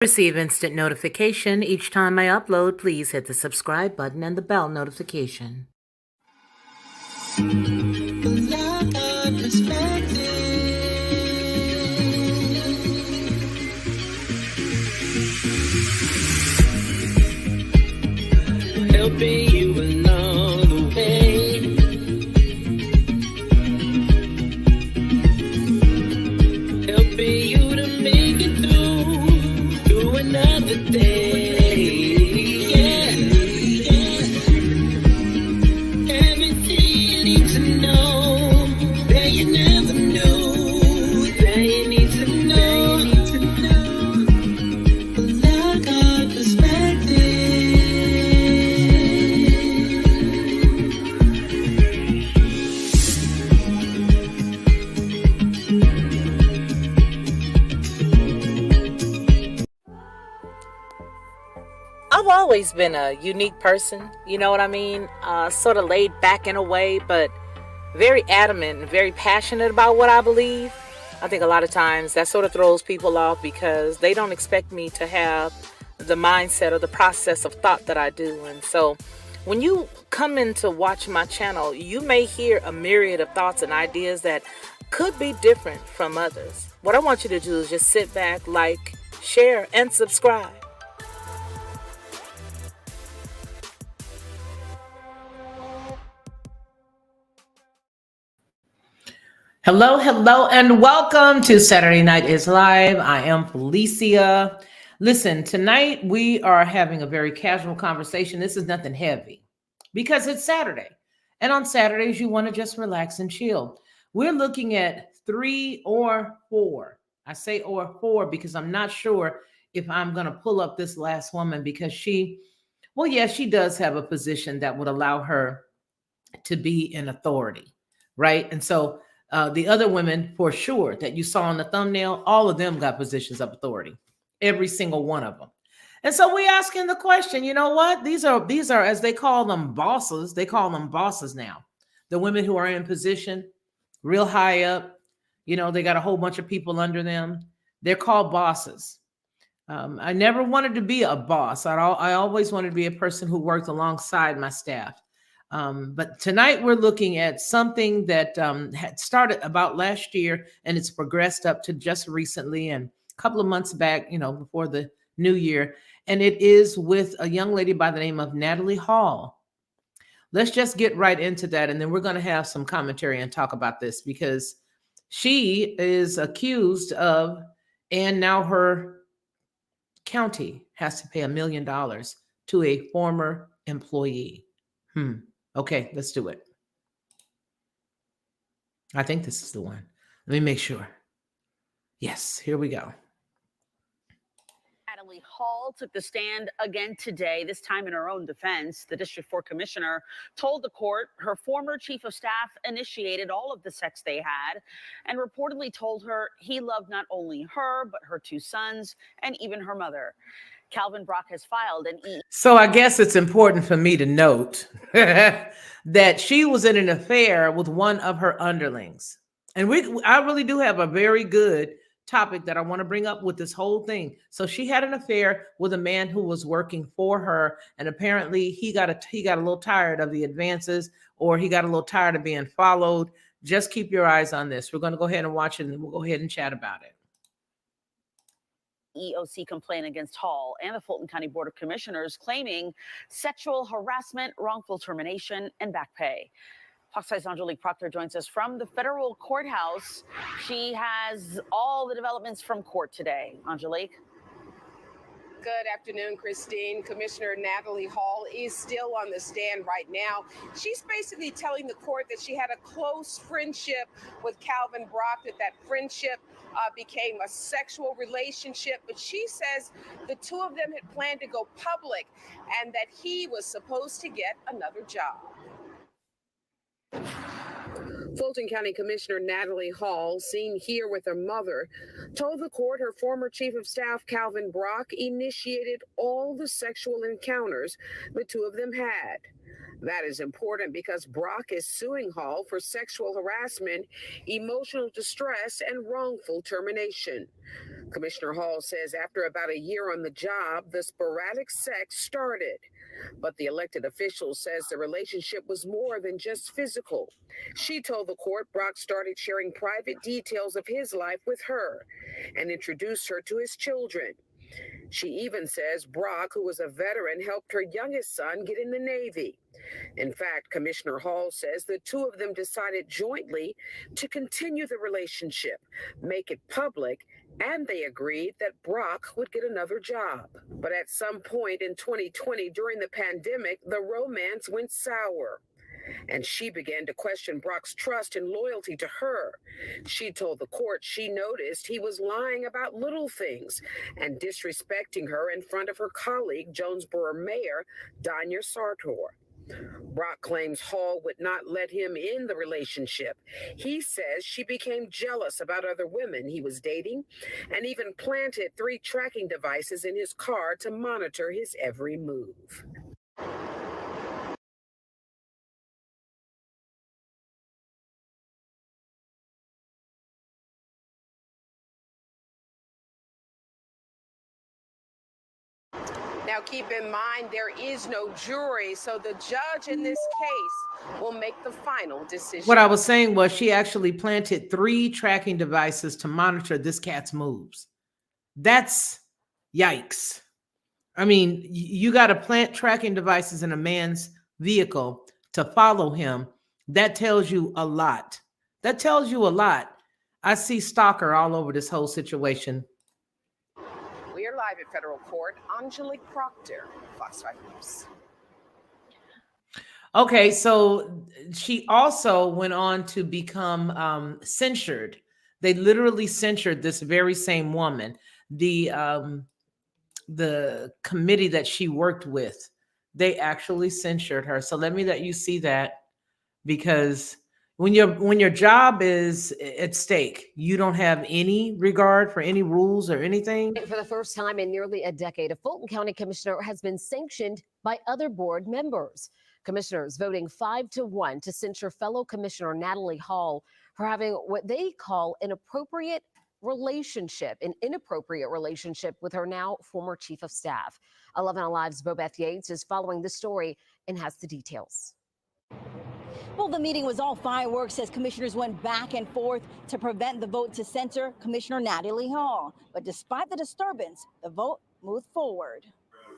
Receive instant notification each time I upload. Please hit the subscribe button and the bell notification. Helping you along the way. Helping you to make it through another day. Yeah. Everything you need to know that you never knew, that you need to know. Look at perspective. I've always been a unique person, you know what I mean? Sort of laid back in a way, but very adamant and very passionate about what I believe. I think a lot of times that sort of throws people off because they don't expect me to have the mindset or the process of thought that I do. And so when you come in to watch my channel, you may hear a myriad of thoughts and ideas that could be different from others. What I want you to do is just sit back, like, share, and subscribe. Hello, and welcome to Saturday Night is Live. I am Felicia. Listen, tonight we are having a very casual conversation. This is nothing heavy because it's Saturday. And on Saturdays, you want to just relax and chill. We're looking at 3 or 4. I say or 4 because I'm not sure if I'm going to pull up this last woman because she does have a position that would allow her to be in authority, right? And so the other women, for sure, that you saw on the thumbnail, all of them got positions of authority, every single one of them. And so we asking the question, you know what? These are, as they call them, bosses. They call them bosses now. The women who are in position, real high up, you know, they got a whole bunch of people under them. They're called bosses. I never wanted to be a boss. I always wanted to be a person who worked alongside my staff. But tonight we're looking at something that had started about last year and it's progressed up to just recently and a couple of months back, you know, before the new year. And it is with a young lady by the name of Natalie Hall. Let's just get right into that. And then we're going to have some commentary and talk about this because she is accused of, and now her county has to pay $1 million to a former employee. Okay, let's do it. I think this is the one. Let me make sure. Yes, here we go. Natalie Hall took the stand again today, this time in her own defense. The District 4 commissioner told the court her former chief of staff initiated all of the sex they had and reportedly told her he loved not only her, but her 2 sons and even her mother. Calvin Brock has filed an So I guess it's important for me to note that she was in an affair with one of her underlings. And I really do have a very good topic that I want to bring up with this whole thing. So she had an affair with a man who was working for her, and apparently he got a little tired of the advances, or he got a little tired of being followed. Just keep your eyes on this. We're going to go ahead and watch it, and then we'll go ahead and chat about it. EOC complaint against Hall and the Fulton County Board of Commissioners claiming sexual harassment, wrongful termination, and back pay. Fox 5's Angelique Proctor joins us from the federal courthouse. She has all the developments from court today. Angelique. Good afternoon, Christine. Commissioner Natalie Hall is still on the stand right now. She's basically telling the court that she had a close friendship with Calvin Brock, that friendship became a sexual relationship. But she says the 2 of them had planned to go public and that he was supposed to get another job. Fulton County Commissioner Natalie Hall, seen here with her mother, told the court her former chief of staff, Calvin Brock, initiated all the sexual encounters the 2 of them had. That is important because Brock is suing Hall for sexual harassment, emotional distress, and wrongful termination. Commissioner Hall says after about a year on the job, the sporadic sex started. But the elected official says the relationship was more than just physical. She told the court Brock started sharing private details of his life with her and introduced her to his children. She even says Brock, who was a veteran, helped her youngest son get in the Navy. In fact, Commissioner Hall says the two of them decided jointly to continue the relationship, make it public, and they agreed that Brock would get another job. But at some point in 2020, during the pandemic, the romance went sour. And she began to question Brock's trust and loyalty to her. She told the court she noticed he was lying about little things and disrespecting her in front of her colleague, Jonesboro Mayor Danya Sartor. Brock claims Hall would not let him in the relationship. He says she became jealous about other women he was dating and even planted 3 tracking devices in his car to monitor his every move. Now, keep in mind, there is no jury, so the judge in this case will make the final decision. What I was saying was she actually planted 3 tracking devices to monitor this cat's moves. That's yikes. I mean, you got to plant tracking devices in a man's vehicle to follow him. That tells you a lot. That tells you a lot. I see stalker all over this whole situation. We are live at federal court. Angelique Proctor, Fox 5 News. Okay, so she also went on to become censured. They literally censured this very same woman. The committee that she worked with, they actually censured her. So let me let you see that, because when your job is at stake, you don't have any regard for any rules or anything. For the first time in nearly a decade, a Fulton County commissioner has been sanctioned by other board members. Commissioners voting 5-1 to censure fellow Commissioner Natalie Hall for having what they call an inappropriate relationship with her now former chief of staff. 11 Alive's Bobeth Yates is following this story and has the details. Well, the meeting was all fireworks as commissioners went back and forth to prevent the vote to censor Commissioner Natalie Hall. But despite the disturbance, the vote moved forward.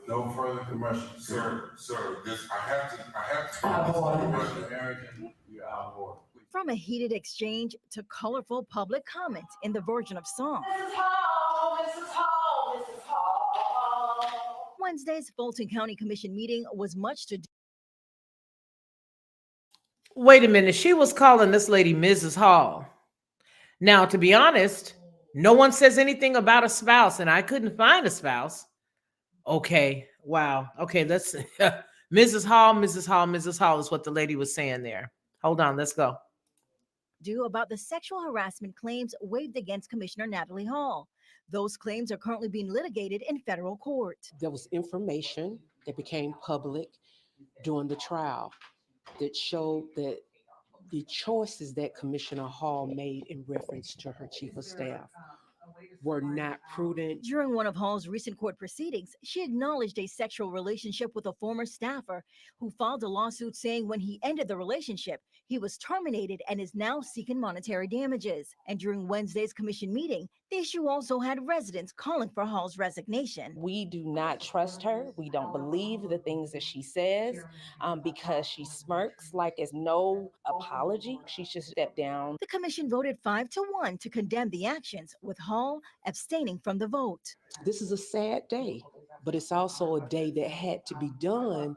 No further commercials. Sir, I have to. You're out of order. From a heated exchange to colorful public comments in the version of song. Wednesday's Fulton County Commission meeting was much to do. Wait a minute. She was calling this lady Mrs. Hall. Now, to be honest, no one says anything about a spouse, and I couldn't find a spouse. Okay. Wow. Okay. Let's Mrs. Hall is what the lady was saying there. Hold on. Let's go. About the sexual harassment claims waived against Commissioner Natalie Hall. Those claims are currently being litigated in federal court. There was information that became public during the trial that showed that the choices that Commissioner Hall made in reference to her chief of staff were not prudent. During one of Hall's recent court proceedings, she acknowledged a sexual relationship with a former staffer who filed a lawsuit saying when he ended the relationship, he was terminated and is now seeking monetary damages. And during Wednesday's commission meeting, the issue also had residents calling for Hall's resignation. We do not trust her. We don't believe the things that she says because she smirks like it's no apology. She should step down. The commission voted 5-1 to condemn the actions, with Hall abstaining from the vote. This is a sad day, but it's also a day that had to be done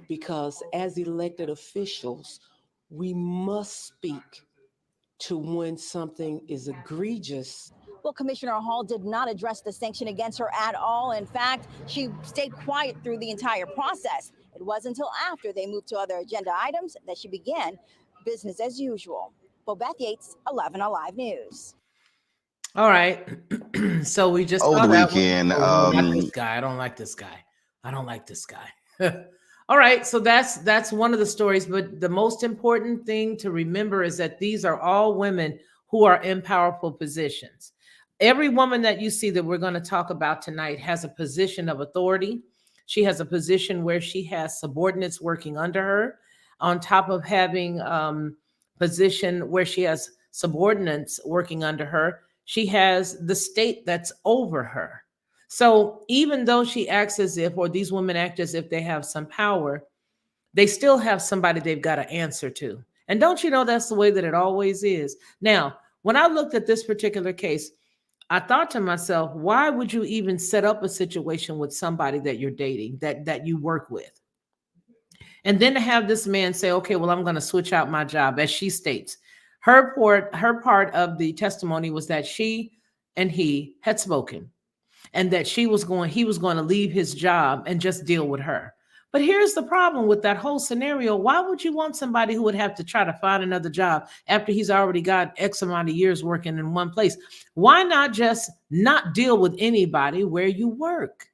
because as elected officials, we must speak to when something is egregious. Well, Commissioner Hall did not address the sanction against her at all. In fact, she stayed quiet through the entire process. It wasn't until after they moved to other agenda items that she began business as usual. Bobeth Yates, 11 Alive News. All right. So we just over saw the that weekend. I don't like this guy. I don't like this guy. All right, so that's one of the stories, but the most important thing to remember is that these are all women who are in powerful positions. Every woman that you see that we're going to talk about tonight has a position of authority. She has a position where she has subordinates working under her, on top of having position where she has subordinates working under her. She has the state that's over her. So even though she acts as if, or these women act as if they have some power, they still have somebody they've got to answer to. And don't you know that's the way that it always is? Now, when I looked at this particular case, I thought to myself, why would you even set up a situation with somebody that you're dating, that you work with? And then to have this man say, okay, well, I'm going to switch out my job, as she states. Her part of the testimony was that she and he had spoken, and that he was going to leave his job and just deal with her. But here's the problem with that whole scenario. Why would you want somebody who would have to try to find another job after he's already got X amount of years working in one place? Why not just not deal with anybody where you work?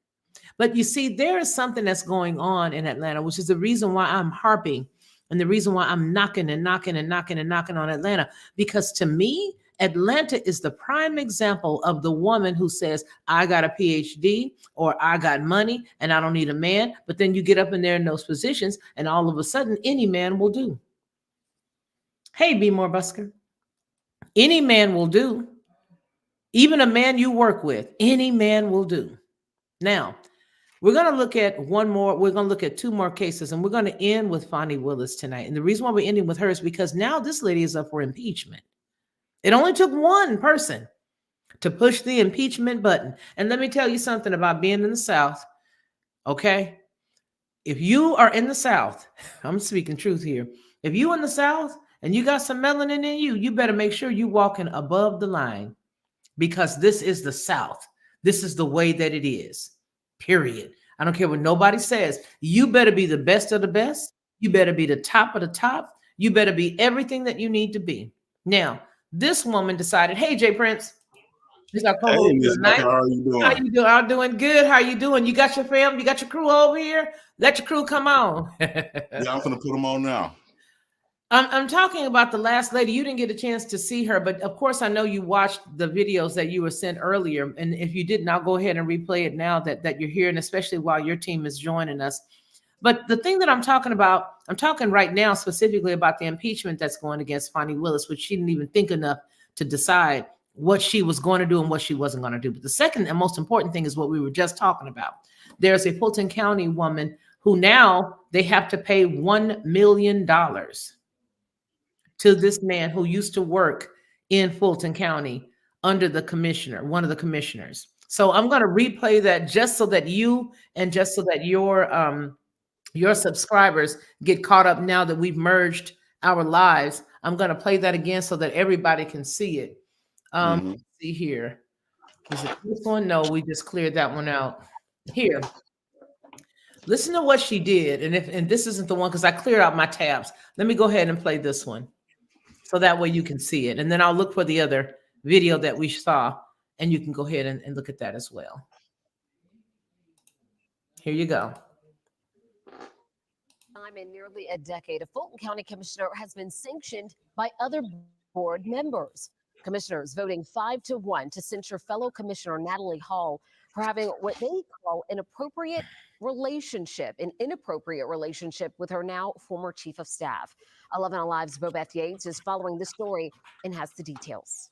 But you see, there is something that's going on in Atlanta, which is the reason why I'm harping, and the reason why I'm knocking and knocking and knocking and knocking on Atlanta. Because to me, Atlanta is the prime example of the woman who says, I got a PhD, or I got money and I don't need a man. But then you get up in there in those positions and all of a sudden any man will do. Hey, Be More Busker. Any man will do. Even a man you work with, any man will do. Now, we're going to look at we're going to look at two more cases, and we're going to end with Fonnie Willis tonight. And the reason why we're ending with her is because now this lady is up for impeachment. It only took one person to push the impeachment button. And let me tell you something about being in the South, okay? If you are in the South, I'm speaking truth here. If you in the South and you got some melanin in you, you better make sure you walking above the line, because this is the South. This is the way that it is, period. I don't care what nobody says. You better be the best of the best. You better be the top of the top. You better be everything that you need to be. Now, this woman decided, hey, Jay Prince, he's our Hey, co-host Miss tonight. Tucker, how are you How doing? you doing? I'm doing good. How you doing? You got your fam? You got your crew over here? Let your crew come on. Yeah, I'm gonna put them on now. I'm talking about the last lady. You didn't get a chance to see her, but of course I know you watched the videos that you were sent earlier. And if you didn't, I'll go ahead and replay it now that you're here, and especially while your team is joining us. But the thing that I'm talking about, I'm talking right now specifically about the impeachment that's going against Fonnie Willis, which she didn't even think enough to decide what she was going to do and what she wasn't going to do. But the second and most important thing is what we were just talking about. There's a Fulton County woman who now they have to pay $1 million to this man who used to work in Fulton County under the commissioner, one of the commissioners. So I'm going to replay that just so that you and just so that your subscribers get caught up now that we've merged our lives. I'm going to play that again so that everybody can see it. Let's see here. Is it this one? No, we just cleared that one out. Here. Listen to what she did. And this isn't the one because I cleared out my tabs. Let me go ahead and play this one so that way you can see it. And then I'll look for the other video that we saw, and you can go ahead and look at that as well. Here you go. Time in nearly a decade, a Fulton County commissioner has been sanctioned by other board members. Commissioners voting 5-1 to censure fellow Commissioner Natalie Hall for having what they call an inappropriate relationship with her now former chief of staff. 11 Alive's Bobeth Yates is following the story and has the details.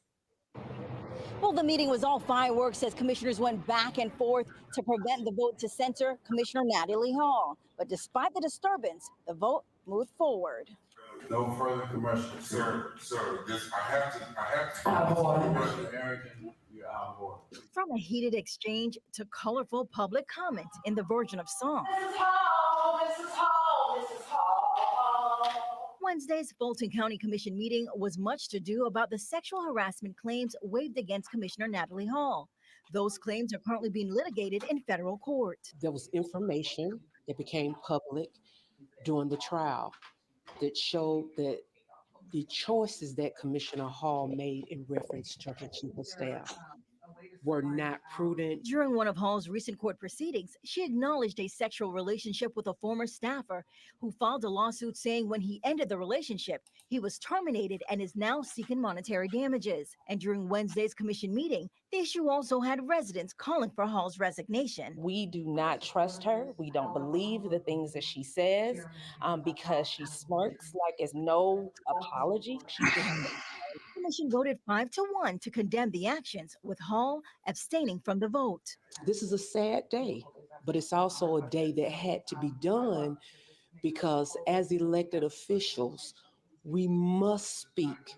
Well, the meeting was all fireworks as commissioners went back and forth to prevent the vote to censor Commissioner Natalie Hall. But despite the disturbance, the vote moved forward. No further commercials. Sir, I have to. You're out of order. From a heated exchange to colorful public comment in the version of song. Wednesday's Fulton County Commission meeting was much to do about the sexual harassment claims waived against Commissioner Natalie Hall. Those claims are currently being litigated in federal court. There was information that became public during the trial that showed that the choices that Commissioner Hall made in reference to her chief of staff were not prudent. During one of Hall's recent court proceedings, she acknowledged a sexual relationship with a former staffer who filed a lawsuit saying when he ended the relationship, he was terminated and is now seeking monetary damages. And during Wednesday's commission meeting, the issue also had residents calling for Hall's resignation. We do not trust her. We don't believe the things that she says because she smirks like it's no apology. She just The commission voted 5-1 to condemn the actions, with Hall abstaining from the vote. This is a sad day, but it's also a day that had to be done because as elected officials, we must speak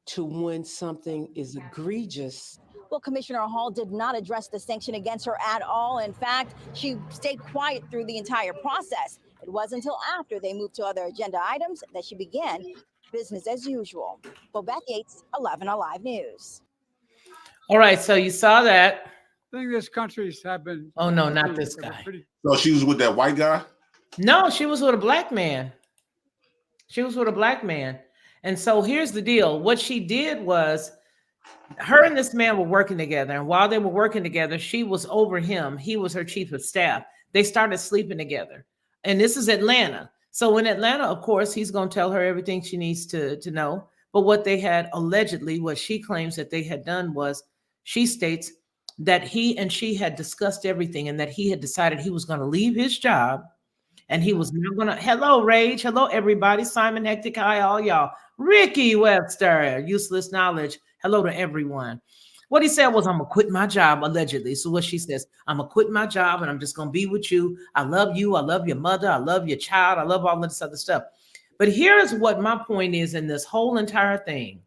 to when something is egregious. Well, Commissioner Hall did not address the sanction against her at all. In fact, she stayed quiet through the entire process. It wasn't until after they moved to other agenda items that she began business as usual. Bobette Yates, 11 Alive News. All right, so you saw that. I think this country's have been. Oh no, not this guy. So she was with that white guy? No, she was with a black man. She was with a black man. And so here's the deal. What she did was her and this man were working together. And while they were working together, she was over him. He was her chief of staff. They started sleeping together. And this is Atlanta. So in Atlanta, of course, he's going to tell her everything she needs to know. But what they had allegedly, what she claims that they had done was, she states that he and she had discussed everything and that he had decided he was going to leave his job and he was not going to. Hello, Rage. Hello, everybody. Simon Hectic. Hi, all y'all. Ricky Webster, Useless Knowledge. Hello to everyone. What he said was, I'm going to quit my job, allegedly. So what she says, I'm going to quit my job and I'm just going to be with you. I love you. I love your mother. I love your child. I love all this other stuff. But here's what my point is in this whole entire thing.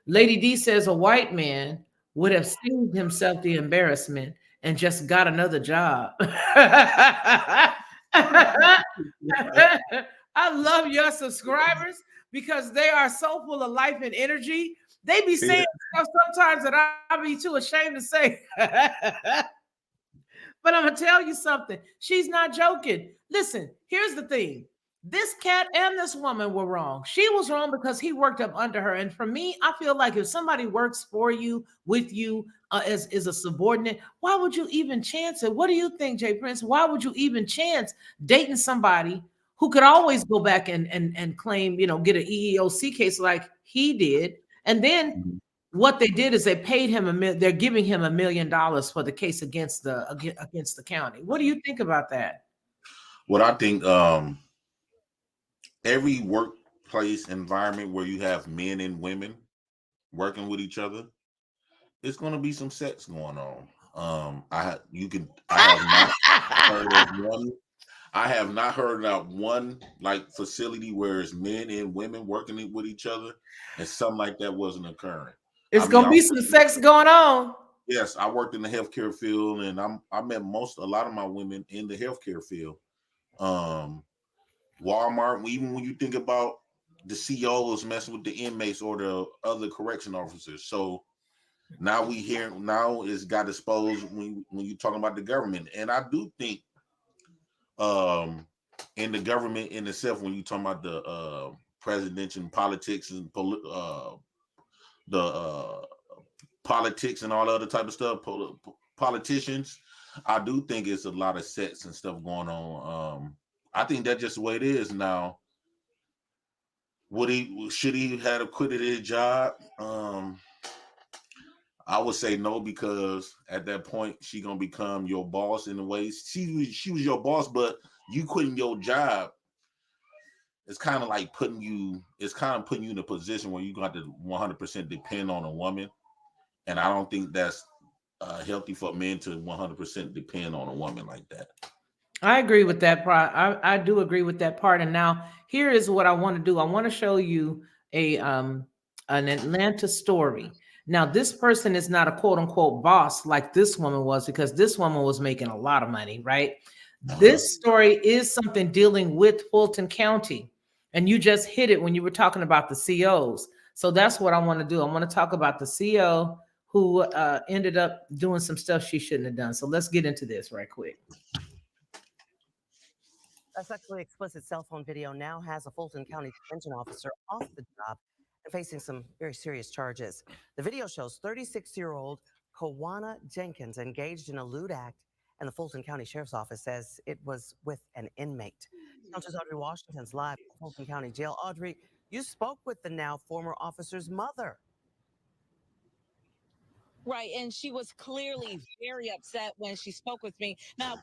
Lady D says a white man would have saved himself the embarrassment and just got another job. I love your subscribers because they are so full of life and energy. They be saying stuff sometimes that I'll be too ashamed to say. But I'm going to tell you something. She's not joking. Listen, here's the thing. This cat and this woman were wrong. She was wrong because he worked up under her. And for me, I feel like if somebody works for you, with you, as a subordinate, why would you even chance it? What do you think, Jay Prince? Why would you even chance dating somebody who could always go back and claim, get an EEOC case like he did? And then what they did is they paid him they're giving him $1 million for the case against the county. What do you think about that? What I think, every workplace environment where you have men and women working with each other, it's going to be some sex going on. I have not heard of one like facility where it's men and women working with each other, and something like that wasn't occurring. It's going to be some sex going on. Yes, I worked in the healthcare field, and I met a lot of my women in the healthcare field. Walmart, even when you think about the CEOs messing with the inmates or the other correction officers. So now it's got exposed when you're talking about the government. And I do think in the government in itself, when you're talking about the presidential politics and the politics and all other type of stuff, politicians, I do think it's a lot of sex and stuff going on. I think that's just the way it is now. Should he have quitted his job? I would say no, because at that point she gonna become your boss in a way. She was your boss, but you quitting your job, it's kind of like putting you in a position where you got to 100% depend on a woman, and I don't think that's healthy for men to 100% depend on a woman like that. I agree with that part. I do agree with that part. And now here is what I want to do. I want to show you an Atlanta story. Now, this person is not a quote unquote boss like this woman was, because this woman was making a lot of money, right? This story is something dealing with Fulton County. And you just hit it when you were talking about the COs. So that's what I want to do. I want to talk about the CO who ended up doing some stuff she shouldn't have done. So let's get into this right quick. A sexually explicit cell phone video now has a Fulton County detention officer off the job facing some very serious charges. The video shows 36-year-old Kawana Jenkins engaged in a lewd act, and the Fulton County Sheriff's Office says it was with an inmate. Channel 2's Audrey Washington's live from Fulton County Jail. Audrey, you spoke with the now former officer's mother. Right, and she was clearly very upset when she spoke with me. Now,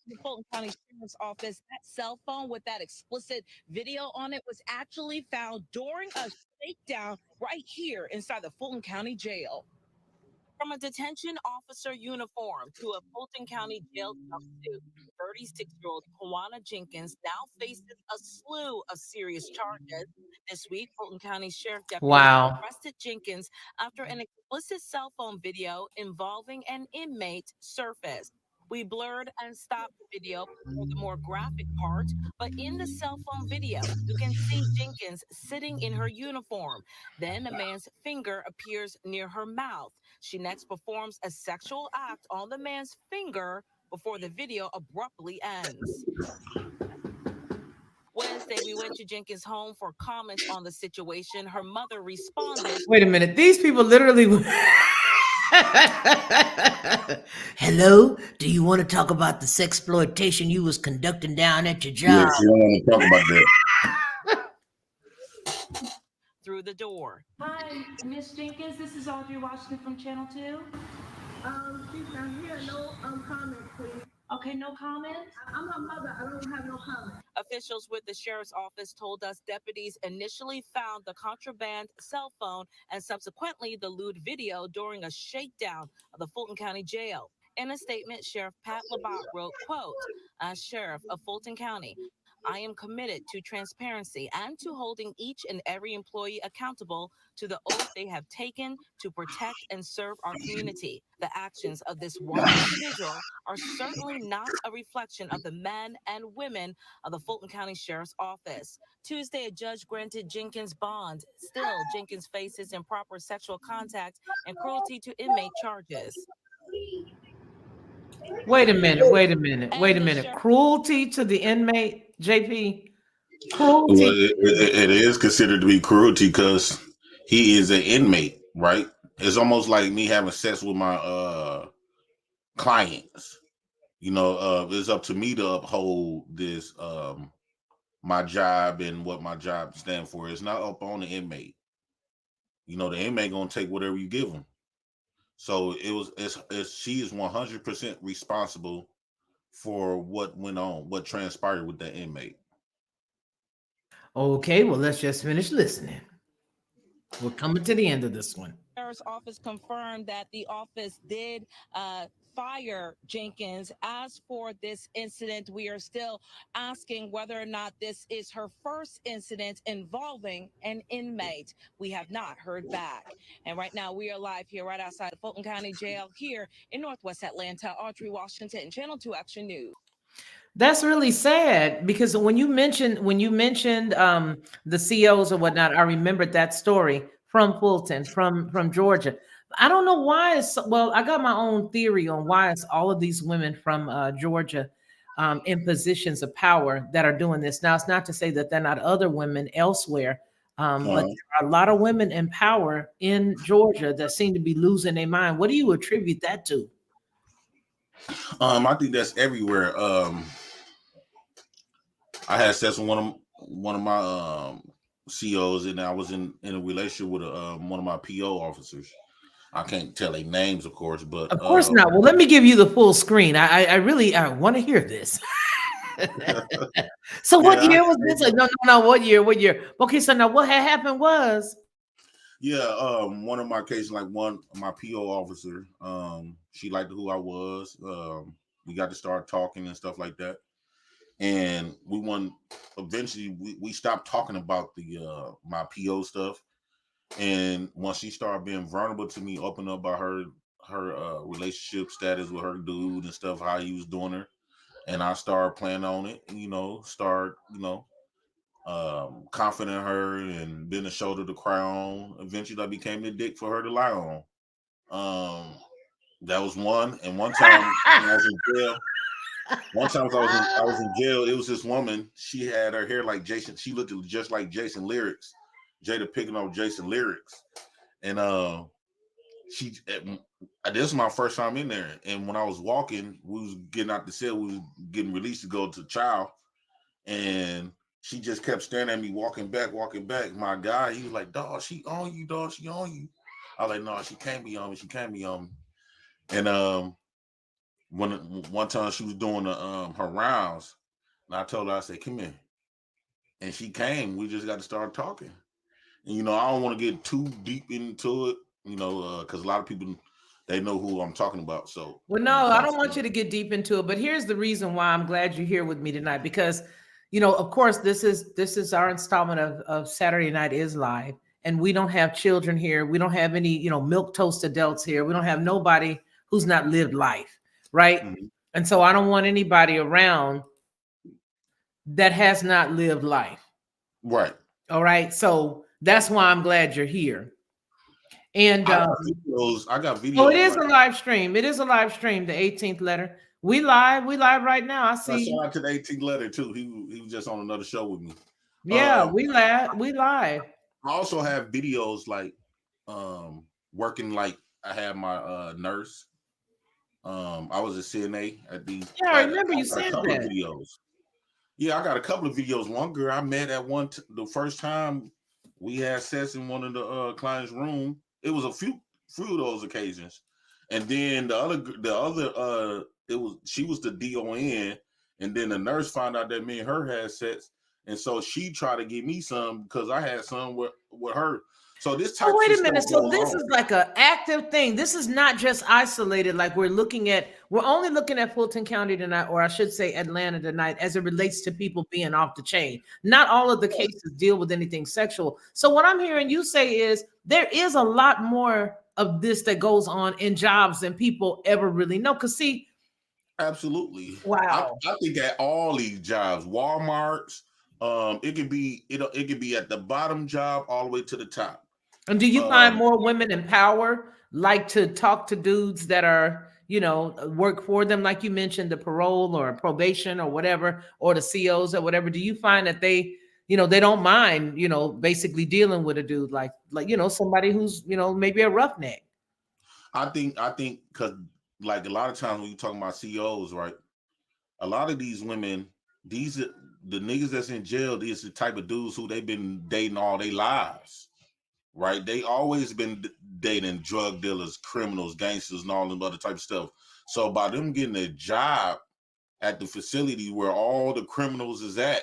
the Fulton County Sheriff's Office, that cell phone with that explicit video on it was actually found during a shakedown right here inside the Fulton County Jail. From a detention officer uniform to a Fulton County jail jumpsuit, 36-year-old Kawana Jenkins now faces a slew of serious charges. This week, Fulton County Sheriff deputies Wow. arrested Jenkins after an explicit cell phone video involving an inmate surfaced. We blurred and stopped the video for the more graphic part, but in the cell phone video, you can see Jenkins sitting in her uniform. Then a man's finger appears near her mouth. She next performs a sexual act on the man's finger before the video abruptly ends. Wednesday, we went to Jenkins' home for comments on the situation. Her mother responded. Wait a minute. These people literally. Hello? Do you want to talk about the sexploitation you was conducting down at your job? Yeah, she don't want to talk about that. Through the door. Hi, Miss Jenkins. This is Audrey Washington from Channel 2. She's not here. No comment, please. Okay, no comments? I'm her mother. I don't have no comment. Officials with the sheriff's office told us deputies initially found the contraband cell phone and subsequently the lewd video during a shakedown of the Fulton County Jail. In a statement, Sheriff Pat Labat wrote, quote, as Sheriff of Fulton County, I am committed to transparency and to holding each and every employee accountable to the oath they have taken to protect and serve our community. The actions of this one individual are certainly not a reflection of the men and women of the Fulton County Sheriff's Office. Tuesday, a judge granted Jenkins bond. Still, Jenkins faces improper sexual contact and cruelty to inmate charges. Wait a minute. Cruelty to the inmate, JP? Cruelty. Well, it is considered to be cruelty because he is an inmate, right? It's almost like me having sex with my clients. You know, it's up to me to uphold this my job and what my job stands for. It's not up on the inmate. You know, the inmate gonna take whatever you give him. So she is 100% responsible for what went on, what transpired with that inmate. Okay, well, let's just finish listening. We're coming to the end of this one. The Sheriff's Office confirmed that the office did fire Jenkins. As for this incident, we are still asking whether or not this is her first incident involving an inmate. We have not heard back. And right now we are live here right outside of Fulton County Jail here in Northwest Atlanta. Audrey Washington, Channel 2 Action News. That's really sad because when you mentioned the COs or whatnot, I remembered that story from Fulton, from Georgia. I don't know why I got my own theory on why it's all of these women from Georgia in positions of power that are doing this. Now, it's not to say that they're not other women elsewhere, but there are a lot of women in power in Georgia that seem to be losing their mind. What do you attribute that to? I think that's everywhere. I had sex with one of my COs, and I was in a relationship with one of my PO officers. I can't tell their names, of course, but of course not. Well, let me give you the full screen. I really want to hear this. So what year was this? No. What year? Okay, so now what had happened was. Yeah, one of my cases, like my PO officer, she liked who I was. We got to start talking and stuff like that. And eventually we stopped talking about the my PO stuff. And once she started being vulnerable to me, open up about her relationship status with her dude and stuff, how he was doing her. And I started playing on it, confident in her and being a shoulder to cry on. Eventually I became the dick for her to lie on. That was one. And one time when I was in jail, I was in jail, it was this woman. She had her hair like Jason. She looked just like Jason Lyrics. Jada picking up Jason lyrics, and this is my first time in there. And when I was walking, we was getting out the cell, we was getting released to go to trial, and she just kept staring at me, walking back. My guy, he was like, "Dog, she on you, dog, she on you." I was like, "No, she can't be on me. She can't be on me." And one time she was doing her rounds, and I told her, I said, "Come here," and she came. We just got to start talking. And I don't want to get too deep into it, because a lot of people they know who I'm talking about. So, Well, no, I don't want you to get deep into it, but here's the reason why I'm glad you're here with me tonight, because of course, this is our installment of Saturday Night is Live, and we don't have children here. We don't have any, milk toast adults here. We don't have nobody who's not lived life, right? Mhm. And so I don't want anybody around that has not lived life. Right. All right. So that's why I'm glad you're here. And I got videos. Oh, it is a live stream. It is a live stream. The 18th letter. We live right now. I see. Shout out to the 18th letter too. He was just on another show with me. Yeah, we live. I also have videos like working, like I have my nurse. I was a CNA at these. Yeah, I remember you said a couple that. of videos. Yeah, I got a couple of videos. One girl I met at the first time we had sex in one of the client's room. It was a few of those occasions, and then the other she was the DON, and then the nurse found out that me and her had sex, and so she tried to give me some because I had some with her. So this type. Oh, wait of a minute. stuff So this goes is on. like an active thing. This is not just isolated. Like we're only looking at Fulton County tonight, or I should say Atlanta tonight, as it relates to people being off the chain. Not all of the cases deal with anything sexual. So what I'm hearing you say is there is a lot more of this that goes on in jobs than people ever really know. Because see, absolutely. Wow. I think at all these jobs, Walmart's, it could be at the bottom job all the way to the top. And do you find more women in power like to talk to dudes that are, work for them, like you mentioned, the parole or probation or whatever, or the COs or whatever? Do you find that they don't mind, basically dealing with a dude like somebody who's, maybe a roughneck? I think because like a lot of times when you talking about CEOs, right? A lot of these women, the niggas that's in jail, these the type of dudes who they've been dating all their lives, right? They always been dating drug dealers, criminals, gangsters, and all them other type of stuff. So by them getting a job at the facility where all the criminals is at,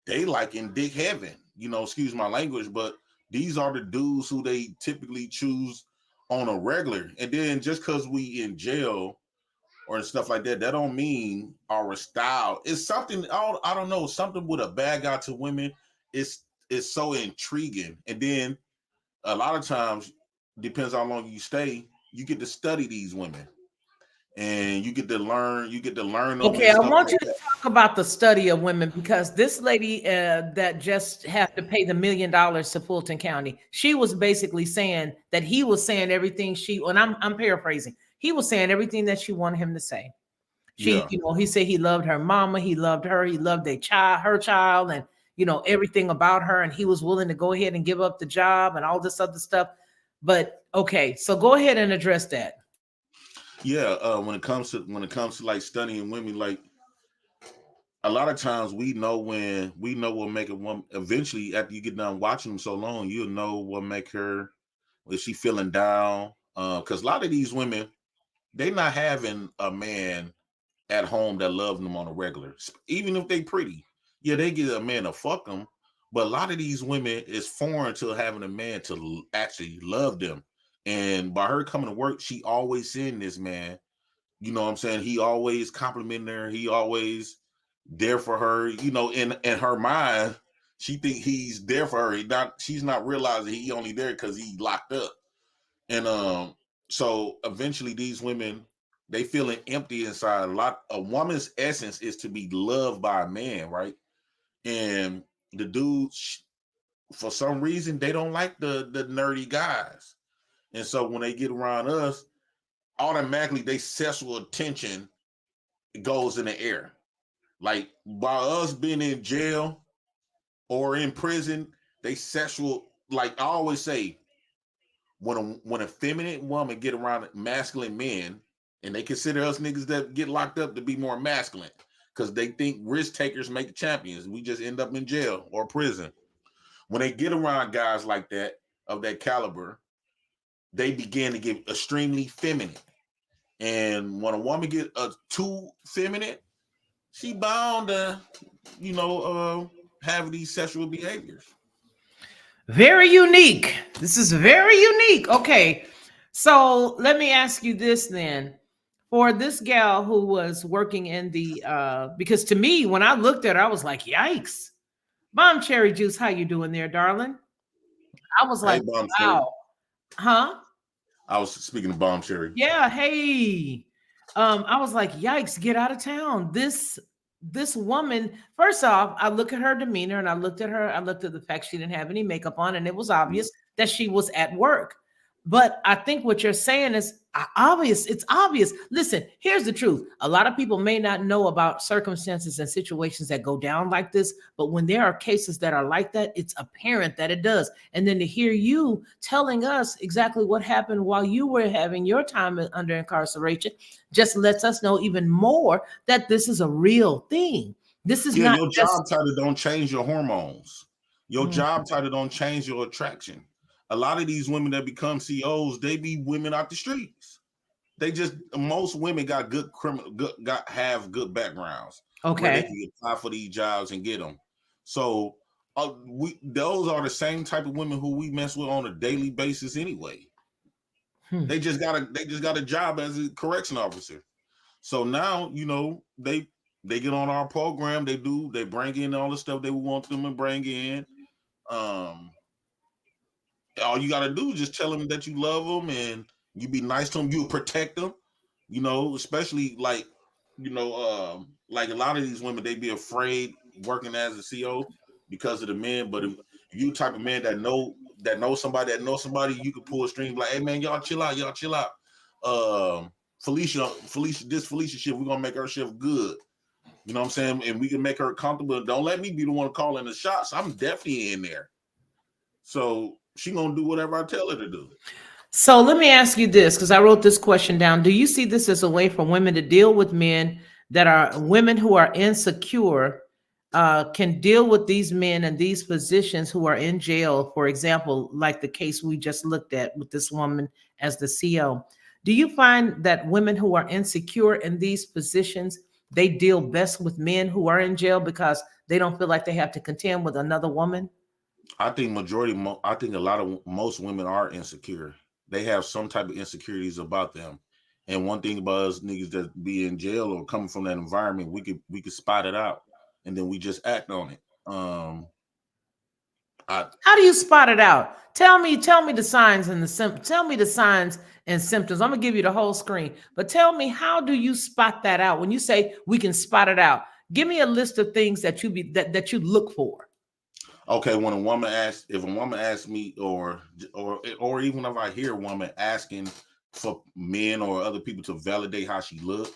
they like in dick heaven. Excuse my language, but these are the dudes who they typically choose on a regular. And then just because we in jail or stuff like that, that don't mean our style. It's something, I don't know, something with a bad guy to women is so intriguing. And then a lot of times, depends how long you stay, you get to study these women. And you get to learn them. Okay, I want you to talk about the study of women, because this lady that just had to pay the $1 million to Fulton County, she was basically saying that he was saying everything and I'm paraphrasing. He was saying everything that she wanted him to say. He said he loved her mama, he loved her, he loved her child, and everything about her, and he was willing to go ahead and give up the job and all this other stuff. But okay, so go ahead and address that. Yeah, when it comes to like studying women, like a lot of times we know what make a woman. Eventually, after you get done watching them so long, you'll know what make her. Is she feeling down? Because a lot of these women, they not having a man at home that loves them on a regular, even if they pretty. Yeah, they get a man to fuck them, but a lot of these women is foreign to having a man to actually love them. And by her coming to work, she always seeing this man. You know what I'm saying? He always complimenting her. He always there for her. In her mind, she think he's there for her. She's not realizing he only there because he locked up. And so eventually these women, they feeling empty inside. A woman's essence is to be loved by a man, right? And the dudes, for some reason, they don't like the nerdy guys. And so when they get around us, automatically they sexual attention goes in the air. Like by us being in jail or in prison, they sexual like I always say, when a feminine woman get around masculine men, and they consider us niggas that get locked up to be more masculine, because they think risk takers make champions. We just end up in jail or prison. When they get around guys like that, of that caliber, they begin to get extremely feminine. And when a woman get too feminine, she bound to, have these sexual behaviors. Very unique. This is very unique. Okay. So let me ask you this then. For this gal who was working in the because to me, when I looked at her, I was like, yikes. Bomb Cherry Juice, how you doing there, darling? I was Hey, like, Bomb Cherry. wow. Huh? I was speaking of Bomb Cherry. Yeah, hey. I was like, yikes, get out of town. This woman, first off, I look at her demeanor and I looked at the fact she didn't have any makeup on, and it was obvious that she was at work. But I think what you're saying is obvious. It's obvious. Listen, here's the truth. A lot of people may not know about circumstances and situations that go down like this, but when there are cases that are like that, it's apparent that it does. And then to hear you telling us exactly what happened while you were having your time under incarceration just lets us know even more that this is a real thing. This is not your just job title don't change your hormones. Your Mm. job title don't change your attraction. A lot of these women that become CEOs, they be women out the streets. They just most women got good have good backgrounds where they okay. can apply for these jobs and get them. So those are the same type of women who we mess with on a daily basis anyway. Hmm. They just got a job as a correction officer. So now, they get on our program. They bring in all the stuff they want them to bring in. All you got to do is just tell them that you love them and you be nice to them. You protect them, especially like like a lot of these women, they be afraid working as a CO because of the men. But if you type of man that know somebody, you can pull a string like, hey man, y'all chill out. Felicia, this Felicia shift, we're gonna make her shift good. You know what I'm saying? And we can make her comfortable. Don't let me be the one calling the shots. I'm definitely in there. So she gonna do whatever I tell her to do. So let me ask you this, because I wrote this question down. Do you see this as a way for women to deal with men that are women who are insecure, can deal with these men in these positions who are in jail, for example, like the case we just looked at with this woman as the CO? Do you find that women who are insecure in these positions, they deal best with men who are in jail because they don't feel like they have to contend with another woman? I think I think a lot of most women are insecure. They have some type of insecurities about them. And one thing about us niggas that be in jail or coming from that environment, we could spot it out, and then we just act on it. How do you spot it out? Tell me the signs and the symptoms. Tell me the signs and symptoms. I'm gonna give you the whole screen, but tell me, how do you spot that out? When you say we can spot it out, give me a list of things that you look for. Okay, when if a woman asks me, or even if I hear a woman asking for men or other people to validate how she look,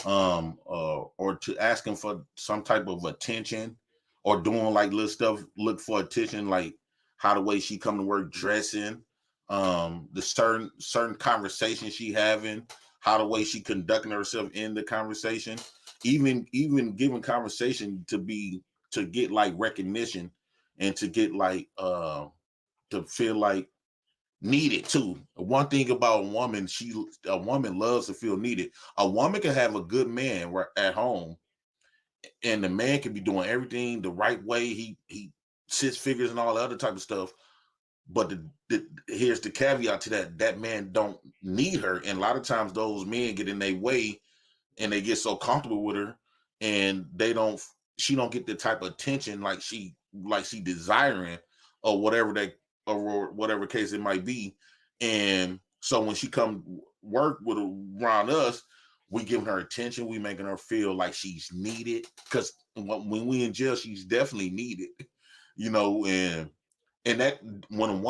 or to asking for some type of attention, or doing like little stuff, look for attention, like how the way she come to work dressing, the certain conversation she having, how the way she conducting herself in the conversation, even giving conversation to get like recognition, and to get like to feel like needed too. One thing about a woman loves to feel needed. A woman can have a good man at home, and the man can be doing everything the right way. He sits figures and all the other type of stuff. But here's the caveat to that man don't need her. And a lot of times those men get in their way, and they get so comfortable with her, and she don't get the type of attention like she desiring, or whatever case it might be. And so when she come work with around us, we giving her attention, we making her feel like she's needed, because when we in jail, she's definitely needed. And that when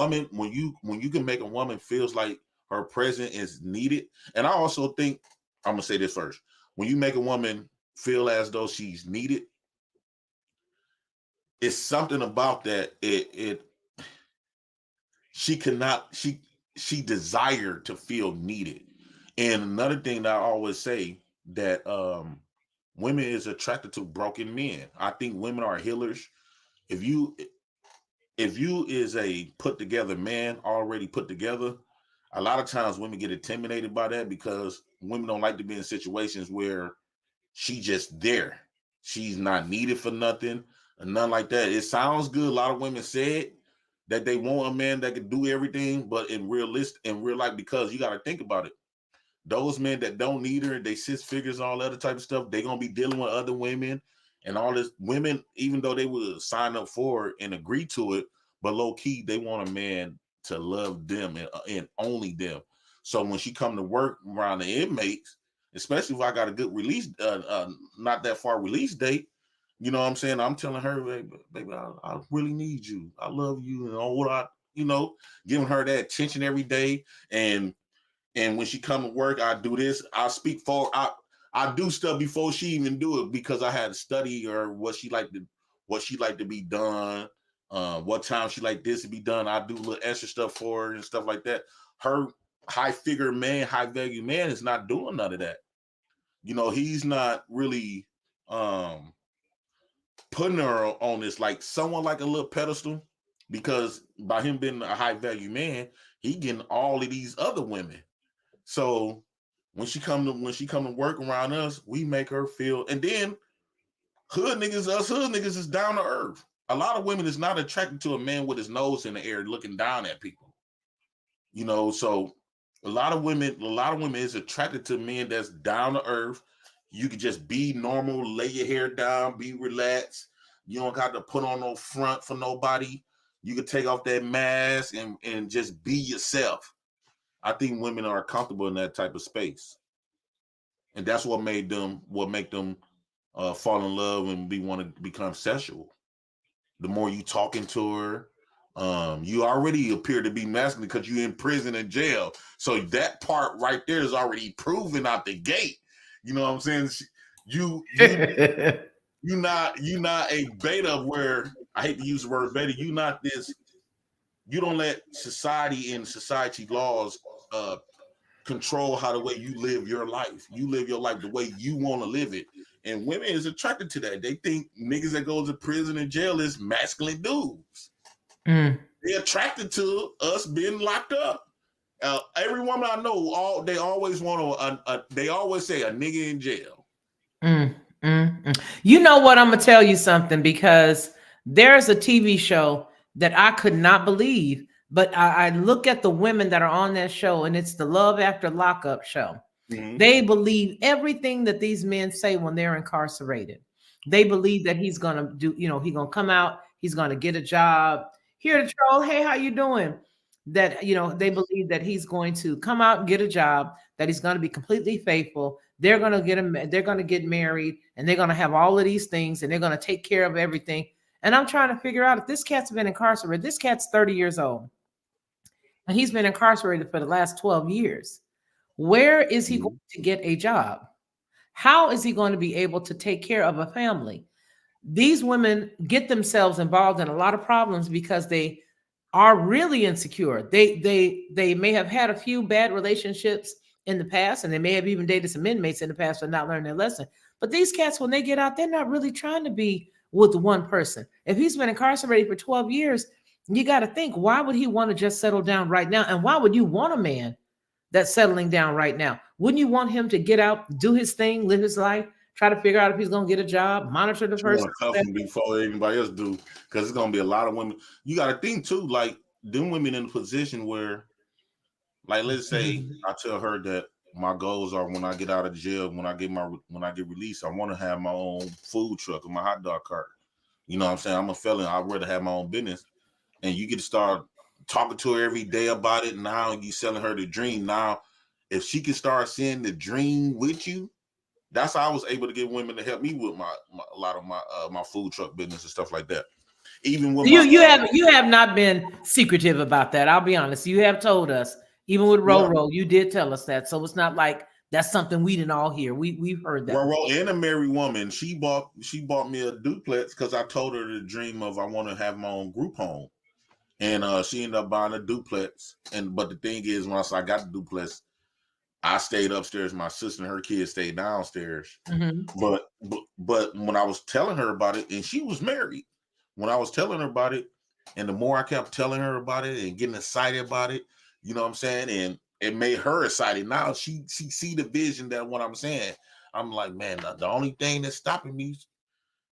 you can make a woman feels like her presence is needed. And I also think, I'm gonna say this first: when you make a woman feel as though she's needed, it's something about that. she desired to feel needed. And another thing that I always say, that women is attracted to broken men. I think women are healers. If you is a put together man, already put together, a lot of times women get intimidated by that because women don't like to be in situations where she just there. She's not needed for nothing and nothing like that. It sounds good. A lot of women said that they want a man that can do everything, but in real life, because you got to think about it. Those men that don't need her, they 6 figures, all other type of stuff, they're gonna be dealing with other women and all this. Women, even though they would sign up for it and agree to it, but low key, they want a man to love them and only them. So when she come to work around the inmates, especially if I got a good release, not that far release date, you know what I'm saying? I'm telling her, baby, I really need you. I love you, and all what giving her that attention every day. And when she come to work, I do this. I speak for I do stuff before she even do it, because I had to study her what she like to be done, what time she like this to be done. I do a little extra stuff for her and stuff like that. Her high value man is not doing none of that. He's not really putting her on this like someone like a little pedestal, because by him being a high value man, he getting all of these other women. So when she come to work around us, we make her feel. And then hood niggas is down to earth. A lot of women is not attracted to a man with his nose in the air looking down at people. So a lot of women is attracted to men that's down to earth. You can just be normal, lay your hair down, be relaxed. You don't got to put on no front for nobody. You can take off that mask and just be yourself. I think women are comfortable in that type of space, and that's what make them fall in love and want to become sexual. The more you talking to her, you already appear to be masculine because you're in prison and jail. So that part right there is already proven out the gate. You know what I'm saying? You're not a beta where, I hate to use the word beta. You're not this. You don't let society and society laws control how the way you live your life. You live your life the way you want to live it. And women is attracted to that. They think niggas that go to prison and jail is masculine dudes. They're attracted to us being locked up. Every woman I know, they always want they always say a nigga in jail. You know what? I'm gonna tell you something, because there's a TV show that I could not believe, but I look at the women that are on that show, and it's the Love After Lockup show. Mm-hmm. They believe everything that these men say when they're incarcerated. They believe that he's gonna do, he's gonna come out, he's gonna get a job. Here to troll, hey, how you doing? That they believe that he's going to come out and get a job, that he's going to be completely faithful. They're going to get married, and they're going to have all of these things, and they're going to take care of everything. And I'm trying to figure out, if this cat's been incarcerated, this cat's 30 years old, and he's been incarcerated for the last 12 years. Where is he going to get a job? How is he going to be able to take care of a family? These women get themselves involved in a lot of problems because they are really insecure. They may have had a few bad relationships in the past, and they may have even dated some inmates in the past but not learned their lesson. But these cats, when they get out, they're not really trying to be with one person. If he's been incarcerated for 12 years, you got to think, why would he want to just settle down right now? And why would you want a man that's settling down right now? Wouldn't you want him to get out, do his thing, live his life, try to figure out if he's going to get a job, monitor the person? You want to cuff him before anybody else do, because it's going to be a lot of women. You got to think too, like them women in a position where, like, let's say I tell her that my goals are, when I get out of jail, when I get released, I want to have my own food truck or my hot dog cart. You know what I'm saying? I'm a felon. I'd rather have my own business. And you get to start talking to her every day about it. Now you selling her the dream. Now, if she can start seeing the dream with you, that's how I was able to get women to help me with a lot of my food truck business and stuff like that. Even with you have not been secretive about that. I'll be honest. You have told us, even with Roro, you did tell us that. So it's not like that's something we didn't all hear. We've heard that. Roro and a married woman, she bought me a duplex because I told her the dream of, I want to have my own group home. And she ended up buying a duplex. But the thing is, once I got the duplex, I stayed upstairs. My sister and her kids stayed downstairs. But when I was telling her about it, and she was married, when I was telling her about it, and the more I kept telling her about it and getting excited about it, you know what I'm saying, and it made her excited. Now she see the vision that what I'm saying. I'm like, man, the only thing that's stopping me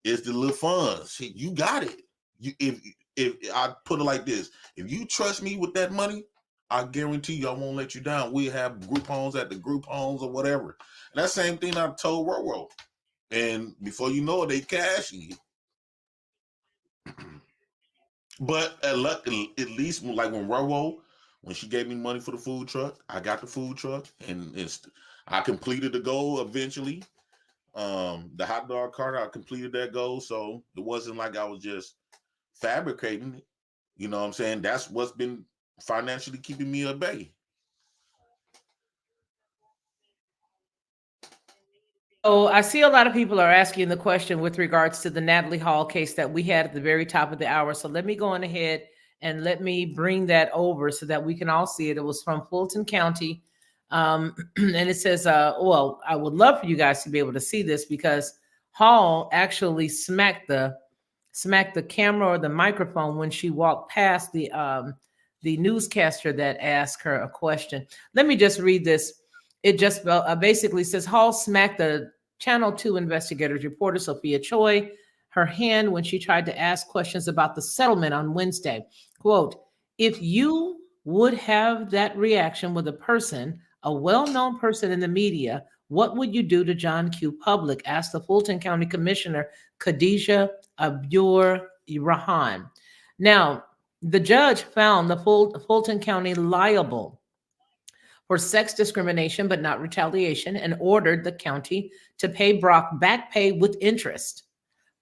is the little funds. You got it. You if I put it like this, if you trust me with that money, I guarantee you I won't let you down. We have group homes at the group homes or whatever. And that same thing I told Roro. And before you know it, they cashing you. But at least like when Roro, when she gave me money for the food truck, I got the food truck, and I completed the goal eventually. The hot dog cart, I completed that goal, so it wasn't like I was just fabricating it. You know what I'm saying? That's what's been financially keeping me at bay. So I see a lot of people are asking the question with regards to the Natalie Hall case that we had at the very top of the hour. So let me go on ahead and let me bring that over so that we can all see it. It was from Fulton County. And it says, well, I would love for you guys to be able to see this because Hall actually smacked the camera or the microphone when she walked past the newscaster that asked her a question. Let me just read this. It just basically says Hall smacked the Channel 2 investigators reporter Sophia Choi her hand when she tried to ask questions about the settlement on Wednesday. Quote, if you would have that reaction with a person, a well-known person in the media, what would you do to John Q. Public? Asked the Fulton County Commissioner Khadijah Abdur Rahman. Now, the judge found the Fulton County liable for sex discrimination but not retaliation and ordered the county to pay Brock back pay with interest,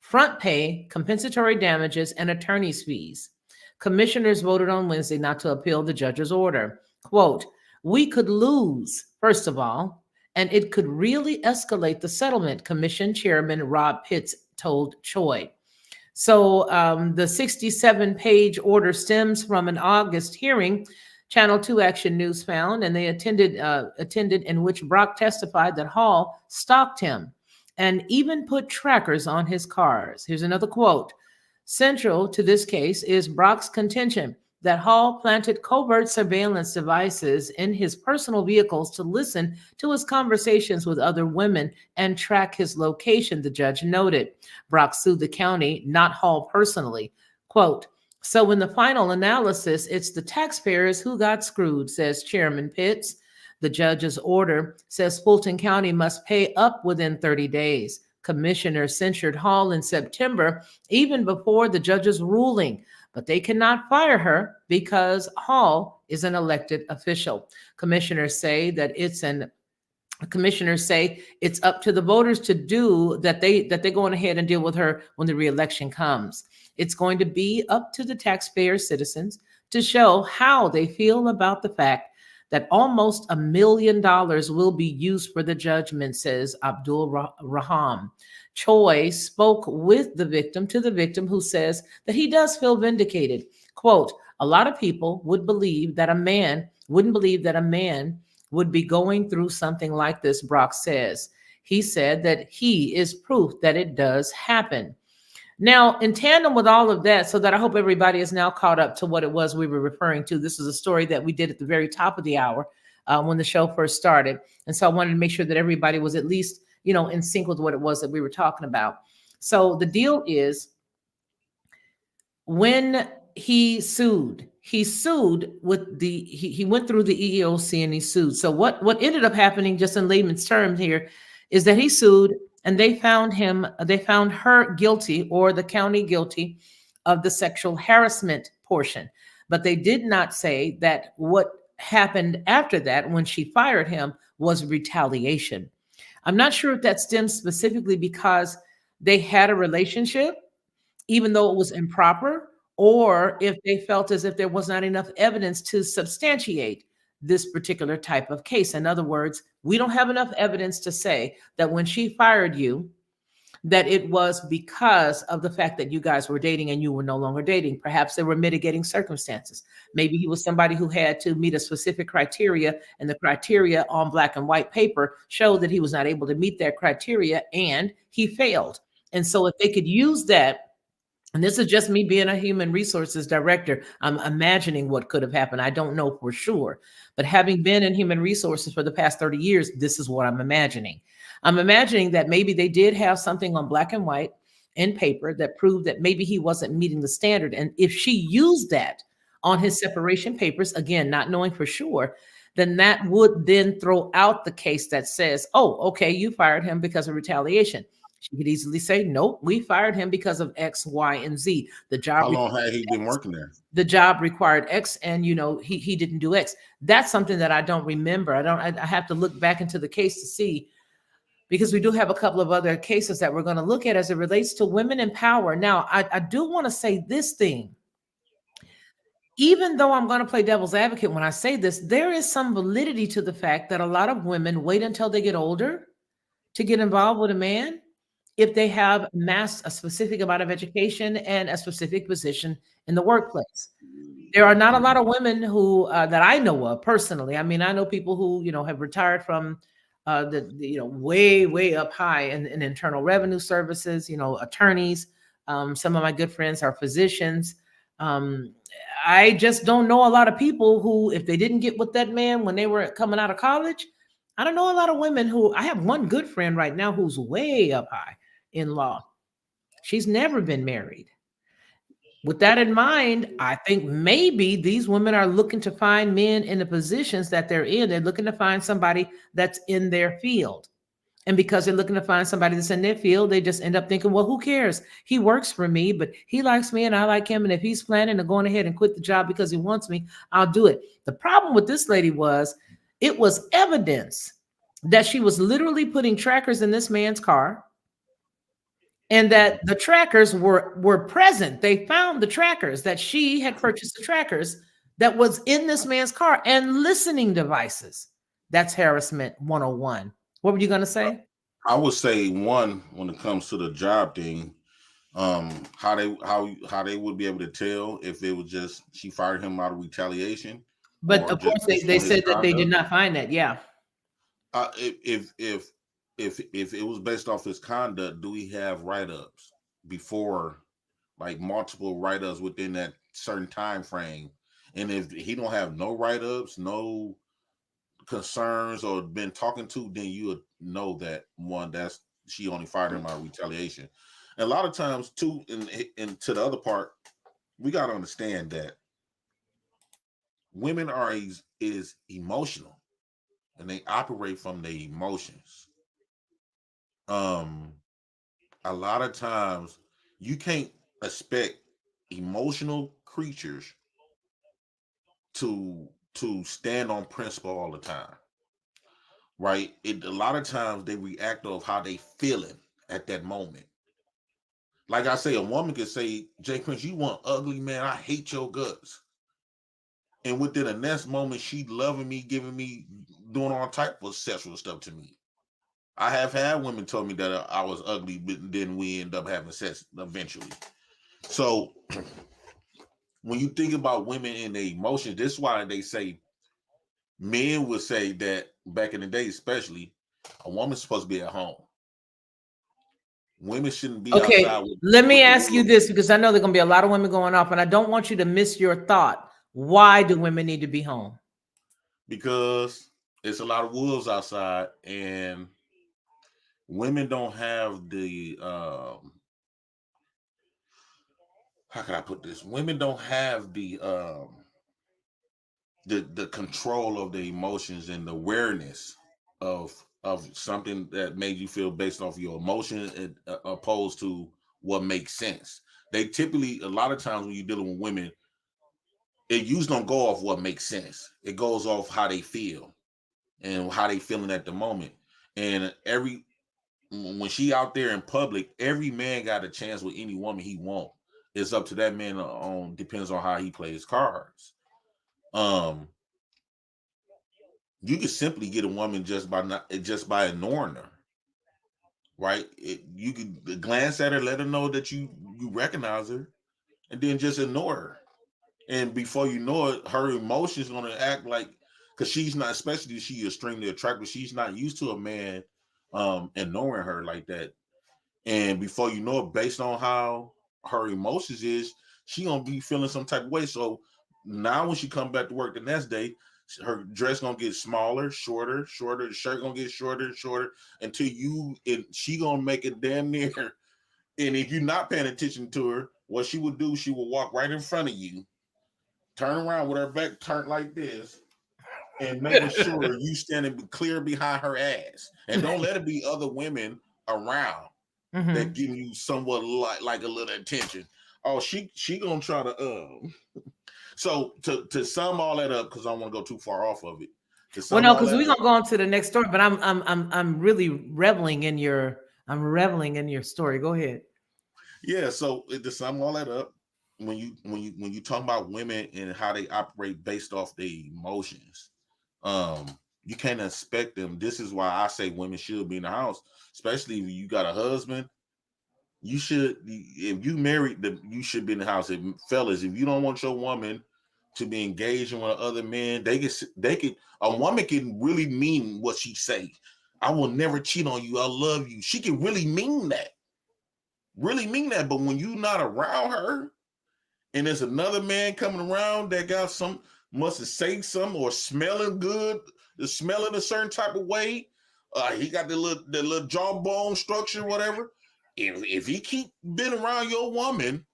front pay, compensatory damages, and attorney's fees. Commissioners voted on Wednesday not to appeal the judge's order. Quote, we could lose, first of all, and it could really escalate the settlement, Commission Chairman Rob Pitts told Choi. So the 67-page order stems from an August hearing Channel 2 Action News found, and they attended in which Brock testified that Hall stalked him and even put trackers on his cars. Here's another quote. Central to this case is Brock's contention that Hall planted covert surveillance devices in his personal vehicles to listen to his conversations with other women and track his location, the judge noted. Brock sued the county, not Hall personally. Quote, so in the final analysis, it's the taxpayers who got screwed, says Chairman Pitts. The judge's order says Fulton County must pay up within 30 days. Commissioner censured Hall in September, even before the judge's ruling, but they cannot fire her because Hall is an elected official. Commissioners say it's up to the voters to do that. They're going ahead and deal with her when the reelection comes. It's going to be up to the taxpayer citizens to show how they feel about the fact that almost $1 million will be used for the judgment, says Abdul Raham. Choi spoke with the victim, who says that he does feel vindicated. Quote, a lot of people wouldn't believe that a man would be going through something like this, Brock says. He said that he is proof that it does happen. Now, in tandem with all of that, so that I hope everybody is now caught up to what it was we were referring to. This is a story that we did at the very top of the hour when the show first started. And so I wanted to make sure that everybody was at least, in sync with what it was that we were talking about. So the deal is when he sued with he went through the EEOC and he sued. So what ended up happening, just in layman's terms here, is that he sued and they found her guilty, or the county guilty, of the sexual harassment portion. But they did not say that what happened after that when she fired him was retaliation. I'm not sure if that stems specifically because they had a relationship, even though it was improper, or if they felt as if there was not enough evidence to substantiate this particular type of case. In other words, we don't have enough evidence to say that when she fired you, that it was because of the fact that you guys were dating and you were no longer dating. Perhaps there were mitigating circumstances. Maybe he was somebody who had to meet a specific criteria, and the criteria on black and white paper showed that he was not able to meet that criteria and he failed. And so, if they could use that, and this is just me being a human resources director, I'm imagining what could have happened. I don't know for sure. But having been in human resources for the past 30 years, this is what I'm imagining. I'm imagining that maybe they did have something on black and white in paper that proved that maybe he wasn't meeting the standard. And if she used that on his separation papers, again, not knowing for sure, then that would then throw out the case that says, oh, okay, you fired him because of retaliation. She could easily say, nope, we fired him because of X, Y, and Z. The job How long had he been working there? the job required X, and he didn't do X. That's something that I don't remember. I have to look back into the case to see, because we do have a couple of other cases that we're going to look at as it relates to women in power. Now, I do want to say this thing. Even though I'm going to play devil's advocate when I say this, there is some validity to the fact that a lot of women wait until they get older to get involved with a man if they have amassed a specific amount of education and a specific position in the workplace. There are not a lot of women who that I know of personally. I mean, I know people who have retired from way up high in internal revenue services. Attorneys. Some of my good friends are physicians. Um, I just don't know a lot of people who, if they didn't get with that man when they were coming out of college, I don't know a lot of women who. I have one good friend right now who's way up high in law. She's never been married. With that in mind, I think maybe these women are looking to find men in the positions that they're in. They're looking to find somebody that's in their field. And because they're looking to find somebody that's in their field, they just end up thinking, well, who cares? He works for me, but he likes me and I like him. And if he's planning on going ahead and quit the job because he wants me, I'll do it. The problem with this lady was it was evidence that she was literally putting trackers in this man's car, and that the trackers were present. They found the trackers, that she had purchased the trackers that was in this man's car, and listening devices. That's harassment 101. What were you going to say? I would say, one, when it comes to the job thing, how they would be able to tell if it was just she fired him out of retaliation, But or of just course, based they on his said that they did conduct. not find that. Yeah. If it was based off his conduct, do we have write-ups before, like multiple write-ups within that certain time frame? And if he don't have no write-ups, no concerns, or been talking to, then you would know that, one, that's she only fired him out of retaliation. And a lot of times too, and to the other part, we got to understand that women is emotional, and they operate from their emotions. A lot of times you can't expect emotional creatures to stand on principle all the time, right? A lot of times they react off how they feeling at that moment. Like I say, a woman could say, Jay Prince, you want ugly, man, I hate your guts. And within the next moment, she loving me, giving me, doing all type of sexual stuff to me. I have had women tell me that I was ugly, but then we end up having sex eventually. So when you think about women and their emotions, this is why they say, men would say that back in the day, especially, a woman's supposed to be at home. Women shouldn't be outside Okay. Let me with the ask you world, this, because I know there are going to be a lot of women going off, and I don't want you to miss your thought. Why do women need to be home? because it's a lot of wolves outside, and women don't have the how can I put this? Women don't have the control of the emotions and the awareness of something that made you feel based off your emotions, opposed to what makes sense. They typically, a lot of times when you're dealing with women, it usually don't go off what makes sense. It goes off how they feel and how they feeling at the moment. And when she out there in public, every man got a chance with any woman he want. It's up to that man on depends on how he plays cards. Um, you can simply get a woman just by ignoring her. right? You could glance at her, let her know that you recognize her, and then just ignore her. And before you know it, her emotions gonna act like, because she's not, especially she extremely attractive, she's not used to a man ignoring her like that. And before you know it, based on how her emotions is, she gonna be feeling some type of way. So now when she come back to work the next day, her dress gonna get smaller, shorter, shorter. The shirt gonna get shorter and shorter until she gonna make it damn near. And if you're not paying attention to her, what she would do, she will walk right in front of you, turn around with her back turned like this, and making sure you standing clear behind her ass. And don't let it be other women around that give you somewhat like a little attention. Oh, she gonna try to so to sum all that up, because I don't want to go too far off of it. To Well, sum no, all because that we're up, gonna go on to the next story, but I'm really reveling in your story. Go ahead. yeah. So to sum all that up, when you talk about women and how they operate based off their emotions, um, you can't expect them. This is why I say women should be in the house, especially if you got a husband. You should, if you married, you should be in the house. If, fellas, if you don't want your woman to be engaging with other men, a woman can really mean what she say. I will never cheat on you. I love you. She can really mean that. Really mean that. But when you're not around her, and there's another man coming around that got must have say something or smelling good, smelling a certain type of way. He got the little jawbone structure, whatever. If he keep being around your woman,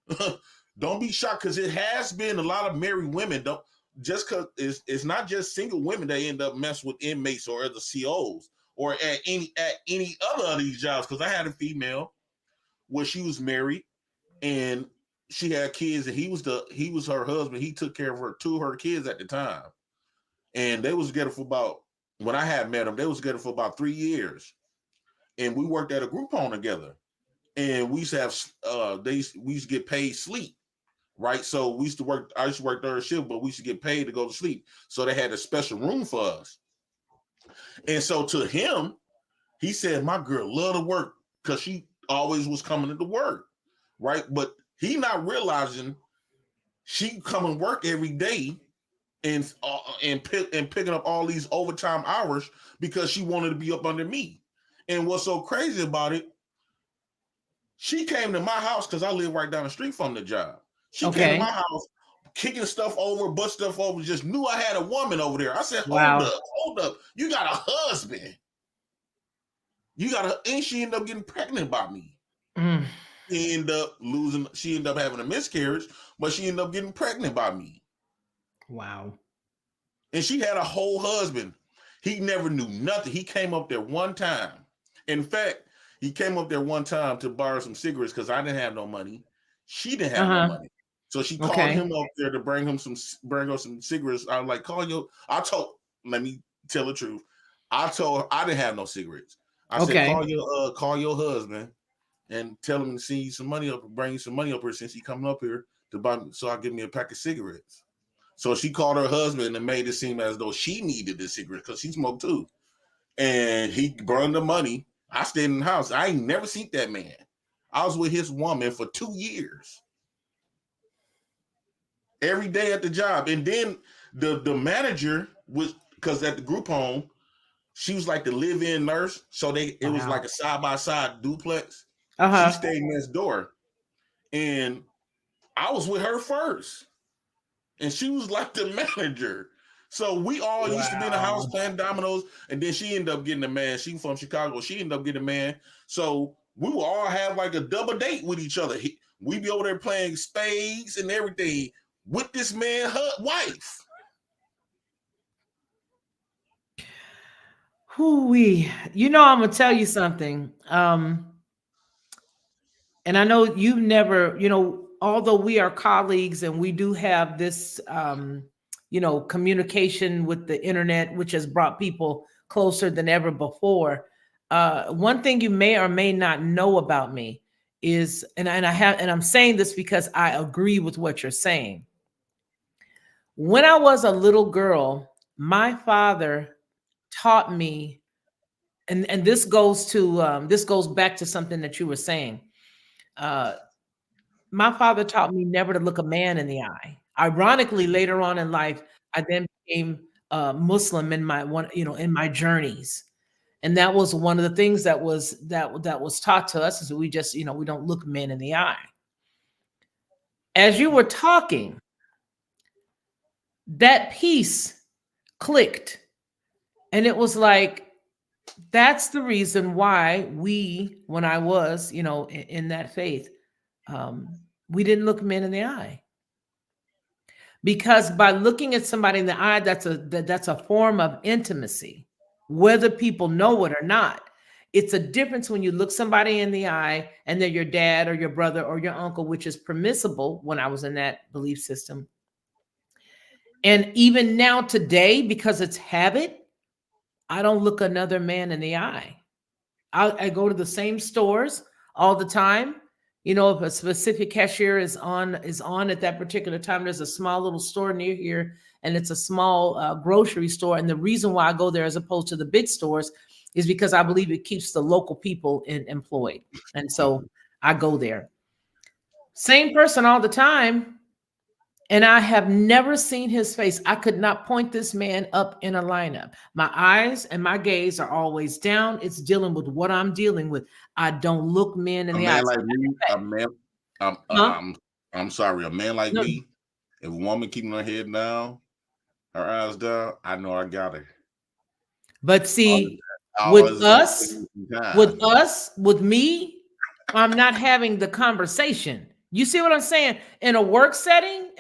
don't be shocked, because it has been a lot of married women. Don't just because it's not just single women that end up messing with inmates or other COs or at any other of these jobs. Because I had a female where she was married and she had kids, and he was her husband. He took care of her two of her kids at the time, and they was together for about, when I had met them, they was together for about 3 years, and we worked at a group home together, and we used to have we used to get paid sleep, right? So we used to work. I used to work third shift, but we used to get paid to go to sleep. So they had a special room for us, and so to him, he said, "My girl loved to work because she always was coming to work, right?" But he not realizing she come and work every day and picking up all these overtime hours because she wanted to be up under me. And what's so crazy about it, she came to my house because I live right down the street from the job. She came to my house, kicking stuff over, butt stuff over, just knew I had a woman over there. I said, hold up. You got a husband. And she ended up getting pregnant by me. She ended up having a miscarriage, but she ended up getting pregnant by me. Wow. And she had a whole husband. He never knew nothing. He came up there one time. In fact, he came up there one time to borrow some cigarettes because I didn't have no money. She didn't have no money. So she called him up there to bring her some cigarettes. I was like, let me tell the truth. I told her I didn't have no cigarettes. I said, call your husband and tell him to send you some money up, bring you some money up here since he coming up here to buy me, so I'll give me a pack of cigarettes. So she called her husband and made it seem as though she needed the cigarette because she smoked too. And he burned the money. I stayed in the house. I ain't never seen that man. I was with his woman for 2 years. Every day at the job. And then the manager was, because at the group home, she was like the live-in nurse. So it was like a side-by-side duplex. She stayed next door. And I was with her first. And she was like the manager. So we all used to be in the house playing dominoes. And then she ended up getting a man. She from Chicago. She ended up getting a man. So we would all have like a double date with each other. We'd be over there playing spades and everything with this man, her wife. Hoo-wee. I'm gonna tell you something. And I know you've never, although we are colleagues and we do have this, communication with the internet, which has brought people closer than ever before. One thing you may or may not know about me is, and I'm saying this because I agree with what you're saying. When I was a little girl, my father taught me and this goes to this goes back to something that you were saying. Uh, my father taught me never to look a man in the eye. Ironically, later on in life, I then became Muslim in my in my journeys, and that was one of the things that was taught to us is that we just we don't look men in the eye. As you were talking, that piece clicked, and it was like that's the reason why when I was in that faith, we didn't look men in the eye. Because by looking at somebody in the eye, that's a form of intimacy, whether people know it or not. It's a difference when you look somebody in the eye and they're your dad or your brother or your uncle, which is permissible when I was in that belief system. And even now today, because it's habit, I don't look another man in the eye. I go to the same stores all the time. If a specific cashier is on at that particular time, there's a small little store near here, and it's a small grocery store. And the reason why I go there as opposed to the big stores is because I believe it keeps the local people employed, and so I go there. Same person all the time, and I have never seen his face. I could not point this man up in a lineup. My eyes and my gaze are always down. It's dealing with what I'm dealing with. I don't look men in A the man eyes. like me, a man, I'm, Huh? I'm sorry, a man like No, me, if a woman keeping her head down, her eyes down, I know I got her. but All of see, that, all with of this us, takes some time. with me, I'm not having the conversation. You see what I'm saying? In a work setting,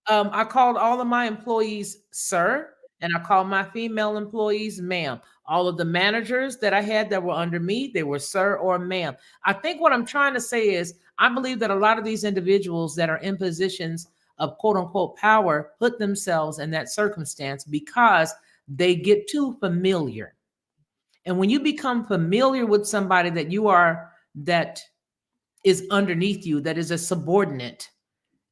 I called all of my employees sir, and I called my female employees ma'am. All of the managers that I had that were under me, they were sir or ma'am. I think what I'm trying to say is I believe that a lot of these individuals that are in positions of quote unquote power put themselves in that circumstance because they get too familiar. And when you become familiar with somebody that is underneath you, that is a subordinate,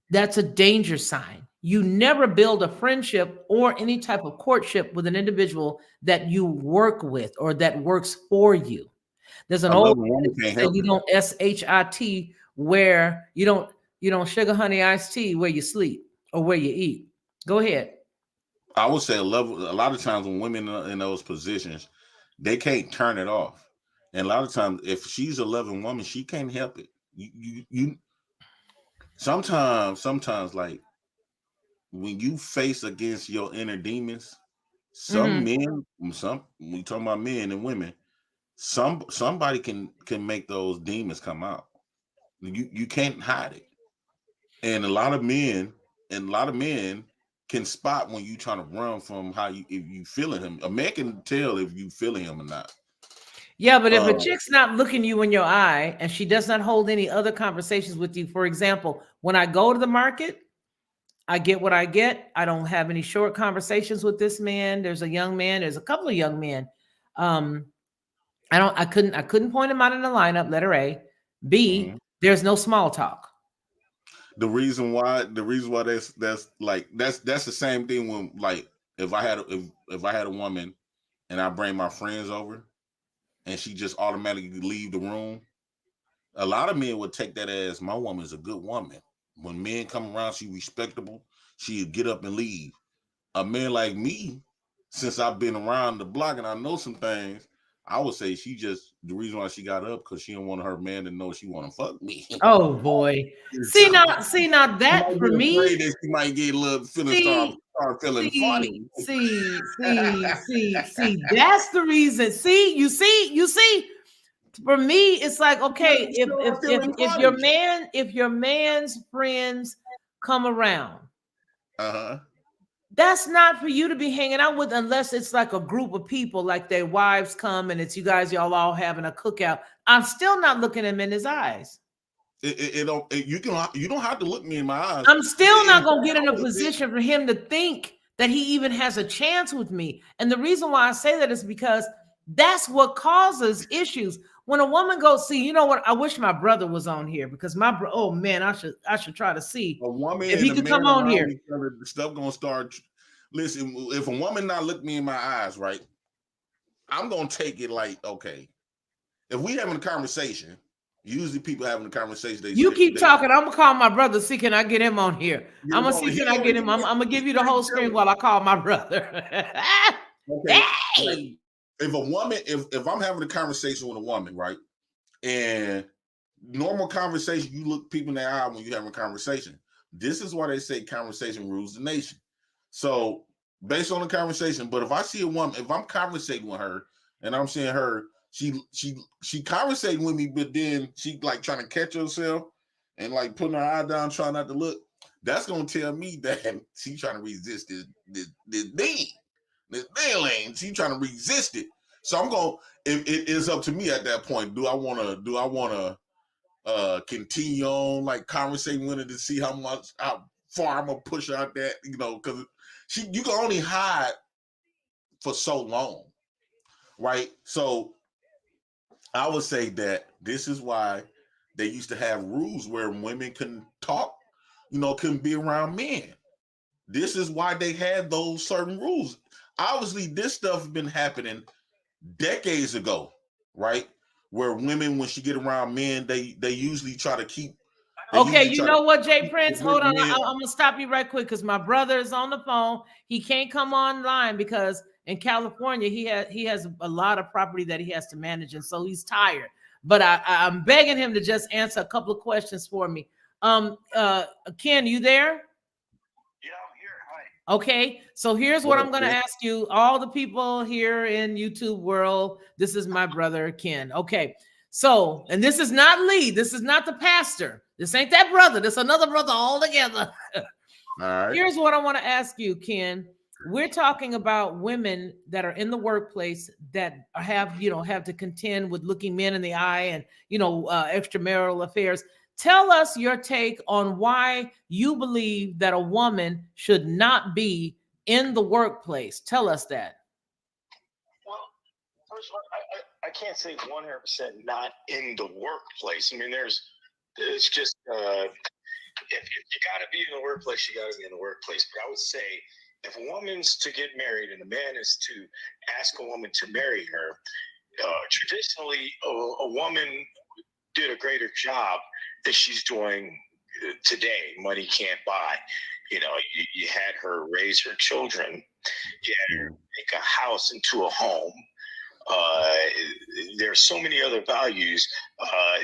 that's a danger sign. You never build a friendship or any type of courtship with an individual that you work with or that works for you. There's an A old loving woman can't say help you it. don't shit where you don't sugar honey iced tea where you sleep or where you eat. Go ahead. I would say a lot of times when women are in those positions, they can't turn it off. And a lot of times, if she's a loving woman, she can't help it. You sometimes like when you face against your inner demons, some Mhm. men, some we talking about men and women, somebody can make those demons come out. You can't hide it. And a lot of men can spot when you trying to run from how you if you feeling him. A man can tell if you feeling him or not. Yeah, but if a Uh, chick's not looking you in your eye and she does not hold any other conversations with you, for example, when I go to the market, I get what I get. I don't have any short conversations with this man. There's a couple of young men. Um, I couldn't point them out in the lineup, letter A. B, mhm. there's no small talk. The reason why that's the same thing when like if I had a woman and I bring my friends over and she just automatically leave the room, a lot of men would take that as my woman's a good woman. When men come around, she respectable. She'd get up and leave. A man like me, since I've been around the block and I know some things, I would say she just the reason why she got up because she didn't want her man to know she want to fuck me. Oh boy. See So now, see now she that might for be afraid me, that she might get a little feeling see, start feeling see, funny. see, that's the reason. See, for me, it's like, okay, if if Start if feeling if funny. your man's friends come around, Uh-huh. that's not for you to be hanging out with unless it's like a group of people, like their wives come and it's y'all all having a cookout. I'm still not looking him in his eyes. You don't have to look me in my eyes. I'm still In not fact, gonna get I in a would say position for him to think that he even has a chance with me. And the reason why I say that is because that's what causes issues. When a woman goes, see, you know what? I wish my brother was on here because oh man, I should try to see a woman if and he a could man come on around here. each other, the stuff gonna start. Listen, if a woman not look me in my eyes, right? I'm gonna take it like, okay, if we having a conversation, usually people having a conversation. You keep talking. I'm gonna call my brother. See, can I get him on here? I'm gonna see, can I get him? I'm gonna give you the whole screen while I call my brother. Okay. Hey. If a woman, if I'm having a conversation with a woman, right, and normal conversation, you look people in the eye when you're having a conversation. This is why they say conversation rules the nation. So based on the conversation, but if I see a woman, if I'm conversating with her and I'm seeing her, she conversating with me, but then she like trying to catch herself and like putting her eye down, trying not to look. That's gonna tell me that she trying to resist this thing. This lane, she trying to resist it. So I'm gonna. It is up to me at that point. Do I wanna continue on like conversating with her to see how far I'm gonna push her out that, because you can only hide for so long, right? So I would say that this is why they used to have rules where women can talk, can be around men. This is why they had those certain rules. Obviously, this stuff has been happening decades ago, right? Where women, when she get around men, they usually try to keep. Okay, you know what, Jay Prince? Hold on, I'm gonna stop you right quick because my brother is on the phone. He can't come online because in California he has a lot of property that he has to manage, and so he's tired. But I'm begging him to just answer a couple of questions for me. Ken, you there? Okay, so here's what I'm going to ask you, all the people here in YouTube world. This is my brother, Ken. Okay, so, and this is not Lee. This is not the pastor. This ain't that brother. This is another brother altogether. All right. Here's what I want to ask you, Ken. We're talking about women that are in the workplace that have to contend with looking men in the eye and, extramarital affairs. Tell us your take on why you believe that a woman should not be in the workplace. Tell us that. Well, first of all, I can't say 100% not in the workplace. I mean, it's just, if you got to be in the workplace, you got to be in the workplace. But I would say if a woman's to get married and the man is to ask a woman to marry her, traditionally, a woman did a greater job that she's doing today. Money can't buy. You had her raise her children. You had her make a house into a home. There's so many other values.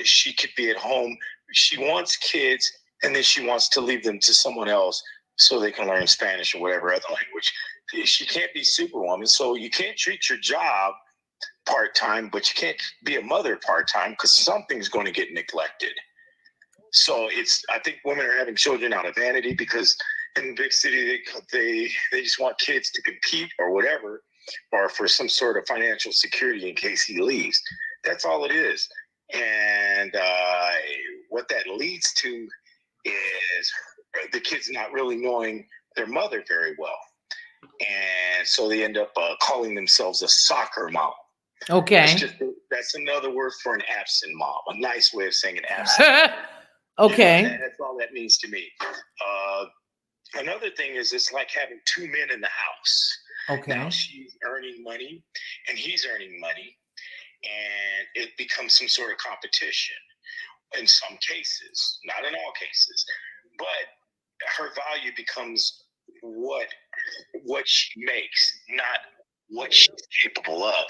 She could be at home. She wants kids, and then she wants to leave them to someone else so they can learn Spanish or whatever other language. She can't be Superwoman. So you can't treat your job part-time, but you can't be a mother part-time because something's going to get neglected. So I think women are having children out of vanity because in the big city, they just want kids to compete or whatever, or for some sort of financial security in case he leaves. That's all it is. And what that leads to is the kids not really knowing their mother very well. And so they end up calling themselves a soccer mom. Okay. That's another word for an absent mom, a nice way of saying an absent. Okay. That's all that means to me. Another thing is it's like having two men in the house. Okay. Now she's earning money and he's earning money, and it becomes some sort of competition in some cases, not in all cases, but her value becomes what she makes, not what she's capable of.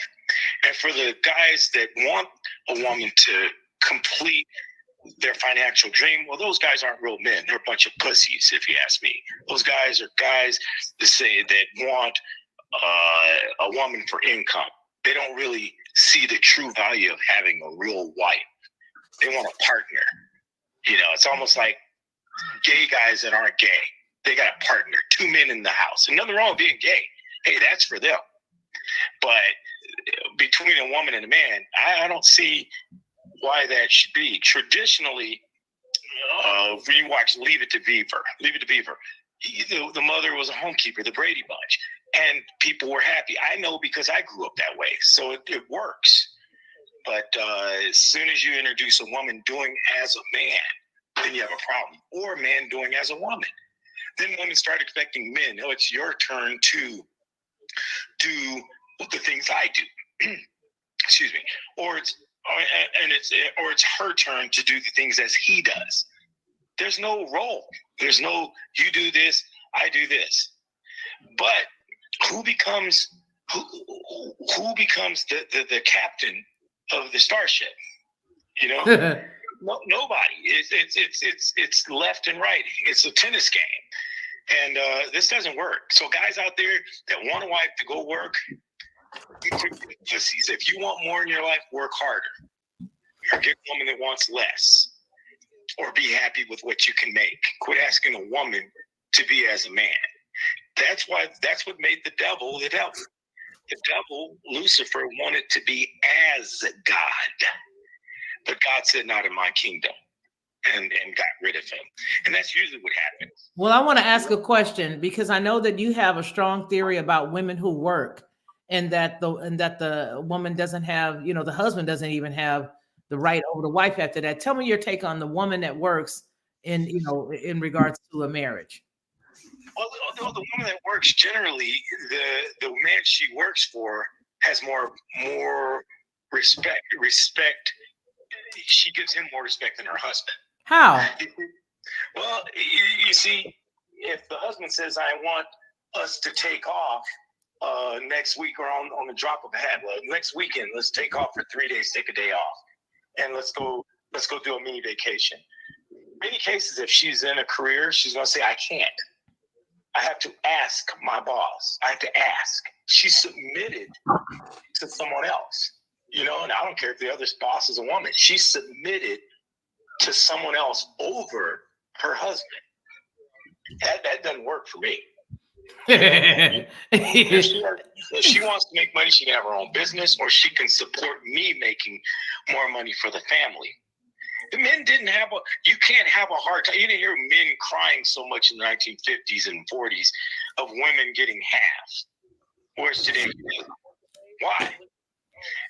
And for the guys that want a woman to complete their financial dream, well, those guys aren't real men. They're a bunch of pussies, if you ask me. Those guys are guys that want a woman for income. They don't really see the true value of having a real wife. They want a partner. It's almost like gay guys that aren't gay. They got a partner, two men in the house. And nothing wrong with being gay. Hey, that's for them. But between a woman and a man, I don't see why that should be. Traditionally, when you watch Leave It to Beaver, the mother was a homekeeper, the Brady Bunch, and people were happy. I know because I grew up that way, so it works. But as soon as you introduce a woman doing as a man, then you have a problem. Or a man doing as a woman. Then women start expecting men, it's your turn to do the things I do. excuse me, or it's her turn to do the things as he does. There's no role. There's no you do this, I do this. But who becomes the captain of the starship? You know, nobody. It's left and right. It's a tennis game, and this doesn't work. So guys out there that want a wife to go work, if you want more in your life, work harder. Or get a woman that wants less, or be happy with what you can make. Quit asking a woman to be as a man. That's what made the devil the devil. The devil, Lucifer, wanted to be as God. But God said, not in my kingdom, and got rid of him. And that's usually what happens. Well, I want to ask a question, because I know that you have a strong theory about women who work, and that the woman doesn't have, the husband doesn't even have the right over the wife after that. Tell me your take on the woman that works in regards to a marriage. Well, the woman that works, generally, the man she works for has more respect. She gives him more respect than her husband. How? Well, you see, if the husband says, I want us to take off next week, or on the drop of a hat, next weekend, let's take off for 3 days, take a day off, and let's go do a mini vacation. Many cases, if she's in a career, she's going to say, I can't. I have to ask my boss. I have to ask. She submitted to someone else, and I don't care if the other boss is a woman. She submitted to someone else over her husband. That doesn't work for me. If she wants to make money, she can have her own business, or she can support me making more money for the family. The men you can't have a hard time. You didn't hear men crying so much in the 1950s and 40s of women getting half. Whereas today, why?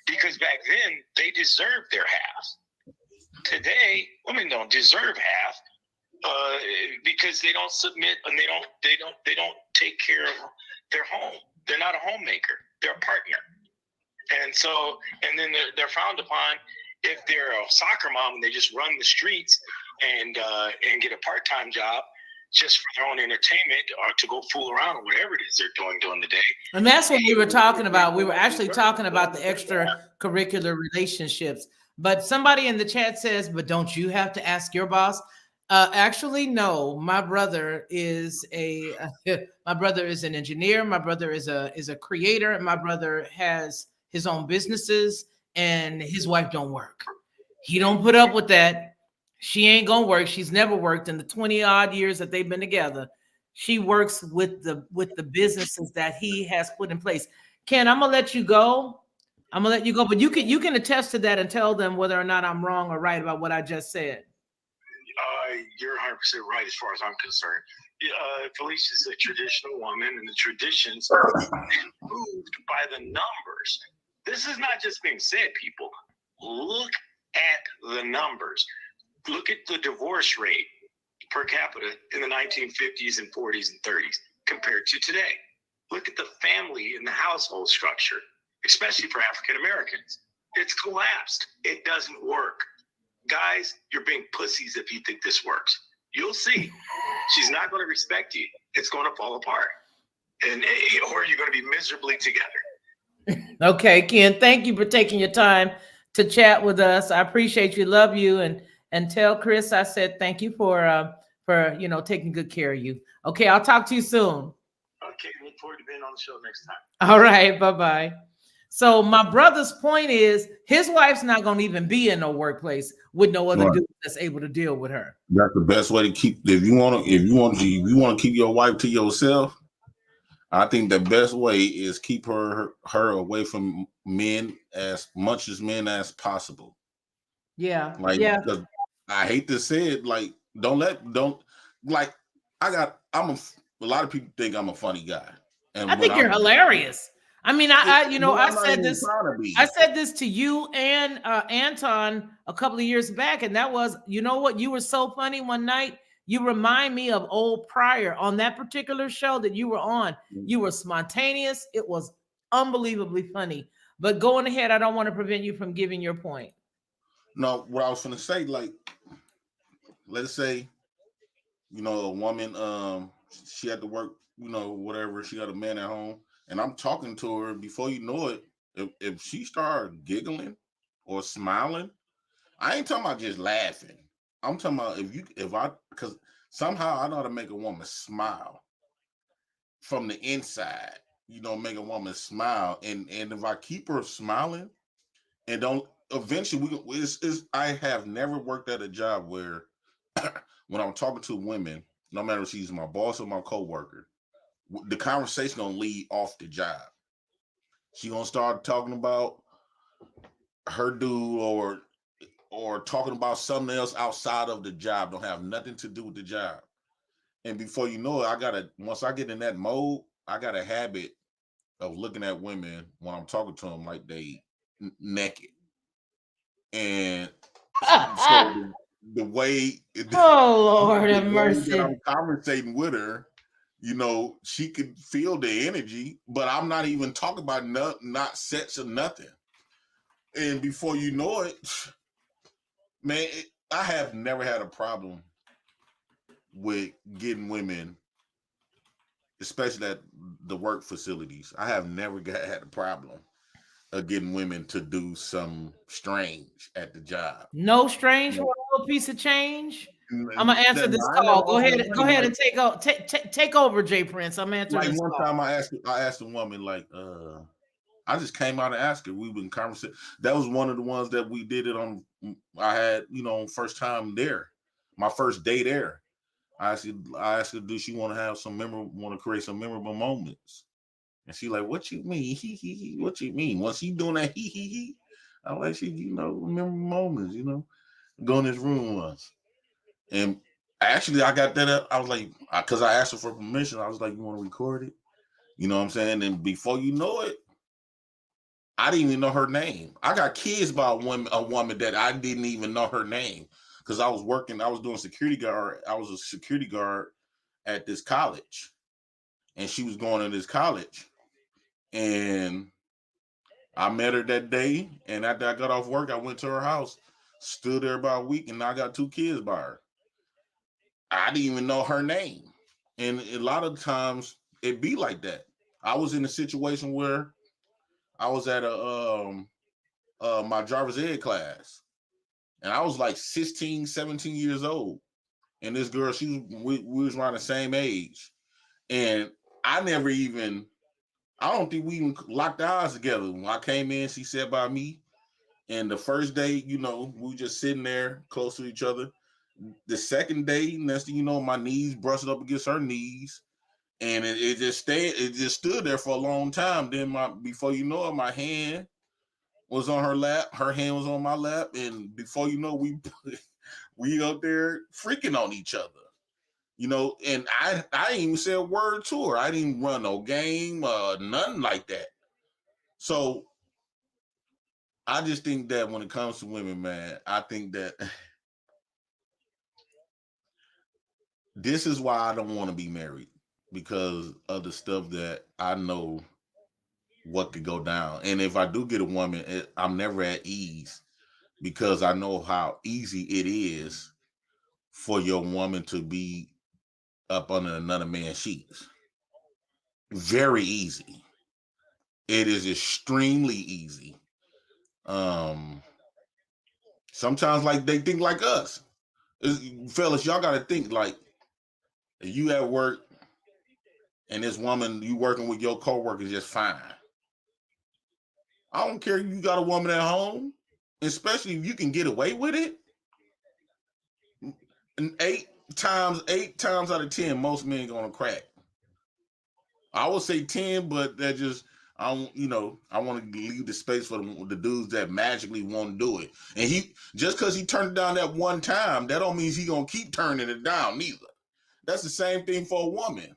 Because back then they deserved their half. Today, women don't deserve half because they don't submit, and they don't take care of their home. They're not a homemaker. They're a partner. And then they're frowned upon if they're a soccer mom and they just run the streets and get a part-time job just for their own entertainment, or to go fool around, or whatever it is they're doing during the day. And that's what we were talking about. We were actually talking about the extracurricular relationships. But somebody in the chat says, but don't you have to ask your boss? Actually, no. My brother is an engineer. My brother is a creator. My brother has his own businesses, and his wife don't work. He don't put up with that. She ain't gonna work. She's never worked in the 20 odd years that they've been together. She works with the businesses that he has put in place. Ken, I'm gonna let you go. But you can attest to that and tell them whether or not I'm wrong or right about what I just said. You're 100% right as far as I'm concerned. Felicia's a traditional woman, and the traditions are moved by the numbers. This is not just being said, people. Look at the numbers. Look at the divorce rate per capita in the 1950s and 40s and 30s compared to today. Look at the family and the household structure, especially for African Americans. It's collapsed. It doesn't work. Guys, you're being pussies if you think this works. You'll see. She's not going to respect you. It's going to fall apart. Or you're going to be miserably together. Okay, Ken, thank you for taking your time to chat with us. I appreciate you. Love you. And tell Chris I said thank you for taking good care of you. Okay, I'll talk to you soon. Okay, look forward to being on the show next time. All right, bye-bye. So my brother's point is his wife's not going to even be in no workplace with no other dude that's able to deal with her. That's the best way to keep. If you want to keep your wife to yourself, I think the best way is keep her away from men as much as men as possible. Yeah. I hate to say it, a lot of people think I'm a funny guy. And I think you're hilarious. I mean, I said this to you and Anton a couple of years back, and that was, you know what? You were so funny one night. You remind me of old Pryor on that particular show that you were on. You were spontaneous. It was unbelievably funny. But going ahead, I don't want to prevent you from giving your point. No, what I was gonna say, like, let's say, a woman, she had to work, whatever, she got a man at home, and I'm talking to her. Before you know it, if she started giggling or smiling, I ain't talking about just laughing. I'm talking about because somehow I know how to make a woman smile from the inside, make a woman smile. And if I keep her smiling and don't, eventually I have never worked at a job where when I'm talking to women, no matter if she's my boss or my coworker, the conversation gonna lead off the job. She gonna start talking about her dude or talking about something else outside of the job, don't have nothing to do with the job. And before you know it, once I get in that mode, I got a habit of looking at women when I'm talking to them like they naked. And so the way Oh, Lord have the way mercy. that I'm conversating with her, she could feel the energy, but I'm not even talking about not sex or nothing. And before you know it, man, I have never had a problem with getting women, especially at the work facilities. I have never had a problem of getting women to do some strange at the job. No strange for a little piece of change. I'm gonna answer this I call. never Go ahead and like, take over, Jay Prince. I'm answering like this one call. time I asked a woman, like, I just came out and asked her. We were in conversation. That was one of the ones that we did it on. I had, first time there, my first day there. I asked her, do she want to create some memorable moments? And she like, what you mean? What you mean? Once she doing that I like, she, memorable moments, go in this room once. And actually I got that up. I was like, because I asked her for permission. I was like, you want to record it? You know what I'm saying? And before you know it, I didn't even know her name. I got kids by a woman that I didn't even know her name because I was doing security guard. I was a security guard at this college, and she was going to this college. And I met her that day, and after I got off work, I went to her house, stood there about a week, and I got 2 kids by her. I didn't even know her name. And a lot of times it be like that. I was in a situation where I was at my driver's ed class, and I was like 16, 17 years old. And this girl, we was around the same age. And I don't think we even locked eyes together. When I came in, she sat by me. And the first day, we were just sitting there close to each other. The second day, next thing you know, my knees brushed up against her knees. And it just stood there for a long time. Then before you know it, my hand was on her lap, her hand was on my lap, and before you know, we up there freaking on each other. And I didn't even say a word to her. I didn't run no game, nothing like that. So I just think that when it comes to women, man, I think that this is why I don't want to be married, because of the stuff that I know what could go down. And if I do get a woman, I'm never at ease because I know how easy it is for your woman to be up under another man's sheets. Very easy. It is extremely easy. Sometimes like they think like us. Fellas, y'all gotta think like you at work and this woman you working with your coworker is just fine. I don't care if you got a woman at home, especially if you can get away with it. And 8 times out of 10, most men gonna crack. I would say 10, but that just I want to leave the space for the dudes that magically want to do it. And he just because he turned it down that one time, that don't mean he gonna keep turning it down neither. That's the same thing for a woman.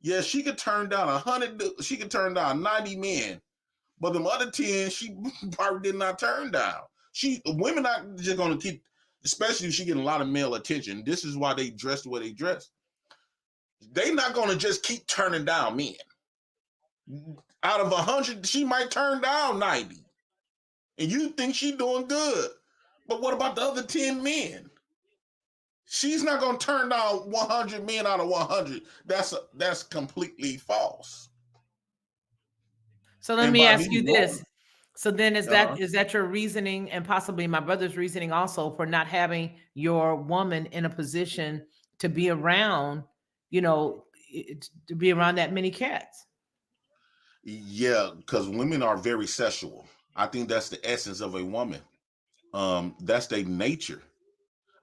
Yeah, she could turn down 100. She could turn down 90 men, but them other 10, she probably did not turn down. Women not just gonna keep, especially if she getting a lot of male attention. This is why they dress the way they dress. They not gonna just keep turning down men. Out of 100, she might turn down 90. and you think she's doing good. But what about the other 10 men? She's not going to turn down 100 men out of 100. That's completely false. So let And me by ask me you knowing, this. So then is uh-huh. that your reasoning, and possibly my brother's reasoning also, for not having your woman in a position to be around, to be around that many cats? Yeah, because women are very sexual. I think that's the essence of a woman. That's their nature.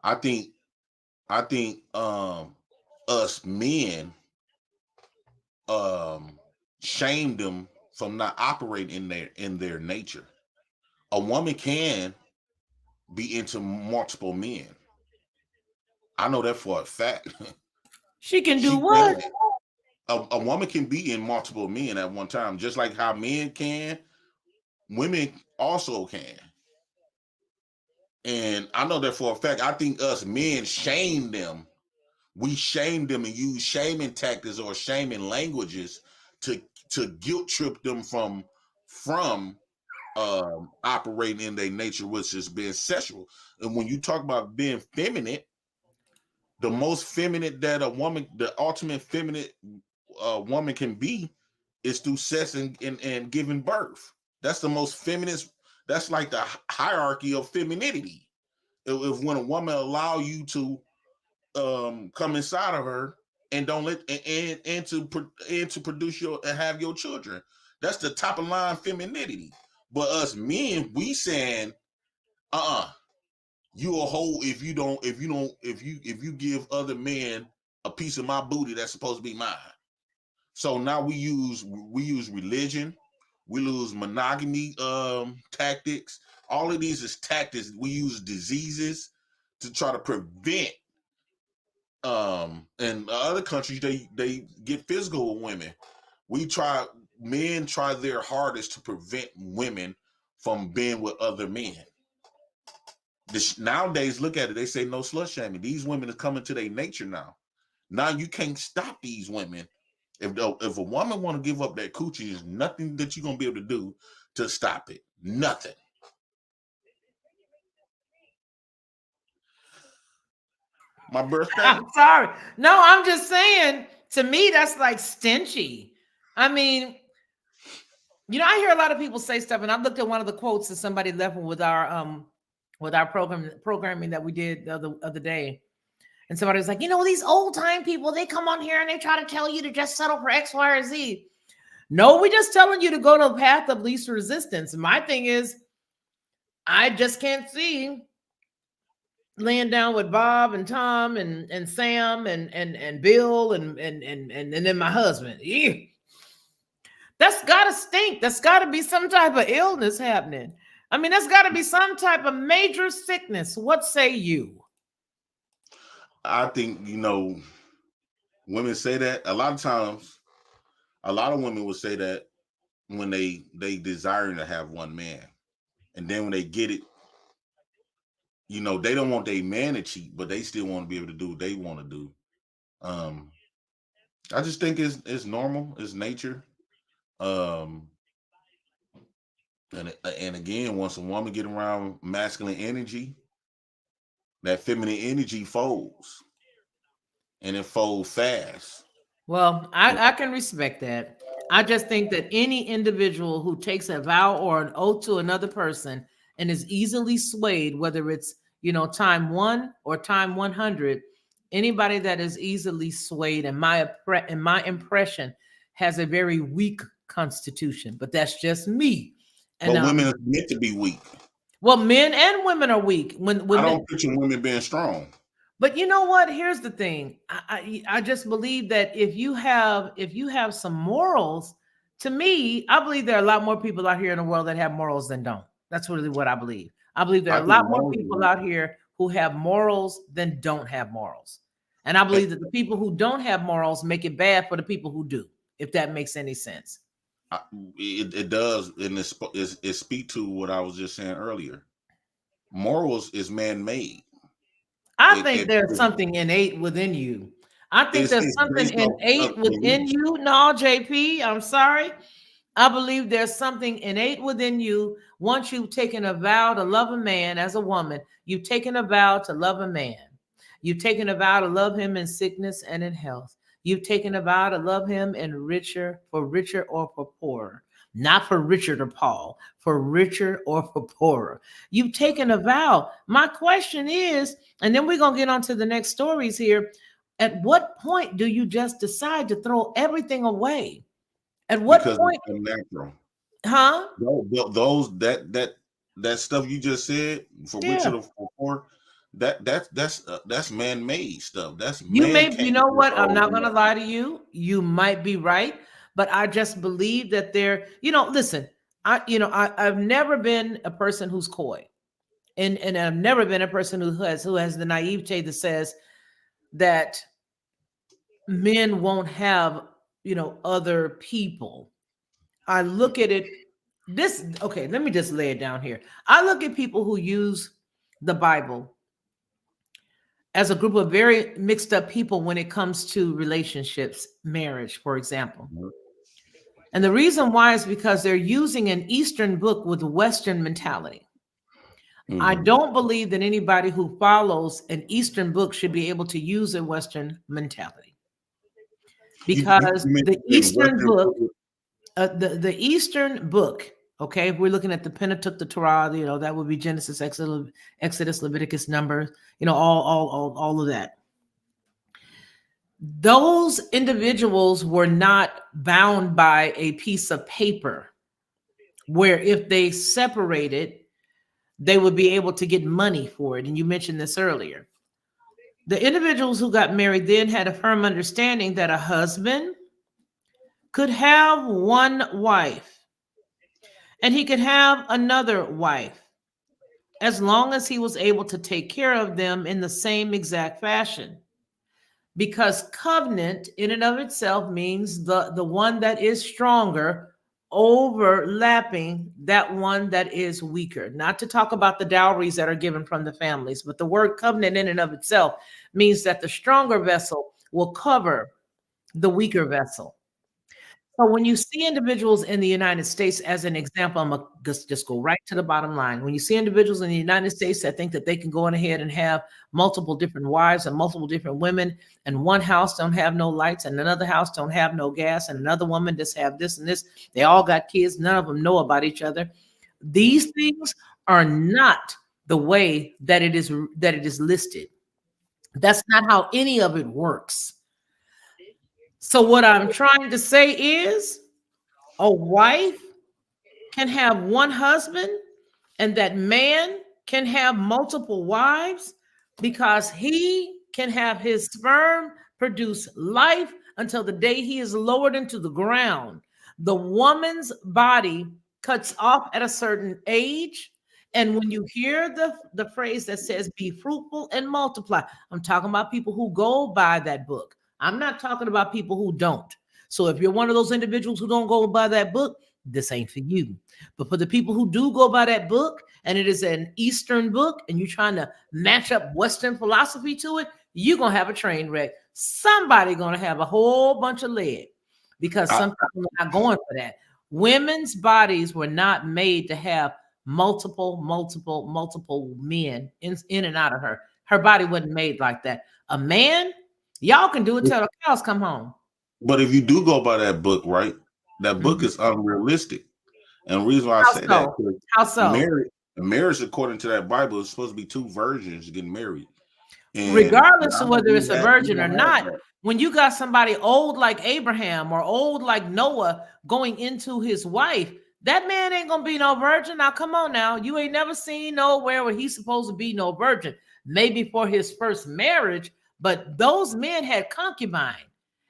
I think us men shame them from not operating in their nature. A woman can be into multiple men. I know that for a fact. She can do She what? can. A woman can be in multiple men at one time, just like how men can. Women also can. And I know that for a fact. I think us men shame them. We shame them and use shaming tactics or shaming languages to guilt trip them from operating in their nature, which is being sexual. And when you talk about being feminine, the most feminine that a woman, the ultimate feminine woman can be, is through sex and giving birth. That's the most feminist. That's like the hierarchy of femininity. If when a woman allow you to come inside of her and don't let and to produce your and have your children, that's the top of line femininity. But us men, we saying, you a hoe if you give other men a piece of my booty that's supposed to be mine. So now we use religion, we use monogamy tactics. All of these is tactics. We use diseases to try to prevent. In other countries, they get physical with women. Men try their hardest to prevent women from being with other men. Nowadays, look at it. They say no slut shaming. These women are coming to their nature now. Now you can't stop these women. If a woman want to give up that coochie, there's nothing that you're gonna be able to do to stop it. Nothing. My birthday. I'm sorry. No, I'm just saying, to me, that's like stingy. I mean, I hear a lot of people say stuff, and I looked at one of the quotes that somebody left with our programming that we did the other day. And somebody was like, these old time people, they come on here and they try to tell you to just settle for X, Y, or Z. No, we're just telling you to go to the path of least resistance. And my thing is, I just can't see laying down with Bob and Tom and Sam and Bill and then my husband. Ew. That's gotta stink. That's gotta be some type of illness happening. I mean, that's gotta be some type of major sickness. What say you? I think, women say that a lot of times. A lot of women will say that when they desire to have one man, and then when they get it, they don't want their man to cheat, but they still want to be able to do what they want to do. I just think it's normal, it's nature. And again, once a woman get around masculine energy, that feminine energy folds, and it folds fast. Well, I can respect that. I just think that any individual who takes a vow or an oath to another person and is easily swayed, whether it's, time 1 or time 100, anybody that is easily swayed, in my impression, has a very weak constitution. But that's just me. And But women are meant to be weak. well, men and women are weak. When I don't picture women being strong. But you know what? Here's the thing. I just believe that if you have some morals, to me, I believe there are a lot more people out here in the world that have morals than don't. That's really what I believe. I believe there are a lot more people out here who have morals than don't have morals. And I believe that the people who don't have morals make it bad for the people who do, if that makes any sense. It does, and it speak to what I was just saying earlier. Morals is man-made. I think there's something innate within you. I think there's something innate within you. No, JP, I'm sorry. I believe there's something innate within you. Once you've taken a vow to love a man as a woman, you've taken a vow to love a man. You've taken a vow to love him in sickness and in health. You've taken a vow to love him in richer or for poorer. Not for Richard or Paul, for richer or for poorer. You've taken a vow. My question is, and then we're going to get on to the next stories here. At what point do you just decide to throw everything away? At what Because point? it's unnatural. Huh? Those that stuff you just said for Yeah. Richard or for that's man-made stuff. That's You man may, you can't know do what? I'm all not going to that. lie to you. You might be right, but I just believe that listen, I've never been a person who's coy. And I've never been a person who has the naivete that says that men won't have, other people. I look at it okay, let me just lay it down here. I look at people who use the Bible as a group of very mixed up people when it comes to relationships, marriage, for example. And the reason why is because they're using an Eastern book with Western mentality. I don't believe that anybody who follows an Eastern book should be able to use a Western mentality. Because the Eastern book, the Eastern book, okay, if we're looking at the Pentateuch, the Torah, that would be Genesis, Exodus, Leviticus, Numbers, all of that. Those individuals were not bound by a piece of paper where if they separated, they would be able to get money for it. And you mentioned this earlier. The individuals who got married then had a firm understanding that a husband could have one wife and he could have another wife as long as he was able to take care of them in the same exact fashion. Because covenant in and of itself means the one that is stronger overlapping that one that is weaker. Not to talk about the dowries that are given from the families, but the word covenant in and of itself means that the stronger vessel will cover the weaker vessel. So when you see individuals in the United States, as an example, I'm going to just go right to the bottom line. When you see individuals in the United States that think that they can go on ahead and have multiple different wives and multiple different women, and one house don't have no lights, and another house don't have no gas, and another woman just have this and this, they all got kids, none of them know about each other. These things are not the way that it is listed. That's not how any of it works. So what I'm trying to say is, a wife can have one husband and that man can have multiple wives because he can have his sperm produce life until the day he is lowered into the ground. The woman's body cuts off at a certain age. And when you hear the phrase that says be fruitful and multiply, I'm talking about people who go by that book. I'm not talking about people who don't. So if you're one of those individuals who don't go by that book, this ain't for you. But for the people who do go by that book, and it is an Eastern book, and you're trying to match up Western philosophy to it, you're going to have a train wreck. Somebody going to have a whole bunch of lead because some people are not going for that. Women's bodies were not made to have multiple men in and out of her. Her body wasn't made like that. A man, y'all can do it till the cows come home. But if you do go by that book, right, that book is unrealistic. And the reason why I say that, how so? Marriage, according to that Bible, is supposed to be two virgins getting married. And regardless of whether it's a virgin or not, when you got somebody old like Abraham or old like Noah going into his wife, that man ain't gonna be no virgin. Now, come on now. You ain't never seen nowhere where he's supposed to be no virgin. Maybe for his first marriage, but those men had concubine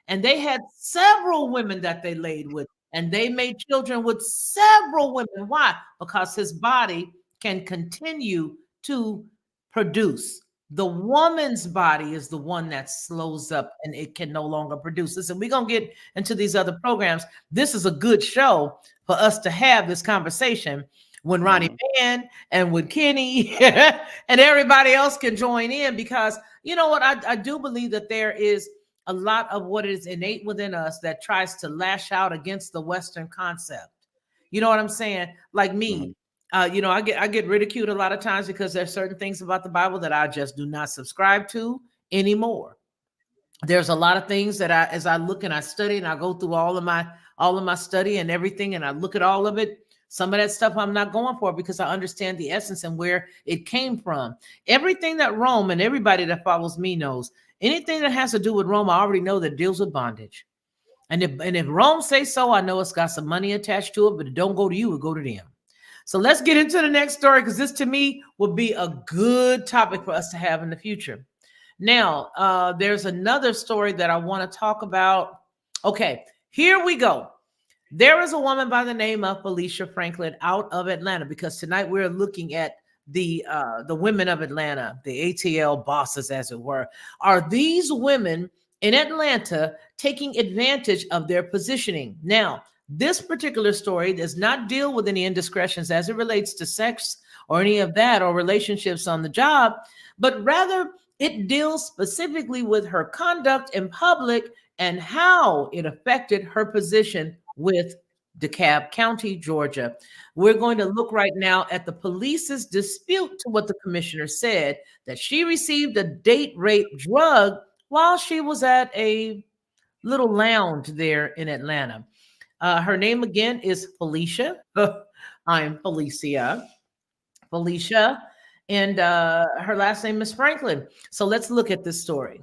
and they had several women that they laid with, and they made children with several women. Why? Because his body can continue to produce. The woman's body is the one that slows up and it can no longer produce. Listen, we're going to get into these other programs. This is a good show for us to have this conversation when Ronnie Mann and when Kenny and everybody else can join in, because you know what? I do believe that there is a lot of what is innate within us that tries to lash out against the Western concept. You know what I'm saying? Like me, Mhm. you know, I get ridiculed a lot of times because there's certain things about the Bible that I just do not subscribe to anymore. There's a lot of things that as I look and I study and I go through all of my study and everything, and I look at all of it. Some of that stuff I'm not going for because I understand the essence and where it came from. Everything that Rome and everybody that follows me knows. Anything that has to do with Rome, I already know that deals with bondage. And if Rome says so, I know it's got some money attached to it, but it don't go to you, it go to them. So let's get into the next story because this to me would be a good topic for us to have in the future. Now, there's another story that I want to talk about. Okay, here we go. There is a woman by the name of Felicia Franklin out of Atlanta because tonight we're looking at the women of Atlanta, the ATL bosses, as it were. Are these women in Atlanta taking advantage of their positioning? Now, this particular story does not deal with any indiscretions as it relates to sex or any of that or relationships on the job, but rather it deals specifically with her conduct in public and how it affected her position with DeKalb County, Georgia. We're going to look right now at the police's dispute to what the commissioner said that she received a date rape drug while she was at a little lounge there in Atlanta. Her name again is Felicia. I'm Felicia. Felicia. And her last name is Franklin. So let's look at this story.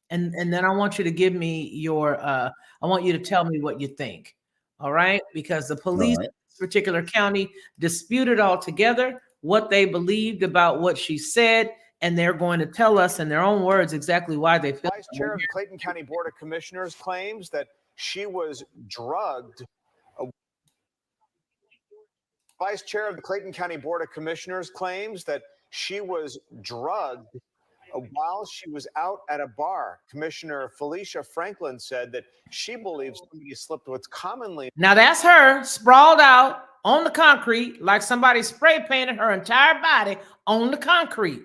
And then I want you to give me your I want you to tell me what you think. All right? Because the police All in right. this particular county disputed altogether what they believed about what she said, and they're going to tell us in their own words exactly why they feel. Vice Chair of the Clayton County Board of Commissioners claims that she was drugged. Vice Chair of the Clayton County Board of Commissioners claims that she was drugged while she was out at a bar. Commissioner Felicia Franklin said that she believes somebody slipped what's commonly Now that's her sprawled out on the concrete like somebody spray painted her entire body on the concrete.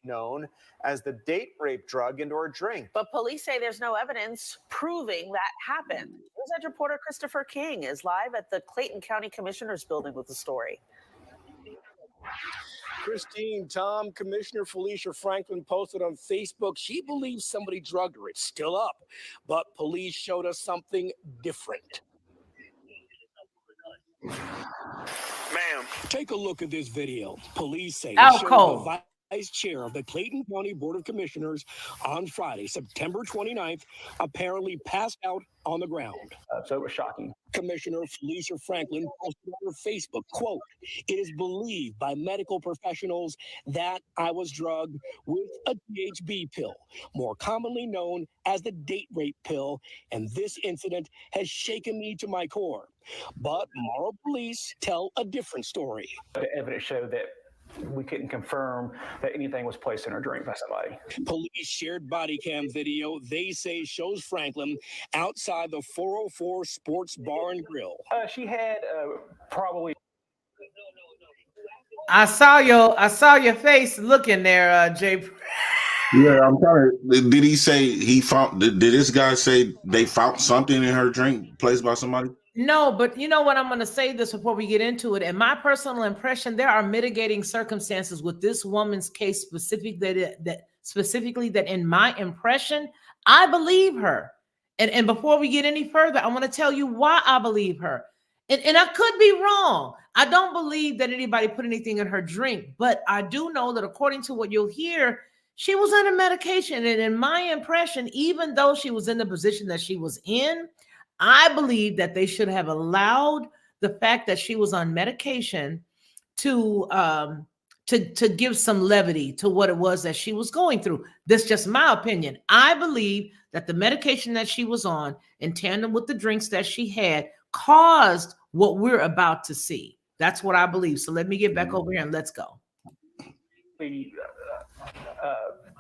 known as the date rape drug into her drink. But police say there's no evidence proving that happened. News Edge reporter Christopher King is live at the Clayton County Commissioner's Building with the story. Christine, Tom, Commissioner Felicia Franklin posted on Facebook she believes somebody drugged her. It's still up, but police showed us something different. Ma'am, take a look at this video. Police say it shows the Vice Chair of the Clayton County Board of Commissioners on Friday, September 29th, apparently passed out on the ground. So it was shocking. Commissioner Felicia Franklin posted on her Facebook, quote, "It is believed by medical professionals that I was drugged with a DHB pill, more commonly known as the date rape pill, and this incident has shaken me to my core. But Morrow police tell a different story." The evidence showed that we couldn't confirm that anything was placed in her drink by somebody. Police shared body cam video they say shows Franklin outside the 404 Sports Bar and Grill. She had probably. I saw your face looking there, Jay. Yeah, I'm trying to. Did he say he found? Did this guy say they found something in her drink placed by somebody? No, but you know what? I'm going to say this before we get into it. In my personal impression, there are mitigating circumstances with this woman's case specifically that in my impression, I believe her. And before we get any further, I want to tell you why I believe her. And I could be wrong. I don't believe that anybody put anything in her drink, but I do know that according to what you'll hear, she was under medication. And in my impression, even though she was in the position that she was in, I believe that they should have allowed the fact that she was on medication to give some levity to what it was that she was going through. That's just my opinion. I believe that the medication that she was on, in tandem with the drinks that she had, caused what we're about to see. That's what I believe. So let me get back over here and let's go.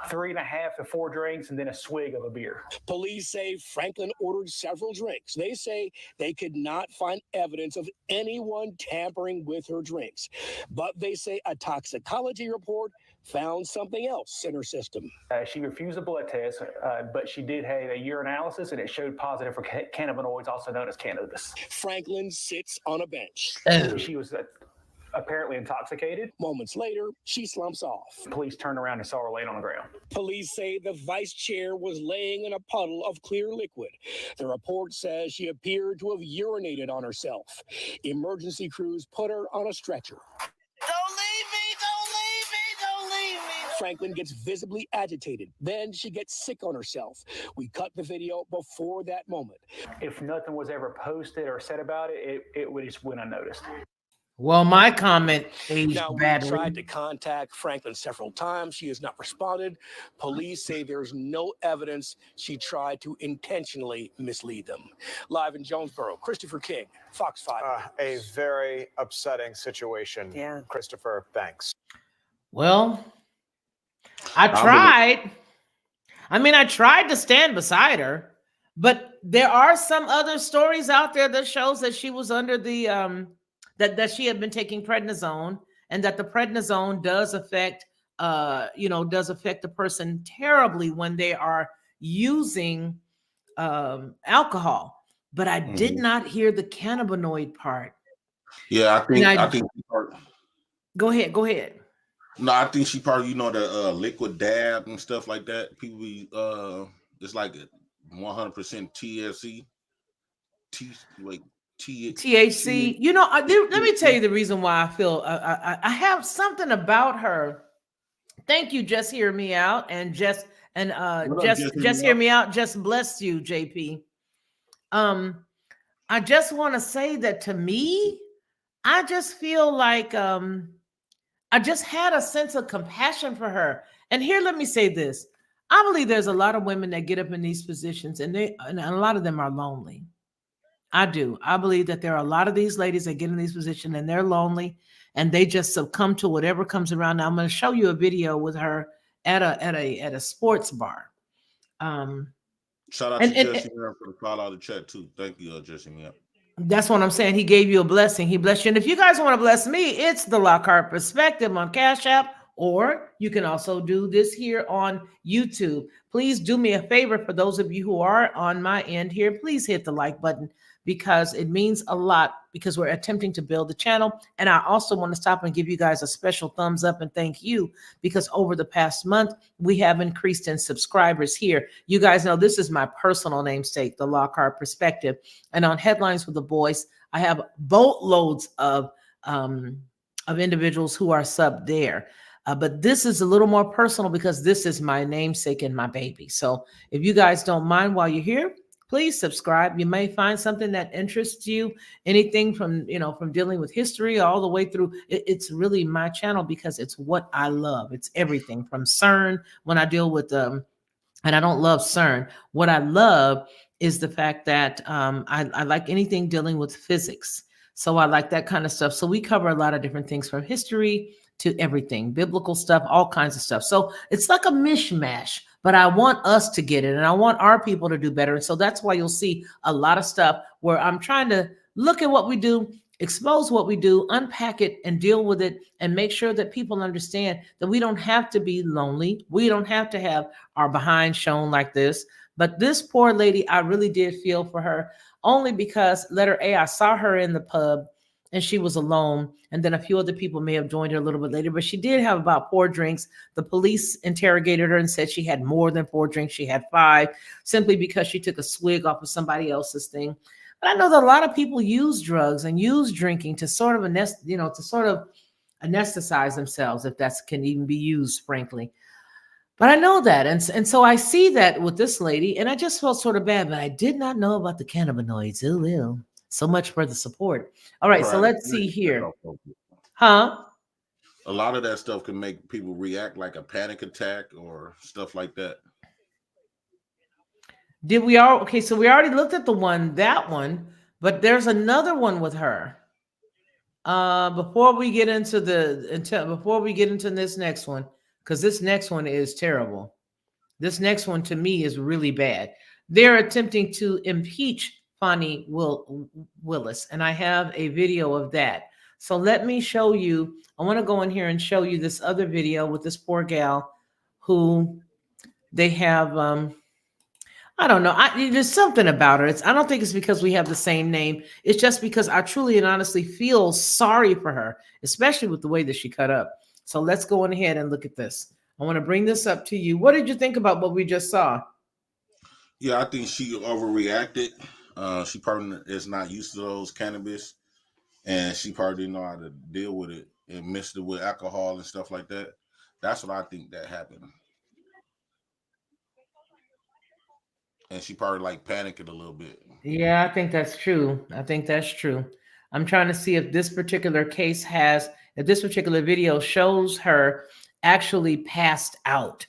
3.5 to 4 drinks and then a swig of a beer. Police say Franklin ordered several drinks. They say they could not find evidence of anyone tampering with her drinks. But they say a toxicology report found something else in her system. She refused a blood test, but she did have a urinalysis, and it showed positive for cannabinoids, also known as cannabis. Franklin sits on a bench. Oh. She was apparently intoxicated. Moments later, she slumps off. Police turned around and saw her laying on the ground. Police say the vice chair was laying in a puddle of clear liquid. The report says she appeared to have urinated on herself. Emergency crews put her on a stretcher. Don't leave me, don't leave me, don't leave me. Franklin gets visibly agitated. Then she gets sick on herself. We cut the video before that moment. If nothing was ever posted or said about it, it would just went unnoticed. Well, my comment aged Now, we badly. tried to contact Franklin several times. She has not responded. Police say there's no evidence she tried to intentionally mislead them. Live in Jonesboro, Christopher King, Fox 5. A very upsetting situation. Yeah. Christopher, thanks. Well, I tried. I tried to stand beside her, but there are some other stories out there that shows that she was under the that she had been taking prednisone, and that the prednisone does affect the person terribly when they are using alcohol. But I did not hear the cannabinoid part. Yeah, I think. Go ahead. No, I think she probably, the liquid dab and stuff like that. People be it's like 100% THC. THC. Let me tell you the reason why I feel I have something about her. Thank you, Just Hear Me Out, and just Hear Me Out. Just bless you, JP. I just want to say that to me, I just feel like I just had a sense of compassion for her. And here, let me say this. I believe there's a lot of women that get up in these positions, and a lot of them are lonely. I do. I believe that there are a lot of these ladies that get in these positions and they're lonely, and they just succumb to whatever comes around. Now, I'm going to show you a video with her at a sports bar. Shout out to Jesse for the call out of the chat too. Thank you, Jesse. That's what I'm saying. He gave you a blessing. He blessed you. And if you guys want to bless me, it's the Lockhart Perspective on Cash App, or you can also do this here on YouTube. Please do me a favor, for those of you who are on my end here, please hit the like button, because it means a lot, because we're attempting to build the channel. And I also want to stop and give you guys a special thumbs up and thank you, because over the past month, we have increased in subscribers here. You guys know this is my personal namesake, the Lockhart Perspective. And on Headlines with the Boys, I have boatloads of individuals who are subbed there. But this is a little more personal, because this is my namesake and my baby. So if you guys don't mind, while you're here, please subscribe. You may find something that interests you, anything from dealing with history all the way through. It's really my channel, because it's what I love. It's everything from CERN, when I deal with and I don't love CERN. What I love is the fact that I like anything dealing with physics. So I like that kind of stuff. So we cover a lot of different things, from history to everything, biblical stuff, all kinds of stuff. So it's like a mishmash, but I want us to get it, and I want our people to do better. And so that's why you'll see a lot of stuff where I'm trying to look at what we do, expose what we do, unpack it, and deal with it, and make sure that people understand that we don't have to be lonely. We don't have to have our behind shown like this. But this poor lady, I really did feel for her, only because, letter A, I saw her in the pub and she was alone. And then a few other people may have joined her a little bit later, but she did have about 4 drinks. The police interrogated her and said she had more than 4 drinks. She had 5, simply because she took a swig off of somebody else's thing. But I know that a lot of people use drugs and use drinking to sort of anesthetize themselves, if that can even be used, frankly. But I know that. And so I see that with this lady, and I just felt sort of bad, but I did not know about the cannabinoids. Oh, well. So much for the support. All right, so let's see here. Huh? A lot of that stuff can make people react like a panic attack or stuff like that. Did we all? Okay, so we already looked at that one, but there's another one with her. Before we get into this next one, because this next one is terrible. This next one to me is really bad. They're attempting to impeach Fani Willis, and I have a video of that. So let me show you. I want to go in here and show you this other video with this poor gal who they have. I don't know. There's something about her. I don't think it's because we have the same name. It's just because I truly and honestly feel sorry for her, especially with the way that she cut up. So let's go on ahead and look at this. I want to bring this up to you. What did you think about what we just saw? Yeah, I think she overreacted. She probably is not used to those cannabis, and she probably didn't know how to deal with it and mixed it with alcohol and stuff like that. That's what I think that happened. And she probably like panicked a little bit. Yeah, I think that's true. I think that's true. I'm trying to see if this particular case if this particular video shows her actually passed out.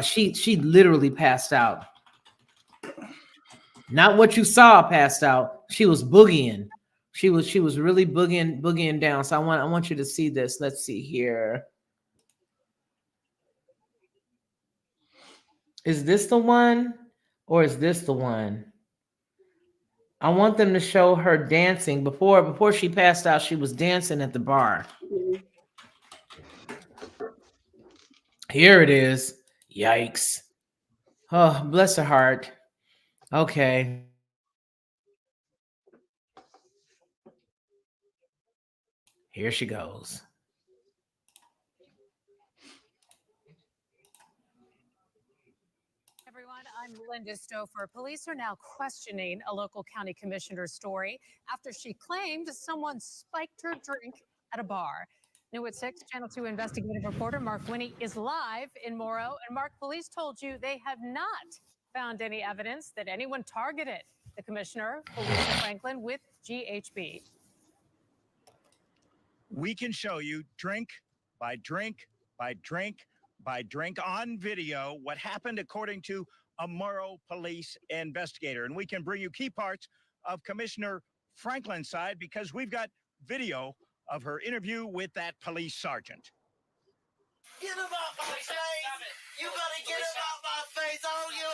She literally passed out. Not what you saw passed out. She was boogieing. She was really boogieing down. So I want you to see this. Let's see here. Is this the one or is this the one? I want them to show her dancing. Before she passed out, she was dancing at the bar. Here it is. Yikes. Oh, bless her heart. Okay. Here she goes. Everyone, I'm Linda Stouffer. Police are now questioning a local county commissioner's story after she claimed someone spiked her drink at a bar. New at 6, Channel 2 investigative reporter Mark Winnie is live in Morrow. And Mark, police told you they have not found any evidence that anyone targeted the commissioner, Felicia Franklin, with GHB. We can show you drink by drink by drink by drink on video what happened according to a Morrow police investigator. And we can bring you key parts of Commissioner Franklin's side because we've got video of her interview with that police sergeant. Get him out my face! You gotta get him out my face! Oh, you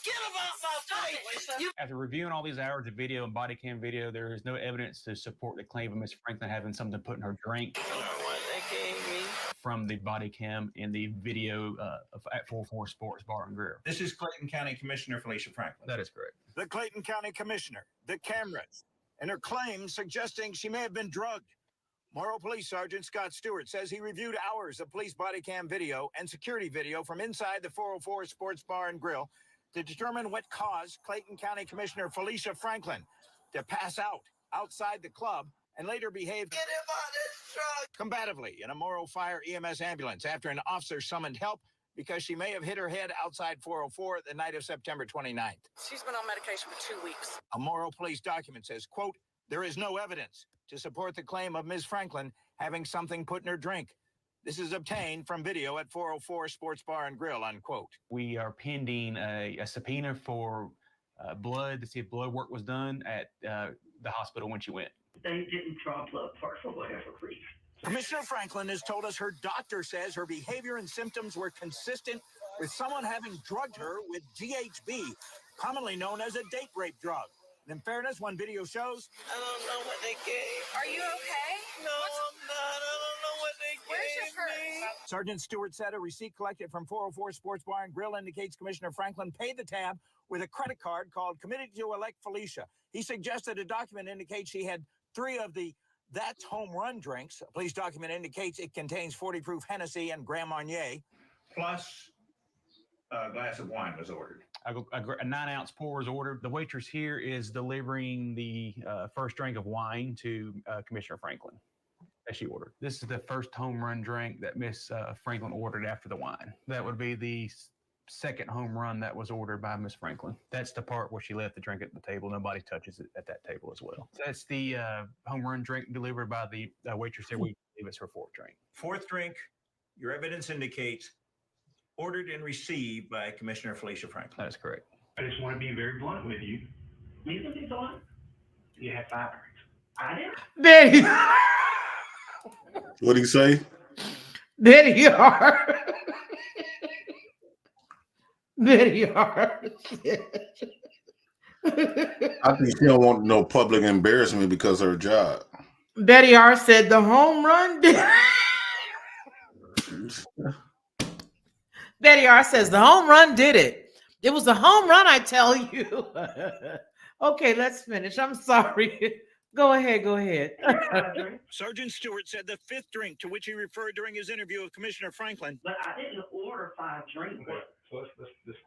get him out my face! After reviewing all these hours of video and body cam video, there is no evidence to support the claim of Ms. Franklin having something put in her drink. From the body cam in the video at 44 Sports Bar and Grill. This is Clayton County Commissioner Felicia Franklin. That is correct. The Clayton County Commissioner, the cameras, and her claims suggesting she may have been drugged. Morrow Police Sergeant Scott Stewart says he reviewed hours of police body cam video and security video from inside the 404 Sports Bar and Grill to determine what caused Clayton County Commissioner Felicia Franklin to pass out outside the club and later behave combatively in a Morrow Fire EMS ambulance after an officer summoned help because she may have hit her head outside 404 the night of September 29th. She's been on medication for 2 weeks. A Morrow police document says, quote, there is no evidence to support the claim of Ms. Franklin having something put in her drink. This is obtained from video at 404 Sports Bar and Grill, unquote. We are pending a subpoena for blood to see if blood work was done at the hospital when she went. They didn't draw blood first or whatever reason. Commissioner Franklin has told us her doctor says her behavior and symptoms were consistent with someone having drugged her with GHB, commonly known as a date rape drug. And in fairness, one video shows... I don't know what they gave. Are you okay? No, I'm not. I don't know what they gave Where's your purse? Sergeant Stewart said a receipt collected from 404 Sports Bar and Grill indicates Commissioner Franklin paid the tab with a credit card called Committed to Elect Felicia. He suggested a document indicates she had 3 of the That's Home Run drinks. A police document indicates it contains 40 proof Hennessy and Grand Marnier. Plus a glass of wine was ordered. A 9-ounce pour was ordered. The waitress here is delivering the first drink of wine to Commissioner Franklin that she ordered. This is the first home run drink that Miss Franklin ordered after the wine. That would be the second home run that was ordered by Miss Franklin. That's the part where she left the drink at the table. Nobody touches it at that table as well. So that's the home run drink delivered by the waitress there. We believe it's her 4th drink. 4th drink, your evidence indicates, ordered and received by Commissioner Felicia Franklin. That is correct. I just want to be very blunt with you. You can be blunt. You had 5 drinks. I didn't. There you What did he say? There you are. There you are. I think she don't want no public embarrassment because of her job. Betty R said the home run did. Betty R says the home run did it. It was the home run, I tell you. Okay, let's finish. I'm sorry. Go ahead. Go ahead. Sergeant Stewart said the fifth drink to which he referred during his interview with Commissioner Franklin. But I didn't order 5 drinks.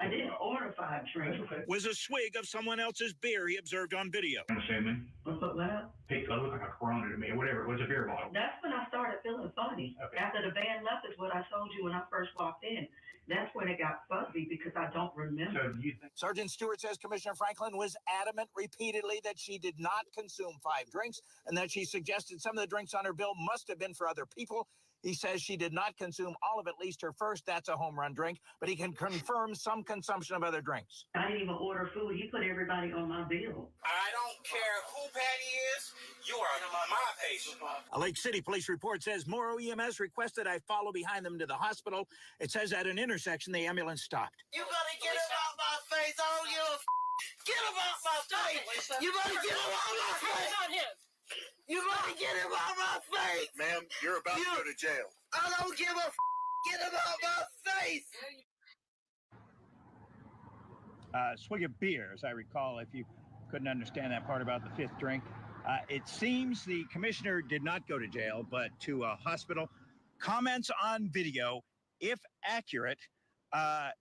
I didn't order 5 drinks. Was a swig of someone else's beer he observed on video. I'm assuming. What's up, that? It looked like a Corona to me, or whatever. It was a beer bottle. That's when I started feeling funny. Okay. After the band left is what I told you when I first walked in. That's when it got fuzzy because I don't remember. So you think Sergeant Stewart says Commissioner Franklin was adamant repeatedly that she did not consume 5 drinks and that she suggested some of the drinks on her bill must have been for other people. He says she did not consume all of at least her first. That's a home run drink, but he can confirm some consumption of other drinks. I didn't even order food. He put everybody on my bill. I don't care who Patty is. You are my patient. A Lake City police report says Morrow EMS requested I follow behind them to the hospital. It says at an intersection, the ambulance stopped. You better get him out my face. I don't give a Get him out my face. You better get him out my face. Not him. You better get him out my face. Ma'am, you're about to go to jail. I don't give a Get him out my face. Swig of beer, as I recall, if you couldn't understand that part about the fifth drink. It seems the commissioner did not go to jail, but to a hospital. Comments on video, if accurate,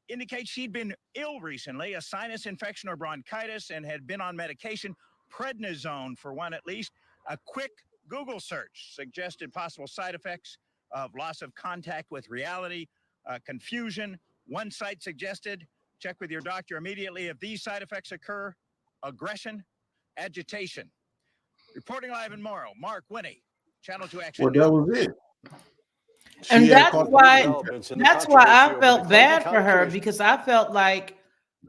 indicate she'd been ill recently, a sinus infection or bronchitis, and had been on medication, prednisone for one at least. A quick Google search suggested possible side effects of loss of contact with reality, confusion. One site suggested check with your doctor immediately if these side effects occur: aggression, agitation. Reporting live in Morrow, Mark Winnie, Channel 2 Action. Well, that was it. And She had that's caught- why I felt bad for her, because I felt like,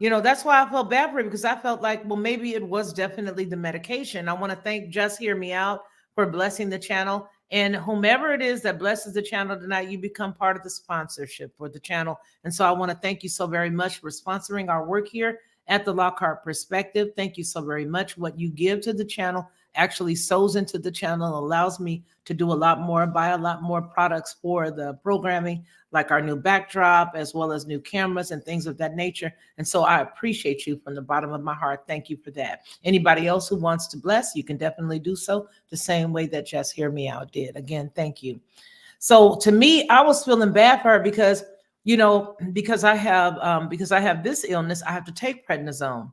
that's why I felt bad for her, because I felt like, well, maybe it was definitely the medication. I want to thank Just Hear Me Out for blessing the channel, and whomever it is that blesses the channel tonight, you become part of the sponsorship for the channel. And so I want to thank you so very much for sponsoring our work here at the Lockhart Perspective. Thank you so very much. What you give to the channel actually sows into the channel, allows me to do a lot more, buy a lot more products for the programming, like our new backdrop, as well as new cameras and things of that nature. And so I appreciate you from the bottom of my heart. Thank you for that. Anybody else who wants to bless, you can definitely do so the same way that Just Hear Me Out did. Again, thank you. So to me, I was feeling bad for her because, because I have this illness, I have to take prednisone,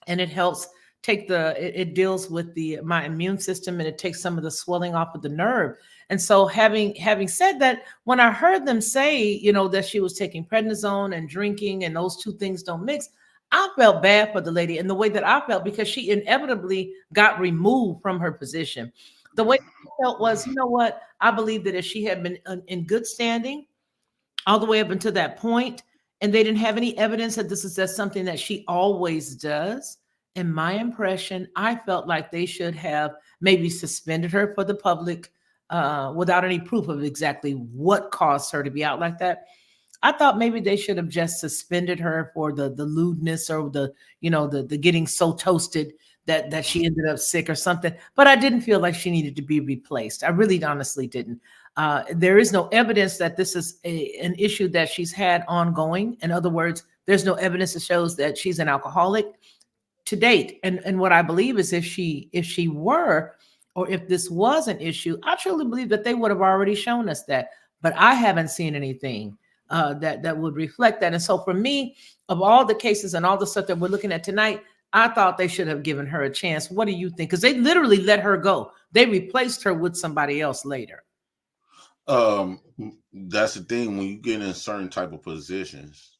and it helps it deals with my immune system, and it takes some of the swelling off of the nerve. And so having said that, when I heard them say, that she was taking prednisone and drinking, and those two things don't mix, I felt bad for the lady in the way that I felt, because she inevitably got removed from her position. The way I felt was, you know what? I believe that if she had been in good standing all the way up until that point, and they didn't have any evidence that this is just something that she always does, in my impression, I felt like they should have maybe suspended her for the public without any proof of exactly what caused her to be out like that. I thought maybe they should have just suspended her for the lewdness, or the getting so toasted that she ended up sick or something. But I didn't feel like she needed to be replaced. I really honestly didn't. There is no evidence that this is an issue that she's had ongoing. In other words, there's no evidence that shows that she's an alcoholic to date. And what I believe is if she were, or if this was an issue, I truly believe that they would have already shown us that. But I haven't seen anything that would reflect that. And so for me, of all the cases and all the stuff that we're looking at tonight, I thought they should have given her a chance. What do you think? Because they literally let her go. They replaced her with somebody else later. That's the thing when you get in certain type of positions,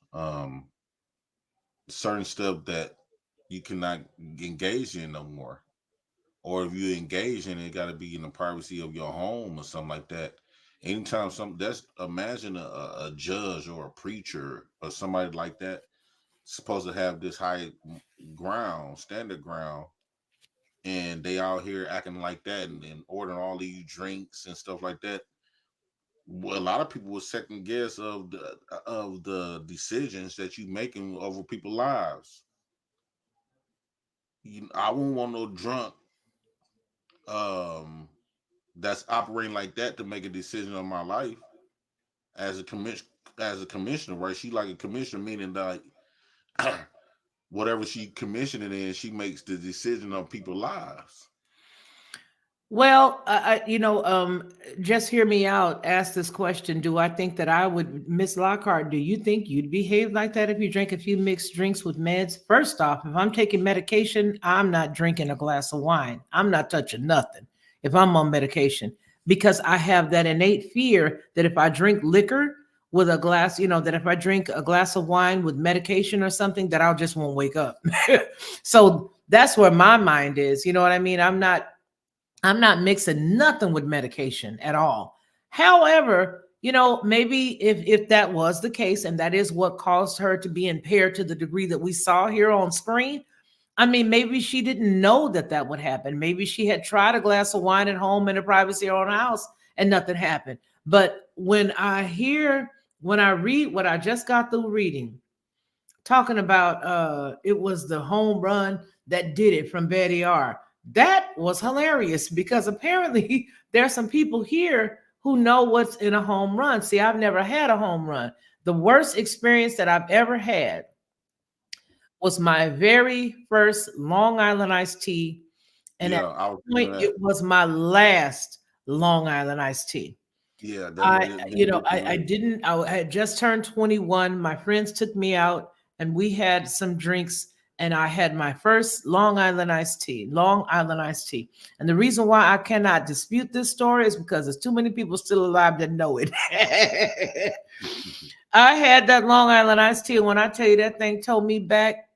certain stuff that you cannot engage in no more, or if you engage in it, got to be in the privacy of your home or something like that. Anytime imagine a judge or a preacher or somebody like that supposed to have this high standard ground, and they out here acting like that and ordering all these drinks and stuff like that. Well, a lot of people will second guess of the decisions that you making over people's lives. I won't want no drunk that's operating like that to make a decision on my life as a commissioner, right? She like a commissioner, meaning that whatever she commissioning in, she makes the decision on people's lives. Well, just hear me out. Ask this question. Do I think that I would, Miss Lockhart, do you think you'd behave like that if you drank a few mixed drinks with meds? First off, if I'm taking medication, I'm not drinking a glass of wine. I'm not touching nothing if I'm on medication, because I have that innate fear that if I drink liquor with a glass, that if I drink a glass of wine with medication or something, that I'll just won't wake up. So that's where my mind is. You know what I mean? I'm not mixing nothing with medication at all. However, maybe if that was the case and that is what caused her to be impaired to the degree that we saw here on screen, I mean, maybe she didn't know that that would happen. Maybe she had tried a glass of wine at home in the privacy of her own house and nothing happened. But when I read what I just got through reading, talking about it was the home run that did it from Betty R. That was hilarious because apparently there are some people here who know what's in a home run. See, I've never had a home run. The worst experience that I've ever had was my very first Long Island iced tea. And Yeah, at I was that point, thinking it that. was my last Long Island iced tea. Yeah, I had just turned 21. My friends took me out and we had some drinks and I had my first Long Island iced tea. And the reason why I cannot dispute this story is because there's too many people still alive that know it. I had that Long Island iced tea. When I tell you that thing told me back,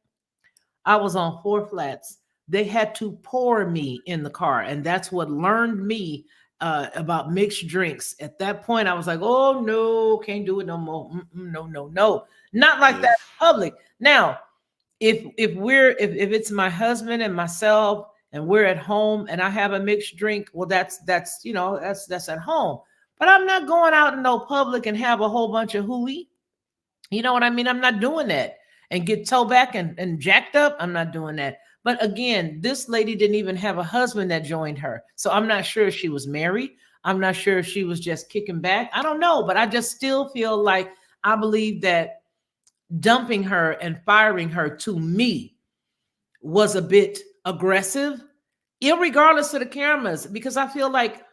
I was on 4 flats. They had to pour me in the car. And that's what learned me about mixed drinks. At that point, I was like, oh no, can't do it no more. No. Not like that in public. Now, if it's my husband and myself and we're at home and I have a mixed drink, well, that's at home. But I'm not going out in no public and have a whole bunch of hooey. You know what I mean? I'm not doing that and get towed back and jacked up. I'm not doing that. But again, this lady didn't even have a husband that joined her. So I'm not sure if she was married. I'm not sure if she was just kicking back. I don't know. But I just still feel like I believe that dumping her and firing her to me was a bit aggressive, irregardless of the cameras, because I feel like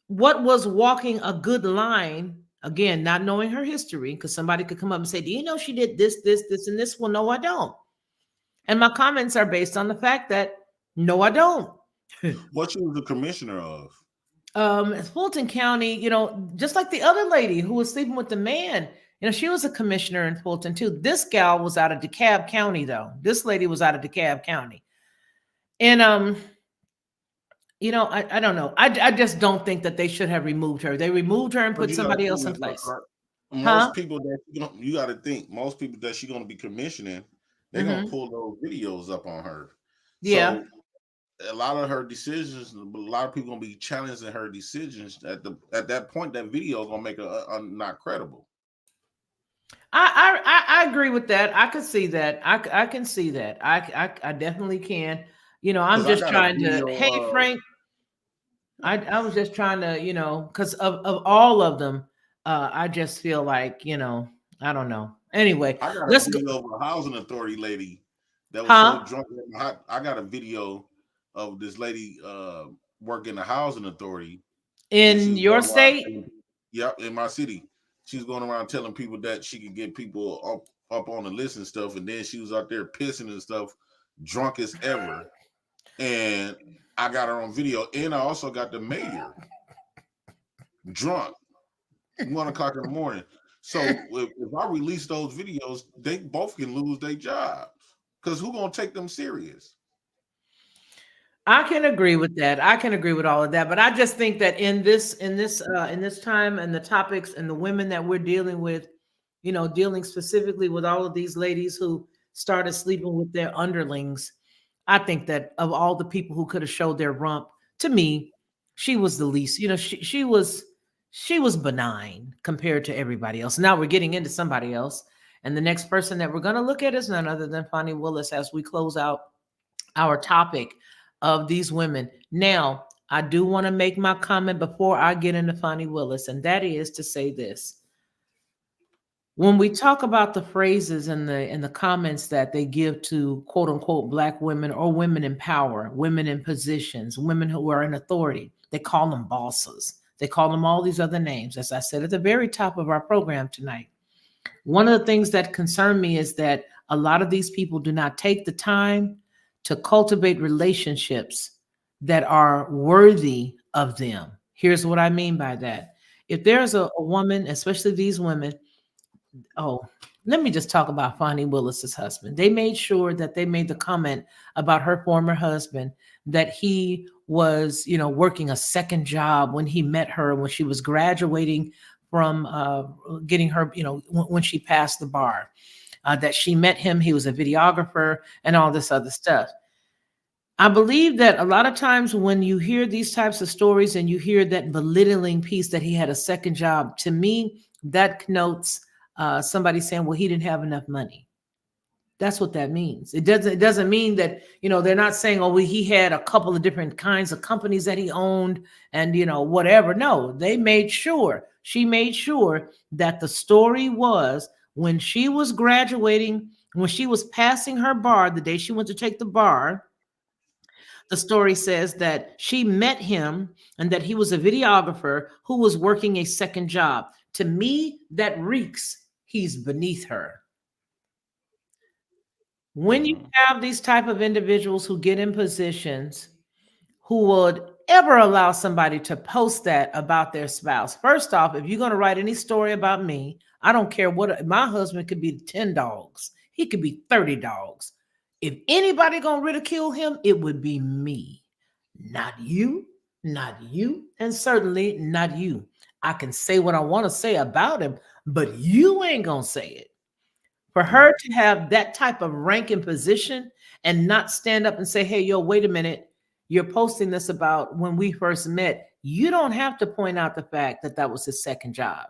what was walking a good line, again, not knowing her history, because somebody could come up and say, do you know she did this, and this? Well, no, I don't. And my comments are based on the fact that no, I don't. What she was the commissioner of? Fulton County, just like the other lady who was sleeping with the man, she was a commissioner in Fulton too. This gal was out of DeKalb County, though. This lady was out of DeKalb County. And I don't know. I just don't think that they should have removed her. They removed her and put somebody else in place. Most people that you got to think, most people that she's going to be commissioning, they're going to pull those videos up on her. Yeah. So a lot of her decisions, a lot of people going to be challenging her decisions. At that point, that video is going to make her not credible. I agree with that. I could see that. I can see that. I definitely can. I'm just trying to. Hey, Frank. I was just trying to, because of all of them, I just feel like, I don't know. Anyway, I got a video of a housing authority lady that was so drunk. I got a video of this lady working the housing authority in your state. Yep, in my city. She's going around telling people that she could get people up on the list and stuff, and then she was out there pissing and stuff, drunk as ever. And I got her on video, and I also got the mayor drunk 1 o'clock in the morning. So if I release those videos, they both can lose their jobs because who's gonna take them serious? I can agree with that. I can agree with all of that, but I just think that in this time and the topics and the women that we're dealing with, dealing specifically with all of these ladies who started sleeping with their underlings, I think that of all the people who could have showed their rump, to me, she was the least. She was benign compared to everybody else. Now we're getting into somebody else, and the next person that we're going to look at is none other than Fonnie Willis as we close out our topic of these women. Now, I do want to make my comment before I get into Fonnie Willis, and that is to say this. When we talk about the phrases and the comments that they give to quote unquote Black women or women in power, women in positions, women who are in authority, they call them bosses. They call them all these other names, as I said at the very top of our program tonight. One of the things that concern me is that a lot of these people do not take the time to cultivate relationships that are worthy of them. Here's what I mean by that. If there's a woman, especially these women, let me just talk about Fonnie Willis's husband. They made sure that they made the comment about her former husband that he was, working a second job when he met her when she was graduating from getting her, when she passed the bar. That she met him, he was a videographer and all this other stuff. I believe that a lot of times when you hear these types of stories and you hear that belittling piece that he had a second job, to me, that connotes somebody saying, well, he didn't have enough money. That's what that means. It doesn't mean that, they're not saying, oh, well, he had a couple of different kinds of companies that he owned and, whatever. No, she made sure that the story was when she was graduating, when she was passing her bar, the day she went to take the bar, the story says that she met him and that he was a videographer who was working a second job. To me, that reeks he's beneath her. When you have these type of individuals who get in positions who would ever allow somebody to post that about their spouse, first off, if you're going to write any story about me, I don't care what, my husband could be 10 dogs. He could be 30 dogs. If anybody going to ridicule him, it would be me. Not you, and certainly not you. I can say what I want to say about him, but you ain't going to say it. For her to have that type of rank and position and not stand up and say, hey, yo, wait a minute, you're posting this about when we first met. You don't have to point out the fact that that was his second job.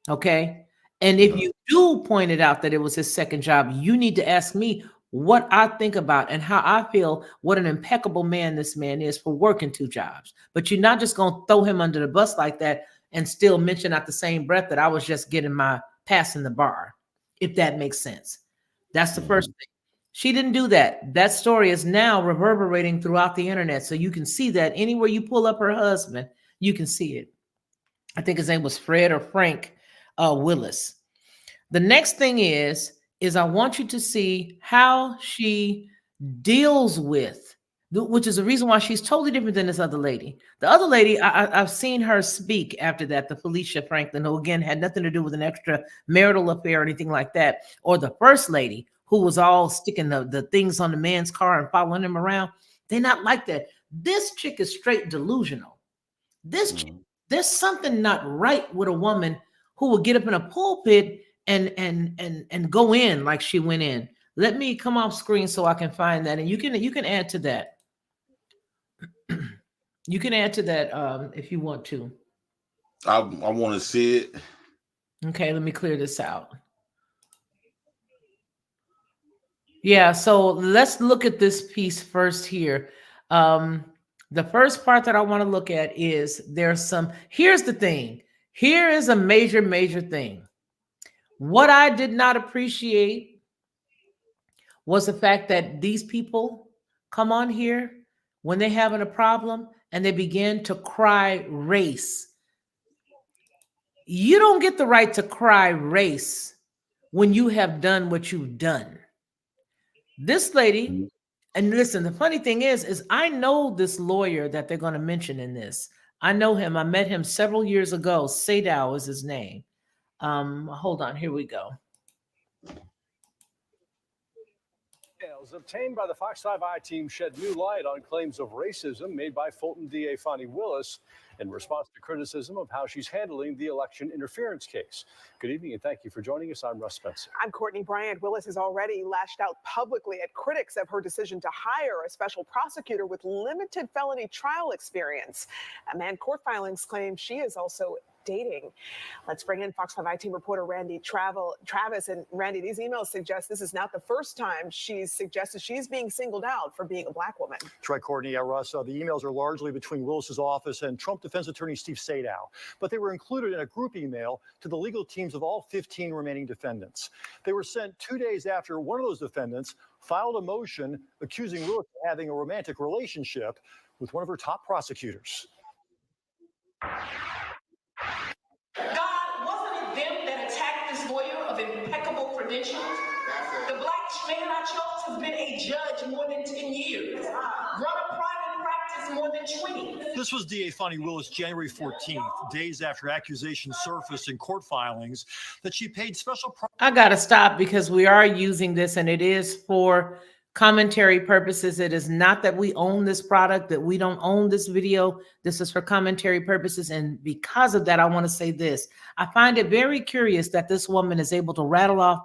Okay. And if you do point it out that it was his second job, you need to ask me what I think about and how I feel, what an impeccable man this man is for working two jobs. But you're not just going to throw him under the bus like that and still mention at the same breath that I was just getting my passing the bar, if that makes sense. That's the first thing. She didn't do that. That story is now reverberating throughout the internet. So you can see that anywhere you pull up her husband, you can see it. I think his name was Fred or Frank Willis. The next thing is I want you to see how she deals with, which is the reason why she's totally different than this other lady. The other lady, I've seen her speak after that, the Felicia Franklin, who again had nothing to do with an extra marital affair or anything like that, or the first lady who was all sticking the things on the man's car and following him around. They're not like that. This chick is straight delusional. This chick, there's something not right with a woman who will get up in a pulpit and go in like she went in. Let me come off screen so I can find that, and you can add to that. You can add to that if you want to. I want to see it. Okay, let me clear this out. Yeah, so let's look at this piece first here. The first part that I want to look at is here's the thing. Here is a major thing. What I did not appreciate was the fact that these people come on here when they're having a problem and they begin to cry race. You don't get the right to cry race when you have done what you've done. This lady, and listen, the funny thing is I know this lawyer that they're going to mention in this. I know him. I met him several years ago. Sadow is his name. Hold on. Here we go. Details obtained by the Fox 5i team shed new light on claims of racism made by Fulton DA Fonnie Willis in response to criticism of how she's handling the election interference case. Good evening and thank you for joining us. I'm Russ Spencer. I'm Courtney Bryant. Willis has already lashed out publicly at critics of her decision to hire a special prosecutor with limited felony trial experience. And court filings claim she is also dating. Let's bring in Fox 5 team reporter Randy Travis. And Randy, these emails suggest this is not the first time she's suggested she's being singled out for being a Black woman. That's right, Courtney. Yeah, Russ, the emails are largely between Willis's office and Trump defense attorney Steve Sadow, but they were included in a group email to the legal teams of all 15 remaining defendants. They were sent 2 days after one of those defendants filed a motion accusing Willis of having a romantic relationship with one of her top prosecutors. God, wasn't it them that attacked this lawyer of impeccable credentials? The Black man I chose has been a judge more than 10 years, run a private practice more than 20. This was DA Fonnie Willis January 14th, days after accusations surfaced in court filings that she paid special. I got to stop because we are using this and it is for commentary purposes. It is not that we own this product, that we don't own this video. This is for commentary purposes. And because of that, I want to say this. I find it very curious that this woman is able to rattle off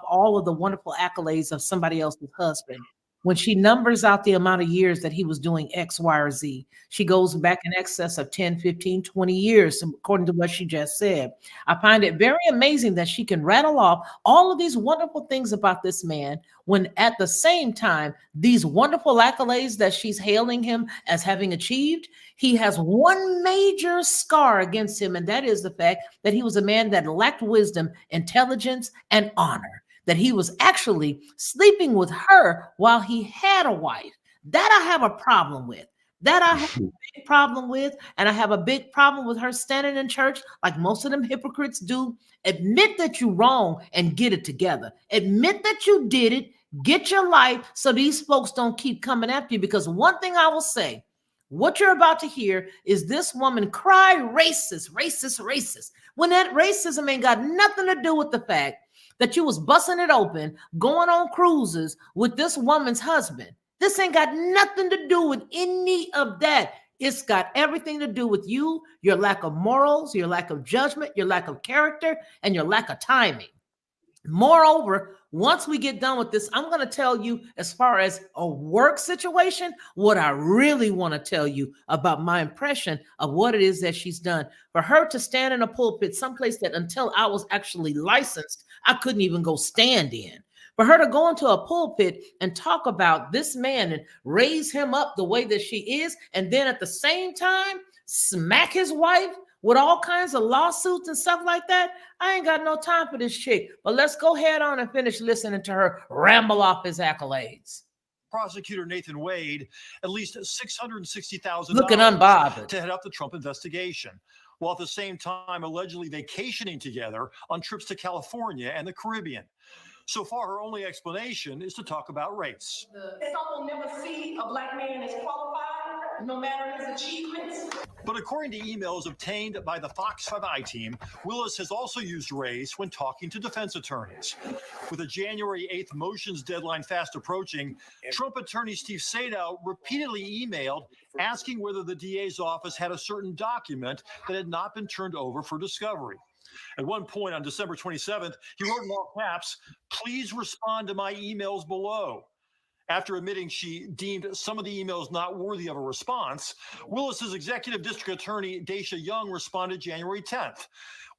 all of the wonderful accolades of somebody else's husband. When she numbers out the amount of years that he was doing X, Y, or Z, she goes back in excess of 10, 15, 20 years, according to what she just said. I find it very amazing that she can rattle off all of these wonderful things about this man when at the same time, these wonderful accolades that she's hailing him as having achieved, he has one major scar against him, and that is the fact that he was a man that lacked wisdom, intelligence, and honor. That he was actually sleeping with her while he had a wife. That I have a problem with. That I have a big problem with. And I have a big problem with her standing in church like most of them hypocrites do. Admit that you're wrong and get it together. Admit that you did it. Get your life so these folks don't keep coming after you. Because one thing I will say, what you're about to hear is this woman cry racist, racist, racist. When that racism ain't got nothing to do with the fact that you was busting it open, going on cruises with this woman's husband. This ain't got nothing to do with any of that. It's got everything to do with you, your lack of morals, your lack of judgment, your lack of character, and your lack of timing. Moreover, once we get done with this, I'm going to tell you, as far as a work situation, what I really want to tell you about my impression of what it is that she's done. For her to stand in a pulpit, someplace that until I was actually licensed, I couldn't even go stand in. For her to go into a pulpit and talk about this man and raise him up the way that she is, and then at the same time, smack his wife with all kinds of lawsuits and stuff like that, I ain't got no time for this chick. But let's go head on and finish listening to her ramble off his accolades. Prosecutor Nathan Wade at least $660,000 looking unbothered to head up the Trump investigation, while at the same time allegedly vacationing together on trips to California and the Caribbean. So far, her only explanation is to talk about race. Some will never see a Black man as qualified, no matter his achievements. But according to emails obtained by the Fox 5 team, Willis has also used race when talking to defense attorneys. With a January 8th motions deadline fast approaching, Trump attorney Steve Sadow repeatedly emailed asking whether the DA's office had a certain document that had not been turned over for discovery. At one point on December 27th, he wrote in all caps, "Please respond to my emails below." After admitting she deemed some of the emails not worthy of a response, Willis's executive district attorney, Daisha Young, responded January 10th.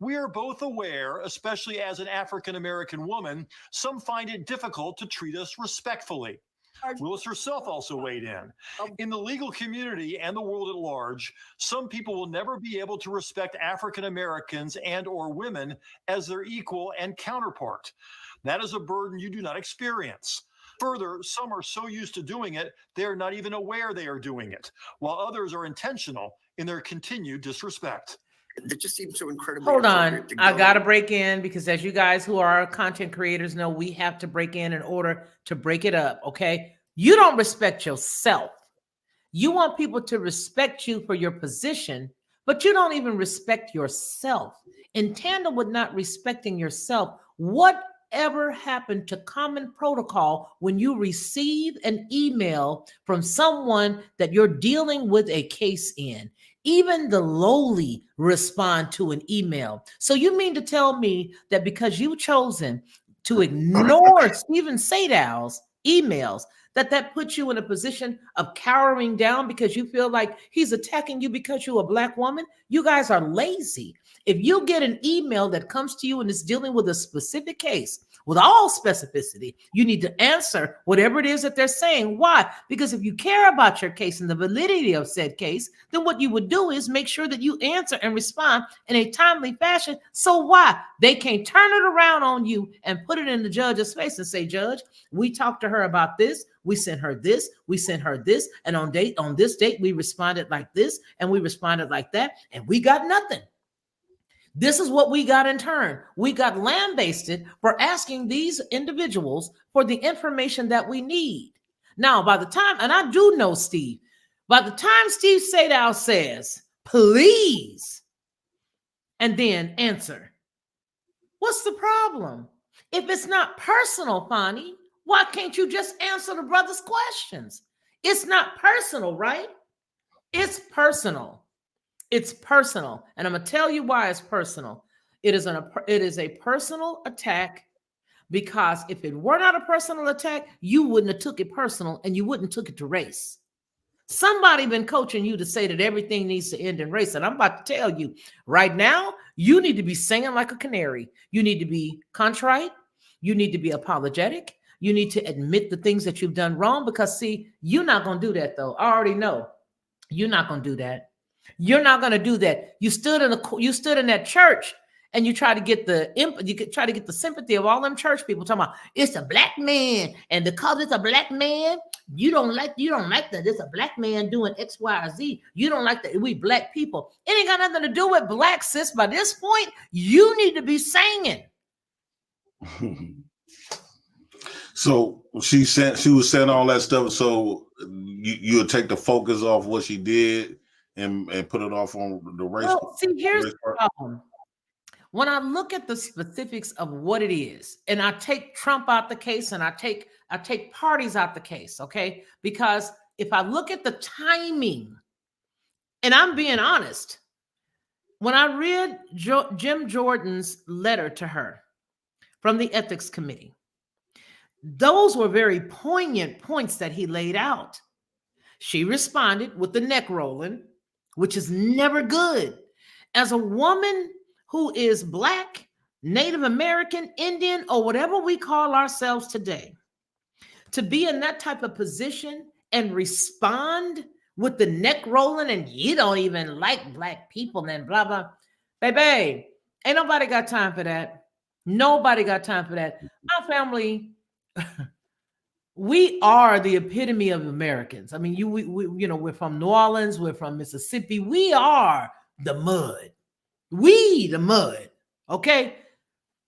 "We are both aware, especially as an African-American woman, some find it difficult to treat us respectfully." Willis herself also weighed in. "In the legal community and the world at large, some people will never be able to respect African Americans and or women as their equal and counterpart. That is a burden you do not experience. Further, some are so used to doing it, they are not even aware they are doing it, while others are intentional in their continued disrespect." It just seems so incredibly. Hold on. I got to break in because as you guys who are content creators know, we have to break in order to break it up. Okay. You don't respect yourself. You want people to respect you for your position, but you don't even respect yourself. In tandem with not respecting yourself, whatever happened to common protocol when you receive an email from someone that you're dealing with a case in? Even the lowly respond to an email. So you mean to tell me that because you've chosen to ignore Stephen Sadow's emails, that puts you in a position of cowering down because you feel like he's attacking you because you're a Black woman. You guys are lazy. If you get an email that comes to you and is dealing with a specific case with all specificity, you need to answer whatever it is that they're saying. Why? Because if you care about your case and the validity of said case, then what you would do is make sure that you answer and respond in a timely fashion. So why? They can't turn it around on you and put it in the judge's face and say, Judge, we talked to her about this. We sent her this. We sent her this. And on this date, we responded like this and we responded like that. And we got nothing. This is what we got in turn. We got lambasted for asking these individuals for the information that we need. Now, by the time, and I do know Steve, by the time Steve Sadow says, please, and then answer, what's the problem? If it's not personal, Fonnie, why can't you just answer the brother's questions? It's not personal, right? It's personal. It's personal. And I'm going to tell you why it's personal. It is a personal attack, because if it were not a personal attack, you wouldn't have took it personal and you wouldn't took it to race. Somebody been coaching you to say that everything needs to end in race. And I'm about to tell you right now, you need to be singing like a canary. You need to be contrite. You need to be apologetic. You need to admit the things that you've done wrong, because see, you're not going to do that though. I already know you're not going to do that. You're not going to do that. You stood in that church and you try to get the sympathy of all them church people talking about it's a Black man, and because it's a Black man, you don't like that it's a Black man doing X, Y, or Z. You don't like that we Black people. It ain't got nothing to do with Black, sis. By this point, you need to be singing. So she was saying all that stuff. So you'll take the focus off what she did and put it off on the race. Well, see, here's the problem. When I look at the specifics of what it is, and I take Trump out the case, and I take parties out the case, okay? Because if I look at the timing, and I'm being honest, when I read Jim Jordan's letter to her from the Ethics Committee, those were very poignant points that he laid out. She responded with the neck rolling, which is never good. As a woman who is Black, Native American, Indian, or whatever we call ourselves today, to be in that type of position and respond with the neck rolling and you don't even like Black people and blah, blah. Baby, ain't nobody got time for that. Nobody got time for that. My family, we are the epitome of Americans. I mean, we're from New Orleans, we're from Mississippi. We are the mud. We the mud. Okay.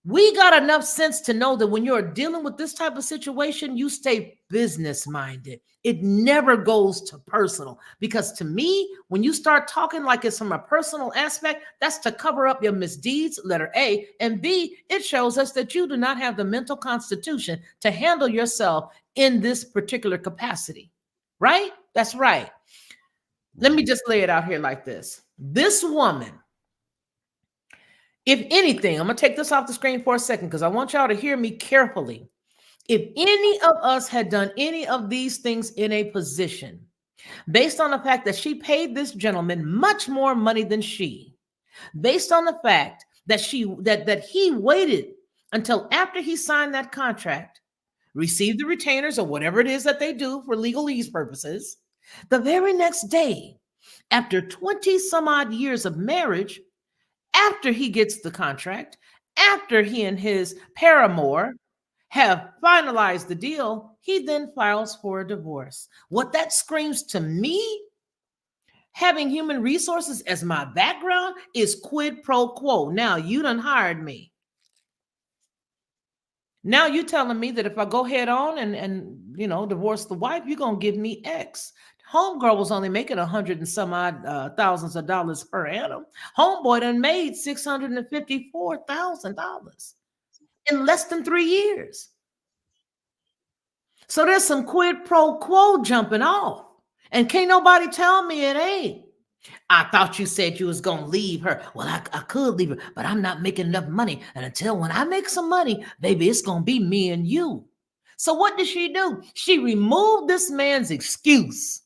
We got enough sense to know that when you're dealing with this type of situation, you stay business minded. It never goes to personal, because to me, when you start talking like it's from a personal aspect, that's to cover up your misdeeds, letter A, and B, it shows us that you do not have the mental constitution to handle yourself in this particular capacity, right? That's right. Let me just lay it out here like this. This woman, if anything, I'm going to take this off the screen for a second because I want y'all to hear me carefully. If any of us had done any of these things in a position, based on the fact that she paid this gentleman much more money than she, based on the fact that he waited until after he signed that contract, received the retainers or whatever it is that they do for legalese purposes, the very next day, after 20 some odd years of marriage, after he gets the contract, after he and his paramour have finalized the deal, he then files for a divorce. What that screams to me, having human resources as my background, is quid pro quo. Now you done hired me. Now you telling me that if I go head on and divorce the wife, you're going to give me X. Homegirl was only making 100 and some odd thousands of dollars per annum. Homeboy done made $654,000 in less than 3 years. So there's some quid pro quo jumping off. And can't nobody tell me it ain't. I thought you said you was going to leave her. Well, I could leave her, but I'm not making enough money. And until when I make some money, baby, it's going to be me and you. So what did she do? She removed this man's excuse.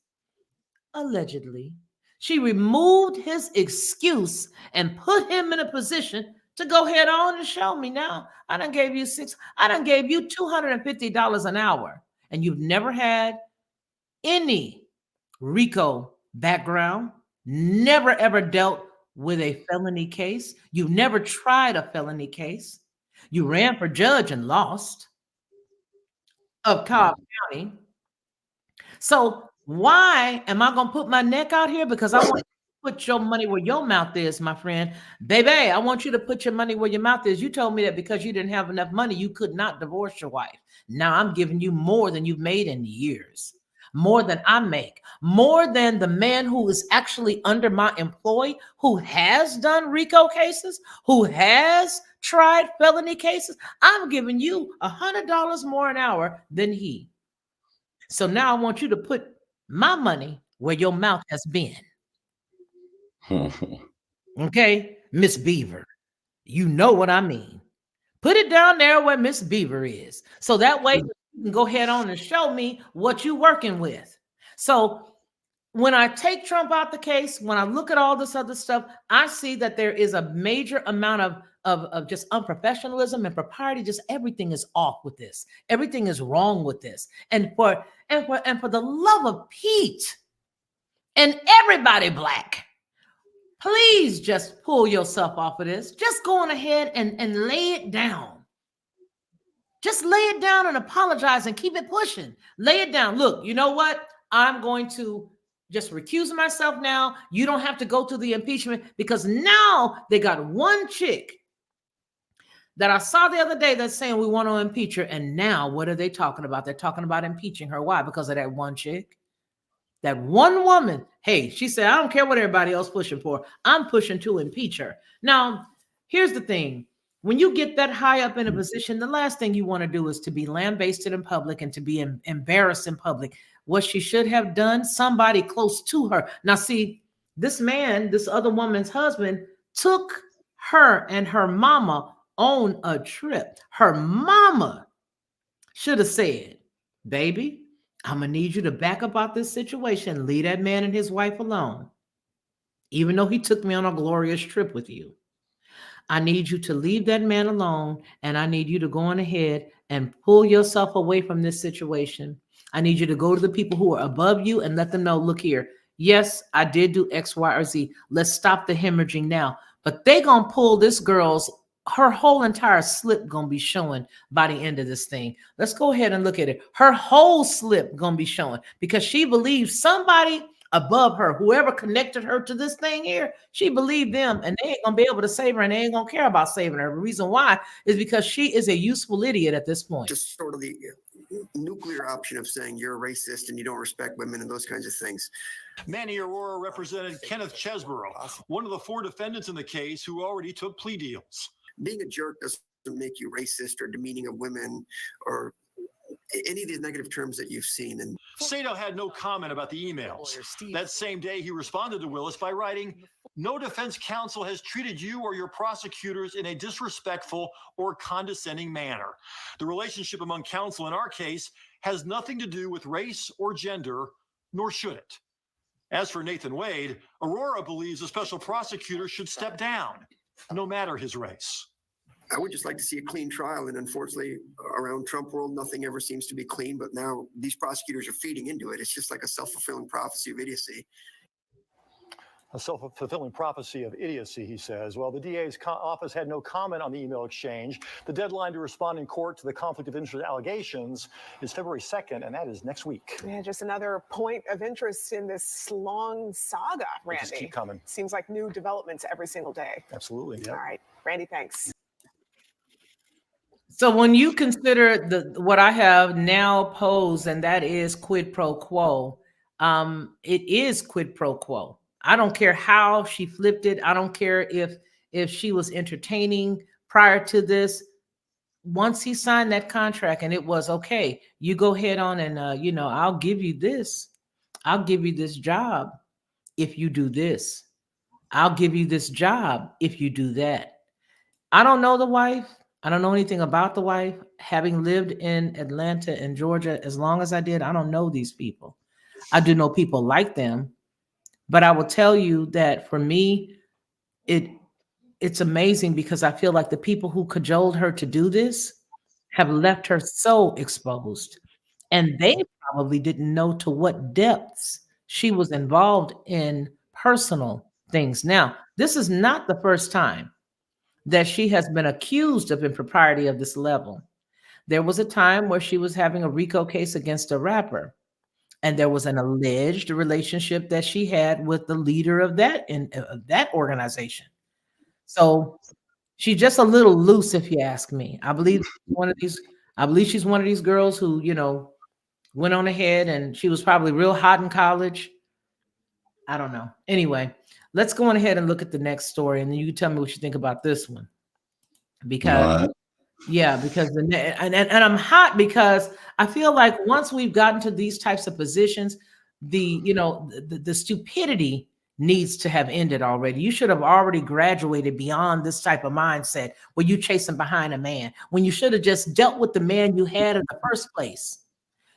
Allegedly, she removed his excuse and put him in a position to go head on and show me. Now, I done gave you $250 an hour, and you've never had any RICO background, never ever dealt with a felony case. You've never tried a felony case. You ran for judge and lost of Cobb County. So why am I going to put my neck out here? Because I want you to put your money where your mouth is, my friend. Baby, I want you to put your money where your mouth is. You told me that because you didn't have enough money, you could not divorce your wife. Now I'm giving you more than you've made in years, more than I make, more than the man who is actually under my employ, who has done RICO cases, who has tried felony cases. I'm giving you $100 more an hour than he. So now I want you to put my money where your mouth has been. Okay, Miss Beaver, you know what I mean. Put it down there where Miss Beaver is. So that way you can go ahead on and show me what you're working with. So when I take Trump out the case, when I look at all this other stuff, I see that there is a major amount of just unprofessionalism and propriety. Just everything is off with this. Everything is wrong with this. And for the love of Pete and everybody black, please just pull yourself off of this. Just go on ahead and lay it down. Just lay it down and apologize and keep it pushing. Lay it down. Look, you know what? I'm going to just recuse myself now. You don't have to go through the impeachment, because now they got one chick that I saw the other day that's saying we want to impeach her. And now what are they talking about? They're talking about impeaching her. Why? Because of that one chick. That one woman. Hey, she said, I don't care what everybody else pushing for. I'm pushing to impeach her. Now, here's the thing. When you get that high up in a position, the last thing you want to do is to be lambasted in public and to be embarrassed in public. What she should have done, somebody close to her. Now, see, this man, this other woman's husband, took her and her mama on a trip. Her mama should have said, baby, I'm going to need you to back up out this situation. Leave that man and his wife alone. Even though he took me on a glorious trip with you, I need you to leave that man alone, and I need you to go on ahead and pull yourself away from this situation. I need you to go to the people who are above you and let them know, look here, yes, I did do X, Y, or Z. Let's stop the hemorrhaging now. But they going to pull this girl's, her whole entire slip going to be showing by the end of this thing. Let's go ahead and look at it. Her whole slip going to be showing because she believes somebody above her, whoever connected her to this thing here, she believed them, and they ain't gonna be able to save her, and they ain't gonna care about saving her. The reason why is because she is a useful idiot at this point. Just sort of the nuclear option of saying you're a racist and you don't respect women and those kinds of things. Manny Aurora represented Kenneth Chesborough, one of the 4 defendants in the case who already took plea deals. Being a jerk doesn't make you racist or demeaning of women or any of these negative terms that you've seen. And Sato had no comment about the emails. That same day, he responded to Willis by writing, "No defense counsel has treated you or your prosecutors in a disrespectful or condescending manner. The relationship among counsel in our case has nothing to do with race or gender, nor should it." As for Nathan Wade, Aurora believes a special prosecutor should step down, no matter his race. I would just like to see a clean trial. And unfortunately, around Trump world, nothing ever seems to be clean. But now these prosecutors are feeding into it. It's just like a self-fulfilling prophecy of idiocy. A self-fulfilling prophecy of idiocy, he says. Well, the DA's office had no comment on the email exchange. The deadline to respond in court to the conflict of interest allegations is February 2nd, and that is next week. Yeah, just another point of interest in this long saga, Randy. Just keep coming. Seems like new developments every single day. Absolutely. Yep. All right, Randy, thanks. So when you consider what I have now posed, and that is quid pro quo, it is quid pro quo. I don't care how she flipped it. I don't care if she was entertaining prior to this. Once he signed that contract and it was okay, you go ahead on and I'll give you this. I'll give you this job if you do this. I'll give you this job if you do that. I don't know the wife. I don't know anything about the wife. Having lived in Atlanta and Georgia as long as I did, I don't know these people. I do know people like them, but I will tell you that for me, it's amazing because I feel like the people who cajoled her to do this have left her so exposed. And they probably didn't know to what depths she was involved in personal things. Now, this is not the first time that she has been accused of impropriety of this level. There was a time where she was having a RICO case against a rapper, and there was an alleged relationship that she had with the leader of that organization. So she's just a little loose, if you ask me. One of these. I believe she's one of these girls who, went on ahead and she was probably real hot in college. I don't know. Anyway, let's go on ahead and look at the next story, and then you can tell me what you think about this one. Because All right. yeah, because and I'm hot because I feel like once we've gotten to these types of positions, the stupidity needs to have ended already. You should have already graduated beyond this type of mindset where you chasing behind a man when you should have just dealt with the man you had in the first place.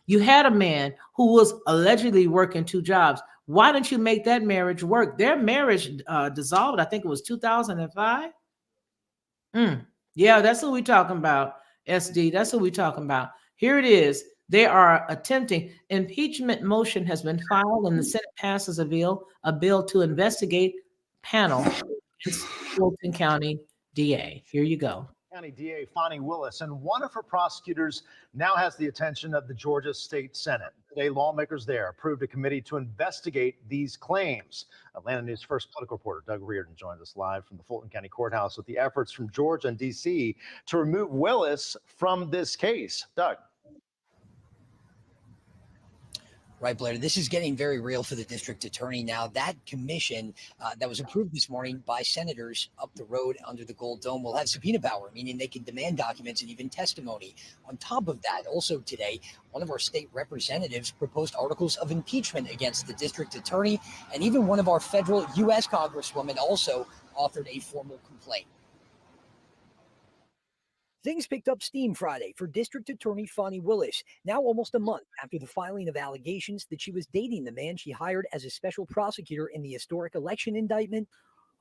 You had a man who was allegedly working two jobs. Why didn't you make that marriage work? Their marriage dissolved. I think it was 2005. Yeah, that's what we're talking about. SD, that's what we're talking about. Here it is. They are attempting impeachment motion has been filed, and the Senate passes a bill to investigate panel against Fulton County DA. Here you go. County DA Fonnie Willis, and one of her prosecutors now has the attention of the Georgia State Senate. Today, lawmakers there approved a committee to investigate these claims. Atlanta News First political reporter Doug Reardon joins us live from the Fulton County Courthouse with the efforts from Georgia and D.C. to remove Willis from this case. Doug. Right, Blair. This is getting very real for the district attorney now. That commission that was approved this morning by senators up the road under the Gold Dome will have subpoena power, meaning they can demand documents and even testimony. On top of that, also today, one of our state representatives proposed articles of impeachment against the district attorney, and even one of our federal U.S. congresswomen also authored a formal complaint. Things picked up steam Friday for District Attorney Fonnie Willis, now almost a month after the filing of allegations that she was dating the man she hired as a special prosecutor in the historic election indictment.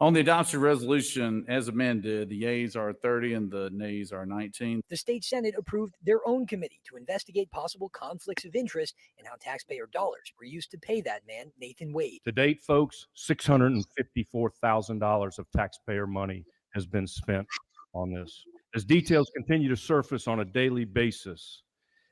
On the adoption resolution as amended, the yeas are 30 and the nays are 19. The state Senate approved their own committee to investigate possible conflicts of interest and how taxpayer dollars were used to pay that man, Nathan Wade. To date, folks, $654,000 of taxpayer money has been spent on this. As details continue to surface on a daily basis,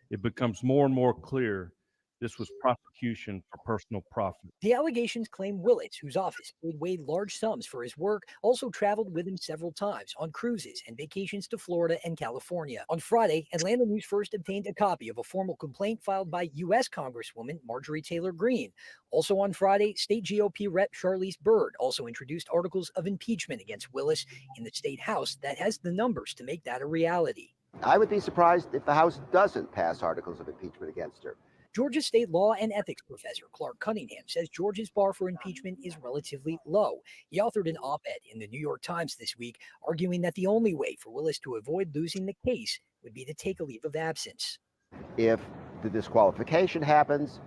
it becomes more and more clear this was prosecution for personal profit. The allegations claim Willis, whose office paid Wade large sums for his work, also traveled with him several times on cruises and vacations to Florida and California. On Friday, Atlanta News First obtained a copy of a formal complaint filed by U.S. Congresswoman Marjorie Taylor Greene. Also on Friday, state GOP rep Charlize Byrd also introduced articles of impeachment against Willis in the state House that has the numbers to make that a reality. I would be surprised if the House doesn't pass articles of impeachment against her. Georgia State law and ethics professor Clark Cunningham says Georgia's bar for impeachment is relatively low. He authored an op-ed in the New York Times this week, arguing that the only way for Willis to avoid losing the case would be to take a leave of absence. If the disqualification happens,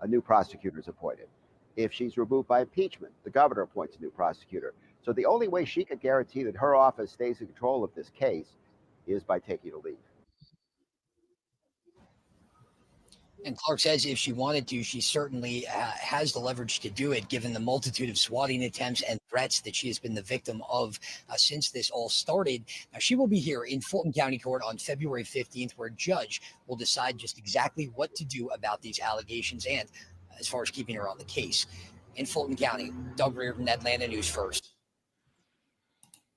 a new prosecutor is appointed. If she's removed by impeachment, the governor appoints a new prosecutor. So the only way she could guarantee that her office stays in control of this case is by taking a leave. And Clark says if she wanted to, she certainly has the leverage to do it, given the multitude of swatting attempts and threats that she has been the victim of since this all started. Now, she will be here in Fulton County Court on February 15th, where a judge will decide just exactly what to do about these allegations and as far as keeping her on the case. In Fulton County, Doug Reardon, Atlanta News First.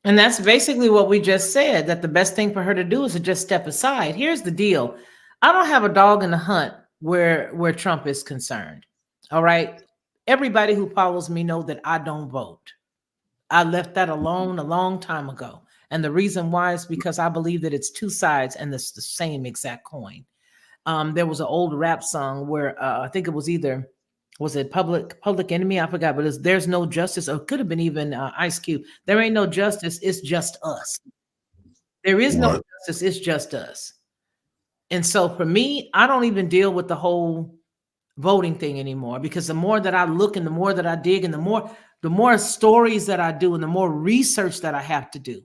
And that's basically what we just said, that the best thing for her to do is to just step aside. Here's the deal. I don't have a dog in the hunt where Trump is concerned. All right. Everybody who follows me know that I don't vote. I left that alone a long time ago. And the reason why is because I believe that it's two sides and it's the same exact coin. There was an old rap song where I think it was either, was it Public Enemy? I forgot, but there's no justice, or it could have been even Ice Cube. There ain't no justice. It's just us. There is no justice. It's just us. And so for me, I don't even deal with the whole voting thing anymore, because the more that I look and the more that I dig and the more stories that I do and the more research that I have to do,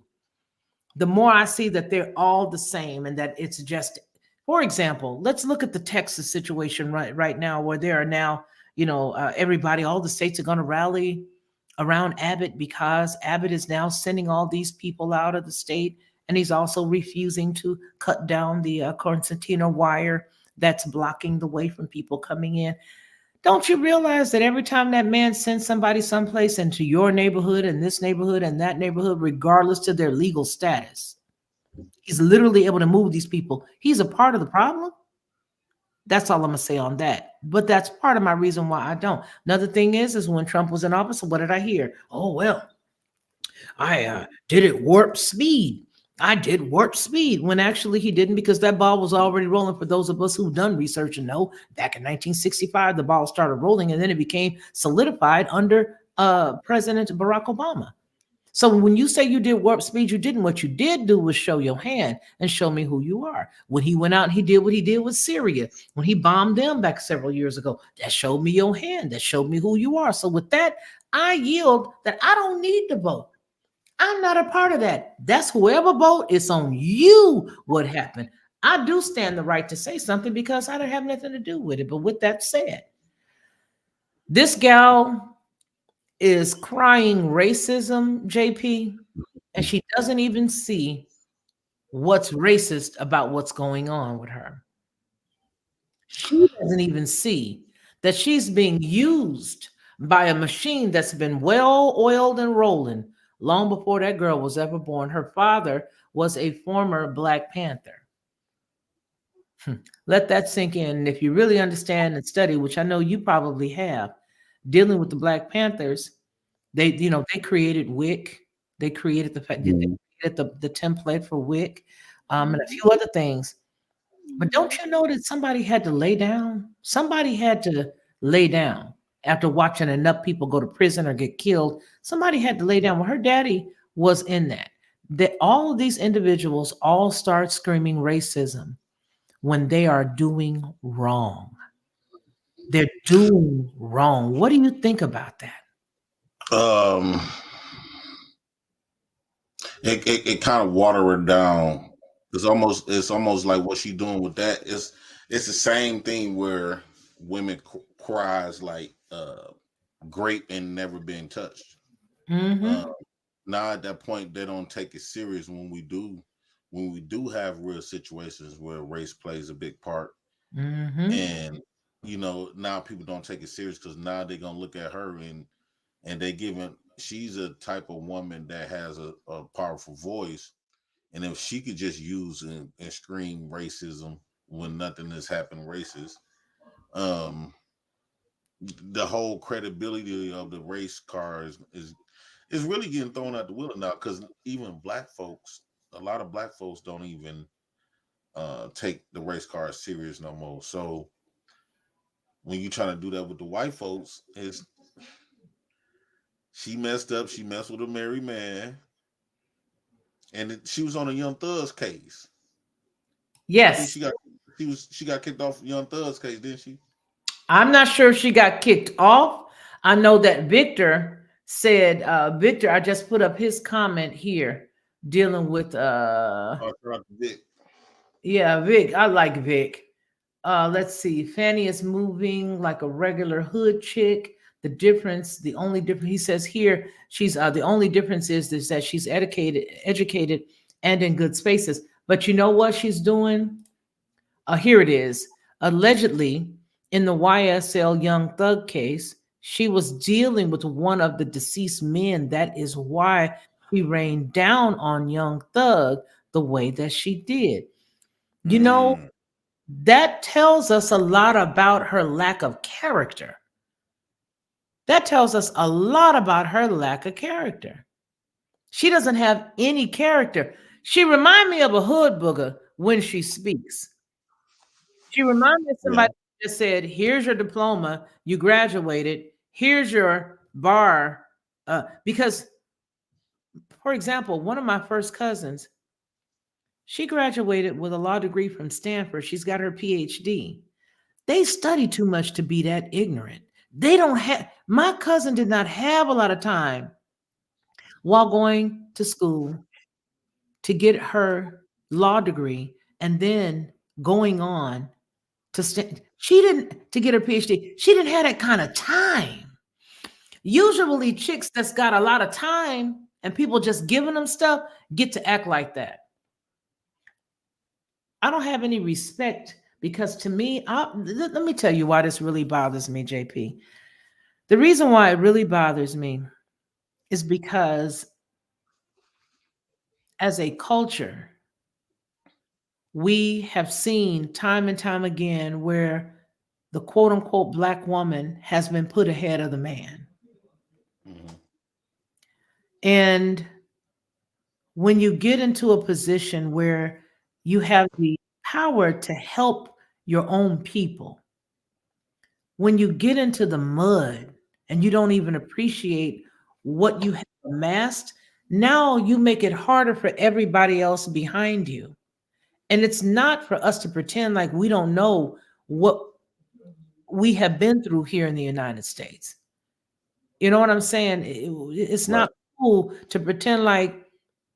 the more I see that they're all the same and that it's just, for example, let's look at the Texas situation right now, where there are now, everybody, all the states are going to rally around Abbott because Abbott is now sending all these people out of the state, and he's also refusing to cut down the concertina wire that's blocking the way from people coming in. Don't you realize that every time that man sends somebody someplace into your neighborhood and this neighborhood and that neighborhood, regardless to their legal status, he's literally able to move these people? He's a part of the problem. That's all I'm gonna say on that. But that's part of my reason why I don't. Another thing is when Trump was in office, what did I hear? Oh, well, I did it warp speed. I did warp speed, when actually he didn't, because that ball was already rolling. For those of us who've done research and know, back in 1965, the ball started rolling and then it became solidified under President Barack Obama. So when you say you did warp speed, you didn't. What you did do was show your hand and show me who you are. When he went out and he did what he did with Syria, when he bombed them back several years ago, that showed me your hand. That showed me who you are. So with that, I yield that I don't need to vote. I'm not a part of that. That's whoever vote, it's on you what happened. I do stand the right to say something because I don't have nothing to do with it. But with that said, this gal is crying racism, JP, and she doesn't even see what's racist about what's going on with her. She doesn't even see that she's being used by a machine that's been well oiled and rolling long before that girl was ever born. Her father was a former Black Panther. Let that sink in. And if you really understand and study, which I know you probably have, dealing with the Black Panthers, they created WIC. They created the template for WIC, and a few other things. But don't you know that somebody had to lay down? Somebody had to lay down after watching enough people go to prison or get killed. Somebody had to lay down. Well, her daddy was in that. That all of these individuals all start screaming racism when they are doing wrong. They're doing wrong. What do you think about that? It kind of water it down. It's almost like what she doing with that. It's the same thing where women cries like grape and never been touched. Mm-hmm. Now at that point they don't take it serious when we do have real situations where race plays a big part. Mm-hmm. And now people don't take it serious because now they're gonna look at her and they giving she's a type of woman that has a powerful voice, and if she could just use and scream racism when nothing has happened racist, the whole credibility of the race car is really getting thrown out the window now, because even a lot of black folks don't even take the race car serious no more. So when you trying to do that with the white folks, she messed up. She messed with a married man, and she was on a Young Thug's case. Yes, I think she got kicked off Young Thug's case, didn't she? I'm not sure if she got kicked off. I know that Victor said, Victor, I just put up his comment here dealing with Vic. Yeah, Vic. I like Vic. Let's see. Fanny is moving like a regular hood chick. The only difference, he says here, she's the only difference is that she's educated and in good spaces. But you know what she's doing? Here it is. Allegedly, in the YSL Young Thug case, she was dealing with one of the deceased men. That is why she rained down on Young Thug the way that she did. You know, that tells us a lot about her lack of character. That tells us a lot about her lack of character. She doesn't have any character. She reminds me of a hood booger when she speaks. She reminds me of somebody that said, here's your diploma, you graduated, here's your bar. Because, for example, one of my first cousins, She graduated with a law degree from Stanford. She's got her PhD. They study too much to be that ignorant. They don't have, my cousin did not have a lot of time while going to school to get her law degree and then going on to she didn't to get her PhD. She didn't have that kind of time. Usually chicks that's got a lot of time and people just giving them stuff get to act like that. I don't have any respect because to me, let me tell you why this really bothers me, JP. The reason why it really bothers me is because as a culture, we have seen time and time again where the quote unquote Black woman has been put ahead of the man. And when you get into a position where you have the power to help your own people, when you get into the mud and you don't even appreciate what you have amassed, now you make it harder for everybody else behind you. And it's not for us to pretend like we don't know what we have been through here in the United States. You know what I'm saying? It's not cool to pretend like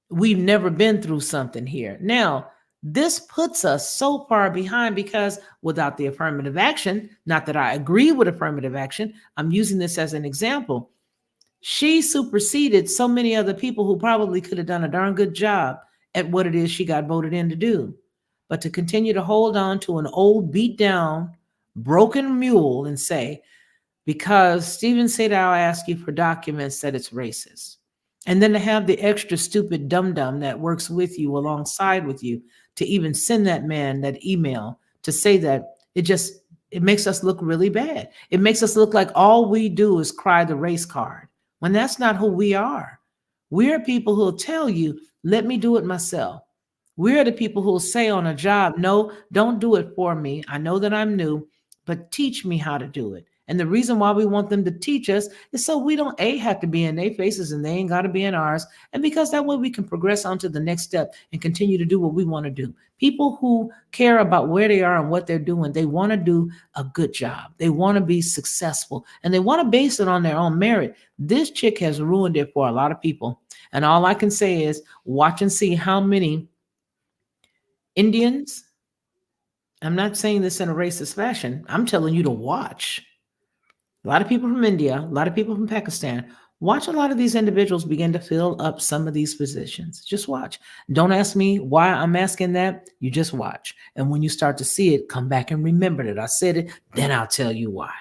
we've never been through something here. Now, this puts us so far behind because without the affirmative action, not that I agree with affirmative action, I'm using this as an example. She superseded so many other people who probably could have done a darn good job at what it is she got voted in to do. But to continue to hold on to an old, beat down, broken mule and say, because Stephen Sadow asked you for documents, that it's racist. And then to have the extra stupid dum-dum that works with you alongside with you to even send that man that email to say that, it makes us look really bad. It makes us look like all we do is cry the race card when that's not who we are. We're people who'll tell you, let me do it myself. We're the people who'll say on a job, no, don't do it for me. I know that I'm new, but teach me how to do it. And the reason why we want them to teach us is so we don't have to be in their faces and they ain't got to be in ours. And because that way we can progress on to the next step and continue to do what we want to do. People who care about where they are and what they're doing, they want to do a good job. They want to be successful and they want to base it on their own merit. This chick has ruined it for a lot of people. And all I can say is watch and see how many Indians, I'm not saying this in a racist fashion, I'm telling you to watch. A lot of people from India, a lot of people from Pakistan, watch a lot of these individuals begin to fill up some of these positions. Just watch. Don't ask me why I'm asking that. You just watch. And when you start to see it, come back and remember that I said it, then I'll tell you why.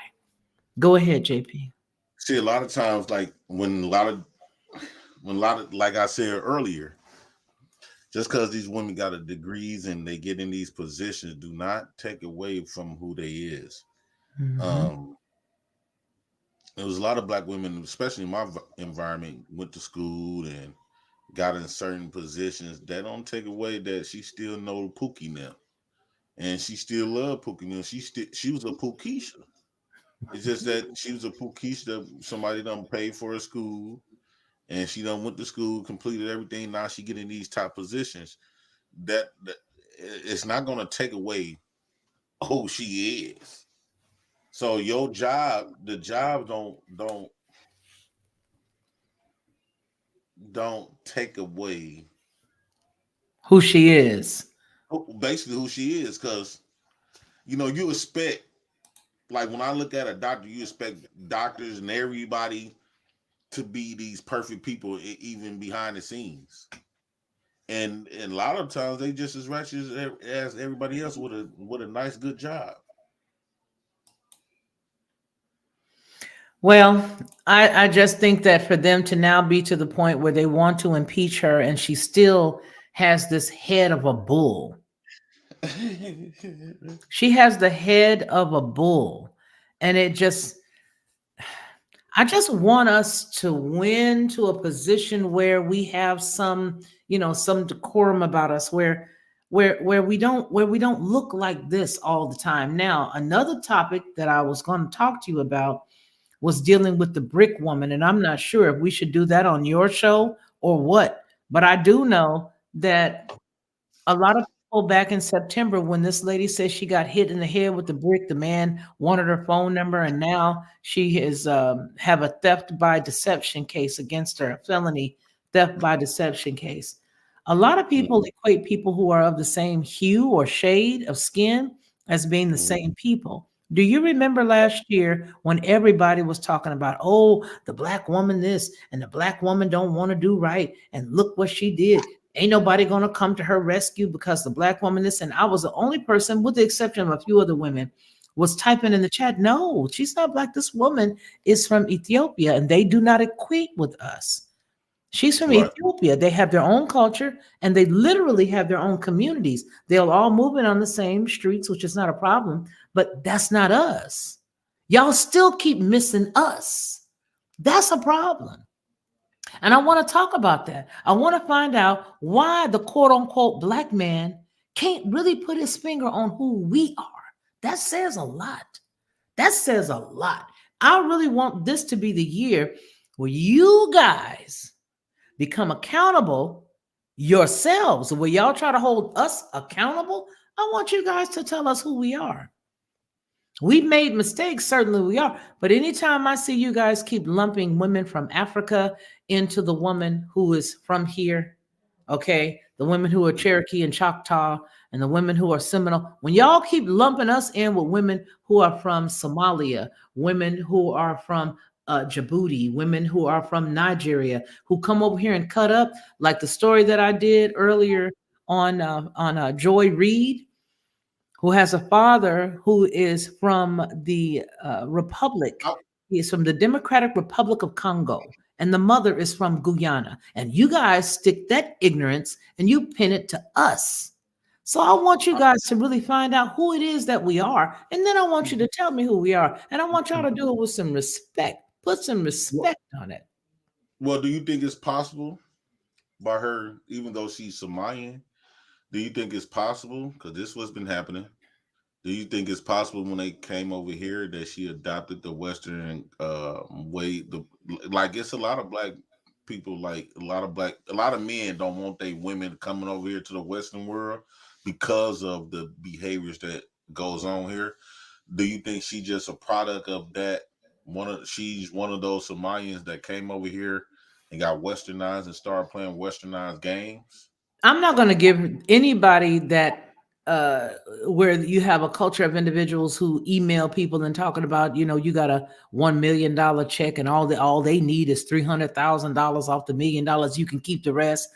Go ahead, JP. See, a lot of times, like when a lot of, like I said earlier, just because these women got a degrees and they get in these positions, do not take away from who they is. Mm-hmm. There was a lot of Black women, especially in my environment, went to school and got in certain positions. That don't take away that she still know Pookie now, and she still love Pookie now. She was a Pookisha. It's just that she was a Pookisha. Somebody done paid for her school, and she done went to school, completed everything. Now she getting these top positions. That it's not gonna take away who she is. So your job, the job don't take away who she is. Basically who she is, because you expect, like when I look at a doctor, you expect doctors and everybody to be these perfect people, even behind the scenes. And a lot of times they just as righteous as everybody else with a nice good job. Well, I just think that for them to now be to the point where they want to impeach her and she still has this head of a bull. She has the head of a bull. And I just want us to win to a position where we have some decorum about us, where we don't look like this all the time. Now, another topic that I was going to talk to you about was dealing with the brick woman. And I'm not sure if we should do that on your show or what, but I do know that A lot of people back in September when this lady said she got hit in the head with the brick, the man wanted her phone number, and now she is have a theft by deception case against her, a felony theft by deception case. A lot of people equate people who are of the same hue or shade of skin as being the same people. Do you remember last year when everybody was talking about, oh, the black woman this and the black woman don't want to do right, and look what she did? Ain't nobody gonna come to her rescue because the black woman this, and I was the only person, with the exception of a few other women, was typing in the chat, no, she's not black. This woman is from Ethiopia, and they do not equate with us. She's from Right. Ethiopia. They have their own culture, and they literally have their own communities. They'll all move in on the same streets, which is not a problem, but that's not us. Y'all still keep missing us. That's a problem. And I want to talk about that. I want to find out why the quote unquote black man can't really put his finger on who we are. That says a lot. That says a lot. I really want this to be the year where you guys become accountable yourselves. Where y'all try to hold us accountable, I want you guys to tell us who we are. We've made mistakes, certainly we are. But anytime I see you guys keep lumping women from Africa into the woman who is from here, okay, the women who are Cherokee and Choctaw, and the women who are Seminole, when y'all keep lumping us in with women who are from Somalia, women who are from Djibouti, women who are from Nigeria, who come over here and cut up, like the story that I did earlier on Joy Reid, who has a father who is from the Republic. He is from the Democratic Republic of Congo, and the mother is from Guyana. And you guys stick that ignorance and you pin it to us. So I want you guys to really find out who it is that we are, and then I want you to tell me who we are, and I want y'all to do it with some respect. Put some respect on it. Well, do you think it's possible by her, even though she's Somalian? Do you think it's possible? Because this what's been happening. Do you think it's possible when they came over here that she adopted the Western way? Like it's a lot of black people, like a lot of men don't want their women coming over here to the Western world because of the behaviors that goes on here. Do you think she's just a product of that? She's one of those Somalians that came over here and got westernized and started playing westernized games? I'm not going to give anybody that where you have a culture of individuals who email people and talking about, you got a $1 million check and all they need is $300,000 off the $1 million. You can keep the rest.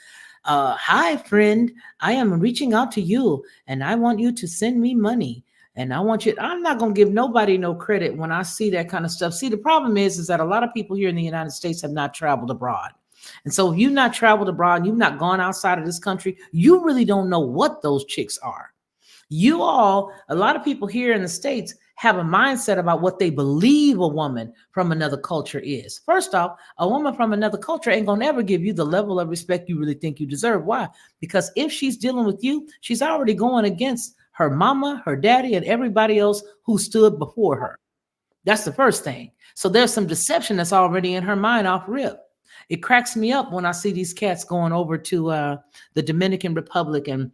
Hi, friend. I am reaching out to you and I want you to send me money. And I'm not going to give nobody no credit when I see that kind of stuff. See, the problem is that a lot of people here in the United States have not traveled abroad. And so if you've not traveled abroad and you've not gone outside of this country, you really don't know what those chicks are. A lot of people here in the States have a mindset about what they believe a woman from another culture is. First off, a woman from another culture ain't gonna ever give you the level of respect you really think you deserve. Why? Because if she's dealing with you, she's already going against her mama, her daddy, and everybody else who stood before her. That's the first thing. So there's some deception that's already in her mind off rip. It cracks me up when I see these cats going over to the Dominican Republic and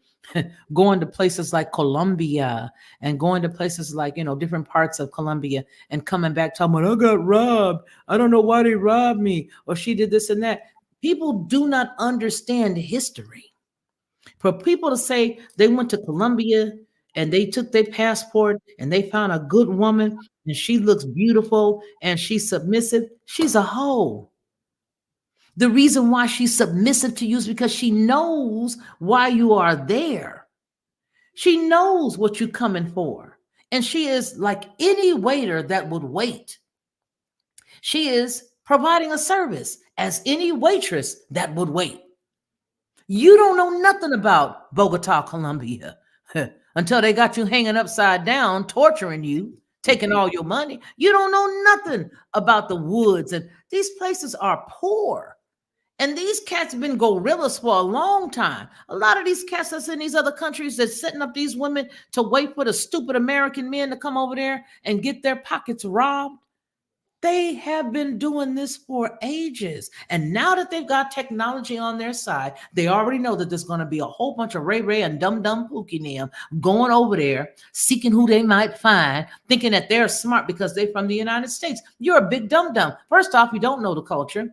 going to places like Colombia and going to places like, different parts of Colombia and coming back talking about, I got robbed. I don't know why they robbed me, or she did this and that. People do not understand history. For people to say they went to Colombia and they took their passport and they found a good woman and she looks beautiful and she's submissive, she's a hoe. The reason why she's submissive to you is because she knows why you are there. She knows what you're coming for. And she is like any waiter that would wait. She is providing a service as any waitress that would wait. You don't know nothing about Bogota, Colombia, until they got you hanging upside down, torturing you, taking all your money. You don't know nothing about the woods. And these places are poor. And these cats have been gorillas for a long time. A lot of these cats that's in these other countries that's setting up these women to wait for the stupid American men to come over there and get their pockets robbed. They have been doing this for ages. And now that they've got technology on their side, they already know that there's going to be a whole bunch of Ray Ray and Dum Dum Pookie Nim going over there, seeking who they might find, thinking that they're smart because they're from the United States. You're a big dum dum. First off, you don't know the culture.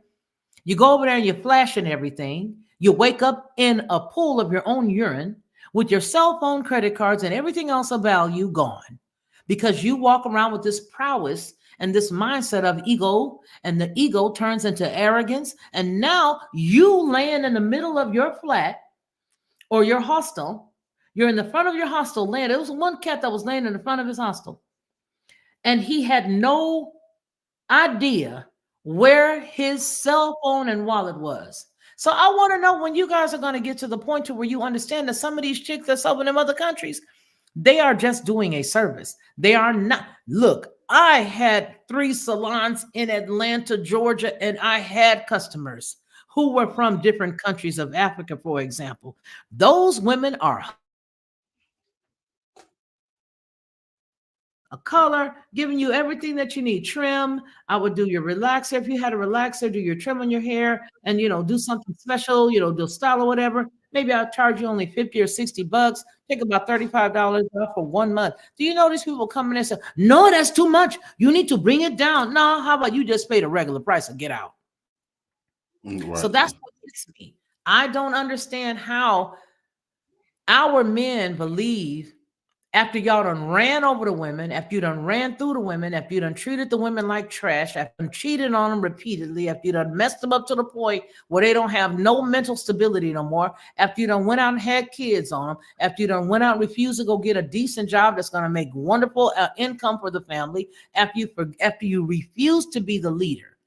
You go over there and you're flashing everything. You wake up in a pool of your own urine with your cell phone, credit cards, and everything else of value gone because you walk around with this prowess and this mindset of ego, and the ego turns into arrogance. And now you laying in the middle of your flat or your hostel. You're in the front of your hostel laying. There was one cat that was laying in the front of his hostel, and he had no idea where his cell phone and wallet was. So I want to know when you guys are going to get to the point to where you understand that some of these chicks that's helping in other countries, they are just doing a service. They are not. Look, I had 3 salons in Atlanta, Georgia, and I had customers who were from different countries of Africa, for example. Those women are a color, giving you everything that you need. Trim. I would do your relaxer. If you had a relaxer, do your trim on your hair and, do something special, do style or whatever. Maybe I'll charge you only 50 or $60, take about $35 off for 1 month. Do you know these people come in and say, no, that's too much. You need to bring it down. No, how about you just pay the regular price and get out? Right. So that's what gets me. I don't understand how our men believe after y'all done ran over the women, after you done ran through the women, after you done treated the women like trash, after you done cheated on them repeatedly, after you done messed them up to the point where they don't have no mental stability no more, after you done went out and had kids on them, after you done went out and refused to go get a decent job that's going to make wonderful income for the family, after you refuse to be the leader,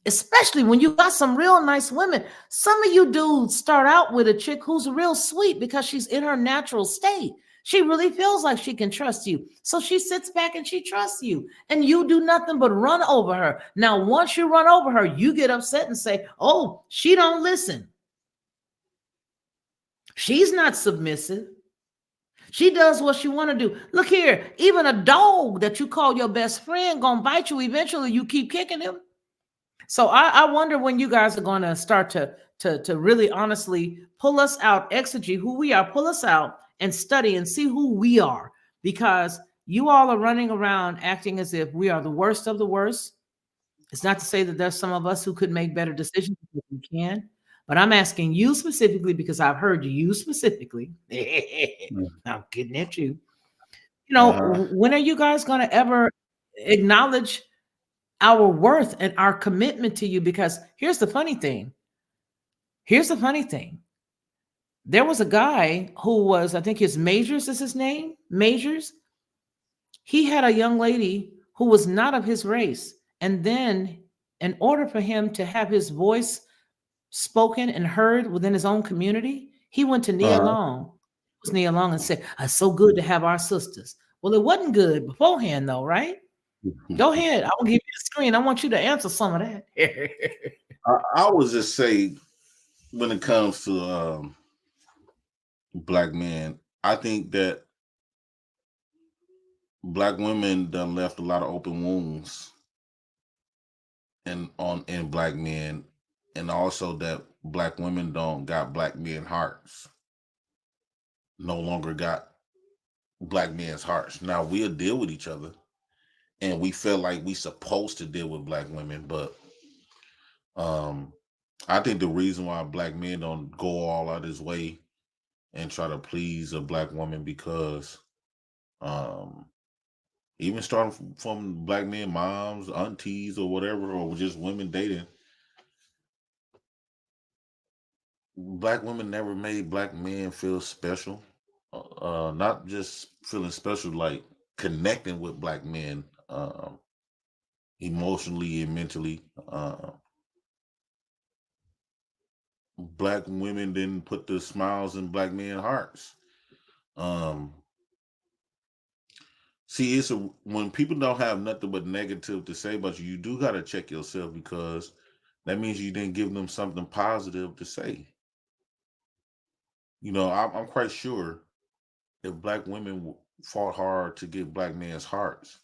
especially when you got some real nice women. Some of you dudes start out with a chick who's real sweet because she's in her natural state. She really feels like she can trust you. So she sits back and she trusts you. And you do nothing but run over her. Now, once you run over her, you get upset and say, oh, she don't listen. She's not submissive. She does what she want to do. Look here, even a dog that you call your best friend gonna bite you eventually. You keep kicking him. So I wonder when you guys are going to start to really honestly pull us out, exegete who we are, pull us out and study and see who we are, because you all are running around acting as if we are the worst of the worst. It's not to say that there's some of us who could make better decisions if we can, but I'm asking you specifically because I've heard you specifically. I'm getting at you. When are you guys going to ever acknowledge our worth and our commitment to you? Because here's the funny thing. There was a guy who was, I think his Majors is his name, Majors. He had a young lady who was not of his race. And then in order for him to have his voice spoken and heard within his own community, he went to Nia Long. It was Nia Long and said, it's so good to have our sisters. Well, it wasn't good beforehand though, right? Go ahead. I will give you the screen. I want you to answer some of that. I would just say, when it comes to black men, I think that black women done left a lot of open wounds in black men, and also that black women don't got black men hearts. No longer got black men's hearts. Now we'll deal with each other, and we feel like we supposed to deal with black women, but I think the reason why black men don't go all out his way and try to please a black woman, because even starting from black men, moms, aunties, or whatever, or just women dating, black women never made black men feel special. Not just feeling special, like connecting with black men emotionally and mentally. Black women didn't put the smiles in black men's hearts. See, when people don't have nothing but negative to say about you, you do got to check yourself, because that means you didn't give them something positive to say. I'm quite sure if black women fought hard to get black men's hearts,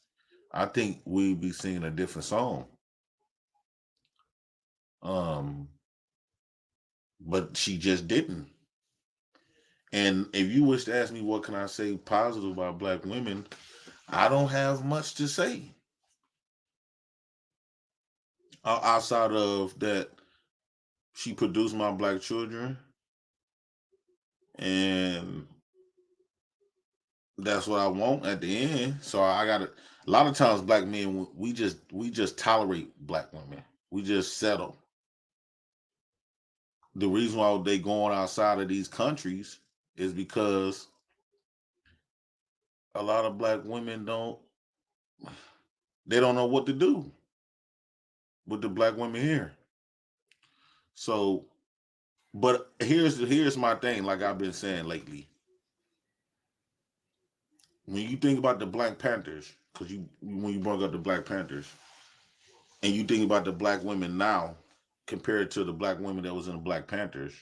I think we'd be singing a different song. But she just didn't. And if you wish to ask me what can I say positive about black women, I don't have much to say. Outside of that, she produced my black children, and that's what I want at the end. So I got to. A lot of times, black men we just tolerate black women. We just settle. The reason why they going outside of these countries is because a lot of black women don't know what to do with the black women here. So, but here's my thing, like I've been saying lately. When you think about the Black Panthers, because when you brought up the Black Panthers, and you think about the black women now compared to the black women that was in the Black Panthers,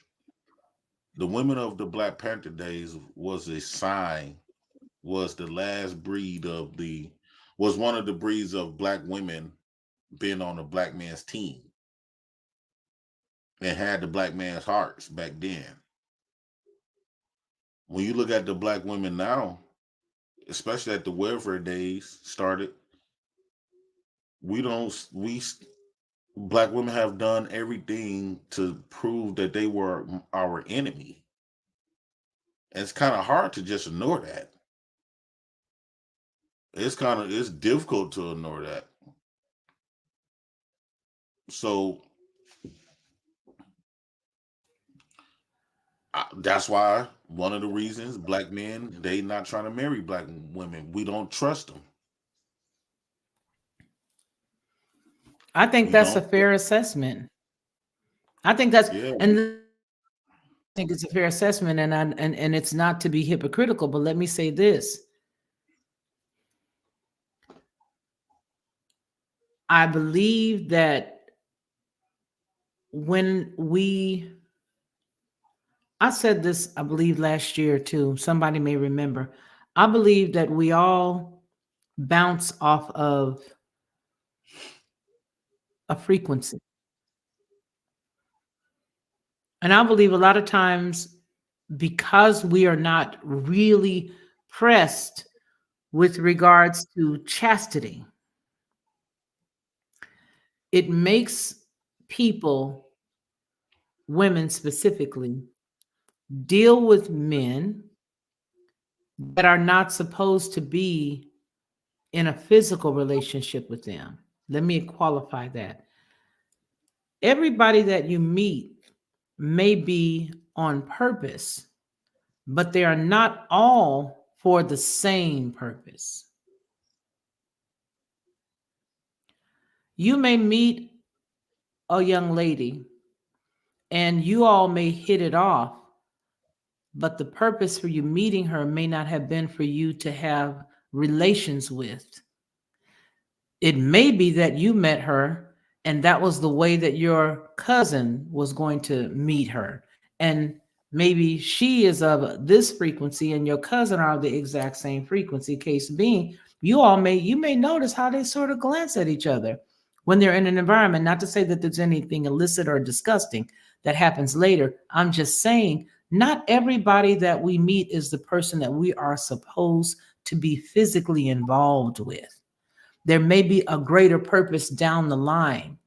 the women of the Black Panther days was a sign, was the last breed of was one of the breeds of black women being on a black man's team and had the black man's hearts back then. When you look at the black women now, especially at the welfare days started, black women have done everything to prove that they were our enemy. And it's kind of hard to just ignore that. It's difficult to ignore that. So that's why one of the reasons black men, they not trying to marry black women. We don't trust them. I think that's a fair assessment. I think that's and I think it's a fair assessment, and it's not to be hypocritical, but let me say this. I believe that I said this, I believe last year too, somebody may remember. I believe that we all bounce off of a frequency. And I believe a lot of times, because we are not really pressed with regards to chastity, it makes people, women specifically, deal with men that are not supposed to be in a physical relationship with them. Let me qualify that. Everybody that you meet may be on purpose, but they are not all for the same purpose. You may meet a young lady and you all may hit it off, but the purpose for you meeting her may not have been for you to have relations with. It may be that you met her and that was the way that your cousin was going to meet her. And maybe she is of this frequency and your cousin are of the exact same frequency. Case being, you may notice how they sort of glance at each other when they're in an environment. Not to say that there's anything illicit or disgusting that happens later. I'm just saying not everybody that we meet is the person that we are supposed to be physically involved with. There may be a greater purpose down the line.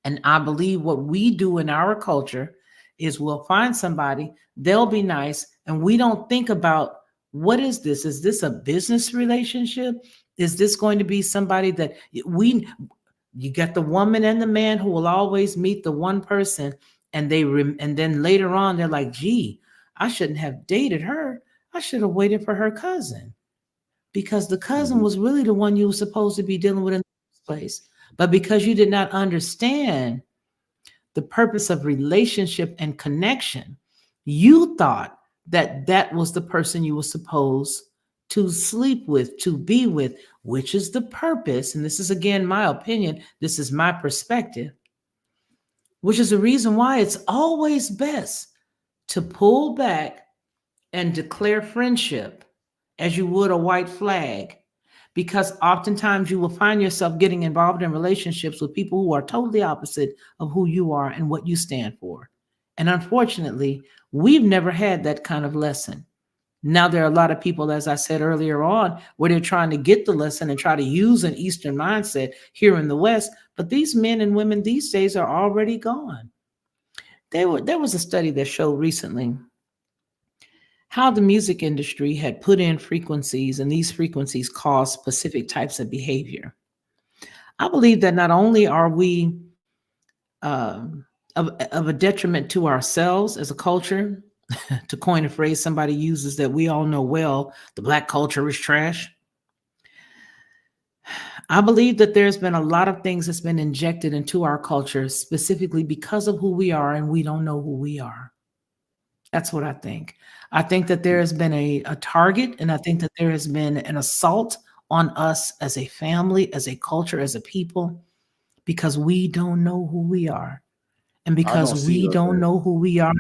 And I believe what we do in our culture is we'll find somebody, they'll be nice, and we don't think about, what is this? Is this a business relationship? Is this going to be somebody that you get the woman and the man who will always meet the one person, and and then later on they're like, gee, I shouldn't have dated her. I should have waited for her cousin, because the cousin was really the one you were supposed to be dealing with in the first place. But because you did not understand the purpose of relationship and connection, you thought that that was the person you were supposed to sleep with, to be with, which is the purpose. And this is, again, my opinion. This is my perspective, which is the reason why it's always best to pull back and declare friendship as you would a white flag. because oftentimes you will find yourself getting involved in relationships with people who are totally opposite of who you are and what you stand for. And unfortunately, we've never had that kind of lesson. Now, there are a lot of people, as I said earlier on, where they're trying to get the lesson and try to use an Eastern mindset here in the West. But these men and women these days are already gone. There was a study that showed recently how the music industry had put in frequencies, and these frequencies cause specific types of behavior. I believe that not only are we of a detriment to ourselves as a culture, to coin a phrase somebody uses that we all know well, the Black culture is trash. I believe that there's been a lot of things that's been injected into our culture specifically because of who we are, and we don't know who we are. That's what I think. I think that there has been a target, and I think that there has been an assault on us as a family, as a culture, as a people, because we don't know who we are. And I because don't see we us don't as know who we are,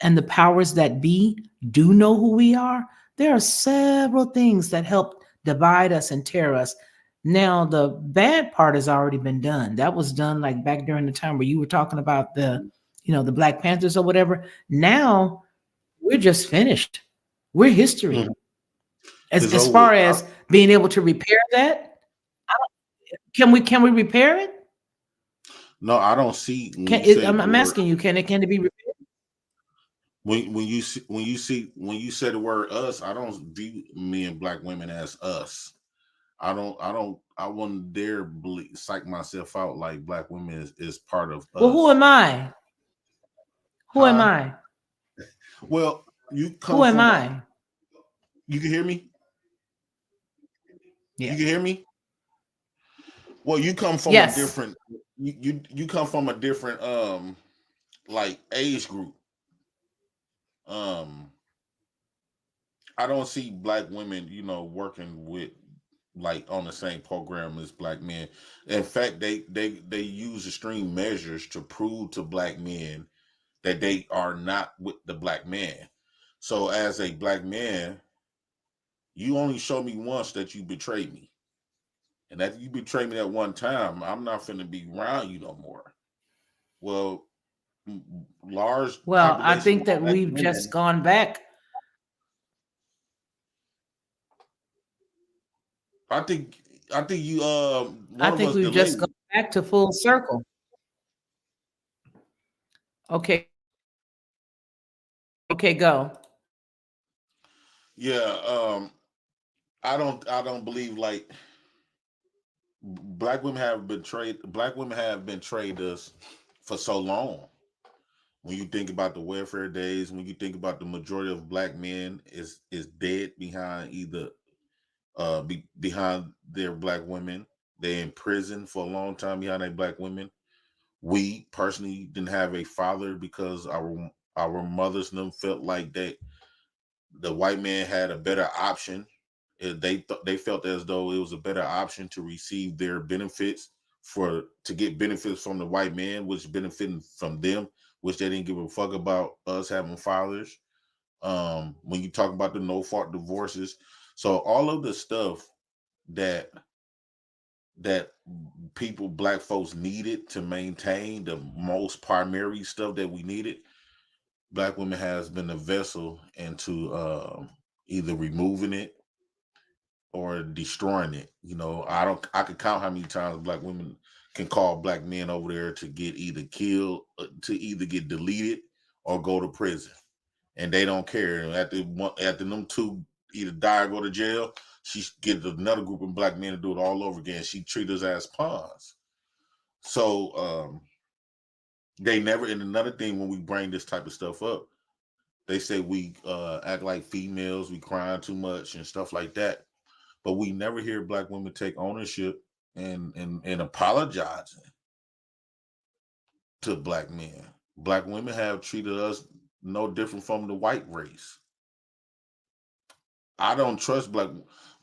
and the powers that be do know who we are, there are several things that help divide us and tear us. Now, the bad part has already been done. That was done like back during the time where you were talking about the Black Panthers or whatever. Now we're just finished. We're history. As it's as over far with. as being able to repair that, I can we repair it? No, I don't see when Can you it, say I'm, the I'm word asking you, can it be repaired? when you say the word us, I don't view me and Black women as us. I wouldn't dare psych myself out like Black women is part of Well, who us. am I? Who am Huh? I? Well, you Who come am from I? you can hear me? You Yeah. can hear me? Well, you come from a Yes. different you come from a different like age group. Um I don't see Black women, working with like on the same program as Black men. In fact, they use extreme measures to prove to Black men that they are not with the Black man. So as a Black man, you only show me once that you betrayed me. And that you betrayed me that one time, I'm not finna be around you no more. Well, large Well, I population think of that Black we've just women, gone back. I think you I one of think us we've just gone delayed. back to full circle. Okay. Okay, go. Yeah, I don't believe like Black women have betrayed us for so long. When you think about the welfare days, when you think about the majority of Black men is dead behind either behind their Black women. They in prison for a long time behind their Black women. We personally didn't have a father because our mothers and them felt like the white man had a better option. They felt as though it was a better option to receive their benefits to get benefits from the white man, which benefiting from them, which they didn't give a fuck about us having fathers. When you talk about the no fault divorces, so all of the stuff that that people, Black folks, needed to maintain the most primary stuff that we needed, Black women has been a vessel into either removing it or destroying it. I could count how many times Black women can call Black men over there to get either killed, to either get deleted or go to prison, and they don't care. And after them two either die or go to jail, she gets another group of Black men to do it all over again. She treats us as pawns. So they never. And another thing, when we bring this type of stuff up, they say we act like females, we crying too much and stuff like that. But we never hear Black women take ownership and apologizing to Black men. Black women have treated us no different from the white race. I don't trust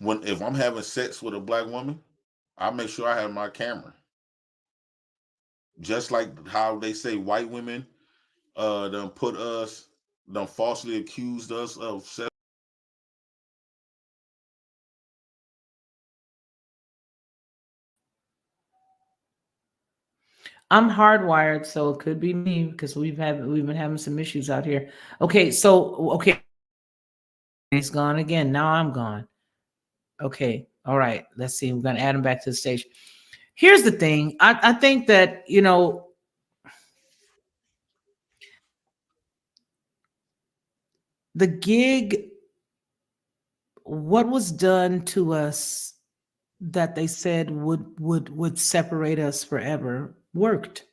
if I'm having sex with a Black woman, I make sure I have my camera. Just like how they say white women done falsely accused us of sex I'm hardwired, so it could be me because we've been having some issues out here. Okay, so okay, he's gone again. Now I'm gone. Okay, all right. Let's see. We're gonna add him back to the stage. Here's the thing. I think that the gig, what was done to us that they said would separate us forever worked.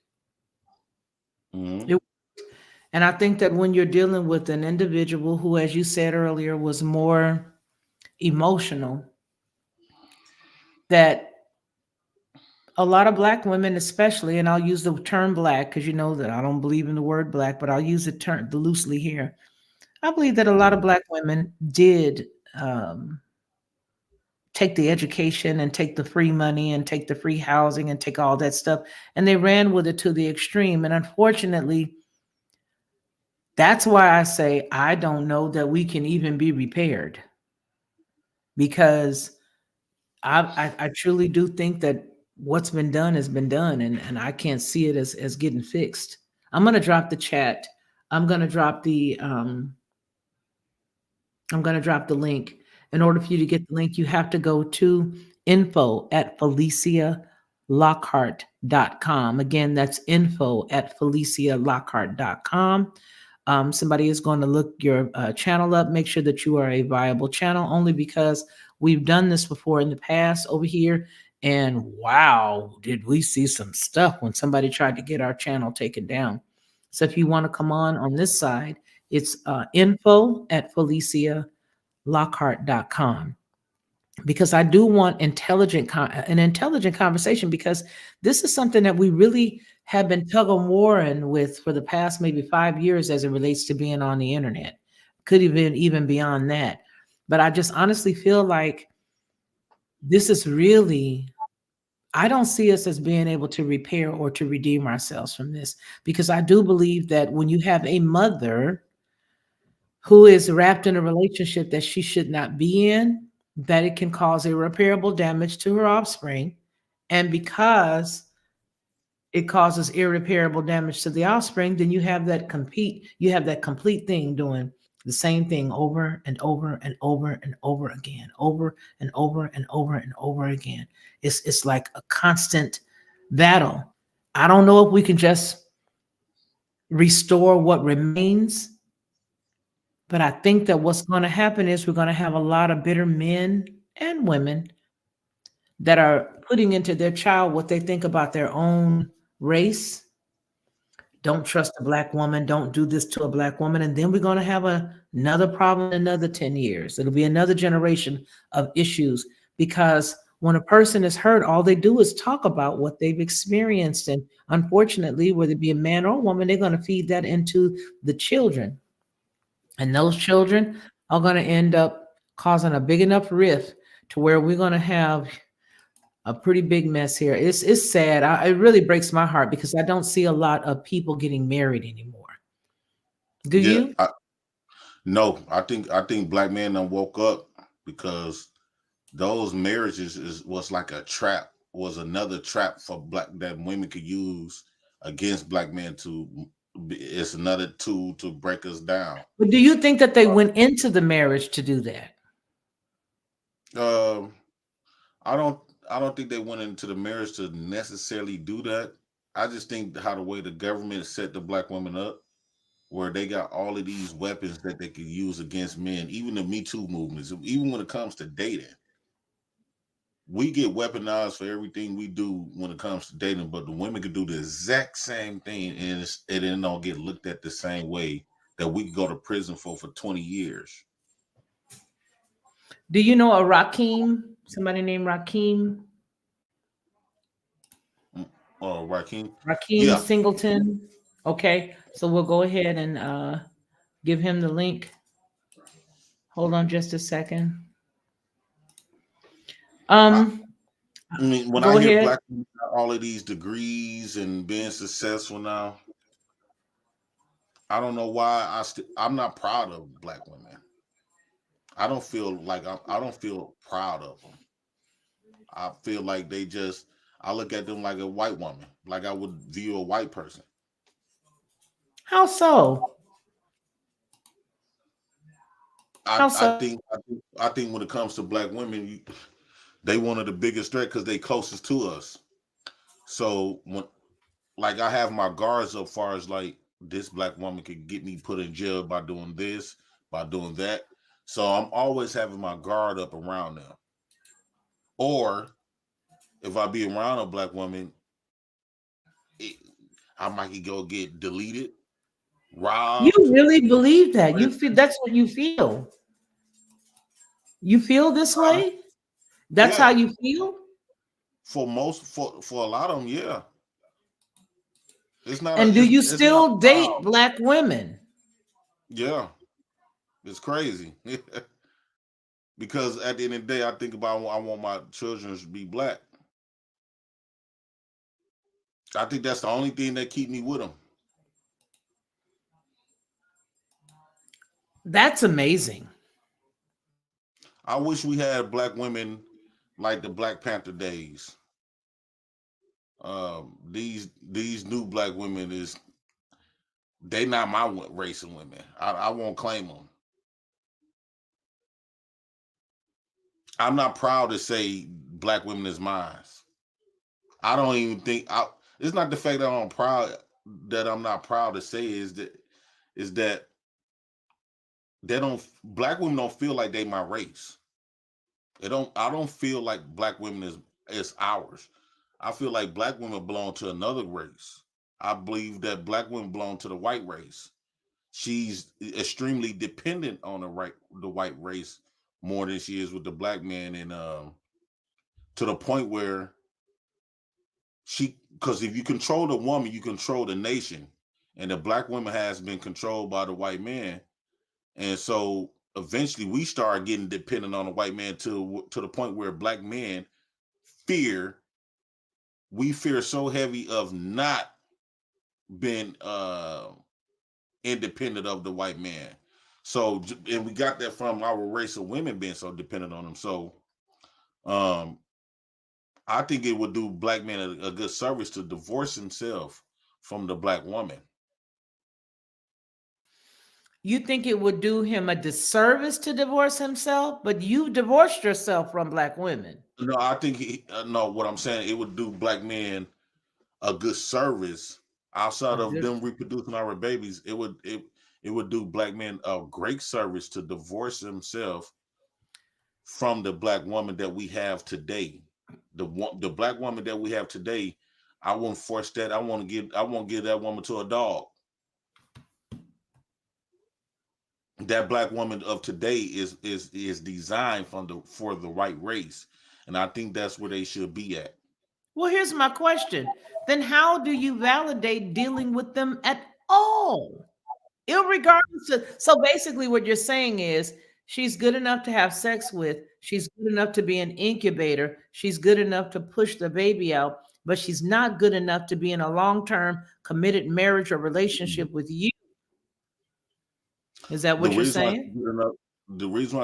Mhm. It- and I think that when you're dealing with an individual who, as you said earlier, was more emotional, that a lot of black women, especially, and I'll use the term black because you know that I don't believe in the word black, but I'll use it term loosely here. I believe that a lot of black women did take the education and take the free money and take the free housing and take all that stuff, and they ran with it to the extreme. And unfortunately, that's why I say I don't know that we can even be repaired, because I truly do think that what's been done has been done, and I can't see it as getting fixed. I'm gonna drop the chat. I'm gonna drop the I'm going to drop the link. In order for you to get the link, you have to go to info@FeliciaLockhart.com. Again, that's info@FeliciaLockhart.com. Somebody is going to look your channel up. Make sure that you are a viable channel, only because we've done this before in the past over here. And wow, did we see some stuff when somebody tried to get our channel taken down. So if you want to come on this side, it's info@FeliciaLockhart.com, because I do want an intelligent conversation, because this is something that we really have been tug of warring with for the past maybe 5 years as it relates to being on the internet. Could even beyond that. But I just honestly feel like this is really, I don't see us as being able to repair or to redeem ourselves from this, because I do believe that when you have a mother who is wrapped in a relationship that she should not be in, that it can cause irreparable damage to her offspring. And because it causes irreparable damage to the offspring, then you have that complete thing doing the same thing over and over and over and over again, over and over and over and over again. It's like a constant battle. I don't know if we can just restore what remains, but I think that what's going to happen is we're going to have a lot of bitter men and women that are putting into their child what they think about their own race. Don't trust a black woman. Don't do this to a black woman. And then we're going to have another problem in another 10 years. It'll be another generation of issues, because when a person is hurt, all they do is talk about what they've experienced. And unfortunately, whether it be a man or a woman, they're going to feed that into the children. And those children are going to end up causing a big enough rift to where we're going to have a pretty big mess here. It's sad. It really breaks my heart, because I don't see a lot of people getting married anymore. Do Yeah, you? no, I think black men done woke up, because those marriages was like a trap, was another trap for black that women could use against black men it's another tool to break us down. But do you think that they went into the marriage to do that? Um, I don't think they went into the marriage to necessarily do that. I just think how the way the government set the black women up, where they got all of these weapons that they could use against men, even the Me Too movements, even when it comes to dating. We get weaponized for everything we do when it comes to dating, but the women could do the exact same thing, and it don't get looked at the same way, that we could go to prison for 20 years. Do you know a Rakim? Somebody named Rakim? Raheem? Rakim Yeah. Singleton? Okay, so we'll go ahead and give him the link. Hold on just a second. I mean, when I Go hear ahead. black people got all of these degrees and being successful now, I don't know why I'm not proud of black women. I don't feel like I don't feel proud of them. I feel like I look at them like a white woman, like I would view a white person. How so? How so? I think when it comes to black women, they one of the biggest threat because they closest to us. So when, like, I have my guards up, far as like this black woman could get me put in jail by doing this, by doing that. So I'm always having my guard up around them. Or if I be around a black woman, I might go get deleted, You robbed. really believe that? You feel that's what you feel? You feel this way? That's how Yeah, you feel? for a lot of them, yeah. It's not And do you it's not still date proud. black women? Yeah, it's crazy. Because at the end of the day, I think about I want my children to be black. I think that's the only thing that keep me with them. That's amazing. I wish we had black women like the Black Panther days. These new black women they not my race of women. I won't claim them. I'm not proud to say black women is mine. I don't even think it's not the fact that I'm not proud to say is that black women don't feel like they my race. I don't feel like black women is ours. I feel like black women belong to another race. I believe that black women belong to the white race. She's extremely dependent on the white race more than she is with the black man, and to the point where because if you control the woman, you control the nation, and the black woman has been controlled by the white man, and so eventually we start getting dependent on the white man to the point where black men fear we fear so heavy of not being independent of the white man. So, and we got that from our race of women being so dependent on them. So um I think it would do black men a good service to divorce himself from the black woman. You think it would do him a disservice to divorce himself, but you divorced yourself from black women. No, I think no, what I'm saying, it would do black men a good service A outside of dis- them reproducing our babies. It would do black men a great service to divorce himself from the black woman that we have today. The black woman that we have today, I won't force that. I won't give that woman to a dog. That black woman of today is designed for the right race. And I think that's where they should be at. Well, here's my question. Then how do you validate dealing with them at all? Irregardless of, so basically what you're saying is she's good enough to have sex with, she's good enough to be an incubator, she's good enough to push the baby out, but she's not good enough to be in a long-term committed marriage or relationship with you. Is that The what you're reason why saying?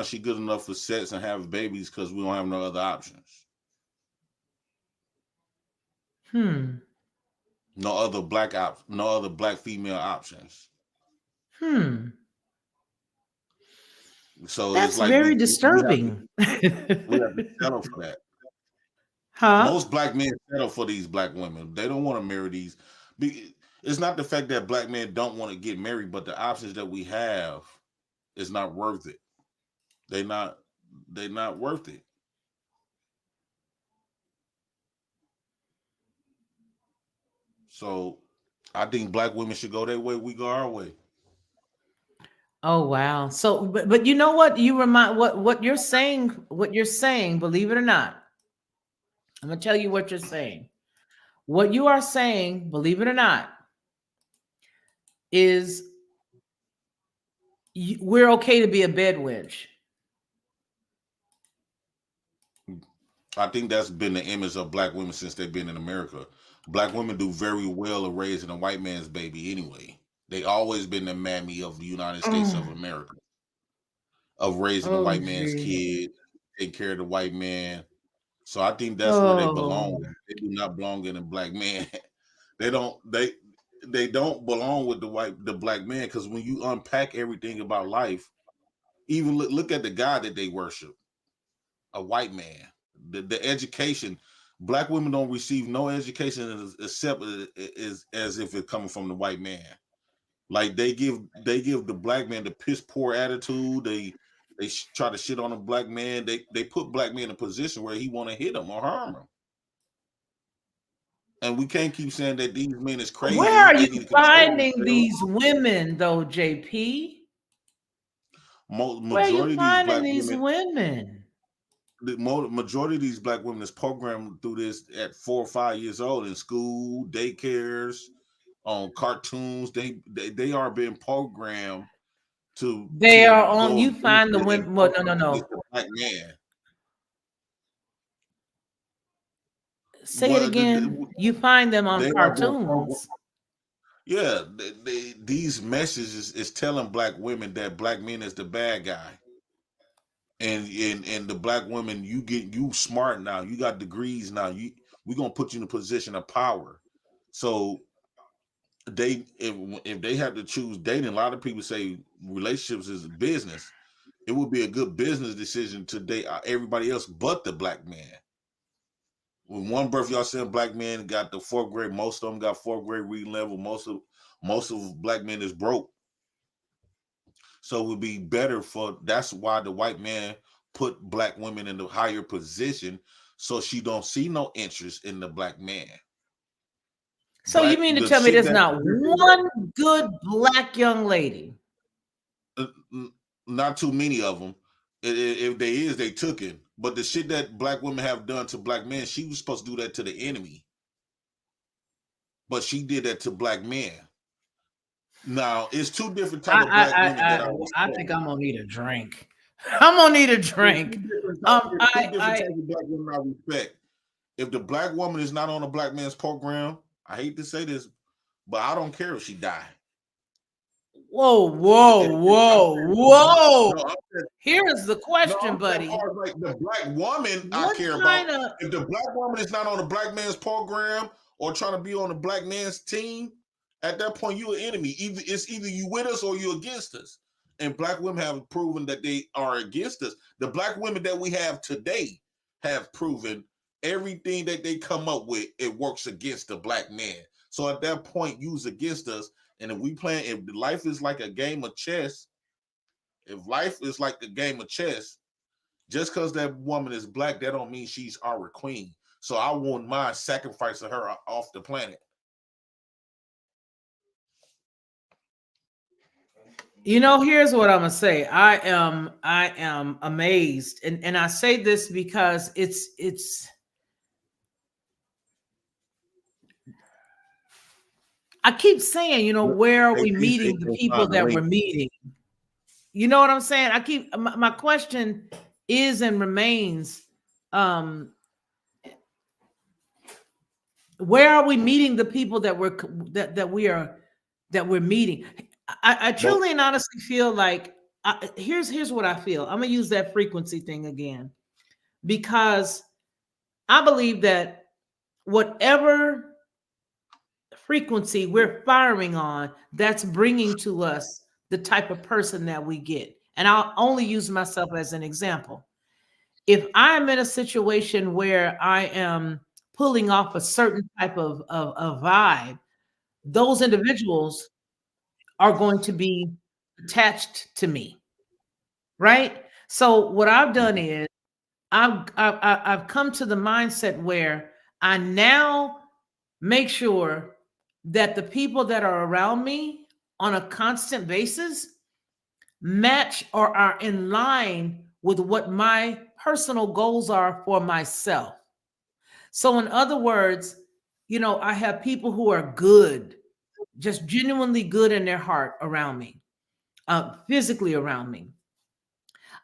she's good enough for sex and have babies because we don't have no other options. Hmm. No other black female options. Hmm. So it's That's like very we have disturbing. to settle for that. Huh? Most black men settle for these black women. They don't want to marry these. It's not the fact that black men don't want to get married, but the options that we have is not worth it. They not they're not worth it. So I think black women should go their way, we go our way. Oh wow. So but you know what? You remind what you're saying, believe it or not. I'm gonna tell you what you're saying. What you are saying, believe it or not, is we're okay to be a bed wench. I think that's been the image of black women since they've been in America. Black women do very well at raising a white man's baby anyway. They always been the mammy of the United States of Oh, America, of raising a oh white man's gee. kid, take care of the white man. So I think that's where they belong. They do not belong in a black man. They don't belong with the black man, because when you unpack everything about life, even look at the God that they worship, a white man. The education, black women don't receive no education except as if it's coming from the white man. Like they give the black man the piss poor attitude. They try to shit on a black man. They put black men in a position where he want to hit them or harm them. And we can't keep saying that these men is crazy. Where are They you need to control finding themselves. these women, though, JP? Where are you Majority of these finding black these women, women? majority of these black women is programmed through this at 4 or 5 years old in school, daycares, on cartoons. They are being programmed to They are on. go You against find the it and women. Well, no. against the black man. Say it again. You find them on They are being programmed. cartoons. Yeah, these messages is telling black women that black men is the bad guy. And the black women, you smart now, you got degrees now, we're gonna put you in a position of power. So if they have to choose dating, a lot of people say relationships is a business. It would be a good business decision to date everybody else but the black man. With one birth, y'all said black men got the 4th grade. Most of them got 4th grade reading level. Most of black men is broke. So it would be better that's why the white man put black women in the higher position, so she don't see no interest in the black man. So you mean to tell me there's not one good black young lady? Not too many of them. If there is, they took it. But the shit that black women have done to black men, she was supposed to do that to the enemy. But she did that to black men. Now, it's two different types of black women that I think I'm gonna need a drink. I'm gonna need a drink. Two different types of black women I respect. If the black woman is not on a black man's program, I hate to say this, but I don't care if she die. Whoa. Here is the question, buddy. Like the black woman, I care about. If the black woman is not on a black man's program or trying to be on a black man's team, at that point you're an enemy. It's either you with us or you against us. And black women have proven that they are against us. The black women that we have today have proven everything that they come up with, it works against the black man. So at that point, you's against us. And if life is like a game of chess, just because that woman is black, that don't mean she's our queen. So I wouldn't mind sacrificing her off the planet. You know, here's what I'm gonna say. I am amazed, and I say this because it's. I keep saying, where are we meeting the people that we're meeting? You know what I'm saying? My question is and remains, where are we meeting the people that we're meeting? I truly and honestly feel like here's what I feel. I'm gonna use that frequency thing again, because I believe that whatever frequency we're firing on, that's bringing to us the type of person that we get. And I'll only use myself as an example. If I'm in a situation where I am pulling off a certain type of vibe, those individuals are going to be attached to me, right? So what I've done is I've come to the mindset where I now make sure that the people that are around me on a constant basis match or are in line with what my personal goals are for myself. So in other words, I have people who are good, just genuinely good in their heart around me, physically around me.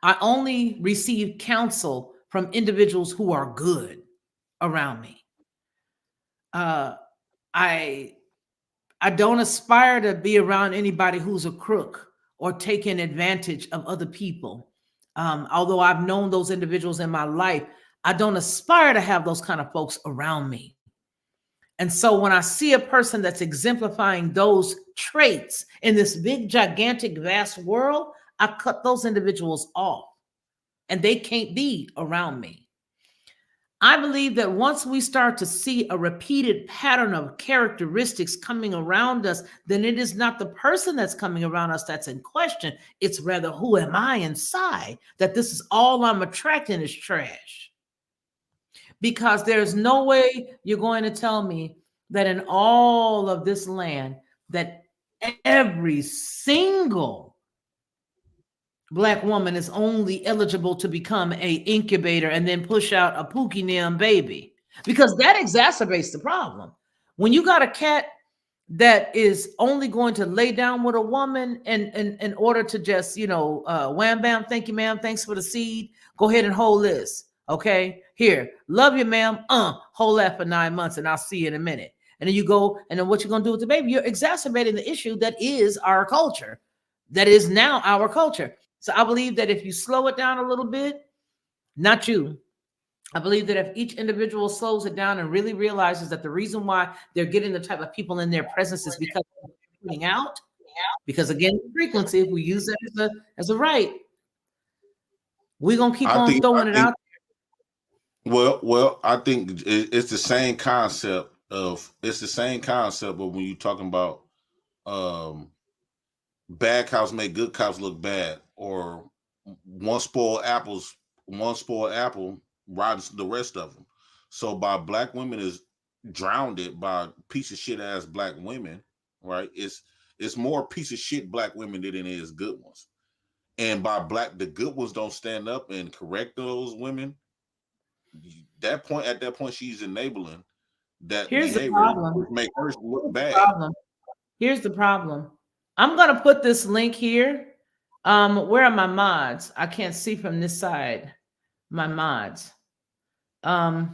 I only receive counsel from individuals who are good around me. I don't aspire to be around anybody who's a crook or taking advantage of other people. Although I've known those individuals in my life, I don't aspire to have those kind of folks around me. And so when I see a person that's exemplifying those traits in this big, gigantic, vast world, I cut those individuals off and they can't be around me. I believe that once we start to see a repeated pattern of characteristics coming around us, then it is not the person that's coming around us that's in question. It's rather, who am I inside? That this is all I'm attracting is trash. Because there's no way you're going to tell me that in all of this land, that every single Black woman is only eligible to become a incubator and then push out a Pookie Nim baby, because that exacerbates the problem. When you got a cat that is only going to lay down with a woman and in order to just, wham bam, thank you, ma'am, thanks for the seed, go ahead and hold this. Okay, here, love you, ma'am. Hold that for 9 months and I'll see you in a minute. And then you go, and then what you're gonna do with the baby? You're exacerbating the issue that is our culture, that is now our culture. So I believe that if you slow it down a little bit, not you, I believe that if each individual slows it down and really realizes that the reason why they're getting the type of people in their presence is because they're putting out, because again, frequency, if we use that as a right, we're gonna keep on throwing it out. Well, I think it's the same concept of when you're talking about bad cops make good cops look bad, or one spoiled apple rides the rest of them. So by Black women is drowned by piece of shit ass Black women, right? It's more piece of shit Black women than it is good ones. And by the good ones don't stand up and correct those women. At that point, she's enabling that behavior, which make her look bad. Here's the problem. I'm gonna put this link here. Where are my mods? I can't see from this side. My mods. But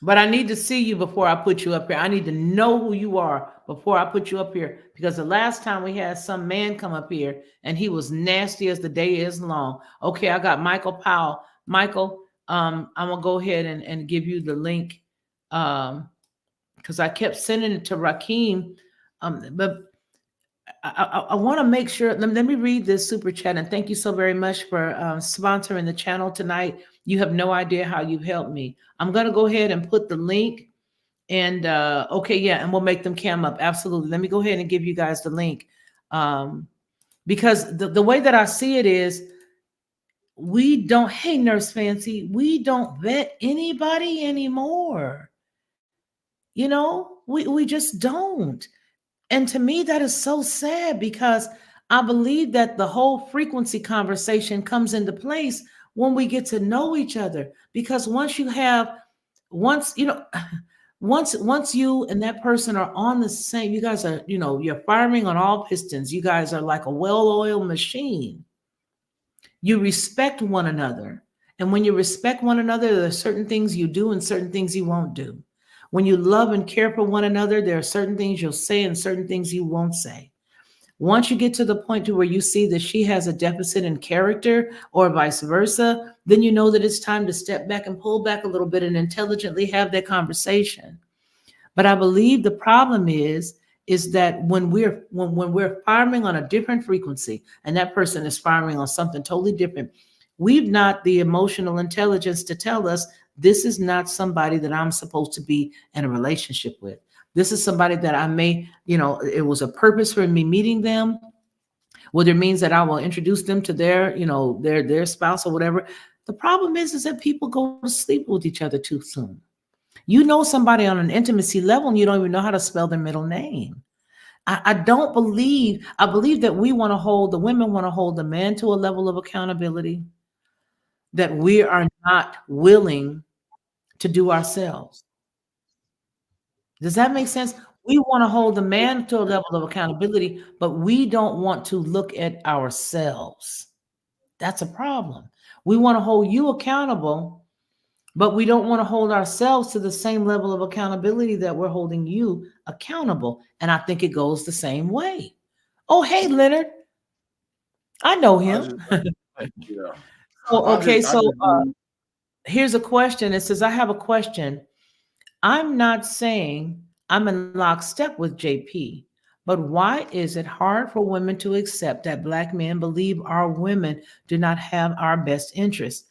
I need to see you before I put you up here. I need to know who you are before I put you up here, because the last time we had some man come up here and he was nasty as the day is long. Okay, I got Michael Powell. Michael, I'm gonna go ahead and give you the link, because I kept sending it to Rakeem, but I want to make sure. Let me read this super chat, and thank you so very much for sponsoring the channel tonight. You have no idea how you've helped me. I'm going to go ahead and put the link, and okay, yeah, and we'll make them cam up. Absolutely. Let me go ahead and give you guys the link, because the way that I see it is, we don't, hey, Nurse Fancy, we don't vet anybody anymore. We just don't. And to me, that is so sad, because I believe that the whole frequency conversation comes into place when we get to know each other. Because once you and that person are on the same, you guys are, you're firing on all pistons. You guys are like a well-oiled machine. You respect one another. And when you respect one another, there are certain things you do and certain things you won't do. When you love and care for one another, there are certain things you'll say and certain things you won't say. Once you get to the point to where you see that she has a deficit in character or vice versa, then you know that it's time to step back and pull back a little bit and intelligently have that conversation. But I believe the problem is that when we're firing on a different frequency and that person is firing on something totally different, we've not the emotional intelligence to tell us, this is not somebody that I'm supposed to be in a relationship with. This is somebody that I may, it was a purpose for me meeting them, whether it means that I will introduce them to their spouse or whatever. The problem is that people go to sleep with each other too soon. You know somebody on an intimacy level and you don't even know how to spell their middle name. I believe that the women want to hold the man to a level of accountability that we are not willing to do ourselves. Does that make sense? We want to hold the man to a level of accountability, but we don't want to look at ourselves. That's a problem. We want to hold you accountable, but we don't want to hold ourselves to the same level of accountability that we're holding you accountable. And I think it goes the same way. Oh, hey, Leonard. I know him. Yeah. Oh, okay. Here's a question. It says, I have a question. I'm not saying I'm in lockstep with JP, but why is it hard for women to accept that Black men believe our women do not have our best interests?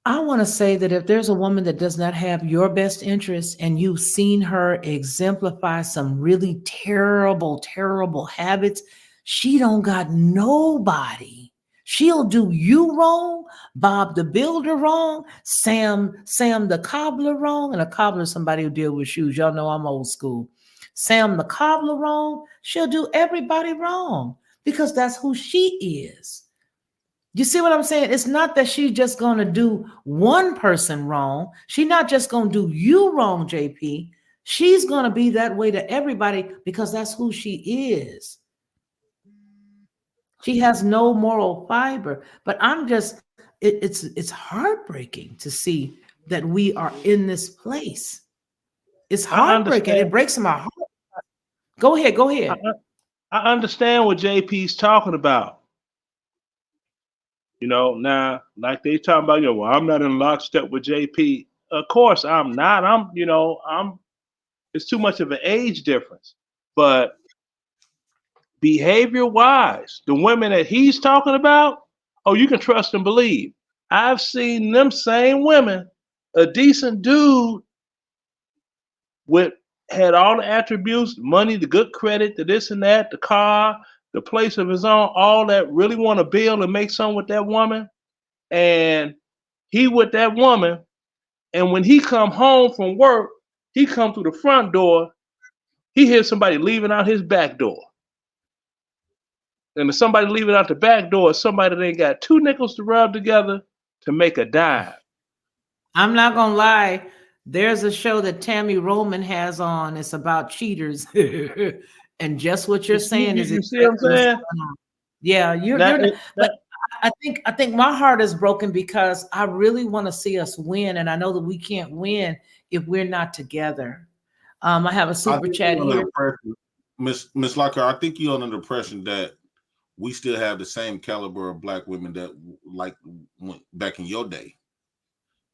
I want to say that if there's a woman that does not have your best interests and you've seen her exemplify some really terrible, terrible habits, she don't got nobody. She'll do you wrong, Bob the Builder wrong, Sam the cobbler wrong, and a cobbler is somebody who deal with shoes. Y'all know I'm old school. Sam the cobbler wrong, she'll do everybody wrong because that's who she is. You see what I'm saying? It's not that she's just going to do one person wrong. She's not just going to do you wrong, JP. She's going to be that way to everybody because that's who she is. She has no moral fiber. But I'm just, it's heartbreaking to see that we are in this place. It's heartbreaking. It breaks my heart. Go ahead. I understand what JP's talking about. You know, now, like they talking about, well, I'm not in lockstep with JP. Of course I'm not. It's too much of an age difference. But behavior-wise, the women that he's talking about, oh, you can trust and believe. I've seen them same women, a decent dude had all the attributes, money, the good credit, the this and that, the car, the place of his own, all that, really want to build and make something with that woman. And he with that woman, and when he come home from work, he come through the front door, he hears somebody leaving out his back door. And if somebody leaving out the back door, somebody that ain't got two nickels to rub together to make a dime. I'm not gonna lie. There's a show that Tammy Roman has on. It's about cheaters, and just what you're saying is you see what I'm saying? Yeah, you're not, but I think my heart is broken because I really want to see us win, and I know that we can't win if we're not together. I have a super chat here. Miss Lockhart, I think you're under the impression that we still have the same caliber of Black women that like went back in your day.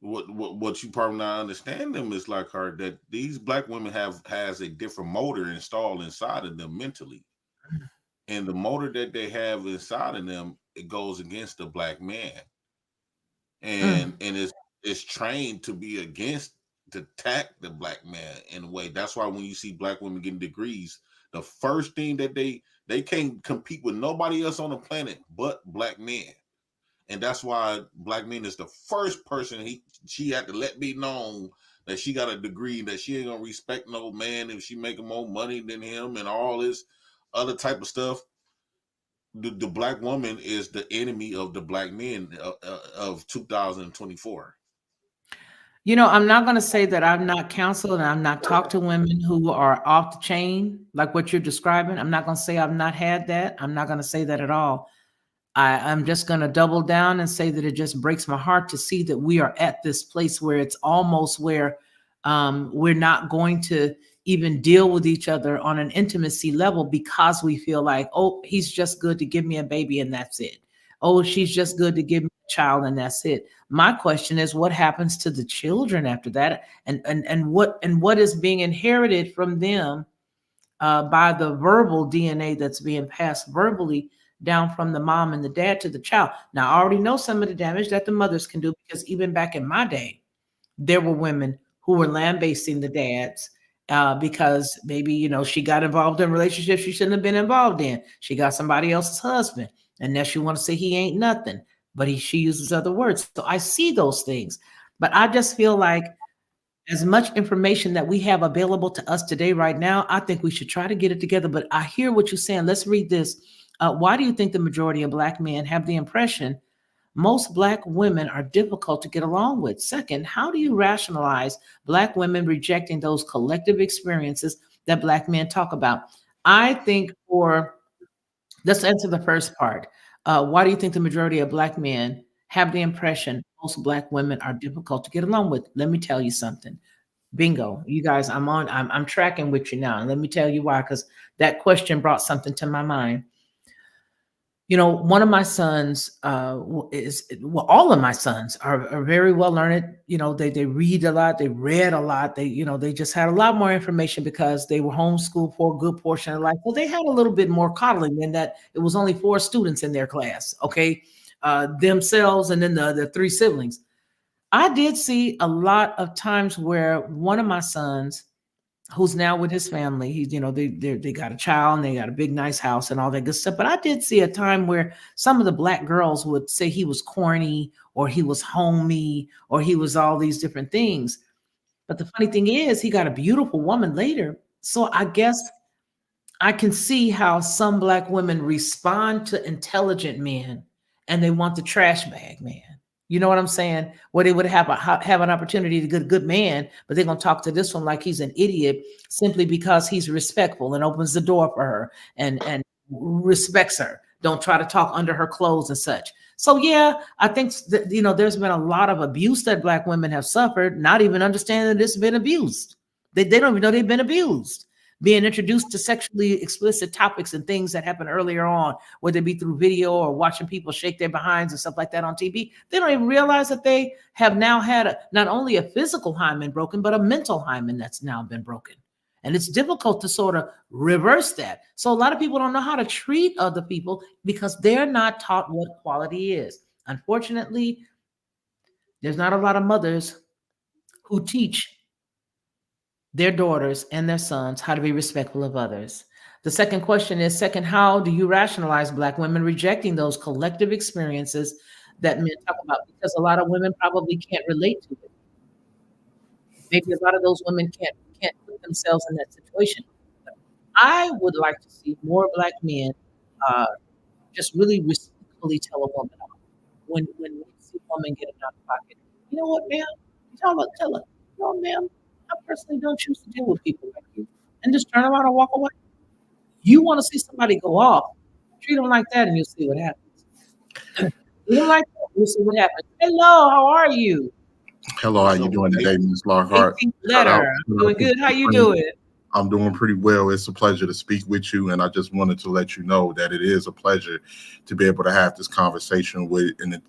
What you probably not understanding, Miss Lockhart, that these Black women has a different motor installed inside of them mentally. And the motor that they have inside of them, it goes against the Black man. And it's trained to be against, to attack the Black man in a way. That's why when you see Black women getting degrees, the first thing that they can't compete with nobody else on the planet but Black men. And that's why Black men is the first person she had to let be known that she got a degree, that she ain't gonna respect no man if she making more money than him and all this other type of stuff. The Black woman is the enemy of the Black men of 2024. You know, I'm not going to say that I've not counseled and I've not talked to women who are off the chain, like what you're describing. I'm not going to say I've not had that. I'm not going to say that at all. I'm just going to double down and say that it just breaks my heart to see that we are at this place where it's almost where we're not going to even deal with each other on an intimacy level because we feel like, oh, he's just good to give me a baby and that's it. Oh, she's just good to give me a child and that's it. My question is, what happens to the children after that? And what is being inherited from them by the verbal DNA that's being passed verbally down from the mom and the dad to the child. Now, I already know some of the damage that the mothers can do because even back in my day, there were women who were lambasting the dads because maybe, you know, she got involved in relationships she shouldn't have been involved in. She got somebody else's husband, and now she want to say he ain't nothing, but she uses other words. So I see those things, but I just feel like as much information that we have available to us today, right now, I think we should try to get it together. But I hear what you're saying. Let's read this. Why do you think the majority of Black men have the impression most Black women are difficult to get along with? Second, how do you rationalize Black women rejecting those collective experiences that Black men talk about? I think let's answer the first part. Why do you think the majority of Black men have the impression most Black women are difficult to get along with? Let me tell you something. Bingo. You guys, I'm tracking with you now. And let me tell you why, because that question brought something to my mind. You know, one of my sons all of my sons are very well learned. You know, they read a lot, they read a lot, they just had a lot more information because they were homeschooled for a good portion of life. Well, they had a little bit more coddling in that it was only 4 students in their class, okay, themselves and then the 3 siblings. I did see a lot of times where one of my sons, who's now with his family, he's, they got a child and they got a big nice house and all that good stuff. But I did see a time where some of the black girls would say he was corny or he was homey or he was all these different things. But the funny thing is, he got a beautiful woman later. So I guess I can see how some black women respond to intelligent men and they want the trash bag man. You know what I'm saying? Where they would have an opportunity to get a good man, but they're gonna talk to this one like he's an idiot simply because he's respectful and opens the door for her and respects her. Don't try to talk under her clothes and such. So yeah, I think that, there's been a lot of abuse that black women have suffered, not even understanding that it's been abused. They don't even know they've been abused, being introduced to sexually explicit topics and things that happen earlier on, whether it be through video or watching people shake their behinds and stuff like that on TV. They don't even realize that they have now had not only a physical hymen broken, but a mental hymen that's now been broken. And it's difficult to sort of reverse that. So a lot of people don't know how to treat other people because they're not taught what quality is. Unfortunately, there's not a lot of mothers who teach their daughters and their sons how to be respectful of others. The second question is, how do you rationalize black women rejecting those collective experiences that men talk about? Because a lot of women probably can't relate to it. Maybe a lot of those women can't put themselves in that situation. But I would like to see more black men just really respectfully tell a woman off. When we see a woman get out of pocket, you know what, ma'am? Tell her, no, ma'am, I personally don't choose to deal with people like you. And just turn around and walk away. You want to see somebody go off, treat them like that and you'll see what happens. Treat them like that, you'll see what happens. Hello, how are you? Hello, how you doing today, Ms. Lockhart? 18th letter. Doing good. How you doing? I'm doing pretty well. It's a pleasure to speak with you, and I just wanted to let you know that it is a pleasure to be able to have this conversation with an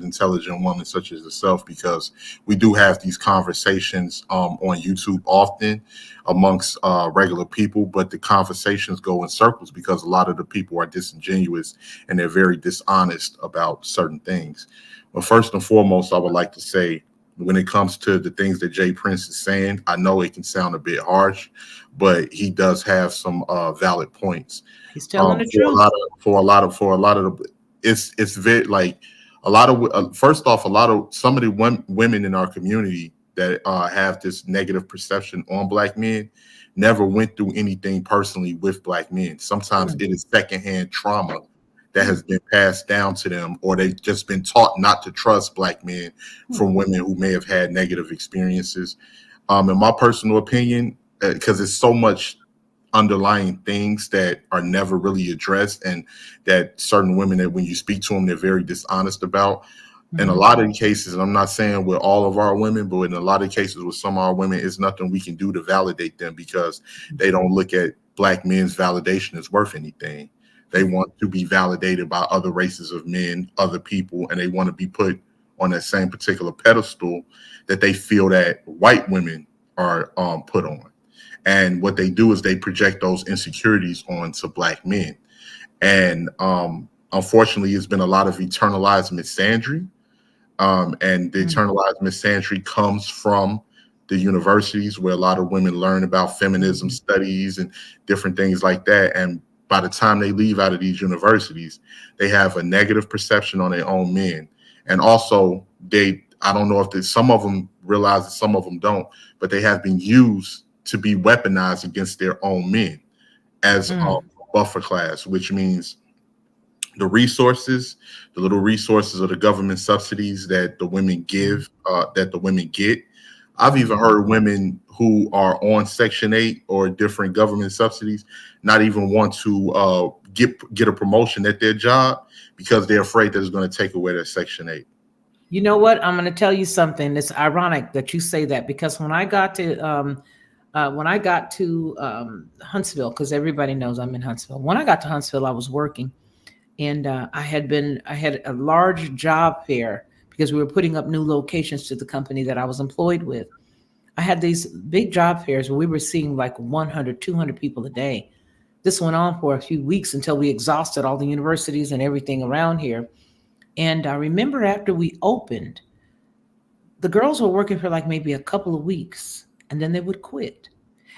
intelligent woman such as yourself, because we do have these conversations on YouTube often amongst regular people, but the conversations go in circles because a lot of the people are disingenuous and they're very dishonest about certain things. But first and foremost, I would like to say, when it comes to the things that Jay Prince is saying, I know it can sound a bit harsh, but he does have some valid points. He's telling the truth. For a lot of it's very like a lot of first off, some of the women in our community that have this negative perception on black men never went through anything personally with black men. Sometimes it is secondhand trauma that has been passed down to them, or they've just been taught not to trust black men from women who may have had negative experiences. In my personal opinion, because it's so much underlying things that are never really addressed, and that certain women, that when you speak to them, they're very dishonest about. In a lot of cases, and I'm not saying with all of our women, but in a lot of cases with some of our women, it's nothing we can do to validate them because they don't look at black men's validation as worth anything. They want to be validated by other races of men, other people, and they want to be put on that same particular pedestal that they feel that white women are put on. And what they do is they project those insecurities onto black men. And unfortunately, it's been a lot of internalized misandry. And the internalized misandry comes from the universities, where a lot of women learn about feminism studies and different things like that. And by the time they leave out of these universities, they have a negative perception on their own men. And also, I don't know if some of them realize it, some of them don't, but they have been used to be weaponized against their own men as a buffer class, which means the little resources of the government subsidies that the women give, that the women get. I've even heard women who are on Section 8 or different government subsidies not even want to get a promotion at their job because they're afraid that it's going to take away their Section 8. You know what? I'm going to tell you something. It's ironic that you say that, because when I got to Huntsville, because everybody knows I'm in Huntsville. When I got to Huntsville, I was working, and I had a large job fair because we were putting up new locations to the company that I was employed with. I had these big job fairs where we were seeing like 100, 200 people a day. This went on for a few weeks until we exhausted all the universities and everything around here. And I remember after we opened, the girls were working for like maybe a couple of weeks and then they would quit.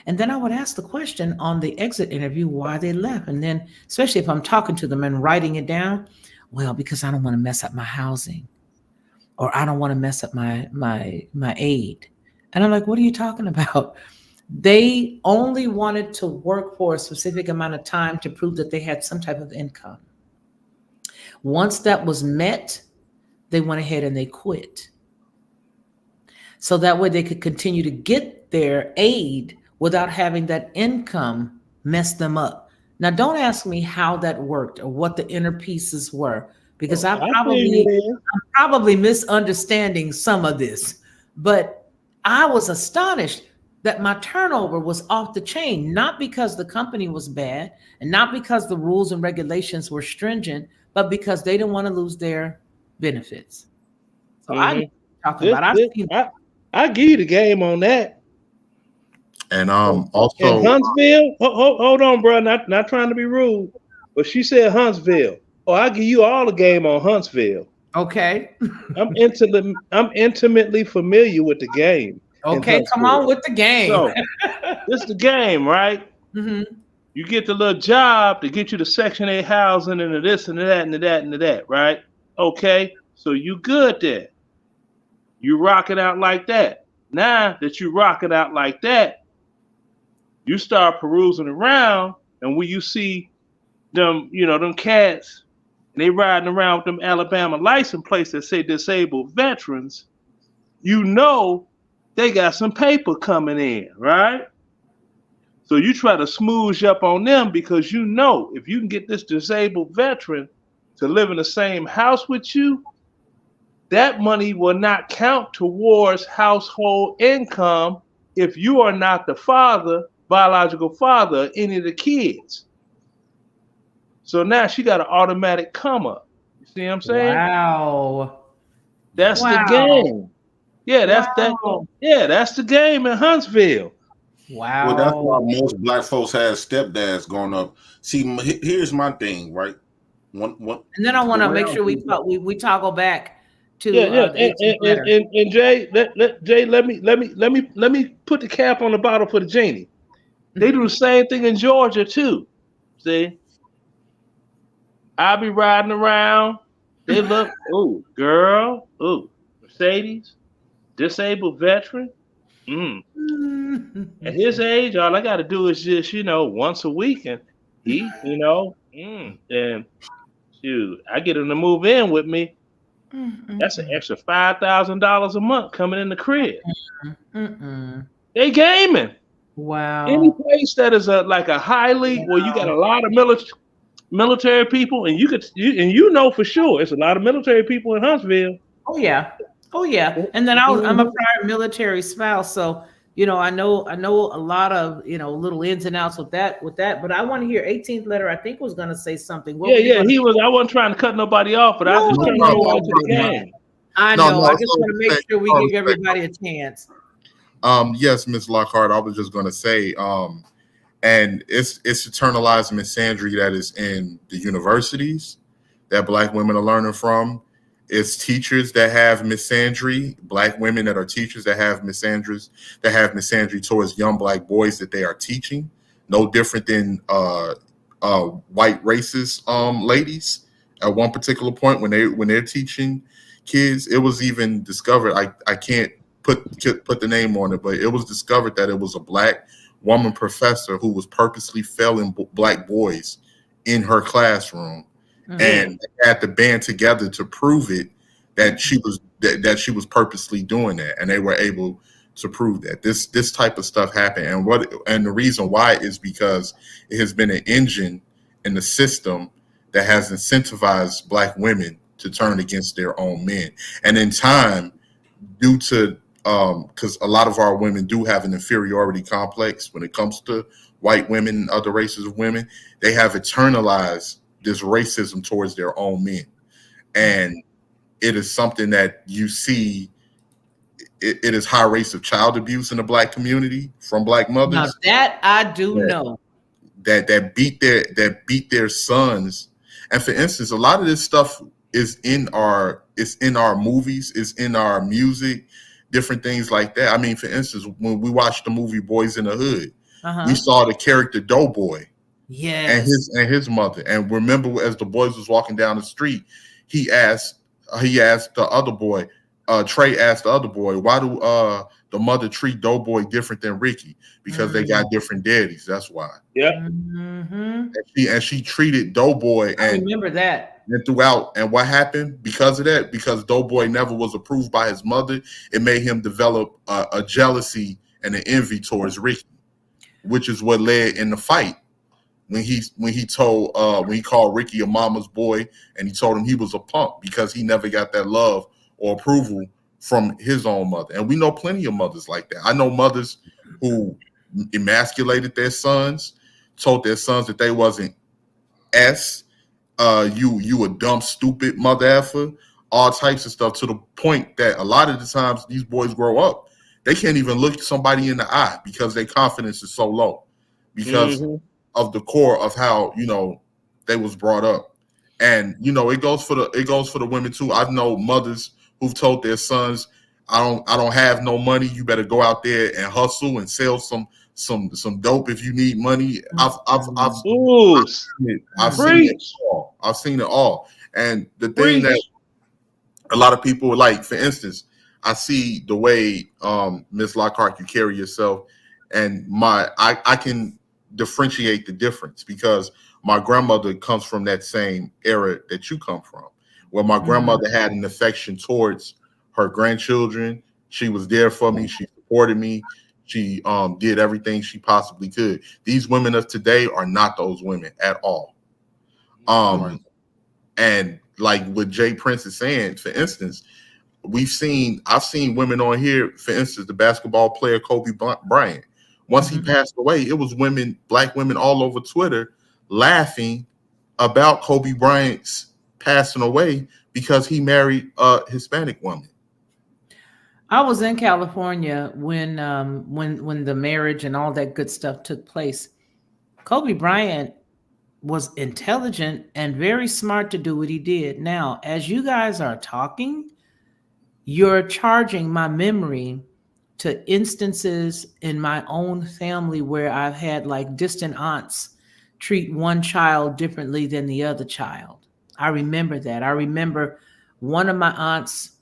And then I would ask the question on the exit interview why they left. And then, especially if I'm talking to them and writing it down, well, because I don't want to mess up my housing, or I don't want to mess up my aid. And I'm like, what are you talking about? They only wanted to work for a specific amount of time to prove that they had some type of income. Once that was met, they went ahead and they quit. So that way they could continue to get their aid without having that income mess them up. Now, don't ask me how that worked or what the inner pieces were, because I'm probably misunderstanding some of this. But I was astonished that my turnover was off the chain, not because the company was bad and not because the rules and regulations were stringent, but because they didn't want to lose their benefits. So I'm talking about. I give you the game on that. And also in Huntsville. Hold on, bro. Not trying to be rude, but she said Huntsville. Oh, I give you all the game on Huntsville. Okay. I'm intimately familiar with the game. Okay, come on with the game. So this the game, right? Mm-hmm. You get the little job to get you the Section 8 housing and the this and the that and the that and the that, right? Okay, so you good there. You rock it out like that. Now that you rock it out like that, you start perusing around, and when you see them, them cats, and they riding around with them Alabama license plates that say disabled veterans, you know they got some paper coming in, right? So you try to smooth up on them because you know if you can get this disabled veteran to live in the same house with you, that money will not count towards household income if you are not the biological father of any of the kids. So now she got an automatic come up. You see what I'm saying? Wow. That's the game. Yeah, that's that. Yeah, that's the game in Huntsville. Wow. Well, that's why most black folks have stepdads growing up. See, here's my thing, right? And then I want to make sure we toggle back to the 18th letter. And Jay, let me put the cap on the bottle for the genie. They do the same thing in Georgia too. See, I be riding around. They look, ooh, girl, ooh, Mercedes, disabled veteran. At his age, all I got to do is just, once a week, and he, and shoot, I get him to move in with me. That's an extra $5,000 a month coming in the crib. They gaming. Wow. Any place that is like a highly where you got a lot of military people, and you know for sure it's a lot of military people in Huntsville. Oh yeah. And then I'm a prior military spouse, so I know a lot of little ins and outs with that. But I want to hear 18th letter. I think was going to say something. He was. I wasn't trying to cut nobody off, but I just turned over to the game. I know. I just want to make sure we give everybody a chance. Yes, Ms. Lockhart. I was just going to say, and it's internalized misandry that is in the universities that Black women are learning from. It's teachers that have misandry, Black women that are teachers that have misandry towards young Black boys that they are teaching. No different than white racist ladies at one particular point when they're teaching kids. It was even discovered. I can't put the name on it, but it was discovered that it was a Black woman professor who was purposely failing Black boys in her classroom. And they had to band together to prove it that she was purposely doing that, and they were able to prove that this type of stuff happened. And the reason why is because it has been an engine in the system that has incentivized Black women to turn against their own men. And in time, due to because a lot of our women do have an inferiority complex when it comes to white women and other races of women, they have internalized this racism towards their own men, and it is something that you see. It is high rates of child abuse in the Black community from Black Now mothers that I do know. that beat their sons. And for instance, a lot of this stuff is in our movies, is in our music, different things like that. I mean, for instance, when we watched the movie Boys in the Hood, we saw the character Doughboy and Yes. his mother. And remember, as the boys was walking down the street, he asked the other boy, Trey asked the other boy, why do the mother treat Doughboy different than Ricky? Because they got different daddies. That's why. Yeah. Mm-hmm. And she treated Doughboy I and remember that. throughout. And what happened because of that? Because Doughboy never was approved by his mother, it made him develop a jealousy and an envy towards Ricky, which is what led in the fight when he called Ricky a mama's boy, and he told him he was a punk because he never got that love or approval from his own mother. And we know plenty of mothers like that. I know mothers who emasculated their sons, told their sons that they wasn't you a dumb, stupid mother effer, all types of stuff, to the point that a lot of the times these boys grow up, they can't even look somebody in the eye because their confidence is so low because of the core of how they was brought up. And it goes for the women too. I know mothers who've told their sons, I don't have no money, you better go out there and hustle and sell some dope if you need money. I've seen it all. I've seen it all. And the thing that a lot of people like, for instance, I see the way Ms. Lockhart, you carry yourself, and I can differentiate the difference because my grandmother comes from that same era that you come from, where my grandmother had an affection towards her grandchildren. She was there for me. She supported me. She did everything she possibly could. These women of today are not those women at all. And like what Jay Prince is saying, for instance, I've seen women on here, for instance, the basketball player Kobe Bryant. Once he passed away, it was Black women all over Twitter laughing about Kobe Bryant's passing away because he married a Hispanic woman. I was in California when the marriage and all that good stuff took place. Kobe Bryant was intelligent and very smart to do what he did. Now, as you guys are talking, you're charging my memory to instances in my own family where I've had like distant aunts treat one child differently than the other child. I remember that. I remember one of my aunts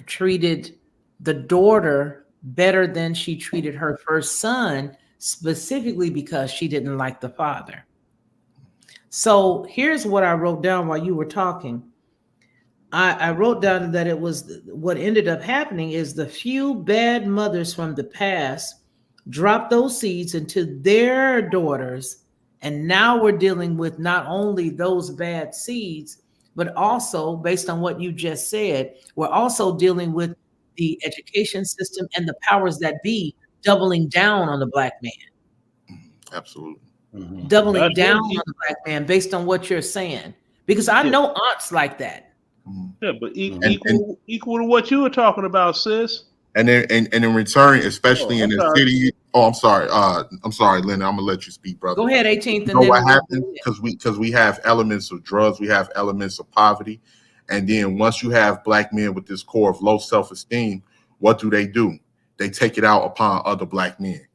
treated the daughter better than she treated her first son, specifically because she didn't like the father. So here's what I wrote down while you were talking. I wrote down that it was what ended up happening is the few bad mothers from the past dropped those seeds into their daughters. And now we're dealing with not only those bad seeds, but also, based on what you just said, we're also dealing with the education system and the powers that be doubling down on the Black man. Absolutely. Doubling down on the Black man based on what you're saying. Because I know aunts like that. Yeah, but equal to what you were talking about, sis. And in return, especially in the city. Oh, I'm sorry, Linda. I'm gonna let you speak, brother. Go ahead, 18th. You know what happens? Because we have elements of drugs, we have elements of poverty, and then once you have Black men with this core of low self-esteem, what do? They take it out upon other Black men.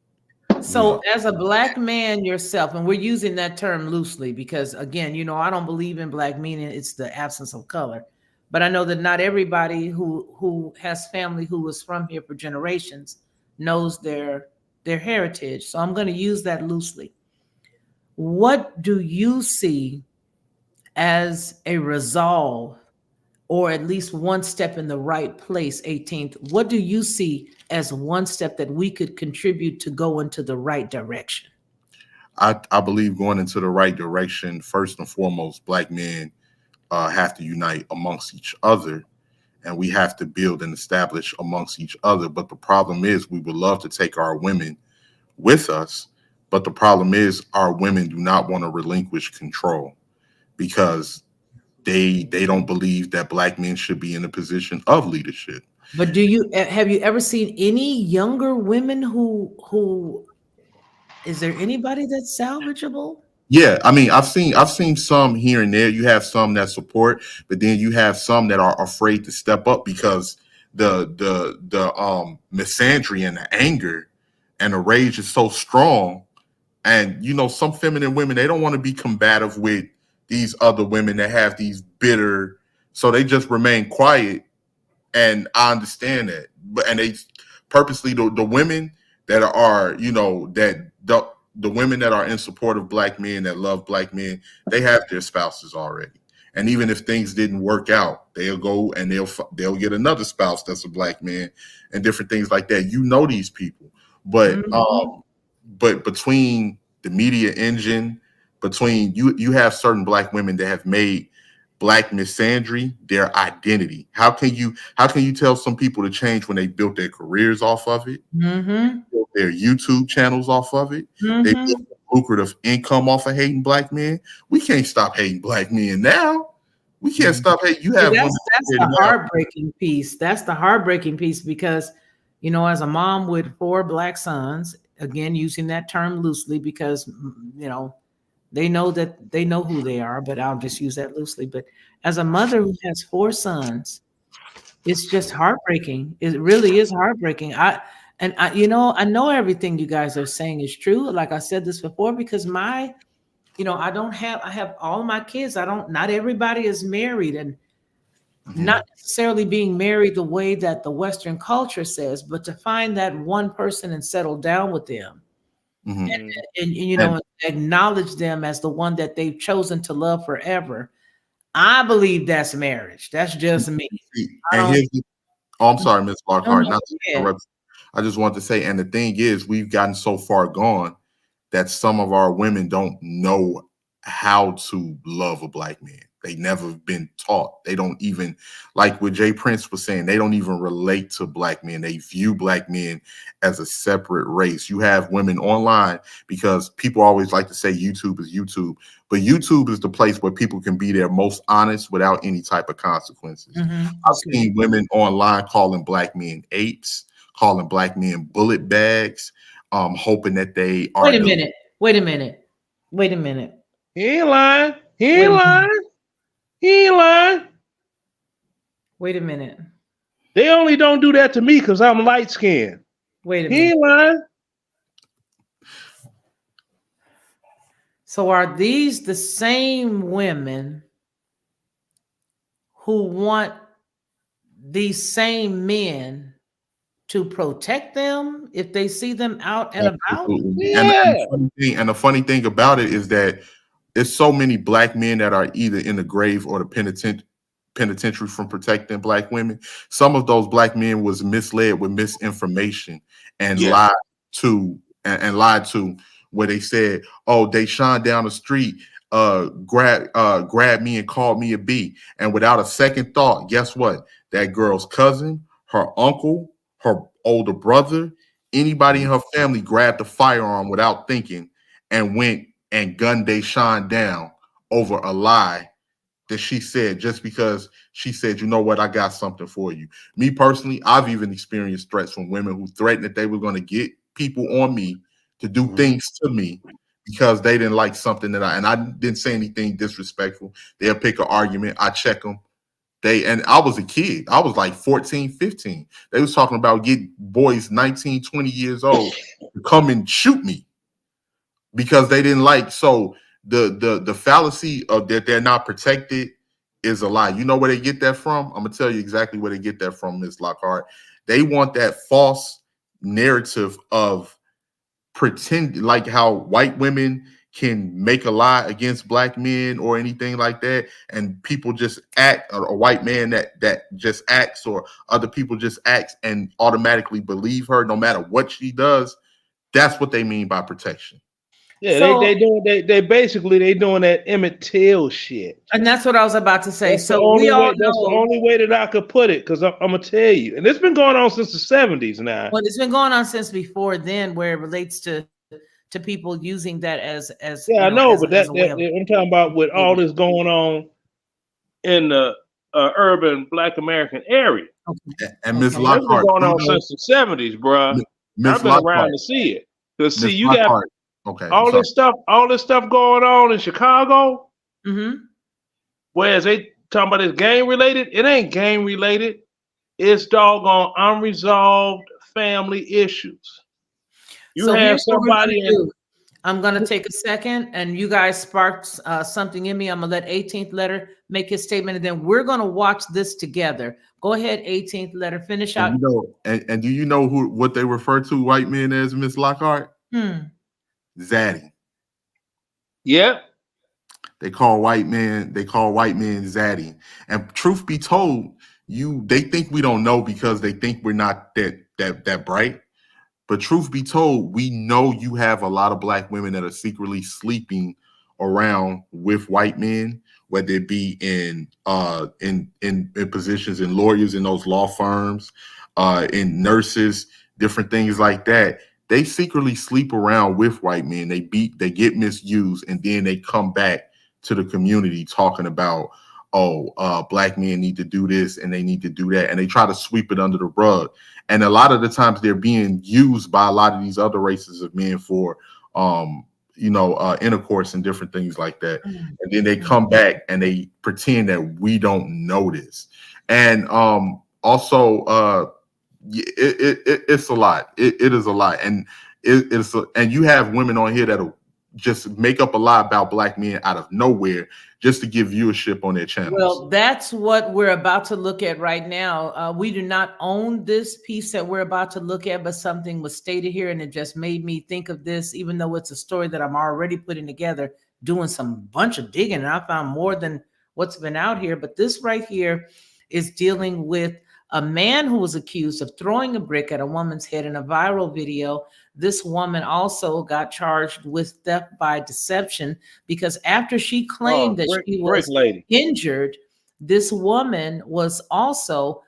So as a Black man yourself, and we're using that term loosely because, again, I don't believe in Black meaning it's the absence of color. But I know that not everybody who has family who was from here for generations knows their heritage. So I'm going to use that loosely. What do you see as a resolve, or at least one step in the right place, 18th? What do you see as one step that we could contribute to go into the right direction? I believe going into the right direction, first and foremost, Black men have to unite amongst each other, and we have to build and establish amongst each other. But the problem is we would love to take our women with us, but the problem is our women do not want to relinquish control. because they don't believe that black men should be in a position of leadership. But have you ever seen any younger women who is there anybody that's salvageable? Yeah, I mean, I've seen some here and there. You have some that support, but then you have some that are afraid to step up because the misandry and the anger and the rage is so strong. And you know, some feminine women, they don't want to be combative with these other women that have these bitter, so they just remain quiet. And I understand that, but and they purposely the women that are, you know, that the women that are in support of black men, that love black men, they have their spouses already. And even if things didn't work out, they'll go and they'll get another spouse that's a black man and different things like that. You know these people, but but between the media engine, between you have certain black women that have made black misandry their identity. How can you tell some people to change when they built their careers off of it, built their YouTube channels off of it, they built lucrative income off of hating black men? We can't stop hating black men now. We can't stop hating. You have That's the heartbreaking piece. That's the heartbreaking piece because, you know, as a mom with 4 black sons, again using that term loosely because, you know, they know who they are, but I'll just use that loosely. But as a mother who has 4 sons, it's just heartbreaking. It really is heartbreaking. I know everything you guys are saying is true. Like I said this before, because I have all my kids. Not everybody is married, and not necessarily being married the way that the Western culture says, but to find that one person and settle down with them. And you know, acknowledge them as the one that they've chosen to love forever. I believe that's marriage. That's just me. I'm sorry, Ms. Lockhart, not to interrupt. I just want to say, and the thing is, we've gotten so far gone that some of our women don't know how to love a black man. They never been taught. They don't even, like what Jay Prince was saying, they don't even relate to black men. They view black men as a separate race. You have women online, because people always like to say YouTube is YouTube, but YouTube is the place where people can be their most honest without any type of consequences. I've seen women online calling black men apes, calling black men bullet bags, hoping that they are. Wait a minute. He ain't lying. He ain't lying. Wait a minute. They only don't do that to me because I'm light skinned. Wait a He minute. ain't lying. So are these the same women who want these same men to protect them if they see them out and about? And the funny thing about it is that there's so many black men that are either in the grave or the penitentiary from protecting black women. Some of those black men was misled with misinformation and lied to where they said, oh, Deshaun down the street grabbed me and called me a B. And without a second thought, guess what? That girl's cousin, her uncle, her older brother, anybody in her family grabbed a firearm without thinking and went and gunned Deshaun down over a lie that she said, just because she said, you know what, I got something for you. Me personally, I've even experienced threats from women who threatened that they were going to get people on me to do things to me because they didn't like something that I didn't say anything disrespectful. They'll pick an argument. I check them. And I was a kid. I was like 14, 15. They was talking about getting boys 19, 20 years old to come and shoot me because they didn't like. So the fallacy of that they're not protected is a lie. You know where they get that from? I'm gonna tell you exactly where they get that from, Ms. Lockhart. They want that false narrative of pretend, like how white women can make a lie against black men or anything like that, and people just act, or a white man that just acts, or other people just act and automatically believe her no matter what she does. That's what they mean by protection. Yeah, they basically doing that Emmett Till shit. And that's what I was about to say. That's so the we all know that's the only way that I could put it, because I'm gonna tell you, and it's been going on since the 70s now. Well, it's been going on since before then, where it relates to to people using that as Yeah, I know, but as a way of. I'm talking about with all this going on in the urban Black American area. And Ms. And that's been Lockhart, going you on know, since the 70s, bruh. Ms. I've been around Lockhart, to see it. Cause see, Ms. you got Lockhart. Okay, all sorry. this stuff going on in Chicago. Mm-hmm. Whereas they talking about it's gang related, it ain't gang related. It's doggone unresolved family issues. You So have here's what we're going somebody to in. do. I'm going to take a second, and you guys sparked something in me. I'm going to let 18th letter make his statement, and then we're going to watch this together. Go ahead, 18th letter, finish out. And you know, and do you know what they refer to white men as, Ms. Lockhart? Zaddy. Yep. They call white men zaddy. And truth be told, they think we don't know because they think we're not that bright. But truth be told, we know you have a lot of Black women that are secretly sleeping around with white men, whether it be in positions in lawyers in those law firms, in nurses, different things like that. They secretly sleep around with white men. They get misused, and then they come back to the community talking about, Black men need to do this and they need to do that, and they try to sweep it under the rug. And a lot of the times they're being used by a lot of these other races of men for, intercourse and different things like that. And then they come back and they pretend that we don't notice. And it's a lot. It is a lot, and and you have women on here that'll just make up a lie about Black men out of nowhere just to give viewership on their channels. Well, that's what we're about to look at right now. We do not own this piece that we're about to look at, but something was stated here, and it just made me think of this, even though it's a story that I'm already putting together, doing some bunch of digging, and I found more than what's been out here. But this right here is dealing with a man who was accused of throwing a brick at a woman's head in a viral video. This woman also got charged with theft by deception because after she claimed that she was injured, this woman was also,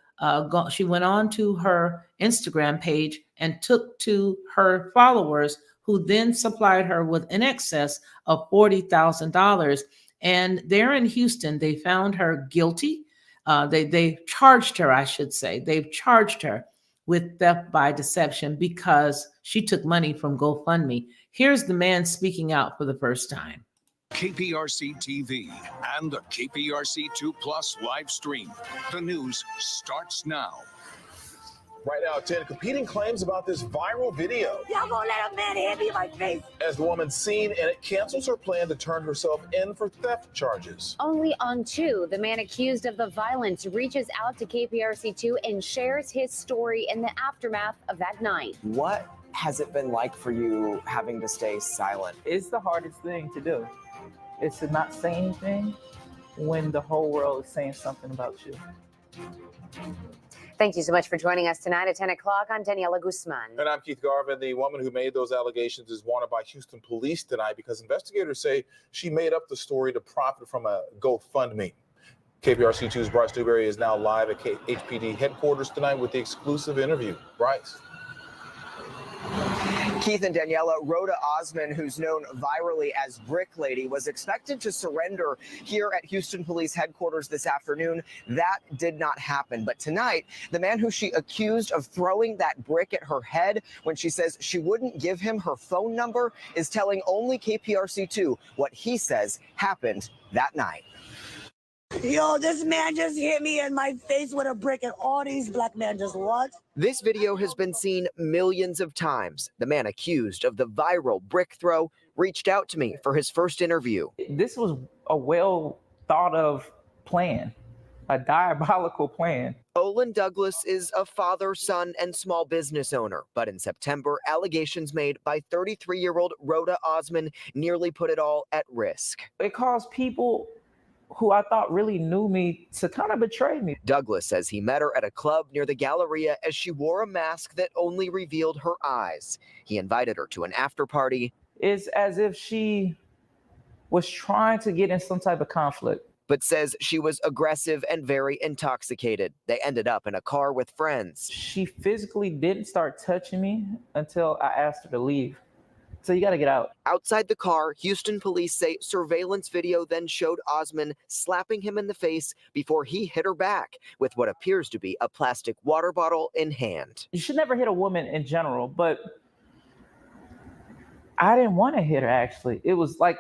she went on to her Instagram page and took to her followers, who then supplied her with in excess of $40,000. And there in Houston, they found her guilty. They charged her, I should say. They've charged her with theft by deception because she took money from GoFundMe. Here's the man speaking out for the first time. KPRC TV and the KPRC2 Plus live stream. The news starts now. Right now, 10 competing claims about this viral video. Y'all gonna let a man hit me in my face? As the woman seen in it cancels her plan to turn herself in for theft charges. Only on 2, the man accused of the violence reaches out to KPRC2 and shares his story in the aftermath of that night. What has it been like for you having to stay silent? It's the hardest thing to do. It's to not say anything when the whole world is saying something about you. Thank you so much for joining us tonight at 10 o'clock. I'm Daniela Guzman. And I'm Keith Garvin. The woman who made those allegations is wanted by Houston police tonight because investigators say she made up the story to profit from a GoFundMe. KPRC2's Bryce Newberry is now live at HPD headquarters tonight with the exclusive interview. Bryce. Keith and Daniela, Rhoda Osman, who's known virally as Brick Lady, was expected to surrender here at Houston Police headquarters this afternoon. That did not happen. But tonight, the man who she accused of throwing that brick at her head when she says she wouldn't give him her phone number is telling only KPRC2 what he says happened that night. Yo, this man just hit me in my face with a brick, and all these Black men just what? This video has been seen millions of times. The man accused of the viral brick throw reached out to me for his first interview. This was a well thought of plan, a diabolical plan. Olin Douglas is a father, son, and small business owner. But in September, allegations made by 33-year-old Rhoda Osman nearly put it all at risk. It caused people who I thought really knew me to kind of betray me. Douglas says he met her at a club near the Galleria as she wore a mask that only revealed her eyes. He invited her to an after party. It's as if she was trying to get in some type of conflict. But says she was aggressive and very intoxicated. They ended up in a car with friends. She physically didn't start touching me until I asked her to leave. So you got to get out. Outside the car, Houston police say surveillance video then showed Osman slapping him in the face before he hit her back with what appears to be a plastic water bottle in hand. You should never hit a woman in general, but I didn't want to hit her, actually. It was like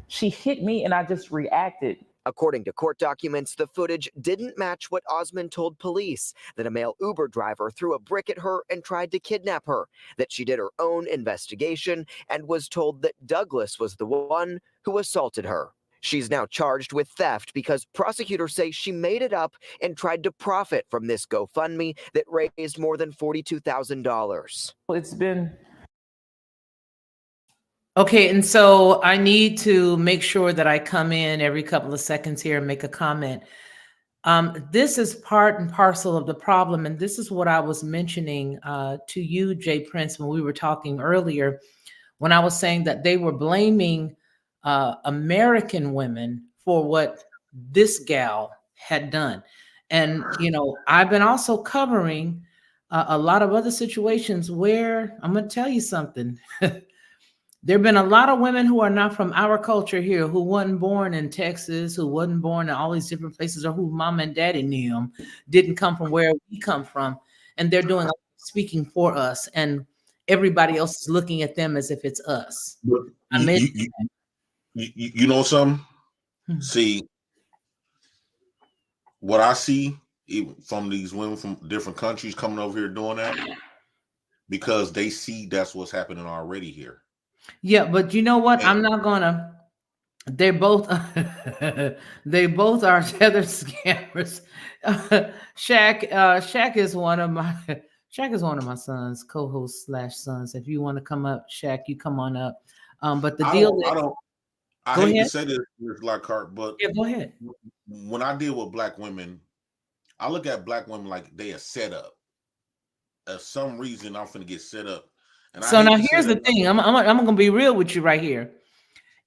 she hit me and I just reacted. According to court documents, the footage didn't match what Osman told police, that a male Uber driver threw a brick at her and tried to kidnap her, that she did her own investigation and was told that Douglas was the one who assaulted her. She's now charged with theft because prosecutors say she made it up and tried to profit from this GoFundMe that raised more than $42,000. It's been Okay, and so I need to make sure that I come in every couple of seconds here and make a comment. This is part and parcel of the problem, and this is what I was mentioning to you, Jay Prince, when we were talking earlier, when I was saying that they were blaming American women for what this gal had done. And, you know, I've been also covering a lot of other situations where, I'm going to tell you something. There have been a lot of women who are not from our culture here, who wasn't born in Texas, who wasn't born in all these different places, or who mom and daddy knew them, didn't come from where we come from. And they're doing speaking for us. And everybody else is looking at them as if it's us. You know something? See, what I see even from these women from different countries coming over here doing that, because they see that's what's happening already here. Yeah, but you know what? I'm not gonna. They both, they both are tether scammers. Shaq is one of my sons, co-host / sons. If you want to come up, Shaq, you come on up. But the deal is, I hate to say this, Lockhart, but yeah, go ahead. When I deal with black women, I look at black women like they are set up. For some reason, I'm finna get set up. And So now here's the thing. I'm gonna be real with you right here.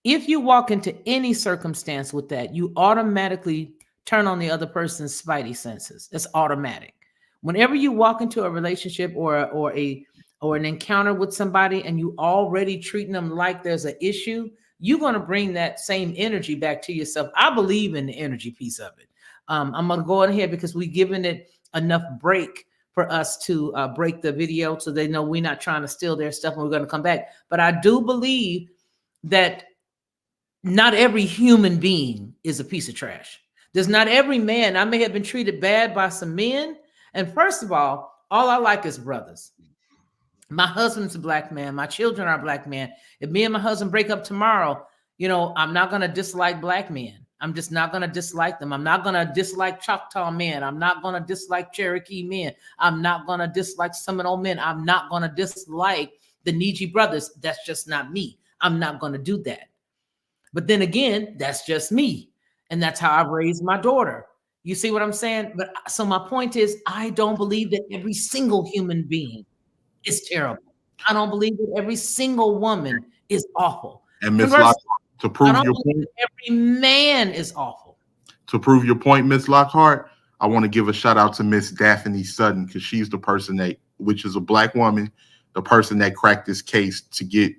If you walk into any circumstance with that, you automatically turn on the other person's spidey senses. It's automatic. Whenever you walk into a relationship or an encounter with somebody and you already treating them like there's an issue, you're going to bring that same energy back to yourself. I believe in the energy piece of it. I'm going to go ahead because we've given it enough break for us to break the video so they know we're not trying to steal their stuff and we're going to come back. But I do believe that not every human being is a piece of trash. There's not every man. I may have been treated bad by some men. And first of all I like is brothers. My husband's a black man. My children are black men. If me and my husband break up tomorrow, you know, I'm not going to dislike black men. I'm just not going to dislike them. I'm not going to dislike Choctaw men. I'm not going to dislike Cherokee men. I'm not going to dislike Seminole men. I'm not going to dislike the Niji brothers. That's just not me. I'm not going to do that. But then again, that's just me. And that's how I raised my daughter. You see what I'm saying? But so my point is, I don't believe that every single human being is terrible. I don't believe that every single woman is awful. And Ms. Lockhart, to prove your point, every man is awful. To prove your point, Ms. Lockhart, I want to give a shout out to Miss Daphne Sutton, because she's the person which is a black woman, the person that cracked this case to get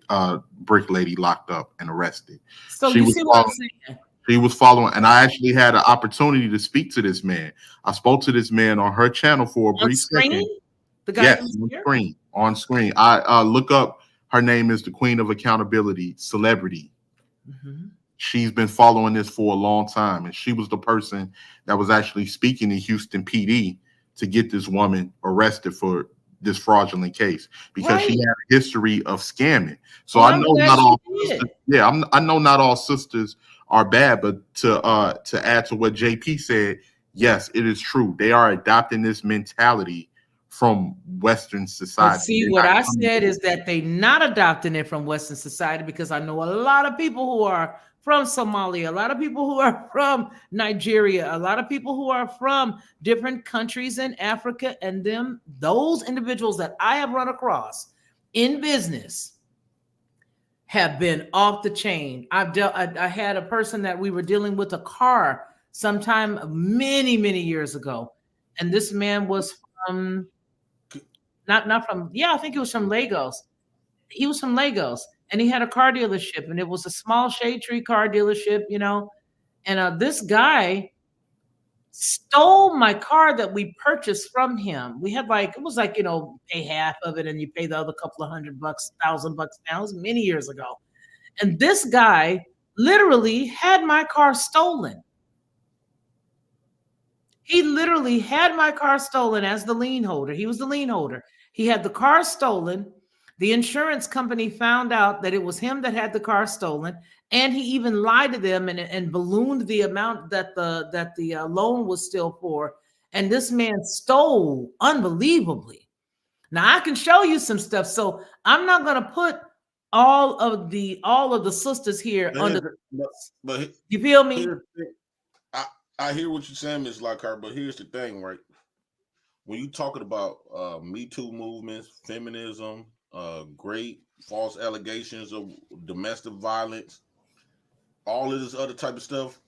Brick Lady locked up and arrested. So you see what I'm saying? She was following, and I actually had an opportunity to speak to this man. I spoke to this man on her channel for a brief second. The guy yes, on screen. I look up, her name is the Queen of Accountability, Celebrity. Mm-hmm. She's been following this for a long time, and she was the person that was actually speaking to Houston PD to get this woman arrested for this fraudulent case, because she had a history of scamming. So I know not all sisters, I know not all sisters are bad, but to add to what JP said, yes, it is true. They are adopting this mentality from Western society. But see, what I said is that they're not adopting it from Western society, because I know a lot of people who are from Somalia, a lot of people who are from Nigeria, a lot of people who are from different countries in Africa, and those individuals that I have run across in business have been off the chain. I had a person that we were dealing with a car sometime many years ago, and this man was from I think it was from Lagos. he was from Lagos, and he had a car dealership, and it was a small shade tree car dealership, and this guy stole my car that we purchased from him. We had it was pay half of it and you pay the other couple of $100, $1,000 now. It was many years ago. And this guy literally had my car stolen. He literally had my car stolen as the lien holder. He was the lien holder. He had the car stolen. The insurance company found out that it was him that had the car stolen, and he even lied to them and ballooned the amount that the loan was still for. And this man stole unbelievably. Now I can show you some stuff. So I'm not going to put all of the sisters here under. But you feel me? I hear what you're saying, Ms. Lockhart, but here's the thing, right? When you're talking about Me Too movements, feminism, great false allegations of domestic violence, all of this other type of stuff,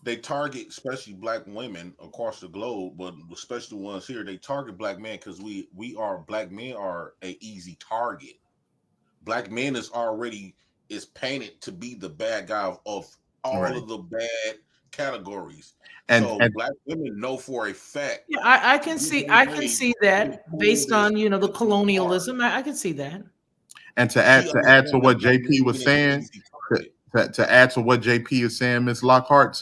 they target especially Black women across the globe, but especially the ones here, they target Black men because Black men are an easy target. Black men is painted to be the bad guy of all Right. of the bad categories. And- So and- Black women know for a fact. Yeah, I can see that based on the colonialism. I can see that. And to add to what JP was saying, to add to what JP is saying, Ms. Lockhart,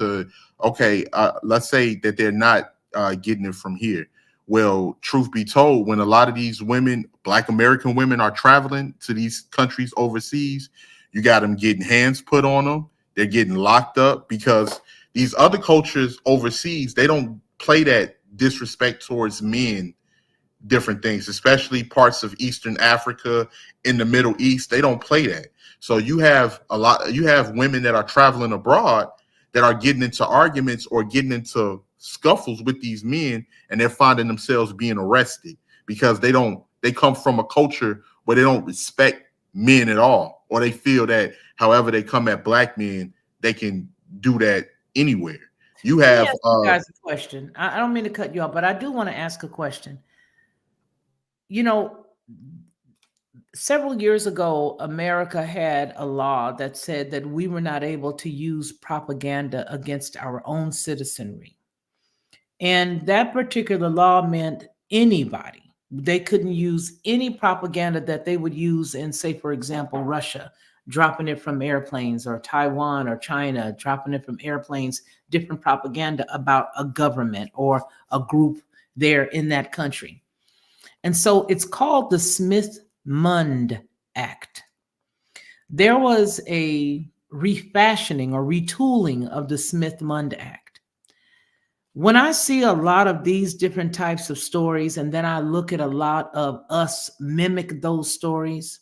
let's say that they're not getting it from here. Well, truth be told, when a lot of these women, Black American women, are traveling to these countries overseas, you got them getting hands put on them. They're getting locked up because these other cultures overseas, they don't play that disrespect towards men, different things, especially parts of Eastern Africa, in the Middle East. They don't play that. So you have women that are traveling abroad that are getting into arguments or getting into scuffles with these men, and they're finding themselves being arrested because they come from a culture where they don't respect men at all, or they feel that however they come at Black men, they can do that anywhere. You have Let me ask you guys a question. I don't mean to cut you off, but I do want to ask a question. Several years ago, America had a law that said that we were not able to use propaganda against our own citizenry. And that particular law meant anybody. They couldn't use any propaganda that they would use in, say, for example, Russia, dropping it from airplanes, or Taiwan or China, dropping it from airplanes, different propaganda about a government or a group there in that country. And so it's called the Smith-Mundt Act. There was a refashioning or retooling of the Smith-Mundt Act. When I see a lot of these different types of stories, and then I look at a lot of us mimic those stories,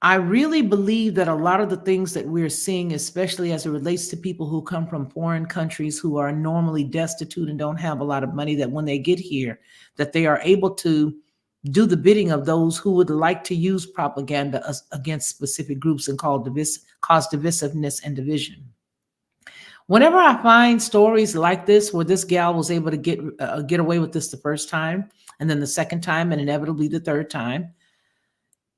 I really believe that a lot of the things that we're seeing, especially as it relates to people who come from foreign countries who are normally destitute and don't have a lot of money, that when they get here, that they are able to do the bidding of those who would like to use propaganda against specific groups and cause divisiveness and division. Whenever I find stories like this, where this gal was able to get away with this the first time, and then the second time, and inevitably the third time,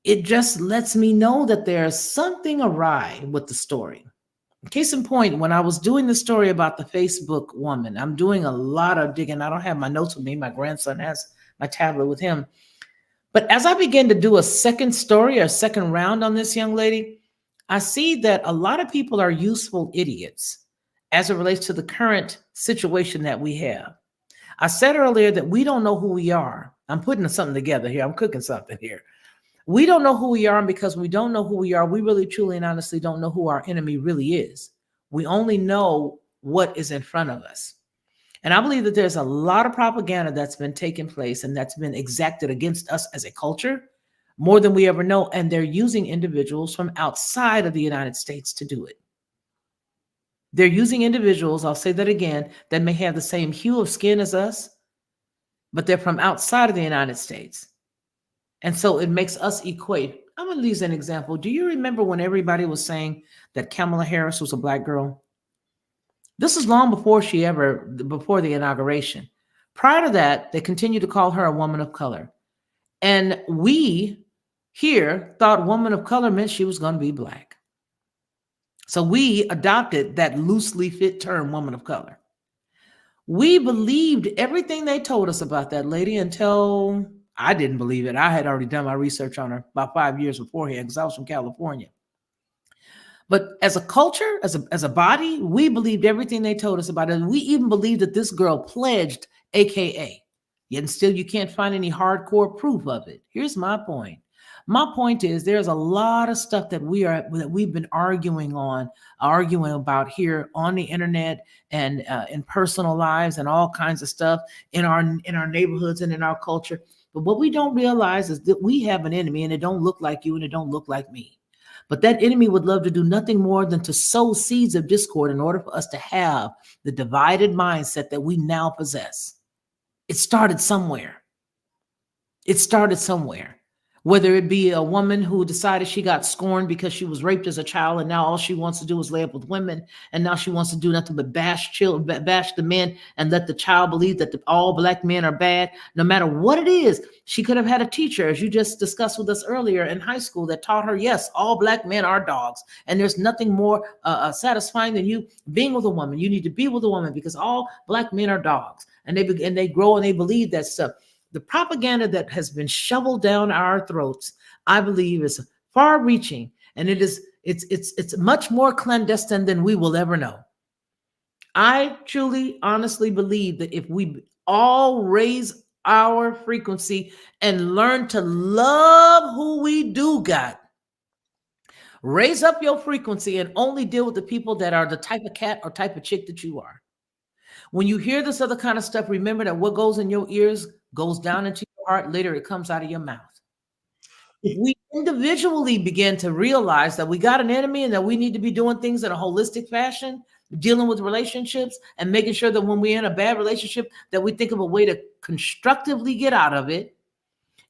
it just lets me know that there's something awry with the story. Case in point, when I was doing the story about the Facebook woman, I'm doing a lot of digging. I don't have my notes with me. My grandson has my tablet with him. But as I begin to do a second story or second round on this young lady, I see that a lot of people are useful idiots as it relates to the current situation that we have. I said earlier that we don't know who we are. I'm putting something together here. I'm cooking something here. We don't know who we are, and because we don't know who we are, we really, truly, and honestly don't know who our enemy really is. We only know what is in front of us. And I believe that there's a lot of propaganda that's been taking place and that's been exacted against us as a culture, more than we ever know. And they're using individuals from outside of the United States to do it. They're using individuals, I'll say that again, that may have the same hue of skin as us, but they're from outside of the United States. And so it makes us equate. I'm going to use an example. Do you remember when everybody was saying that Kamala Harris was a Black girl? This is long before before the inauguration. Prior to that, they continued to call her a woman of color. And we here thought woman of color meant she was going to be black. So we adopted that loosely fit term, woman of color. We believed everything they told us about that lady until I didn't believe it. I had already done my research on her about 5 years beforehand because I was from California. But as a culture, as a body, we believed everything they told us about it. We even believed that this girl pledged AKA. Yet still you can't find any hardcore proof of it. Here's my point. My point is there's a lot of stuff that we've been arguing about here on the internet and in personal lives and all kinds of stuff in our neighborhoods and in our culture. But what we don't realize is that we have an enemy, and it don't look like you and it don't look like me. But that enemy would love to do nothing more than to sow seeds of discord in order for us to have the divided mindset that we now possess. It started somewhere. It started somewhere. Whether it be a woman who decided she got scorned because she was raped as a child, and now all she wants to do is lay up with women, and now she wants to do nothing but bash the men and let the child believe that all black men are bad. No matter what it is, she could have had a teacher, as you just discussed with us earlier in high school, that taught her, yes, all black men are dogs, and there's nothing more satisfying than you being with a woman. You need to be with a woman because all black men are dogs, and they grow and they believe that stuff. The propaganda that has been shoveled down our throats, I believe, is far-reaching, and it's much more clandestine than we will ever know. I truly, honestly believe that if we all raise our frequency and learn to love who we do got, raise up your frequency and only deal with the people that are the type of cat or type of chick that you are. When you hear this other kind of stuff, remember that what goes in your ears goes down into your heart. Later, it comes out of your mouth. If we individually begin to realize that we got an enemy and that we need to be doing things in a holistic fashion, dealing with relationships and making sure that when we're in a bad relationship, that we think of a way to constructively get out of it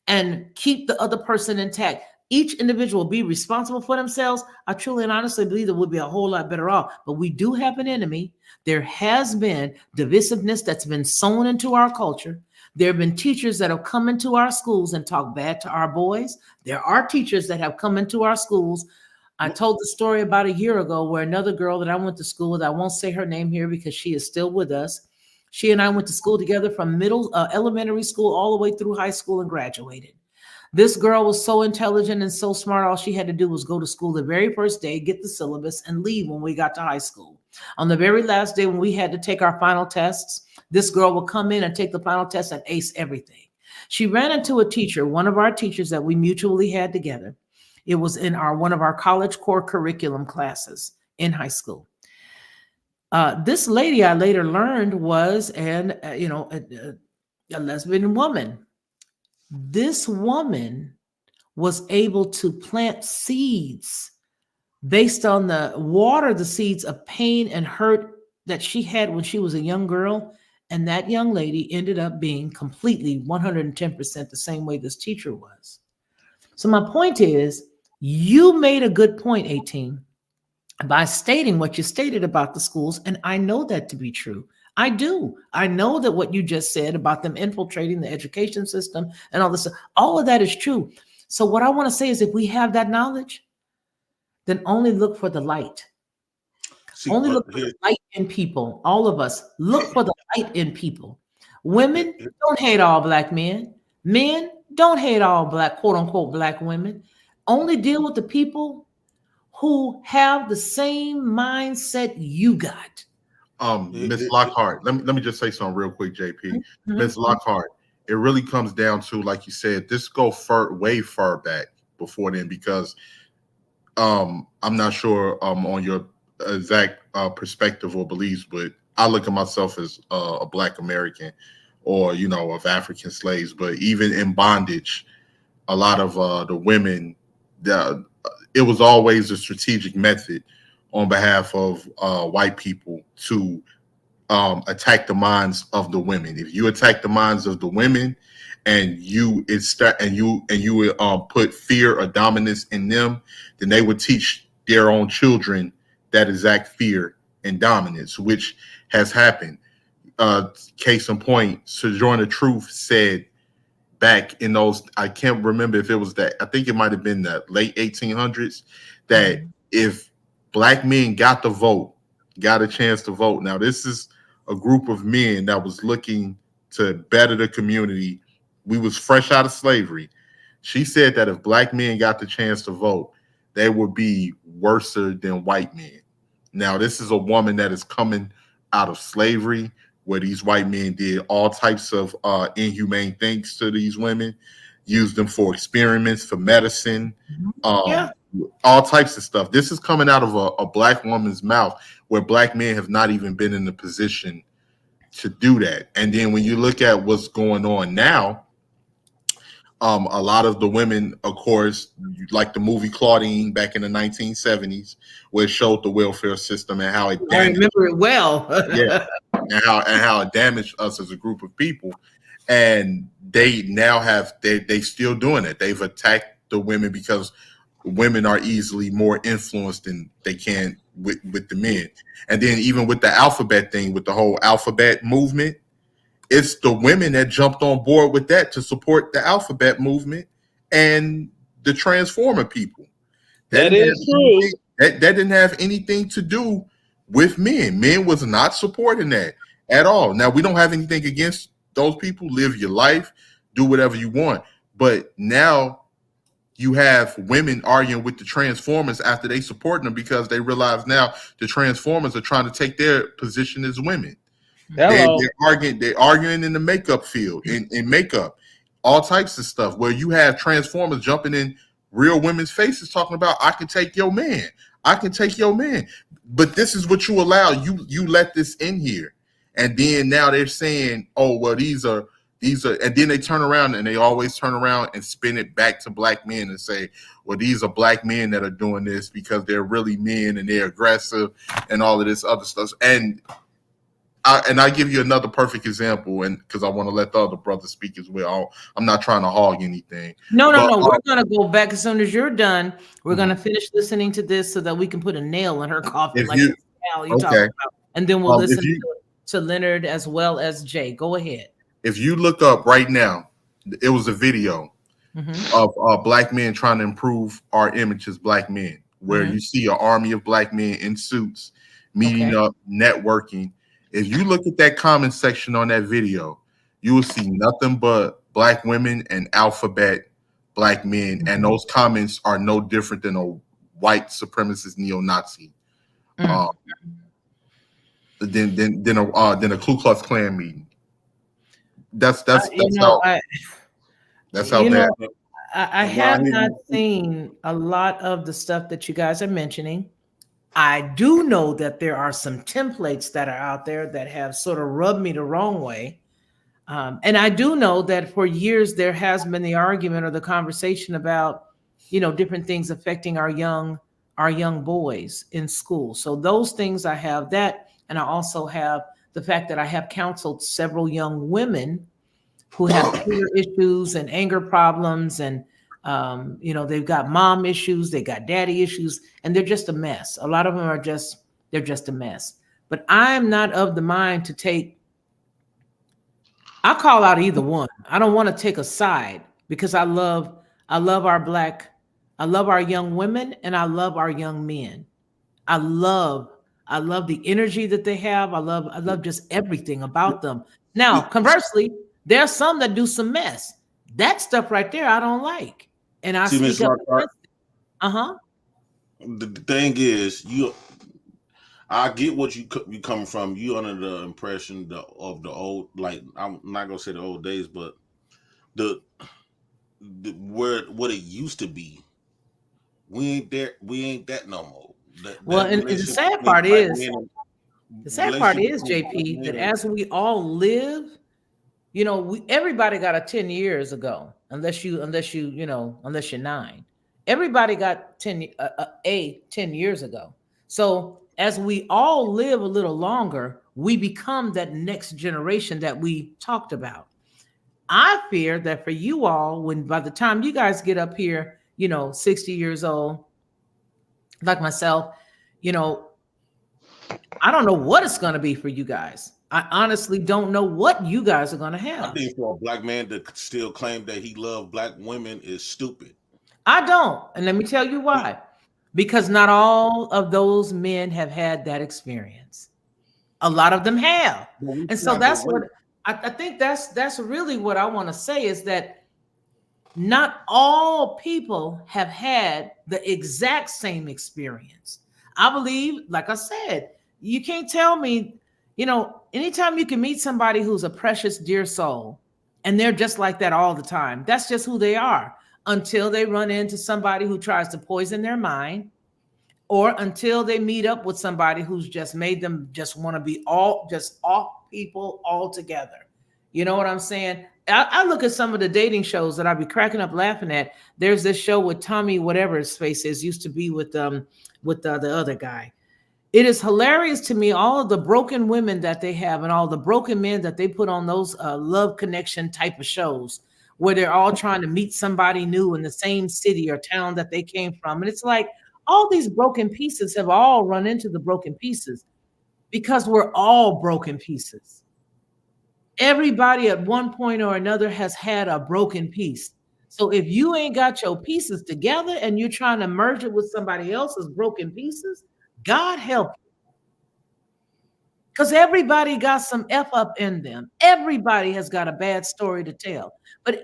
and keep the other person intact. Each individual be responsible for themselves. I truly and honestly believe that we'll be a whole lot better off. But we do have an enemy. There has been divisiveness that's been sown into our culture. There have been teachers that have come into our schools and talked bad to our boys. There are teachers that have come into our schools. I told the story about a year ago where another girl that I went to school with, I won't say her name here because she is still with us. She and I went to school together from elementary school all the way through high school and graduated. This girl was so intelligent and so smart. All she had to do was go to school the very first day, get the syllabus, and leave when we got to high school. On the very last day when we had to take our final tests, this girl would come in and take the final test and ace everything. She ran into a teacher, one of our teachers that we mutually had together. It was in one of our college core curriculum classes in high school. This lady, I later learned, was a lesbian woman. This woman was able to plant seeds based on the seeds of pain and hurt that she had when she was a young girl. And that young lady ended up being completely 110% the same way this teacher was. So my point is, you made a good point, 18, by stating what you stated about the schools. And I know that to be true. I do. I know that what you just said about them infiltrating the education system and all this, all of that is true. So what I want to say is if we have that knowledge, then only look for the light. Only look for the light in people. All of us look for the light in people. Women, don't hate all black men. Men, don't hate all black, quote unquote, black women. Only deal with the people who have the same mindset you got. Ms. Lockhart, let me just say something real quick, JP. Ms. Lockhart, it really comes down to, like you said, this go way far back before then, because I'm not sure on your exact perspective or beliefs, but I look at myself as a Black American, or of African slaves. But even in bondage, a lot of the women, it was always a strategic method on behalf of white people to attack the minds of the women. If you attack the minds of the women and you put fear or dominance in them, then they would teach their own children that exact fear and dominance, which has happened. Case in point, Sojourner Truth said back in those, I can't remember if it was that, I think it might have been the late 1800s, that if black men got a chance to vote. Now, this is a group of men that was looking to better the community. We was fresh out of slavery. She said that if black men got the chance to vote, they would be worse than white men. Now, this is a woman that is coming out of slavery, where these white men did all types of inhumane things to these women, used them for experiments, for medicine, all types of stuff. This is coming out of a black woman's mouth, where black men have not even been in the position to do that. And then when you look at what's going on now, a lot of the women, of course, like the movie Claudine back in the 1970s, where it showed the welfare system and how it damaged. I remember it well. Yeah, and how it damaged us as a group of people. And they now they still doing it. They've attacked the women because women are easily more influenced than they can with the men. And then even with the alphabet thing, with the whole alphabet movement, it's the women that jumped on board with that to support the alphabet movement and the transformer people. That is true. That didn't have anything to do with men. Men was not supporting that at all. Now, we don't have anything against those people. Live your life, do whatever you want. But now you have women arguing with the transformers after they support them, because they realize now the transformers are trying to take their position as women. They're arguing in the makeup field, in makeup, all types of stuff, where you have transformers jumping in real women's faces talking about, I can take your man. I can take your man. But this is what you allow. You let this in here. And then now they're saying, oh, well, these are, and then they turn around, and they always turn around and spin it back to black men and say, well, these are black men that are doing this because they're really men and they're aggressive and all of this other stuff. And I give you another perfect example, and because I want to let the other brothers speak as well. I'm not trying to hog anything. No. We're going to go back as soon as you're done. We're going to finish listening to this so that we can put a nail in her coffin, you talked about. And then we'll listen to Leonard as well as Jay. Go ahead. If you look up right now, it was a video of black men trying to improve our image as black men, where you see an army of black men in suits meeting up, networking. If you look at that comment section on that video, you will see nothing but black women and alphabet black men. And those comments are no different than a white supremacist neo-Nazi. Than a Ku Klux Klan meeting. That's how bad. I have not seen a lot of the stuff that you guys are mentioning. I do know that there are some templates that are out there that have sort of rubbed me the wrong way. And I do know that for years there has been the argument or the conversation about, different things affecting our young boys in school. So those things I have that, and I also have the fact that I have counseled several young women who have anger issues and anger problems, and they've got mom issues, they got daddy issues, and they're just a mess. A lot of them they're just a mess. But I'm not of the mind to I'll call out either one. I don't want to take a side, because I love our young women, and I love our young men. I love the energy that they have. I love just everything about them. Now, conversely, there are some that do some mess. That stuff right there, I don't like. And I speak up. The thing is, I get what you coming from. You under the impression of the old, like, I'm not gonna say the old days, but what it used to be. We ain't there. We ain't that no more. And the sad part is, JP, that as we all live, everybody got a 10 years ago, unless you're 9. Everybody got 10 years ago. So as we all live a little longer, we become that next generation that we talked about. I fear that for you all, by the time you guys get up here, 60 years old, like myself, I don't know what it's going to be for you guys. I honestly don't know what you guys are going to I have. think for a black man to still claim that he loved black women is stupid. I don't. And let me tell you why. Because not all of those men have had that experience. A lot of them have. And so that's what I think that's really what I want to say is that not all people have had the exact same experience. I believe, like I said, you can't tell me, anytime you can meet somebody who's a precious, dear soul, and they're just like that all the time, that's just who they are until they run into somebody who tries to poison their mind, or until they meet up with somebody who's just made them just want to be just off people altogether. You know what I'm saying? I look at some of the dating shows that I'd be cracking up laughing at. There's this show with Tommy, whatever his face is, used to be with the other guy. It is hilarious to me, all of the broken women that they have and all the broken men that they put on those love connection type of shows where they're all trying to meet somebody new in the same city or town that they came from. And it's like all these broken pieces have all run into the broken pieces because we're all broken pieces. Everybody at one point or another has had a broken piece. So if you ain't got your pieces together and you're trying to merge it with somebody else's broken pieces, God help you. Because everybody got some F up in them. Everybody has got a bad story to tell. But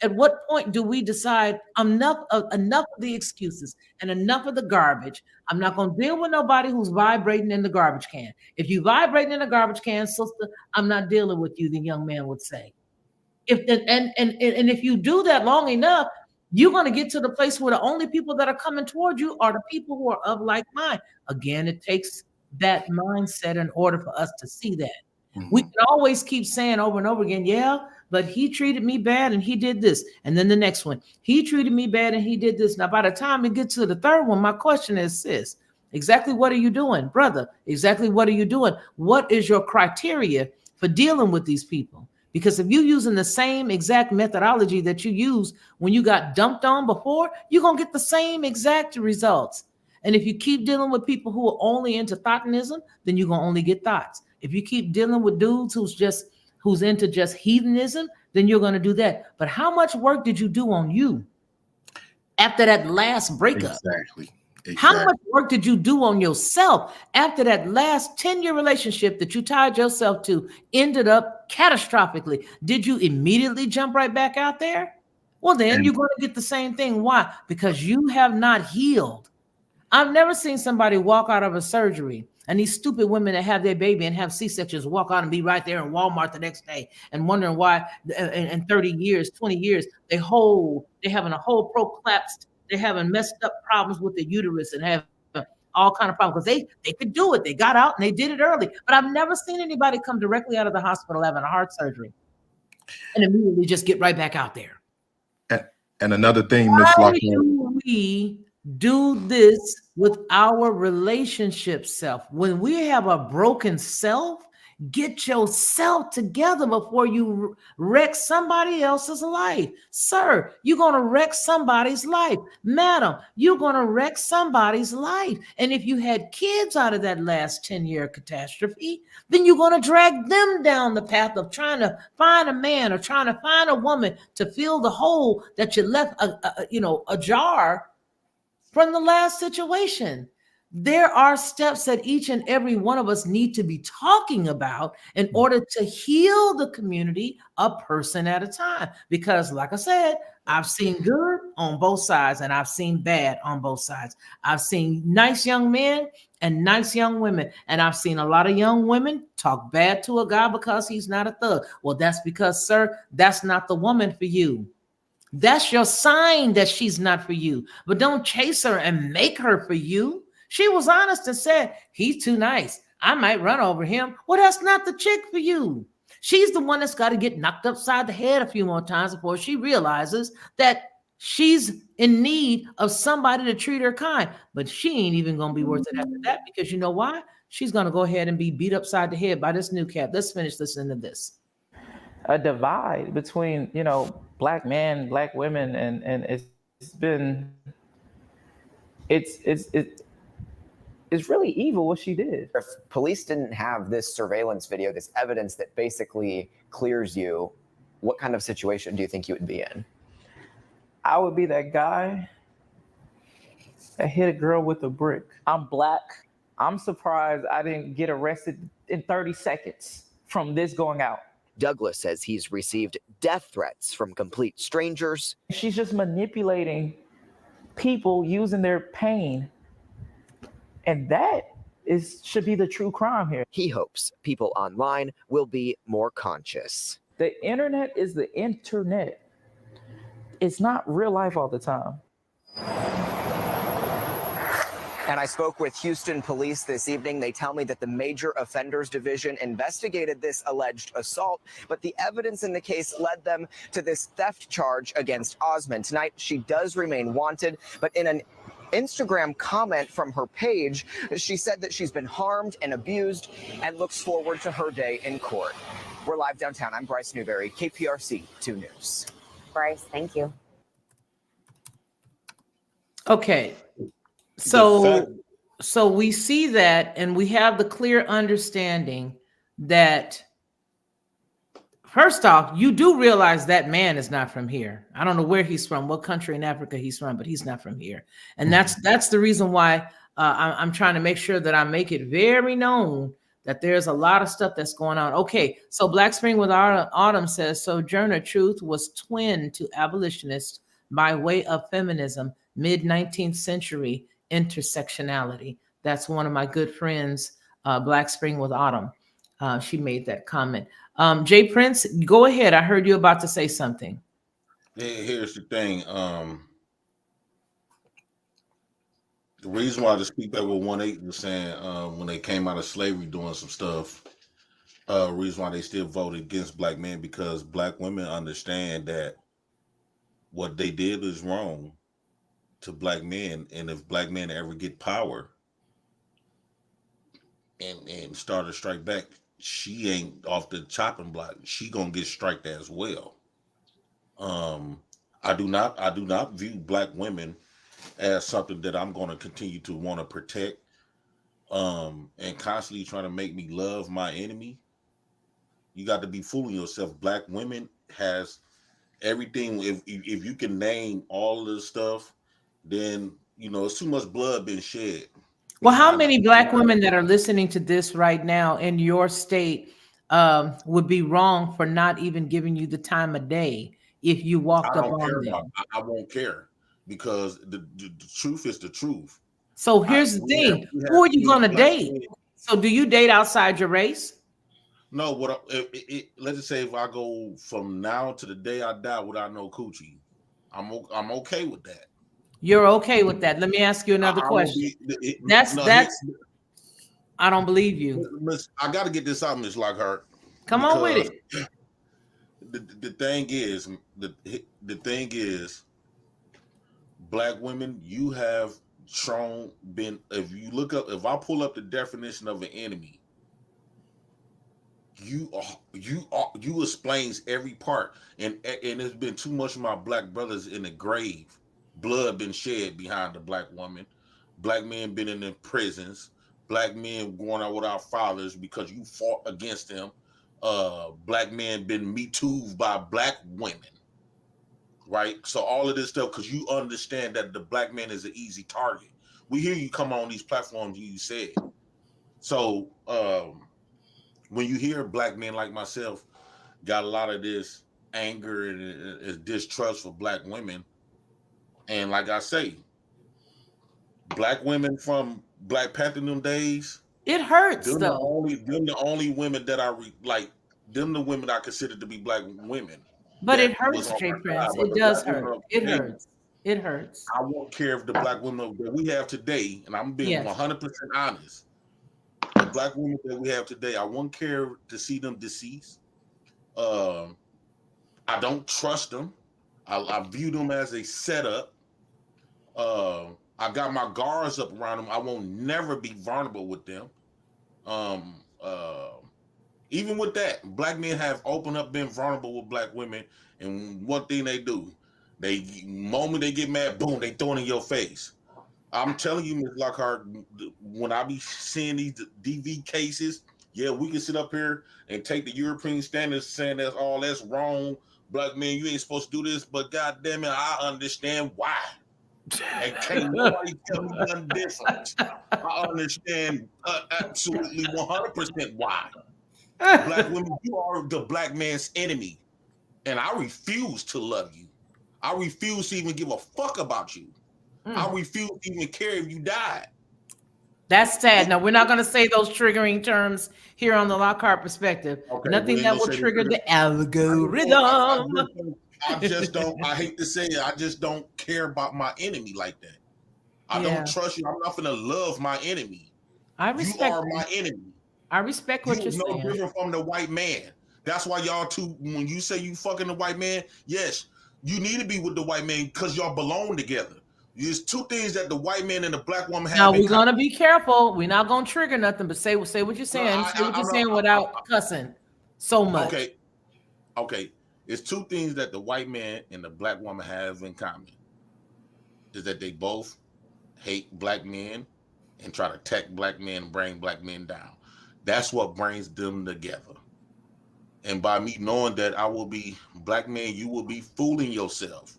at what point do we decide enough of the excuses and enough of the garbage? I'm not going to deal with nobody who's vibrating in the garbage can. If you vibrating in the garbage can, sister, I'm not dealing with you, the young man would say. And if you do that long enough, you're going to get to the place where the only people that are coming toward you are the people who are of like mind. Again, it takes that mindset in order for us to see that. We can always keep saying over and over again, yeah, but he treated me bad and he did this. And then the next one, he treated me bad and he did this. Now, by the time we get to the third one, my question is, sis, exactly what are you doing? Brother, exactly what are you doing? What is your criteria for dealing with these people? Because if you're using the same exact methodology that you used when you got dumped on before, you're going to get the same exact results. And if you keep dealing with people who are only into thoughtnism, then you're going to only get thoughts. If you keep dealing with dudes who's into just heathenism, then you're going to do that. But how much work did you do on you after that last breakup? Exactly. How much work did you do on yourself after that last 10-year relationship that you tied yourself to ended up catastrophically? Did you immediately jump right back out there? Well, then you're going to get the same thing. Why? Because you have not healed. I've never seen somebody walk out of a surgery and these stupid women that have their baby and have C-sections walk out and be right there in Walmart the next day and wondering why in 30 years, 20 years, they're having a whole prolapsed, they're having messed up problems with the uterus and have all kind of problems because they could do it. They got out and they did it early. But I've never seen anybody come directly out of the hospital having a heart surgery and immediately just get right back out there. And another thing, Miss Why Lockhart, do we do this with our relationship self? When we have a broken self, get yourself together before you wreck somebody else's life. Sir, you're going to wreck somebody's life. Madam, you're going to wreck somebody's life. And if you had kids out of that last 10-year catastrophe, then you're going to drag them down the path of trying to find a man or trying to find a woman to fill the hole that you left ajar from the last situation. There are steps that each and every one of us need to be talking about in order to heal the community a person at a time. Because like I said, I've seen good on both sides and I've seen bad on both sides. I've seen nice young men and nice young women. And I've seen a lot of young women talk bad to a guy because he's not a thug. Well, that's because, sir, that's not the woman for you. That's your sign that she's not for you. But don't chase her and make her for you. She was honest and said, he's too nice. I might run over him. Well, that's not the chick for you. She's the one that's got to get knocked upside the head a few more times before she realizes that she's in need of somebody to treat her kind. But she ain't even going to be worth it after that, because you know why? She's going to go ahead and be beat upside the head by this new cat. Let's finish listening to this. A divide between, black men, black women, and it's is really evil what she did. If police didn't have this surveillance video, this evidence that basically clears you, what kind of situation do you think you would be in? I would be that guy that hit a girl with a brick. I'm black. I'm surprised I didn't get arrested in 30 seconds from this going out. Douglas says he's received death threats from complete strangers. She's just manipulating people using their pain. And that should be the true crime here. He hopes people online will be more conscious. The internet is the internet. It's not real life all the time. And I spoke with Houston police this evening. They tell me that the Major Offenders Division investigated this alleged assault, but the evidence in the case led them to this theft charge against Osmond. Tonight, she does remain wanted, but in an Instagram comment from her page, she said that she's been harmed and abused and looks forward to her day in court. We're live downtown. I'm Bryce Newberry, KPRC 2 News. Bryce, thank you. Okay. So we see that, and we have the clear understanding that, first off, you do realize that man is not from here. I don't know where he's from, what country in Africa he's from, but he's not from here. And that's the reason why I'm trying to make sure that I make it very known that there's a lot of stuff that's going on. Okay, so Black Spring with Autumn says, Sojourner Truth was twin to abolitionists by way of feminism, mid-19th century intersectionality. That's one of my good friends, Black Spring with Autumn. She made that comment. Jay Prince, go ahead. I heard you about to say something. Here's the thing. The reason why the speaker with 1-8 was saying when they came out of slavery doing some stuff, reason why they still voted against black men, because black women understand that what they did is wrong to black men, and if black men ever get power and start to strike back, she ain't off the chopping block. She gonna get striked as well. I do not view black women as something that I'm going to continue to want to protect, and constantly trying to make me love my enemy. You got to be fooling yourself. Black women has everything. If you can name all of this stuff, then it's too much blood been shed. Well, how many black women that are listening to this right now in your state would be wrong for not even giving you the time of day if you walked up on them? I won't care, because the truth is the truth. So here's the thing: who are you going to date? So do you date outside your race? No. Let's just say if I go from now to the day I die without no coochie, I'm okay with that. You're okay with that. Let me ask you another question. I don't believe you. I got to get this out, Ms. Lockhart. Come on with it. The thing is, the thing is, black women, you have been. If I pull up the definition of an enemy, you explains every part, and there's been too much of my black brothers in the grave. Blood been shed behind the black woman. Black men been in the prisons. Black men going out without fathers because you fought against them. Black men been Me Too'd by black women, right? So all of this stuff, because you understand that the black man is an easy target. We hear you come on these platforms, you said. So when you hear black men like myself got a lot of this anger and distrust for black women, and like I say, black women from Black Panther them days, it hurts them though. The only women that I like, them the women I consider to be black women. But it hurts, Jay Prince. It does hurt. It hurts. It hurts. I won't care if the black women that we have today, and I'm being 100% honest, the black women that we have today, I won't care to see them deceased. I don't trust them. I view them as a setup. I got my guards up around them. I won't never be vulnerable with them. Even with that, black men have opened up, been vulnerable with black women, and one thing they do, moment they get mad, boom, they throw it in your face. I'm telling you, Ms. Lockhart, when I be seeing these DV cases, yeah, we can sit up here and take the European standards saying that's wrong. Black men, you ain't supposed to do this, but God damn it, I understand why. And can't nobody tell me nothing different. I understand absolutely 100% why. Black women, you are the black man's enemy. And I refuse to love you. I refuse to even give a fuck about you. I refuse to even care if you died. That's sad. No, we're not going to say those triggering terms here on the Lockhart Perspective. Okay, Nothing we ain't that gonna will say trigger that. the algorithm. I just don't. I hate to say it. I just don't care about my enemy like that. I Yeah. don't trust you. I'm not gonna love my enemy. I You respect are you. my enemy. I respect what You you're is no saying. different from the white man. That's why y'all two, when you say you fucking the white man, yes, you need to be with the white man because y'all belong together. There's two things that the white man and the black woman have Now in we're common. gonna be careful. We're not gonna trigger nothing, but say what you're saying. Say what you're saying without cussing so much. Okay. It's two things that the white man and the black woman have in common. Is that they both hate black men and try to attack black men and bring black men down. That's what brings them together. And by me knowing that I will be black man, you will be fooling yourself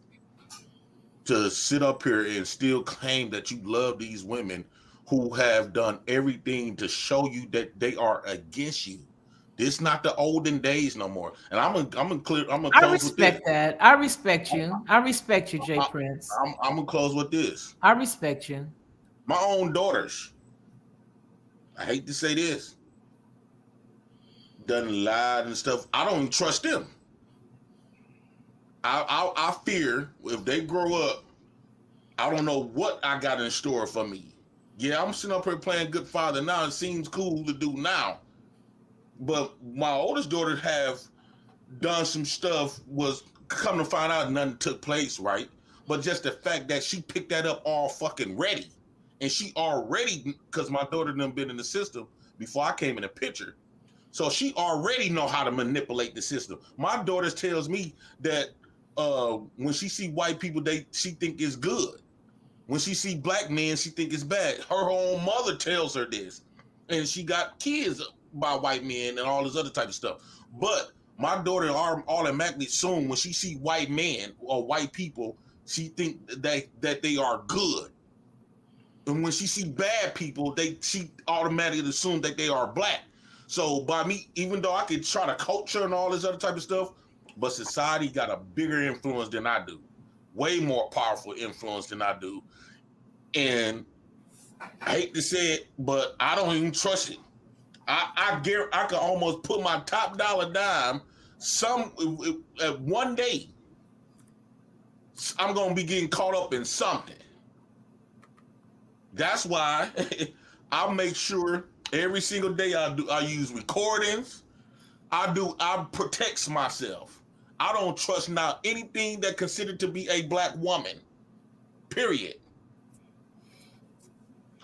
to sit up here and still claim that you love these women who have done everything to show you that they are against you. This not the olden days no more. And I'm gonna I close with this. respect that. I respect you. I respect you, Jay Prince. I'm gonna close with this. I respect you. My own daughters, I hate to say this, done lied and stuff. I don't even trust them. I fear if they grow up, I don't know what I got in store for me. Yeah, I'm sitting up here playing good father now. It seems cool to do now. But my oldest daughter have done some stuff, was come to find out nothing took place, right? But just the fact that she picked that up all fucking ready. And she already, because my daughter done been in the system before I came in the picture. So she already know how to manipulate the system. My daughter tells me that when she see white people, she think it's good. When she see black men, she think it's bad. Her own mother tells her this. And she got kids by white men and all this other type of stuff. But my daughter automatically assume when she see white men or white people, she think that they are good. And when she see bad people, she automatically assume that they are black. So by me, even though I could try to culture and all this other type of stuff, but society got a bigger influence than I do. Way more powerful influence than I do. And I hate to say it, but I don't even trust it. I can almost put my top dollar dime one day I'm gonna be getting caught up in something. That's why I make sure every single day I use recordings. I protect myself. I don't trust now anything that considered to be a black woman. Period.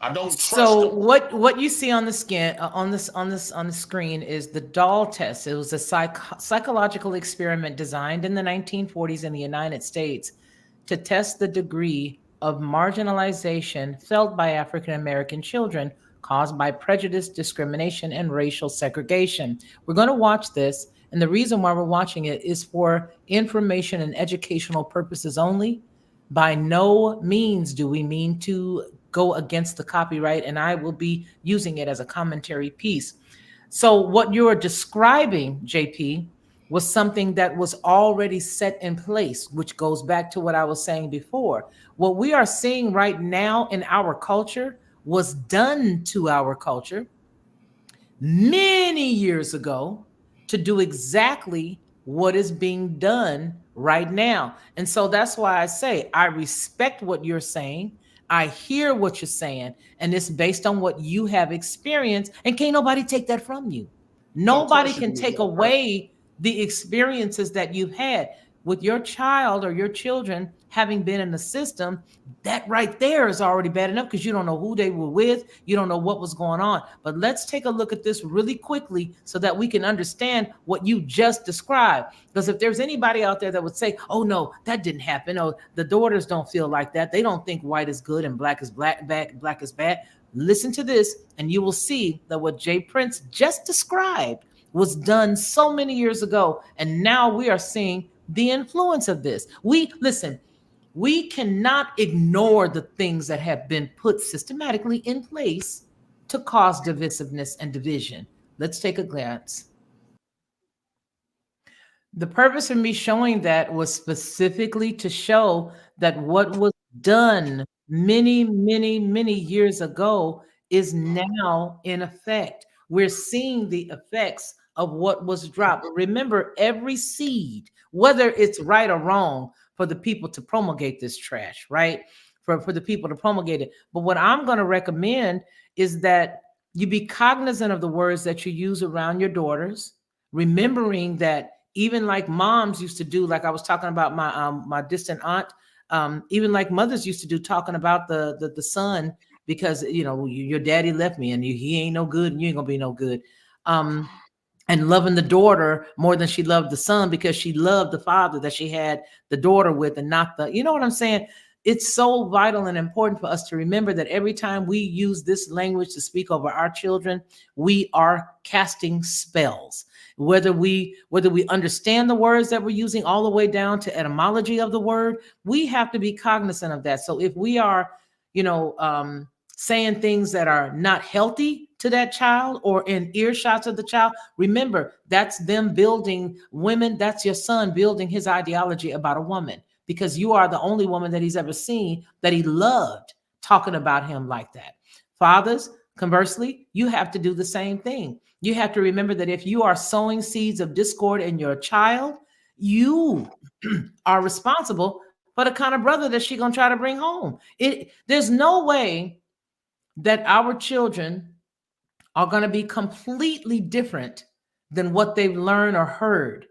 I don't trust So them. what you see on the skin on the screen is the doll test. It was a psychological experiment designed in the 1940s in the United States to test the degree of marginalization felt by African American children caused by prejudice, discrimination, and racial segregation. We're going to watch this, and the reason why we're watching it is for information and educational purposes only. By no means do we mean to go against the copyright, and I will be using it as a commentary piece. So what you're describing, JP, was something that was already set in place, which goes back to what I was saying before. What we are seeing right now in our culture was done to our culture many years ago to do exactly what is being done right now. And so that's why I say I respect what you're saying. I hear what you're saying, and it's based on what you have experienced, and can't nobody take that from you. Nobody can take away the experiences that you've had. with your child or your children having been in the system, that right there is already bad enough because you don't know who they were with. You don't know what was going on. But let's take a look at this really quickly so that we can understand what you just described. Because if there's anybody out there that would say, oh, no, that didn't happen. Oh, the daughters don't feel like that. They don't think white is good and black is black is bad. Listen to this, and you will see that what Jay Prince just described was done so many years ago. And now we are seeing the influence of this. We cannot ignore the things that have been put systematically in place to cause divisiveness and division. Let's take a glance. The purpose of me showing that was specifically to show that what was done many, many, many years ago is now in effect. We're seeing the effects of what was dropped. Remember, every seed, whether it's right or wrong, for the people to promulgate this trash, right? For the people to promulgate it. But what I'm going to recommend is that you be cognizant of the words that you use around your daughters, remembering that even like moms used to do, like I was talking about my distant aunt, even like mothers used to do, talking about the son, because your daddy left me and he ain't no good and you ain't gonna be no good. And loving the daughter more than she loved the son because she loved the father that she had the daughter with and not the, you know what I'm saying? It's so vital and important for us to remember that every time we use this language to speak over our children, we are casting spells. Whether we understand the words that we're using all the way down to etymology of the word, we have to be cognizant of that. So if we are, saying things that are not healthy to that child or in earshots of the child, remember that's them building women. That's your son building his ideology about a woman, because you are the only woman that he's ever seen that he loved talking about him like that. Fathers, conversely, you have to do the same thing. You have to remember that if you are sowing seeds of discord in your child, you are responsible for the kind of brother that she's going to try to bring home. There's no way that our children are going to be completely different than what they've learned or heard.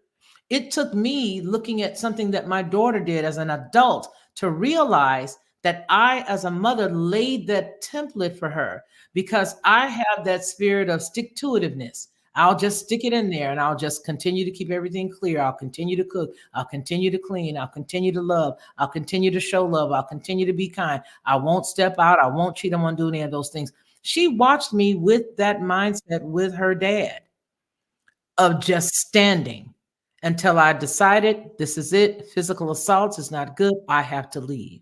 It took me looking at something that my daughter did as an adult to realize that I, as a mother, laid that template for her, because I have that spirit of stick-to-itiveness. I'll just stick it in there and I'll just continue to keep everything clear. I'll continue to cook. I'll continue to clean. I'll continue to love. I'll continue to show love. I'll continue to be kind. I won't step out. I won't cheat. I won't do any of those things. She watched me with that mindset with her dad of just standing until I decided this is it. Physical assault is not good. I have to leave.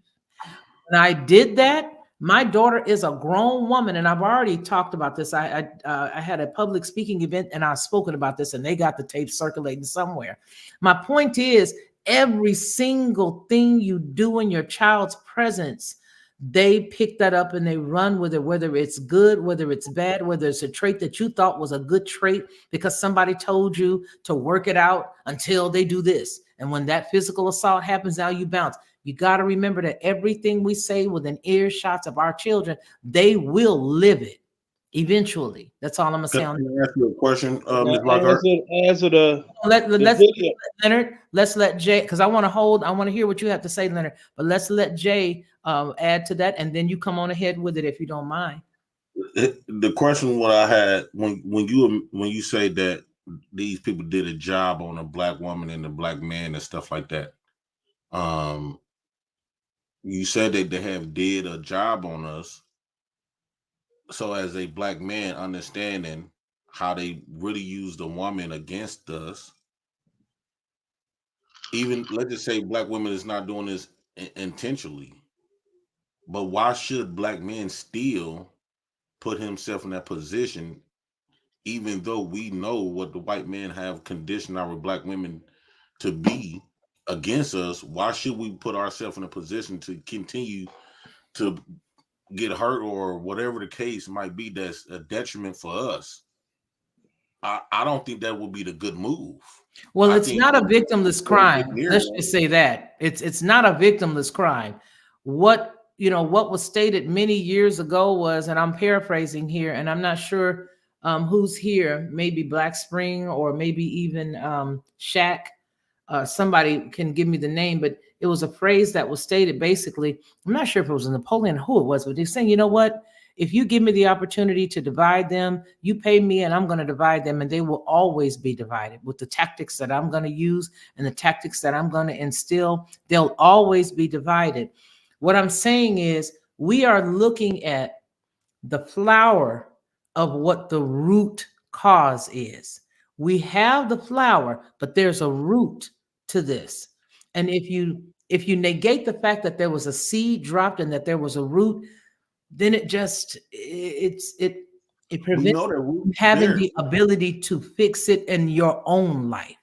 When I did that, my daughter is a grown woman, and I've already talked about this. I had a public speaking event, and I've spoken about this, and they got the tape circulating somewhere. My point is, every single thing you do in your child's presence, they pick that up and they run with it, whether it's good, whether it's bad, whether it's a trait that you thought was a good trait because somebody told you to work it out until they do this. And when that physical assault happens, now you bounce. You got to remember that everything we say within earshots of our children, they will live it eventually. That's all I'm going to say on that. Can I ask you a question, Ms. Lockhart? Let's let Jay, because I want to hear what you have to say, Leonard, but let's let Jay add to that, and then you come on ahead with it if you don't mind. The question what I had when you say that these people did a job on a black woman and a black man and stuff like that, you said that they have did a job on us. So as a black man, understanding how they really used a woman against us, even let's just say black women is not doing this intentionally, but why should black men still put himself in that position, even though we know what the white men have conditioned our black women to be against us? Why should we put ourselves in a position to continue to get hurt or whatever the case might be that's a detriment for us? I don't think that would be the good move. Well, it's not a victimless crime. Let's just say that. It's not a victimless crime. What was stated many years ago was, and I'm paraphrasing here, and I'm not sure who's here, maybe Black Spring or maybe even Shaq. somebody can give me the name, but it was a phrase that was stated basically. I'm not sure if it was Napoleon or who it was, but they're saying, you know what? If you give me the opportunity to divide them, you pay me and I'm going to divide them, and they will always be divided with the tactics that I'm going to use and the tactics that I'm going to instill. They'll always be divided. What I'm saying is we are looking at the flower of what the root cause is. We have the flower, but there's a root to this. And if you negate the fact that there was a seed dropped and that there was a root, then it prevents you having the ability to fix it in your own life.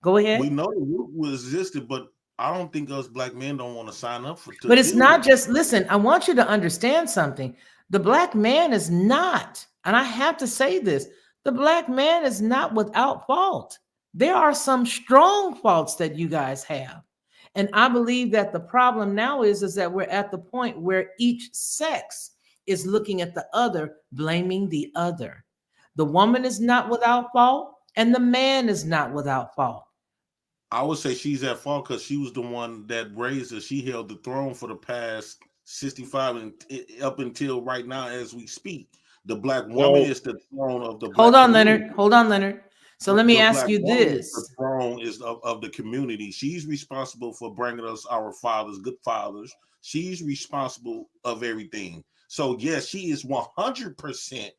Go ahead. We know the root was existed, but I don't think us black men don't want to sign up for. But it's not just, listen, I want you to understand something. The black man is not, and I have to say this, the black man is not without fault. There are some strong faults that you guys have. And I believe that the problem now is that we're at the point where each sex is looking at the other, blaming the other. The woman is not without fault, and the man is not without fault. I would say she's at fault because she was the one that raised her. She held the throne for the past 65 and up until right now as we speak. The black woman is the throne of the black Hold on, community. Leonard. Hold on, Leonard. So let me ask you this. The throne is of the community. She's responsible for bringing us our fathers, good fathers. She's responsible of everything. So yes, she is 100%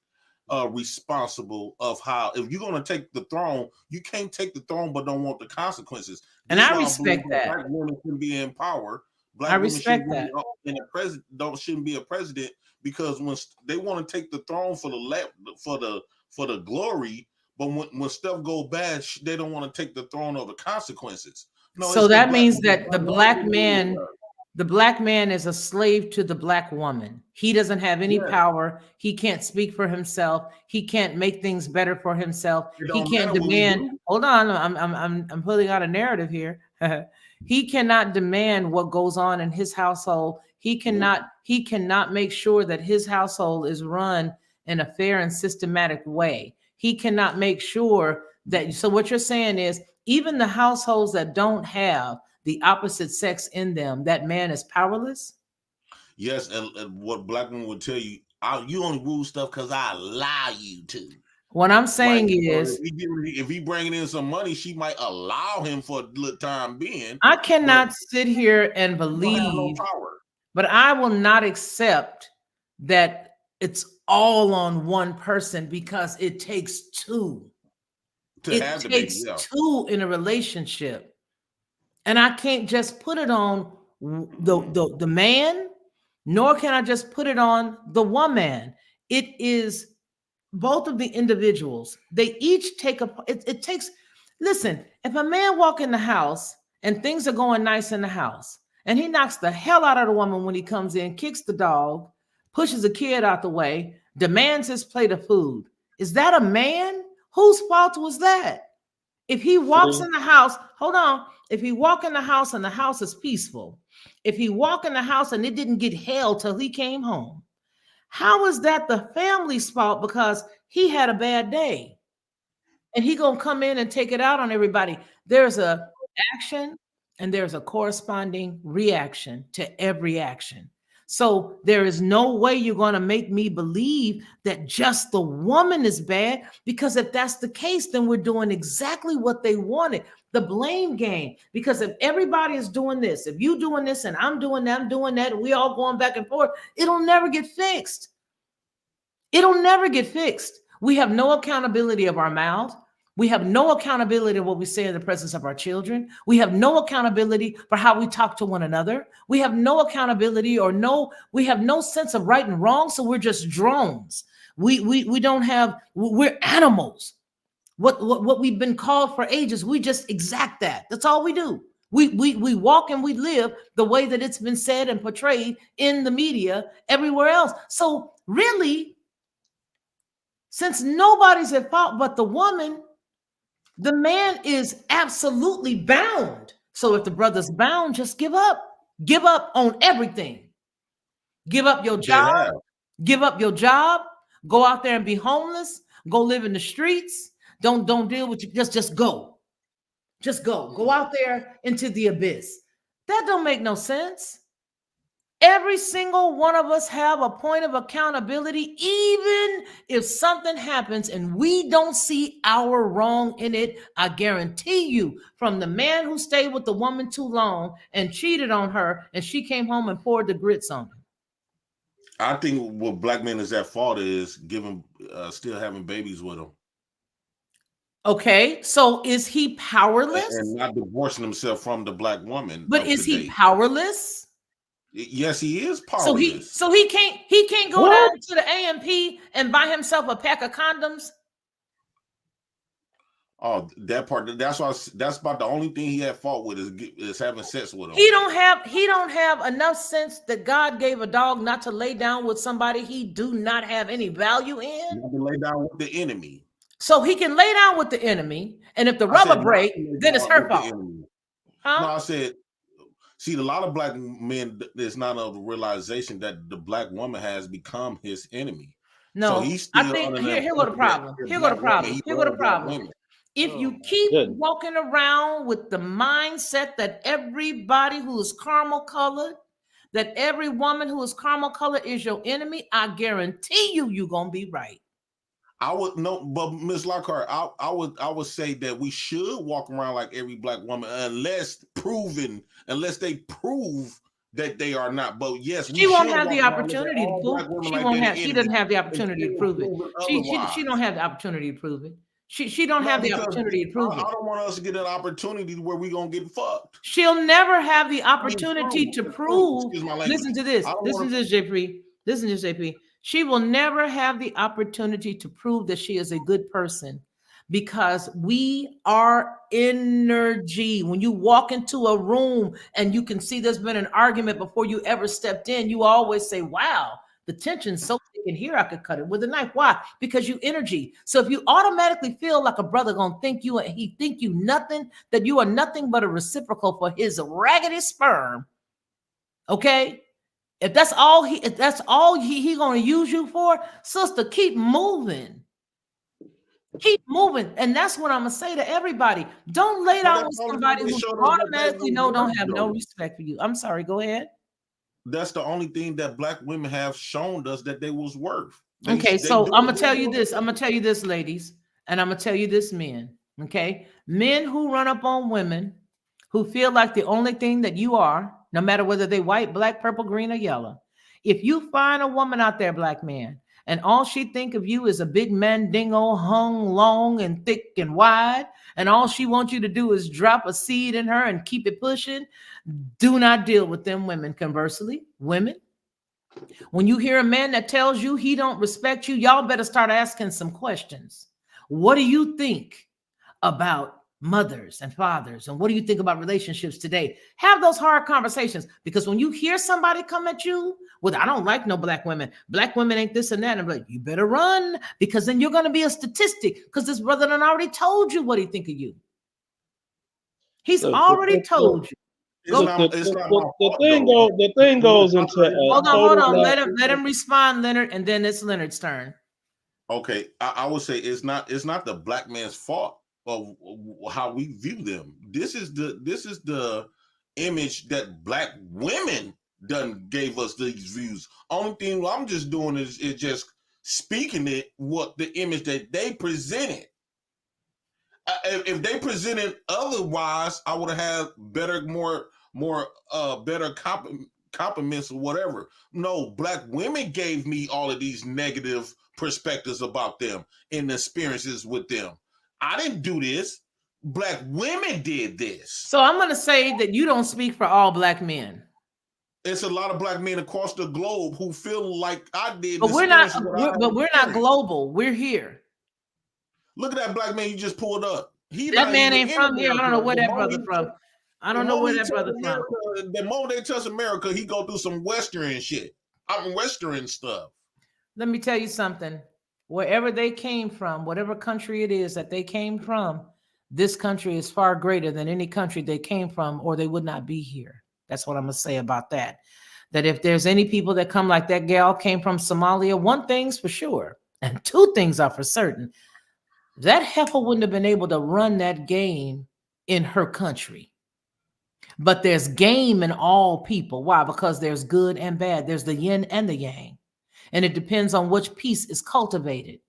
responsible of how, if you're going to take the throne, you can't take the throne but don't want the consequences. And I respect that. Black women can be in power. Black I respect that. Shouldn't be a president, because when they want to take the throne for the glory, but when stuff go bad, they don't want to take the throne over consequences. No, so that means that the black man is a slave to the black woman. He doesn't have any power. He can't speak for himself. He can't make things better for himself. He can't demand. Hold on, I'm putting out a narrative here. He cannot demand what goes on in his household. He cannot make sure that his household is run in a fair and systematic way. He cannot make sure that. So what you're saying is, even the households that don't have the opposite sex in them, that man is powerless? Yes, and what black women would tell you, you only rule stuff because I allow you to. What I'm saying is, if he bringing in some money, she might allow him for a little time being. I cannot sit here and believe, but I will not accept that it's all on one person, because it takes two. It takes two in a relationship. And I can't just put it on the man, nor can I just put it on the woman. It is both of the individuals. They each take it takes, listen, if a man walk in the house and things are going nice in the house, and he knocks the hell out of the woman when he comes in, kicks the dog, pushes a kid out the way, demands his plate of food, is that a man? Whose fault was that? If he walks in the house, hold on. If he walk in the house and the house is peaceful, if he walk in the house and it didn't get hell till he came home, how is that the family's fault because he had a bad day? And he gonna come in and take it out on everybody. There's a action and there's a corresponding reaction to every action. So there is no way you're going to make me believe that just the woman is bad, because if that's the case, then we're doing exactly what they wanted, the blame game. Because if everybody is doing this, if you doing this and I'm doing that, we all going back and forth, it'll never get fixed. It'll never get fixed. We have no accountability of our mouth. We have no accountability of what we say in the presence of our children. We have no accountability for how we talk to one another. We have no accountability we have no sense of right and wrong. So we're just drones. We don't have, we're animals. What we've been called for ages, we just exact that. That's all we do. We walk and we live the way that it's been said and portrayed in the media everywhere else. So really, since nobody's at fault but the woman, the man is absolutely bound. So if the brother's bound, just give up. Give up on everything. Give up your job. Give up your job. Go out there and be homeless. Go live in the streets. Don't deal with you. Just go. Just go out there into the abyss. That don't make no sense. Every single one of us have a point of accountability, even if something happens and we don't see our wrong in it. I guarantee you, from the man who stayed with the woman too long and cheated on her, and she came home and poured the grits on him. I think what black men is at fault is still having babies with them. Okay, so is he powerless? And not divorcing himself from the black woman. But is he powerless? Yes, he is powerless. So he can't go down to the A&P and buy himself a pack of condoms. Oh, that part. That's about the only thing he had fault with is having sex with him. He don't have enough sense that God gave a dog not to lay down with somebody he do not have any value in. Not to lay down with the enemy. So he can lay down with the enemy, and if the rubber break, then it's her fault. Huh? No, I said, see, a lot of black men, there's not a realization that the black woman has become his enemy. No, so he's still I think here go the problem. Here go the problem. If you keep walking around with the mindset that everybody who is caramel colored, that every woman who is caramel colored is your enemy, I guarantee you're gonna be right. I would no, but Ms. Lockhart, I would say that we should walk around like every black woman unless they prove that they are not. But yes, she won't have the opportunity to prove. She doesn't have the opportunity to prove it. She don't have the opportunity to prove it. She don't have the opportunity to prove it. I don't want us to get an opportunity where we're gonna get fucked. She'll never have the opportunity to prove. Listen to this. Listen to this, JP. Listen to this, JP. She will never have the opportunity to prove that she is a good person, because we are energy. When you walk into a room and you can see there's been an argument before you ever stepped in, you always say, wow, the tension's so thick in here, I could cut it with a knife. Why? Because you energy. So if you automatically feel like a brother gonna think you and he think you nothing, that you are nothing but a reciprocal for his raggedy sperm, okay? If that's all he gonna use you for, sister, keep moving. Keep moving. And that's what I'm gonna say to everybody. Don't lay down with somebody who automatically don't have no respect for you. I'm sorry, go ahead. That's the only thing that black women have shown us that they was worth. I'm gonna tell you this. I'm gonna tell you this, ladies, and I'm gonna tell you this, men. Okay, men who run up on women who feel like the only thing that you are, no matter whether they white, black, purple, green, or yellow. If you find a woman out there, black man, and all she think of you is a big mandingo hung long and thick and wide, and all she wants you to do is drop a seed in her and keep it pushing, do not deal with them women. Conversely, women, when you hear a man that tells you he don't respect you, y'all better start asking some questions. What do you think about mothers and fathers? And what do you think about relationships today? Have those hard conversations, because when you hear somebody come at you with, I don't like no black women ain't this and that, and I'm like, you better run, because then you're going to be a statistic, because this brother done already told you what he think of you. He's already told you. The thing goes into hold on. Let him respond, Leonard, and then it's Leonard's turn. Okay, I would say it's not the black man's fault of how we view them. This is the image that black women done gave us these views. Only thing I'm just doing is just speaking it what the image that they presented. If they presented otherwise, I would have had better, better compliments or whatever. No, black women gave me all of these negative perspectives about them and experiences with them. I didn't do this. Black women did this. So I'm going to say that you don't speak for all black men. It's a lot of black men across the globe who feel like I did. But we're not global. We're here. Look at that black man you just pulled up. That man ain't from here. I don't know where that brother from. I don't know where that brother from. The moment they touch America, he go through some Western shit. Western stuff. Let me tell you something. Wherever they came from, whatever country it is that they came from, this country is far greater than any country they came from, or they would not be here. That's what I'm going to say about that. That if there's any people that come like that gal came from Somalia, one thing's for sure, and two things are for certain. That heifer wouldn't have been able to run that game in her country. But there's game in all people. Why? Because there's good and bad. There's the yin and the yang. And it depends on which piece is cultivated.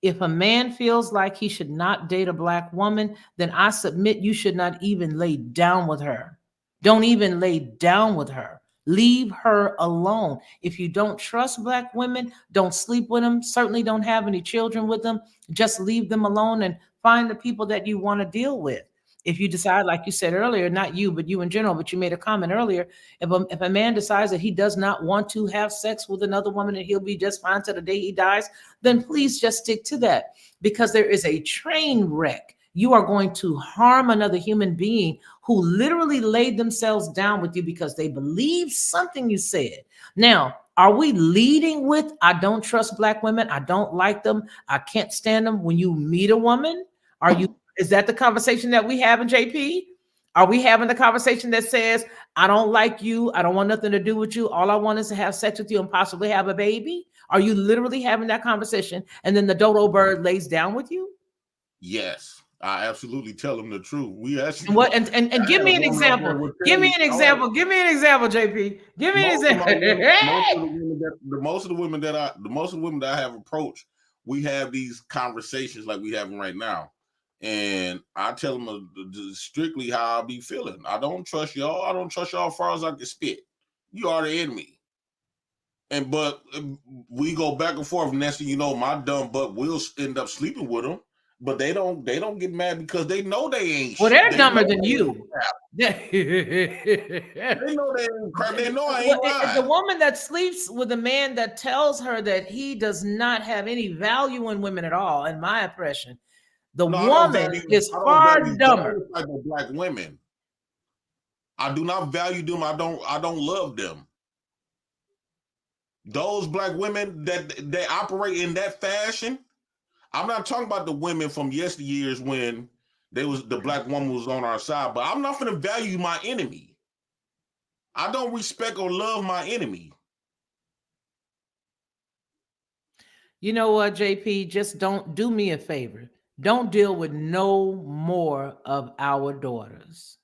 If a man feels like he should not date a black woman, then I submit you should not even lay down with her. Don't even lay down with her. Leave her alone. If you don't trust black women, don't sleep with them. Certainly don't have any children with them. Just leave them alone and find the people that you want to deal with. If you decide, like you said earlier, not you, but you in general, but you made a comment earlier, if a man decides that he does not want to have sex with another woman and he'll be just fine till the day he dies, then please just stick to that, because there is a train wreck. You are going to harm another human being who literally laid themselves down with you because they believe something you said. Now, are we leading with, I don't trust black women, I don't like them, I can't stand them? When you meet a woman, is that the conversation that we have in JP? Are we having the conversation that says, I don't like you, I don't want nothing to do with you, all I want is to have sex with you and possibly have a baby? Are you literally having that conversation and then the dodo bird lays down with you? Yes, I absolutely tell them the truth. We actually what and give me an example. Give me an example. Give me an example, JP. Give me an example. Most of the women that I have approached, we have these conversations like we having right now. And I tell them strictly how I be feeling. I don't trust y'all. I don't trust y'all as far as I can spit. You are the enemy. But we go back and forth. Next thing you know, my dumb butt will end up sleeping with them. But they don't get mad because they know they ain't. Well, they're dumber than you. They know they ain't crap. They know I ain't lying. The woman that sleeps with a man that tells her that he does not have any value in women at all, in my impression, woman is far dumber. Type of black women. I do not value them. I don't love them. Those black women that they operate in that fashion. I'm not talking about the women from yesteryears when the black woman was on our side, but I'm not going to value my enemy. I don't respect or love my enemy. You know what, JP? Just don't do me a favor. Don't deal with no more of our daughters.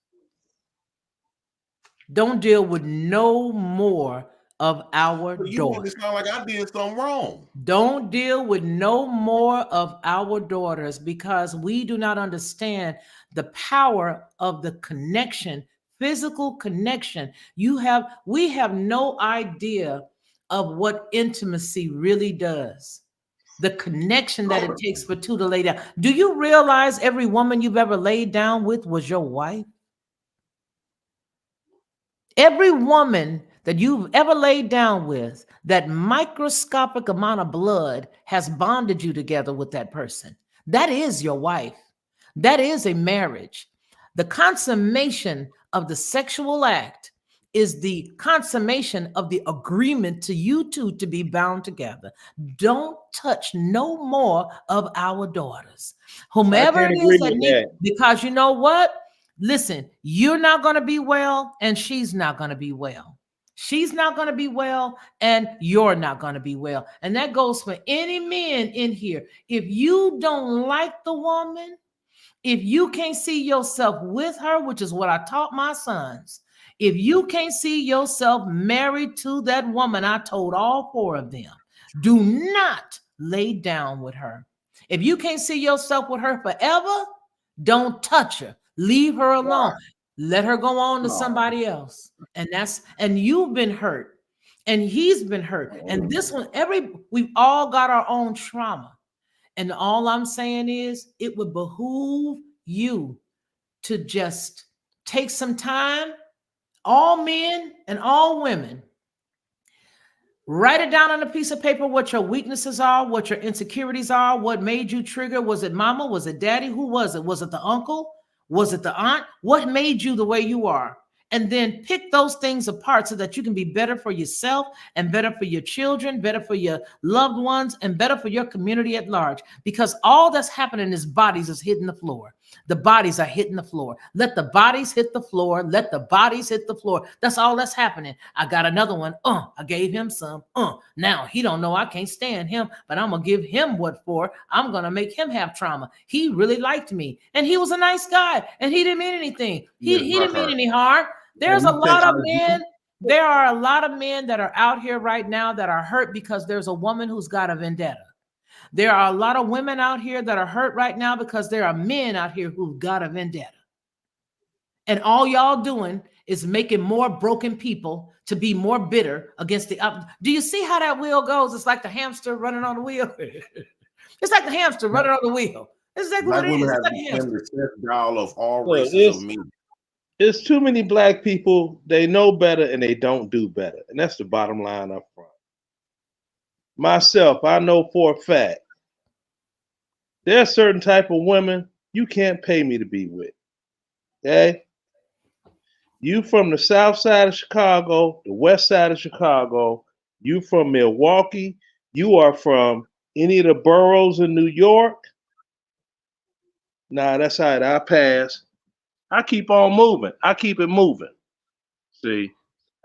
Don't deal with no more of our daughters. You make it sound like I did something wrong. Don't deal with no more of our daughters, because we do not understand the power of the connection, physical connection. We have no idea of what intimacy really does. The connection that it takes for two to lay down. Do you realize every woman you've ever laid down with was your wife? Every woman that you've ever laid down with, that microscopic amount of blood has bonded you together with that person. That is your wife. That is a marriage. The consummation of the sexual act is the consummation of the agreement to you two to be bound together. Don't touch no more of our daughters. Whomever it is that needs, because you know what? Listen, you're not going to be well, and she's not going to be well. She's not going to be well, and you're not going to be well. And that goes for any men in here. If you don't like the woman, if you can't see yourself with her, which is what I taught my sons, if you can't see yourself married to that woman, I told all four of them, do not lay down with her. If you can't see yourself with her forever, don't touch her. Leave her alone. Let her go on to somebody else. And you've been hurt, and he's been hurt. And this one, we've all got our own trauma. And all I'm saying is, it would behoove you to just take some time, all men and all women, write it down on a piece of paper what your weaknesses are, what your insecurities are, what made you trigger. Was it mama? Was it daddy? Who was it? Was it the uncle? Was it the aunt? What made you the way you are? And then pick those things apart so that you can be better for yourself and better for your children, better for your loved ones, and better for your community at large. Because all that's happening is bodies is hitting the floor. The bodies are hitting the floor. Let the bodies hit the floor. Let the bodies hit the floor. That's all that's happening. I got another one. I gave him some. Now he don't know I can't stand him, but I'm gonna give him what for. I'm gonna make him have trauma. He really liked me, and he was a nice guy, and he didn't mean anything. He didn't mean any harm. There's a lot of men. There are a lot of men that are out here right now that are hurt because there's a woman who's got a vendetta. There are a lot of women out here that are hurt right now because there are men out here who've got a vendetta. And all y'all doing is making more broken people to be more bitter against the up. Do you see how that wheel goes? It's like the hamster running on the wheel. It's like the hamster running on the wheel. It's exactly Black what it women is. have It's like a become hamster. the sex doll of all Look, races of men. There's too many black people, they know better and they don't do better. And that's the bottom line up front. Myself, I know for a fact, there are certain type of women you can't pay me to be with. Okay? You from the south side of Chicago, the west side of Chicago, you from Milwaukee, you are from any of the boroughs in New York. Nah, that's all right. I pass. I keep on moving. I keep it moving. See,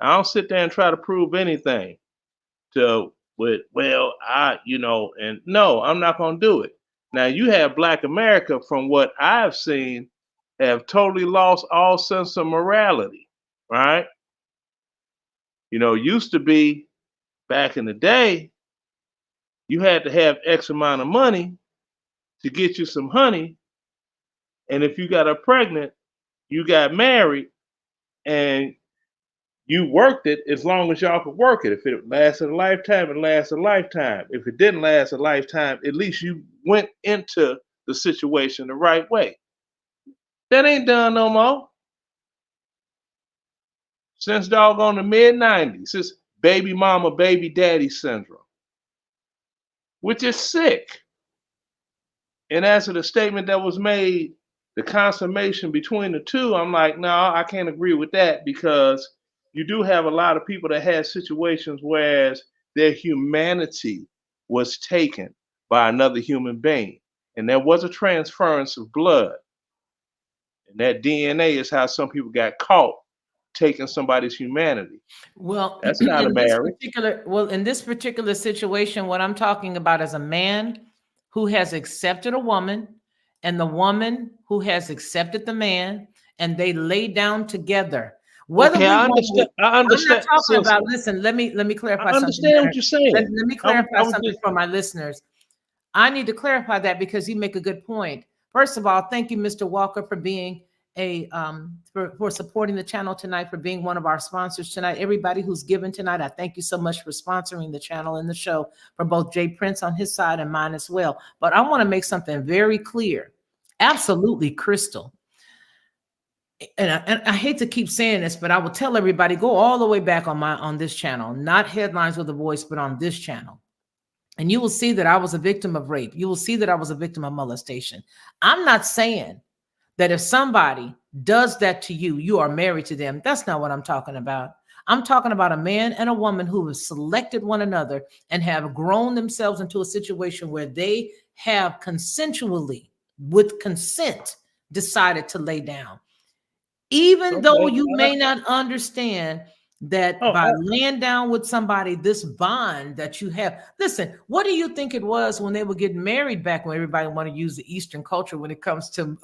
I don't sit there and try to prove anything to and no, I'm not gonna do it. Now you have Black America, from what I've seen, have totally lost all sense of morality, right? Used to be back in the day, you had to have X amount of money to get you some honey, and if you got her pregnant, you got married, and you worked it as long as y'all could work it. If it lasted a lifetime, it lasted a lifetime. If it didn't last a lifetime, at least you went into the situation the right way. That ain't done no more. Since doggone the mid-90s, it's baby mama, baby daddy syndrome, which is sick. And as to the statement that was made, the consummation between the two, I'm like, no, I can't agree with that, because you do have a lot of people that had situations where their humanity was taken by another human being. And there was a transference of blood. And that DNA is how some people got caught taking somebody's humanity. Well, That's not a marriage. In this particular situation, what I'm talking about is a man who has accepted a woman, and the woman who has accepted the man, and they lay down together. Whether I understand. I'm not talking about. Listen, let me clarify something. I understand what you're saying. Let me clarify something for my listeners. I need to clarify that because you make a good point. First of all, thank you, Mr. Walker, for being for supporting the channel tonight, for being one of our sponsors tonight. Everybody who's given tonight, I thank you so much for sponsoring the channel and the show, for both Jay Prince on his side and mine as well. But I want to make something very clear, absolutely crystal. And I hate to keep saying this, but I will tell everybody, go all the way back on this channel, not Headlines with a Voice, but on this channel. And you will see that I was a victim of rape. You will see that I was a victim of molestation. I'm not saying that if somebody does that to you, you are married to them. That's not what I'm talking about. I'm talking about a man and a woman who have selected one another and have grown themselves into a situation where they have consensually, with consent, decided to lay down. Even though you may not understand that by laying down with somebody, this bond that you have. Listen, what do you think it was when they were getting married back when everybody wanted to use the Eastern culture when it comes to,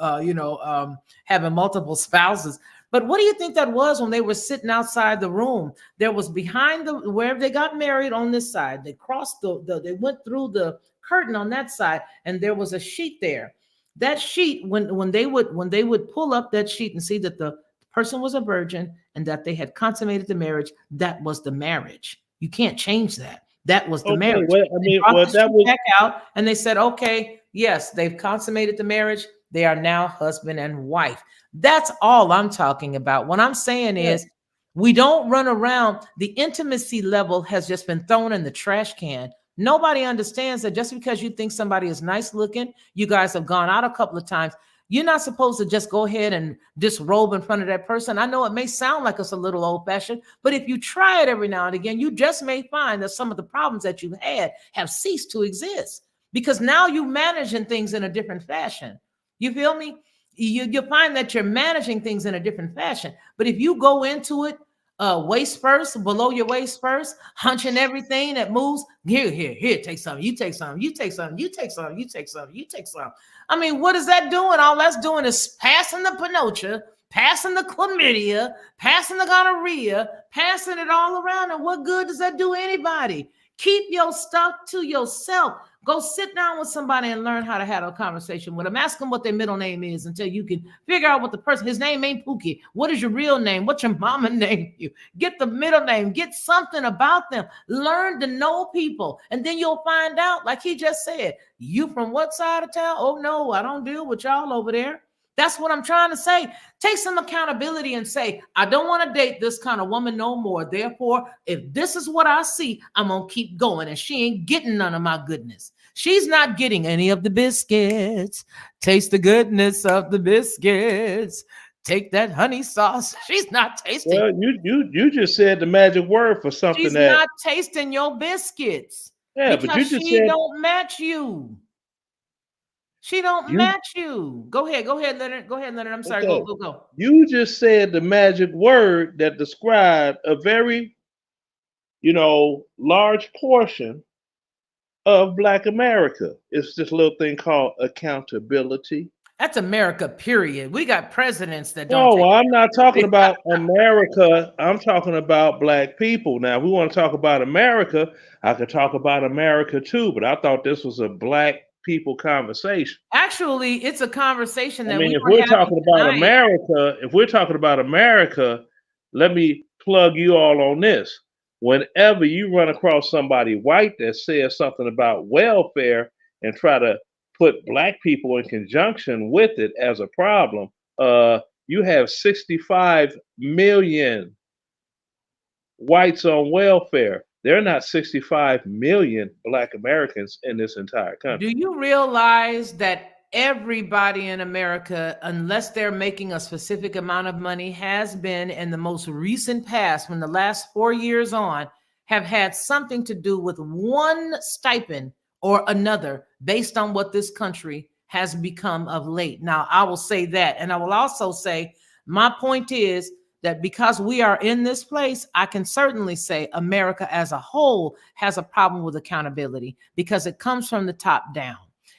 having multiple spouses? But what do you think that was when they were sitting outside the room? There was behind where they got married on this side. They crossed they went through the curtain on that side, and there was a sheet there. That sheet, when they would pull up that sheet and see that the person was a virgin and that they had consummated the marriage, that was the marriage. You can't change that. That was the marriage. They brought the sheet back out and they said, okay, yes, they've consummated the marriage. They are now husband and wife. That's all I'm talking about. What I'm saying is, we don't run around. The intimacy level has just been thrown in the trash can. Nobody understands that just because you think somebody is nice looking, you guys have gone out a couple of times, you're not supposed to just go ahead and disrobe in front of that person. I know it may sound like it's a little old-fashioned, but if you try it every now and again, you just may find that some of the problems that you've had have ceased to exist, because now you're managing things in a different fashion. You feel me? You'll find that you're managing things in a different fashion. But if you go into it waist first, below your waist first, hunching everything that moves, here, take some, you take some, you take some, you take some, you take some, you take some. I mean, what is that doing? All that's doing is passing the panocha, passing the chlamydia, passing the gonorrhea, passing it all around. And what good does that do anybody? Keep your stuff to yourself. Go sit down with somebody and learn how to have a conversation with them. Ask them what their middle name is until you can figure out what the person, his name ain't Pookie. What is your real name? What's your mama name you? Get the middle name. Get something about them. Learn to know people. And then you'll find out, like he just said, you from what side of town? Oh, no, I don't deal with y'all over there. That's what I'm trying to say. Take some accountability and say, I don't want to date this kind of woman no more. Therefore, if this is what I see, I'm going to keep going. And she ain't getting none of my goodness. She's not getting any of the biscuits. Taste the goodness of the biscuits. Take that honey sauce. She's not tasting. Well, you just said the magic word for something. She's not tasting your biscuits. Yeah, because but you just she said don't match you. She don't match you. Go ahead, Leonard. Go ahead, Leonard. I'm sorry. Okay. Go. You just said the magic word that described a very, large portion of Black America. It's this little thing called accountability. That's America, period. We got presidents that don't. No, I'm not talking about America. I'm talking about Black people. Now, if we want to talk about America, I could talk about America too, but I thought this was a Black people conversation. Actually, it's a conversation that if we're talking about America, let me plug you all on this. Whenever you run across somebody white that says something about welfare and try to put Black people in conjunction with it as a problem, you have 65 million whites on welfare. There are not 65 million Black Americans in this entire country. Do you realize that everybody in America, unless they're making a specific amount of money, has been in the most recent past, from the last 4 years on, have had something to do with one stipend or another based on what this country has become of late. Now, I will say that. And I will also say, my point is that because we are in this place, I can certainly say America as a whole has a problem with accountability because it comes from the top down.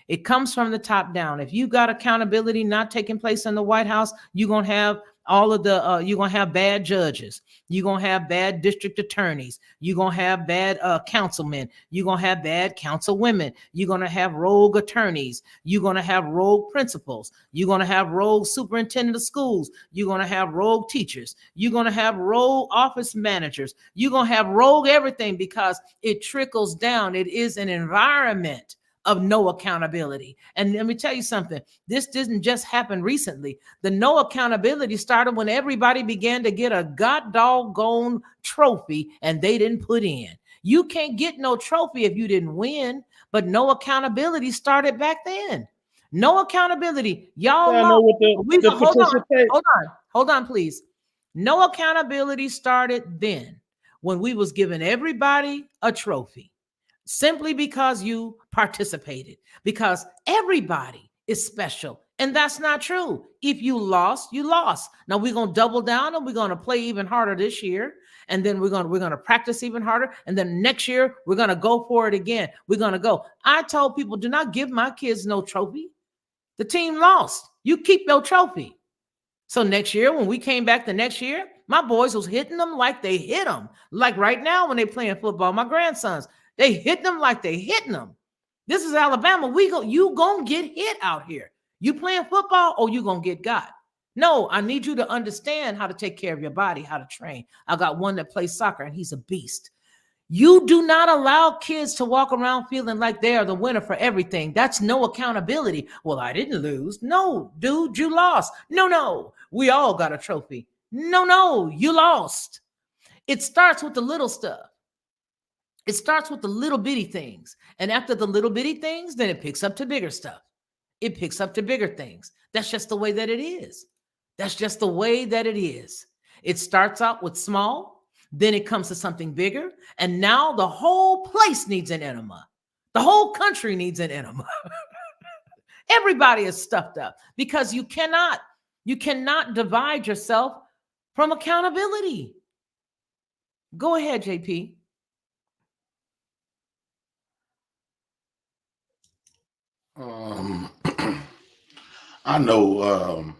It comes from the top down. If you got accountability not taking place in the White House, you're going to have all of the, you're going to have bad judges. You're going to have bad district attorneys. You're going to have bad councilmen. You're going to have bad councilwomen. You're going to have rogue attorneys. You're going to have rogue principals. You're going to have rogue superintendent of schools. You're going to have rogue teachers. You're going to have rogue office managers. You're going to have rogue everything because it trickles down. It is an environment of no accountability. And let me tell you something, this didn't just happen recently. The no accountability started when everybody began to get a god doggone trophy and they didn't put in. You can't get no trophy if you didn't win, but no accountability started back then. No accountability. Y'all know hold on, please. No accountability started then when we was giving everybody a trophy. Simply because you participated, because everybody is special. And that's not true. If you lost, you lost. Now we're going to double down and we're going to play even harder this year. And then we're going to practice even harder. And then next year, we're going to go for it again. We're going to go. I told people, do not give my kids no trophy. The team lost. You keep your trophy. So next year, when we came back the next year, my boys was hitting them like they hit them. Like right now when they playing football, my grandsons, they hit them like they hitting them. This is Alabama. You gonna get hit out here. You playing football or you gonna get got. No, I need you to understand how to take care of your body, how to train. I got one that plays soccer and he's a beast. You do not allow kids to walk around feeling like they are the winner for everything. That's no accountability. Well, I didn't lose. No, dude, you lost. No, we all got a trophy. No, you lost. It starts with the little stuff. It starts with the little bitty things. And after the little bitty things, then it picks up to bigger stuff. It picks up to bigger things. That's just the way that it is. That's just the way that it is. It starts out with small, then it comes to something bigger. And now the whole place needs an enema. The whole country needs an enema. Everybody is stuffed up because you cannot divide yourself from accountability. Go ahead, JP. I know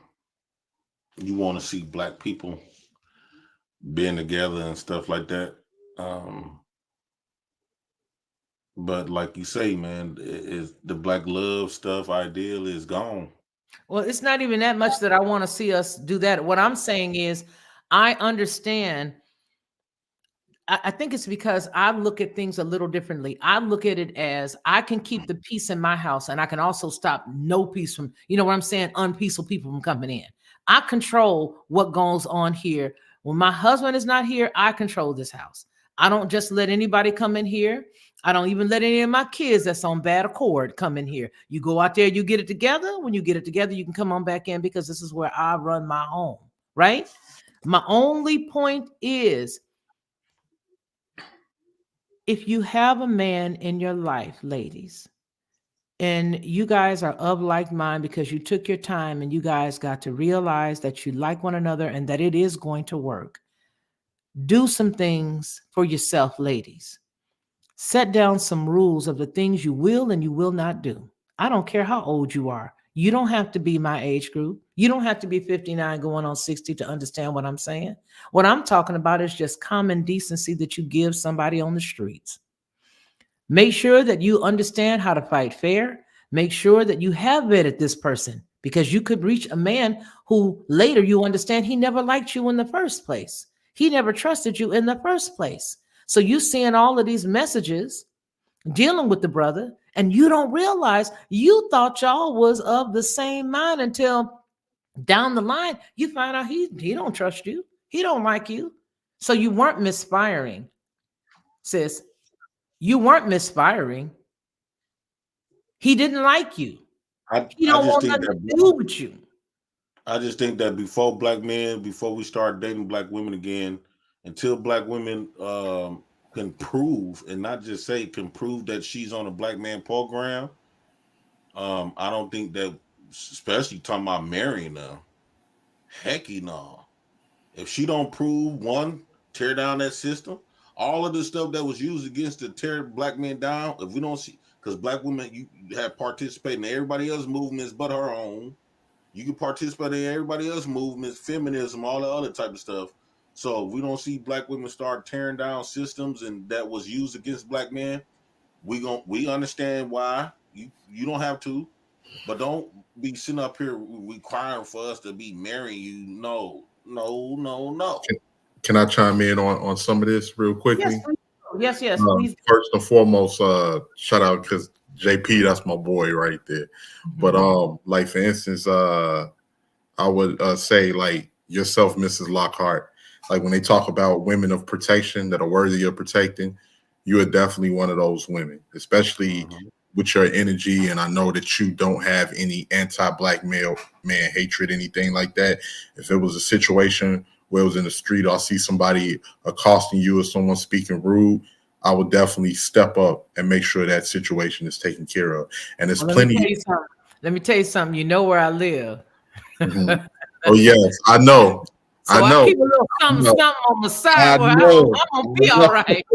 you want to see black people being together and stuff like that. But like you say, man, is the black love stuff ideal is gone. Well, it's not even that much that I want to see us do that. What I'm saying is, I understand. I think it's because I look at things a little differently. I look at it as I can keep the peace in my house, and I can also stop no peace from, you know what I'm saying, unpeaceful people from coming in. I control what goes on here. When my husband is not here, I control this house. I don't just let anybody come in here. I don't even let any of my kids that's on bad accord come in here. You go out there, you get it together. When you get it together, you can come on back in because this is where I run my home, right? My only point is, if you have a man in your life, ladies, and you guys are of like mind because you took your time and you guys got to realize that you like one another and that it is going to work, do some things for yourself, ladies. Set down some rules of the things you will and you will not do. I don't care how old you are. You don't have to be my age group. You don't have to be 59 going on 60 to understand what I'm saying. What I'm talking about is just common decency that you give somebody on the streets. Make sure that you understand how to fight fair. Make sure that you have vetted this person, because you could reach a man who later you understand he never liked you in the first place. He never trusted you in the first place. So you seeing all of these messages dealing with the brother, and you don't realize you thought y'all was of the same mind until down the line you find out he don't trust you. He don't like you. So you weren't misfiring, sis. You weren't misfiring. He didn't like you. He I don't just want think nothing to that do with you. I just think that before black men, before we start dating black women again, until black women can prove, and not just say can prove that she's on a black man program, I don't think that, especially talking about marrying her, hecky no. If she don't prove, one, tear down that system, all of the stuff that was used against to tear black men down, if we don't see, because black women, you have participated in everybody else's movements but her own. You can participate in everybody else's movements, feminism, all the other type of stuff. So if we don't see black women start tearing down systems and that was used against black men, we understand why. You don't have to, but don't be sitting up here requiring for us to be marrying you. No. Can I chime in on some of this real quickly? Yes, please. Yes, please. First and foremost, shout out because JP, that's my boy right there. But like for instance, I would say like yourself, Mrs. Lockhart, like when they talk about women of protection that are worthy of protecting, you are definitely one of those women, especially with your energy. And I know that you don't have any anti-black man hatred, anything like that. If it was a situation where it was in the street, or I see somebody accosting you or someone speaking rude, I would definitely step up and make sure that situation is taken care of. And there's plenty. Let me tell you something. You know where I live. Oh yes, I know. So I keep a little something on the side where I'm gonna be all right.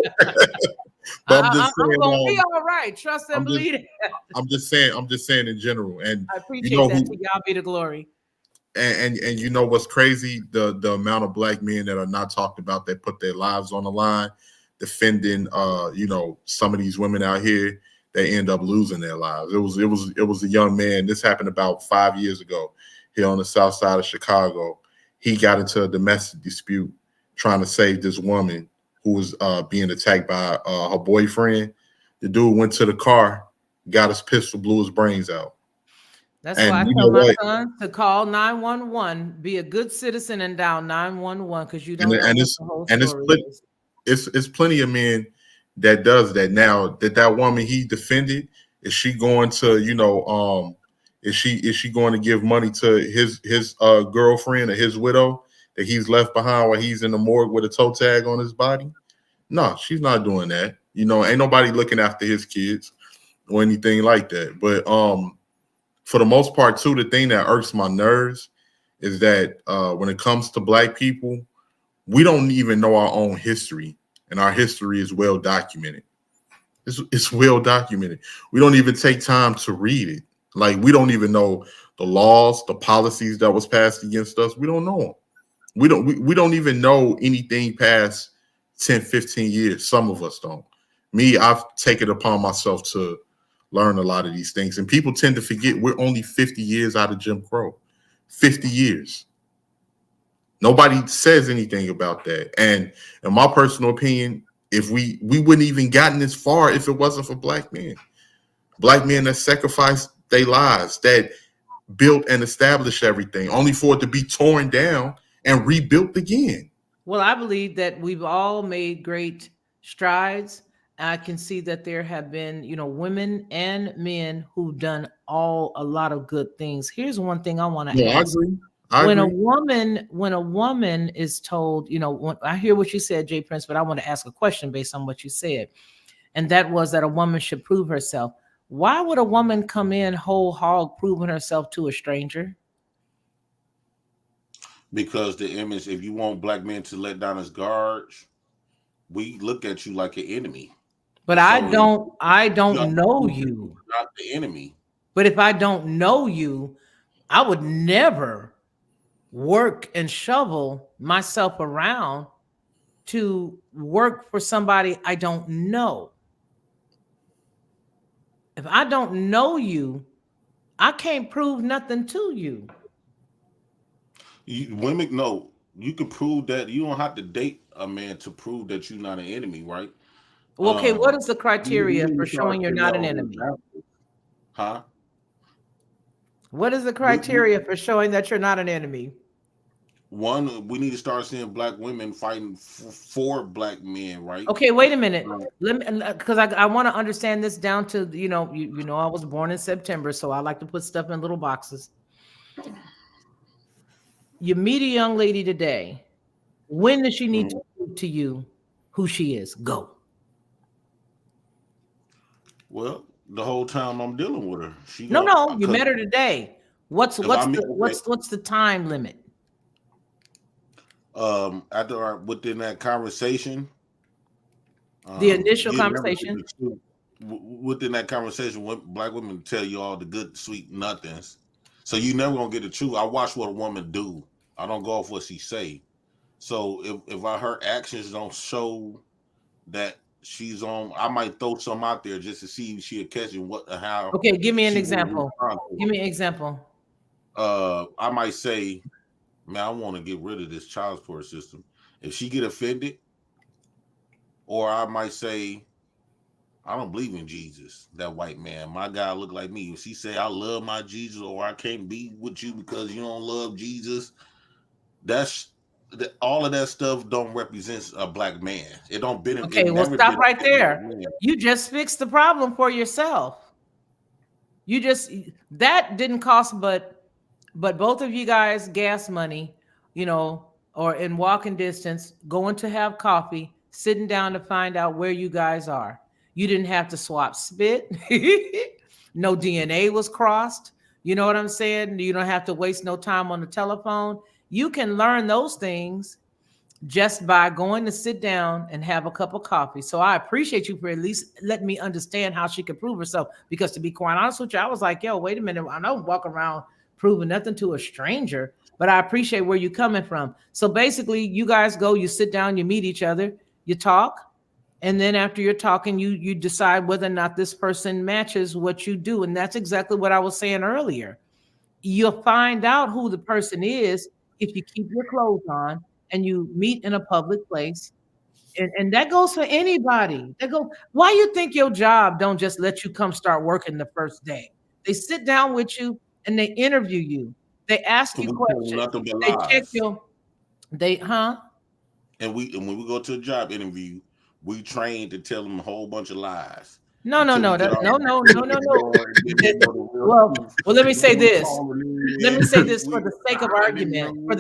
But I'm just saying, I'm gonna be all right. Trust and believe it. I'm just saying in general. And I appreciate that. To y'all be the glory. And you know what's crazy? The amount of black men that are not talked about that put their lives on the line defending some of these women out here, they end up losing their lives. It was a young man. This happened about 5 years ago here on the south side of Chicago. He got into a domestic dispute trying to save this woman who was being attacked by her boyfriend. The dude went to the car, got his pistol, blew his brains out. That's why I tell my son to call 911, be a good citizen and dial 911 because you don't know what the whole story is. It's plenty of men that does that. Now that woman he defended, is she going to is she going to give money to his girlfriend or his widow that he's left behind while he's in the morgue with a toe tag on his body? No, she's not doing that. Ain't nobody looking after his kids or anything like that. But for the most part, too, the thing that irks my nerves is that when it comes to Black people, we don't even know our own history, and our history is well documented. It's well documented. We don't even take time to read it. Like, we don't even know the laws, the policies that was passed against us. We don't know them. We don't even know anything past 10, 15 years. Some of us don't. Me, I've taken it upon myself to learn a lot of these things. And people tend to forget we're only 50 years out of Jim Crow. 50 years. Nobody says anything about that. And in my personal opinion, if we wouldn't even gotten this far if it wasn't for Black men. Black men that sacrificed their lives, that built and established everything, only for it to be torn down and rebuilt again. Well, I believe that we've all made great strides. I can see that there have been, women and men who've done a lot of good things. Here's one thing I want to ask. I when agree. a woman is told, when, I hear what you said, Jay Prince, but I want to ask a question based on what you said. And that was that a woman should prove herself. Why would a woman come in whole hog proving herself to a stranger? Because the image, if you want Black men to let down his guards, we look at you like an enemy. But So I don't you know you. Not the enemy. But if I don't know you, I would never work and shovel myself around to work for somebody I don't know. If I don't know you, I can't prove nothing to you. Women, no, you can prove that. You don't have to date a man to prove that you're not an enemy, right? Well, okay, what is the criteria for showing you're not an enemy? Huh? What is the criteria for showing that you're not an enemy? One, we need to start seeing Black women fighting for Black men, right? Okay, wait a minute. Let me, because I want to understand this down to, I was born in September, so I like to put stuff in little boxes. You meet a young lady today. When does she need to prove to you who she is? Go. Well, the whole time I'm dealing with her. You met her today. What's the time limit? Within that conversation, the initial conversation. Within that conversation, Black women tell you all the good, sweet nothings. So you never gonna get the truth. I watch what a woman do. I don't go off what she say. So if her actions don't show that she's on, I might throw some out there just to see if she'll catch it. How? Okay, give me an example. Give me an example. I might say, man, I want to get rid of this child support system. If she get offended, or I might say, I don't believe in Jesus, that white man. My God look like me. If she say, I love my Jesus, or I can't be with you because you don't love Jesus, all of that stuff don't represent a Black man. It don't benefit. Okay, well, stop right there. You just fixed the problem for yourself. That didn't cost but both of you guys gas money, or in walking distance, going to have coffee, sitting down to find out where you guys are. You didn't have to swap spit. No DNA was crossed. You know what I'm saying? You don't have to waste no time on the telephone. You can learn those things just by going to sit down and have a cup of coffee. So I appreciate you for at least letting me understand how she could prove herself. Because to be quite honest with you, I was like, yo, wait a minute. I don't walk around proving nothing to a stranger, but I appreciate where you're coming from. So basically, you guys go, you sit down, you meet each other, you talk. And then after you're talking, you decide whether or not this person matches what you do. And that's exactly what I was saying earlier. You'll find out who the person is if you keep your clothes on and you meet in a public place. And that goes for anybody. Why you think your job don't just let you come start working the first day? They sit down with you and they interview you. They ask you questions. They check And when we go to a job interview, we train to tell them a whole bunch of lies. No. Well, let me say this. Let me say this for the sake of argument. For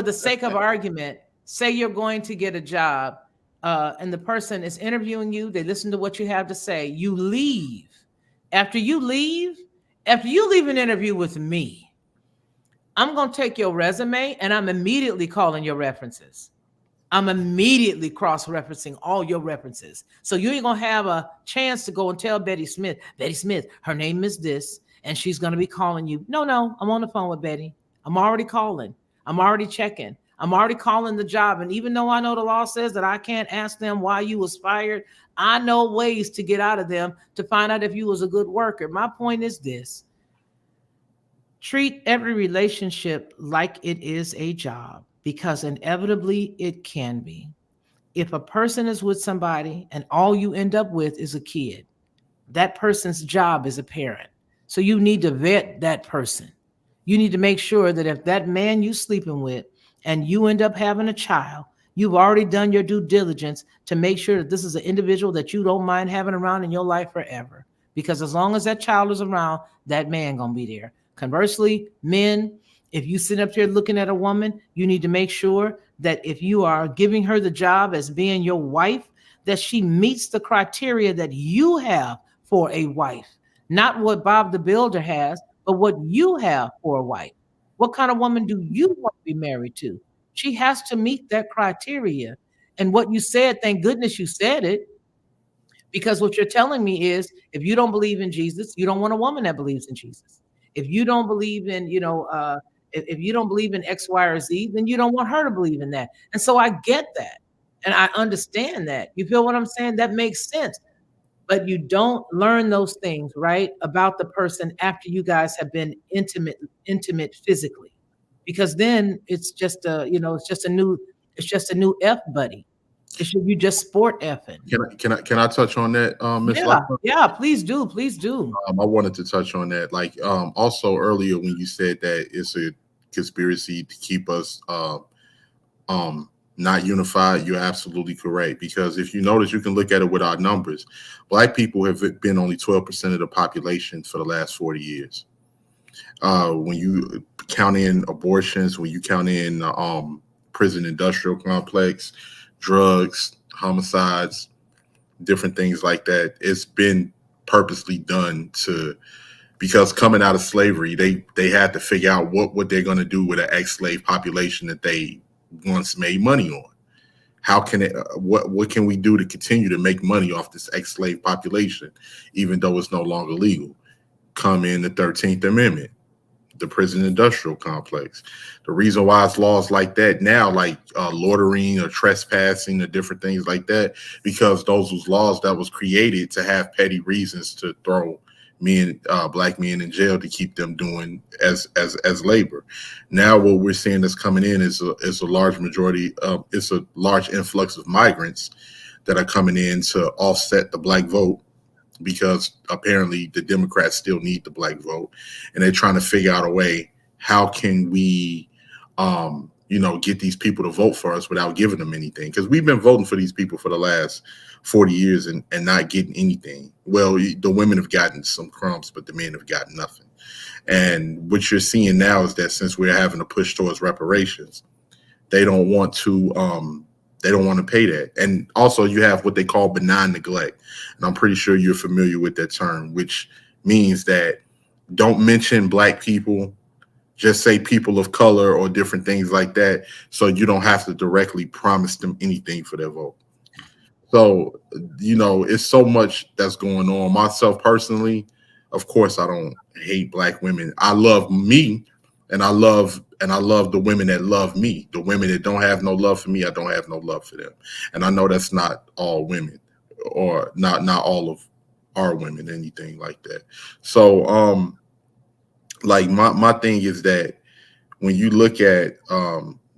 the sake of argument, say you're going to get a job, and the person is interviewing you. They listen to what you have to say. You leave. After you leave, After you leave an interview with me, I'm going to take your resume and I'm immediately calling your references. I'm immediately cross-referencing all your references. So you ain't going to have a chance to go and tell Betty Smith, her name is this, and she's going to be calling you. No, I'm on the phone with Betty. I'm already calling. I'm already checking. I'm already calling the job. And even though I know the law says that I can't ask them why you was fired, I know ways to get out of them to find out if you was a good worker. My point is this. Treat every relationship like it is a job, because inevitably it can be. If a person is with somebody and all you end up with is a kid, that person's job is a parent. So you need to vet that person. You need to make sure that if that man you sleeping with and you end up having a child, you've already done your due diligence to make sure that this is an individual that you don't mind having around in your life forever. Because as long as that child is around, that man gonna be there. Conversely, men, if you sit up here looking at a woman, you need to make sure that if you are giving her the job as being your wife, that she meets the criteria that you have for a wife, not what Bob the Builder has, but what you have for a wife. What kind of woman do you want to be married to? She has to meet that criteria. And what you said, thank goodness you said it, because what you're telling me is if you don't believe in Jesus, you don't want a woman that believes in Jesus. If you don't believe in, if you don't believe in X, Y, or Z, then you don't want her to believe in that. And so I get that. And I understand that. You feel what I'm saying? That makes sense. But you don't learn those things, right, about the person after you guys have been intimate physically. Because then it's just it's just a new F buddy. You just sport effing. Can I touch on that, Ms. Lockhart? Yeah, please do. Please do. I wanted to touch on that. Like also earlier when you said that it's a conspiracy to keep us not unified, you're absolutely correct. Because if you notice, you can look at it with our numbers. Black people have been only 12% of the population for the last 40 years. When you count in abortions, when you count in prison industrial complex, drugs, homicides, different things like that, it's been purposely done because coming out of slavery, they had to figure out what they're going to do with an ex-slave population that they once made money on. How can it? What can we do to continue to make money off this ex-slave population, even though it's no longer legal? Come in the 13th Amendment, the prison industrial complex. The reason why it's laws like that now, like loitering or trespassing or different things like that, because those was laws that was created to have petty reasons to throw black men in jail to keep them doing as labor. Now what we're seeing that's coming in is a large majority of, it's a large influx of migrants that are coming in to offset the black vote, because apparently the Democrats still need the black vote, and they're trying to figure out a way, how can we get these people to vote for us without giving them anything? Because we've been voting for these people for the last 40 years and not getting anything. Well, the women have gotten some crumbs, but the men have gotten nothing. And what you're seeing now is that since we're having to push towards reparations, they don't want to pay that. And also you have what they call benign neglect. And I'm pretty sure you're familiar with that term, which means that don't mention black people, just say people of color or different things like that, so you don't have to directly promise them anything for their vote. So, it's so much that's going on. Myself personally, of course, I don't hate black women. I love me, and I love the women that love me. The women that don't have no love for me, I don't have no love for them. And I know that's not all women, or not all of our women, anything like that. So, like my thing is that when you look at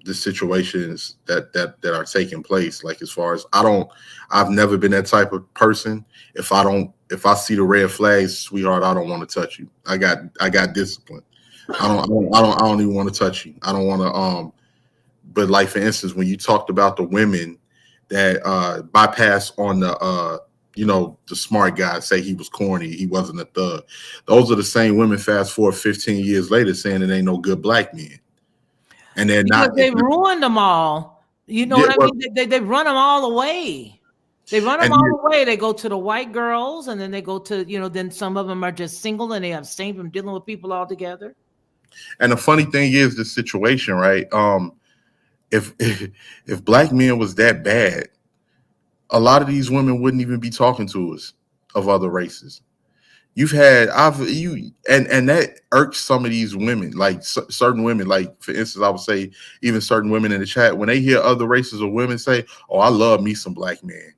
the situations that are taking place, like as far as I've never been that type of person. If I see the red flags, sweetheart, I don't want to touch you. I got discipline. I don't even want to touch you. I don't want to. But like for instance, when you talked about the women that bypass on the smart guy, say he was corny, he wasn't a thug. Those are the same women fast forward 15 years later saying it ain't no good black men. And they're because not. they ruined them all. You know what I mean? They run them all away. They run them And all the way. They go to the white girls, and then they go to, then some of them are just single and they abstain from dealing with people altogether. And the funny thing is the situation, right? If if black men was that bad, a lot of these women wouldn't even be talking to us of other races. And that irks some of these women, like certain women, like for instance, I would say even certain women in the chat, when they hear other races of women say, "Oh, I love me some black men,"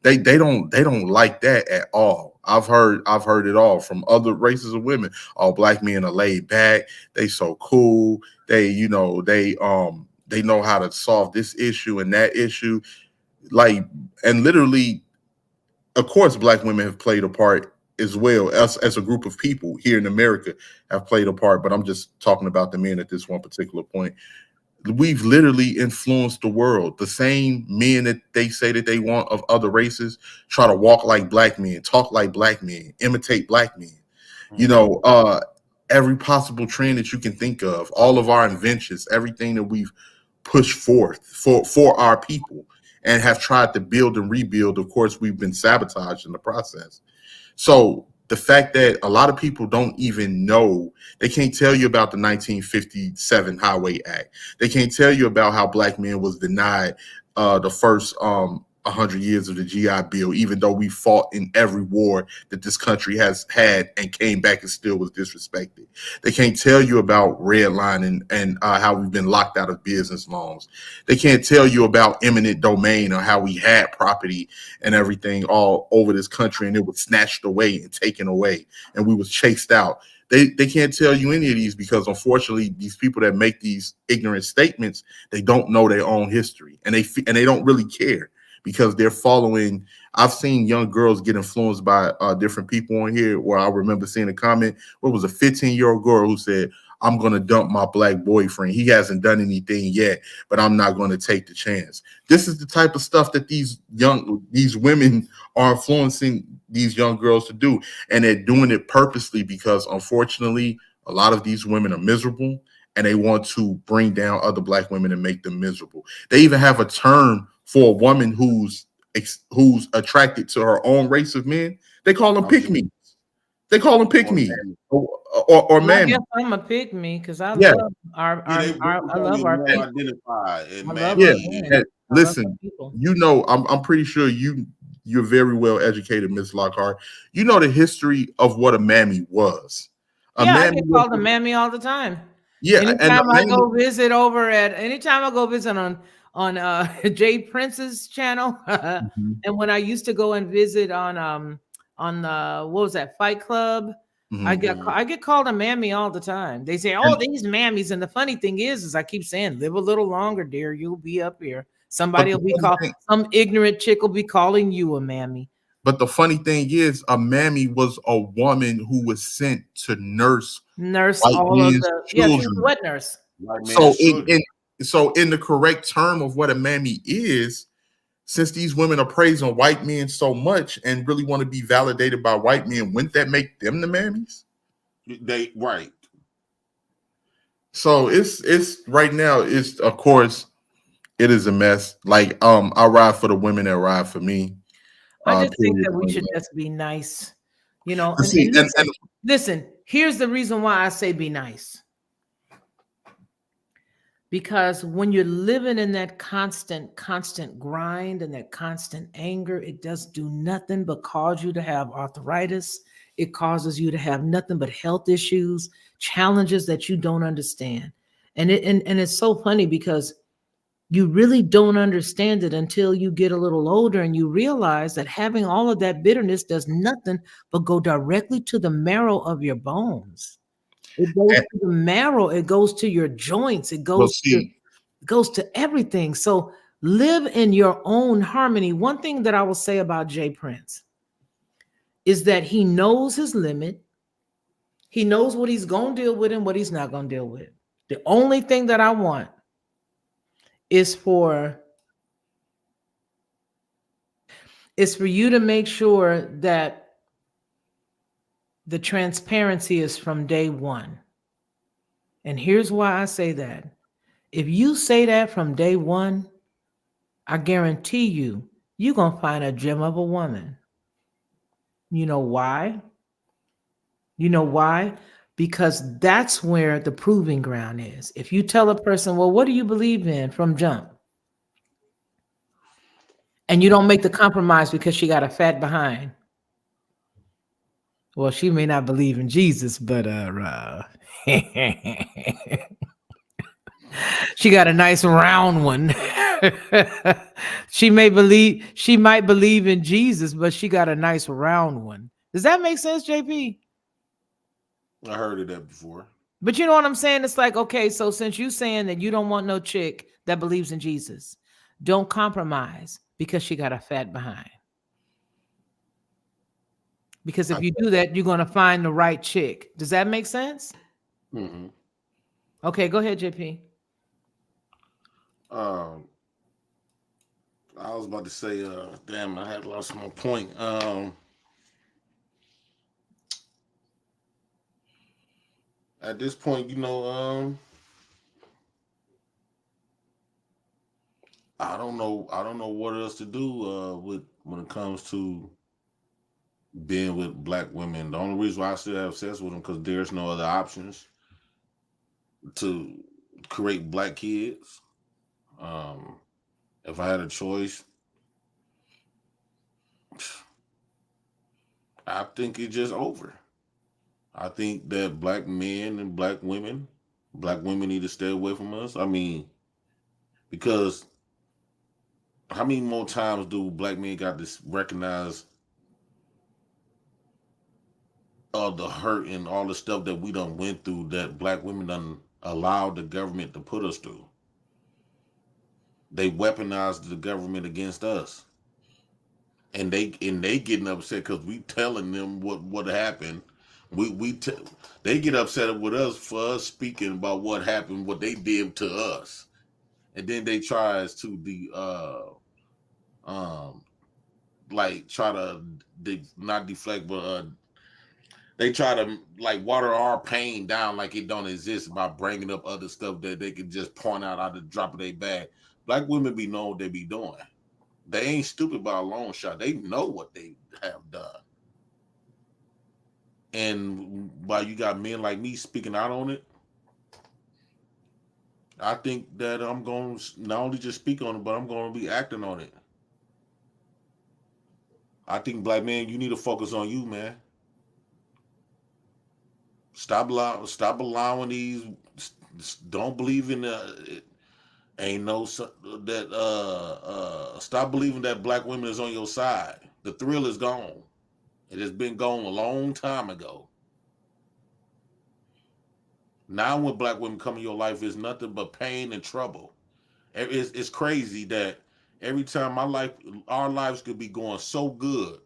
they don't like that at all. I've heard it all from other races of women. All black men are laid back. They so cool. They know how to solve this issue and that issue. Like, and literally, of course, black women have played a part as well. As a group of people here in America have played a part, but I'm just talking about the men at this one particular point. We've literally influenced the world. The same men that they say that they want of other races try to walk like black men, talk like black men, imitate black men. Every possible trend that you can think of, all of our inventions, everything that we've pushed forth for our people and have tried to build and rebuild. Of course, we've been sabotaged in the process. So the fact that a lot of people don't even know, they can't tell you about the 1957 Highway Act. They can't tell you about how black men was denied the first 100 years of the GI Bill, even though we fought in every war that this country has had and came back and still was disrespected. They can't tell you about redlining and how we've been locked out of business loans. They can't tell you about eminent domain or how we had property and everything all over this country and it was snatched away and taken away and we was chased out. They can't tell you any of these because unfortunately these people that make these ignorant statements, they don't know their own history and they don't really care. Because they're following. I've seen young girls get influenced by different people on here where I remember seeing a comment where it was a 15-year-old girl who said, "I'm going to dump my black boyfriend. He hasn't done anything yet, but I'm not going to take the chance." This is the type of stuff that these women are influencing these young girls to do. And they're doing it purposely because unfortunately, a lot of these women are miserable and they want to bring down other black women and make them miserable. They even have a term for a woman who's attracted to her own race of men. They call them pick-me. They call them pick-me or I guess mammy. I'm a pick me because I Yeah. love our people. Identify I love Yeah. our men. And I love listen, our people. I'm pretty sure you're very well educated, Ms. Lockhart. You know the history of what a mammy was. A Yeah, I mammy get was, called a mammy all the time. yeah, and a Anytime I mammy, go visit on Jay Prince's channel, and when I used to go and visit on what was that, Fight Club, I get called a mammy all the time. They say, "Oh, these mammies," and the funny thing is I keep saying, "Live a little longer, dear. You'll be up here. Somebody will be some ignorant chick will be calling you a mammy." But the funny thing is, a mammy was a woman who was sent to nurse white all of men's the she was children. a wet nurse. So in the correct term of what a mammy is, since these women are praising white men so much and really want to be validated by white men, wouldn't that make them the mammies? Right. So it's right now, it's of course it is a mess. Like I ride for the women that ride for me. I just think that we period. should just be nice, And See, listen, here's the reason why I say be nice. Because when you're living in that constant grind and that constant anger, it does do nothing but cause you to have arthritis. It causes you to have nothing but health issues, challenges that you don't understand. And it's so funny because you really don't understand it until you get a little older and you realize that having all of that bitterness does nothing but go directly to the marrow of your bones. It goes to the marrow. It goes to your joints. It goes to everything. So live in your own harmony. One thing that I will say about Jay Prince is that he knows his limit. He knows what he's going to deal with and what he's not going to deal with. The only thing that I want is for you to make sure that the transparency is from day one. And here's why I say that. If you say that from day one, I guarantee you you're going to find a gem of a woman. You know why? You know why? Because that's where the proving ground is. If you tell a person, well, what do you believe in from jump? And you don't make the compromise because she got a fat behind. Well, she may not believe in Jesus, but she got a nice round one. she might believe in Jesus, but she got a nice round one. Does that make sense, JP? I heard of that before. But you know what I'm saying? It's like, okay, so since you saying that you don't want no chick that believes in Jesus, don't compromise because she got a fat behind. Because if you do that, you're going to find the right chick. Does that make sense? Mm-hmm. Okay, go ahead, JP. I was about to say, damn, I had lost my point. At this point, you know, I don't know what else to do with when it comes to being with black women. The only reason why I still have sex with them because there's no other options to create black kids. If I had a choice, I think it's just over. I think that black men and black women need to stay away from us. I mean, because how many more times do black men got to recognize all the hurt and all the stuff that we done went through that black women done allowed the government to put us through? They weaponized the government against us. And they getting upset because we telling them what happened. They get upset with us for us speaking about what happened, what they did to us, and then they tries to try to not deflect, but they try to like water our pain down like it don't exist by bringing up other stuff that they can just point out the drop of their bag. Black women be knowing what they be doing. They ain't stupid by a long shot. They know what they have done. And while you got men like me speaking out on it, I think that I'm going to not only just speak on it, but I'm going to be acting on it. I think black men, you need to focus on you, man. Stop allowing these. Don't believe in ain't no that stop believing that black women is on your side. The thrill is gone. It has been gone a long time ago. Now when black women come in your life, it's nothing but pain and trouble. It's crazy that every time our lives could be going so good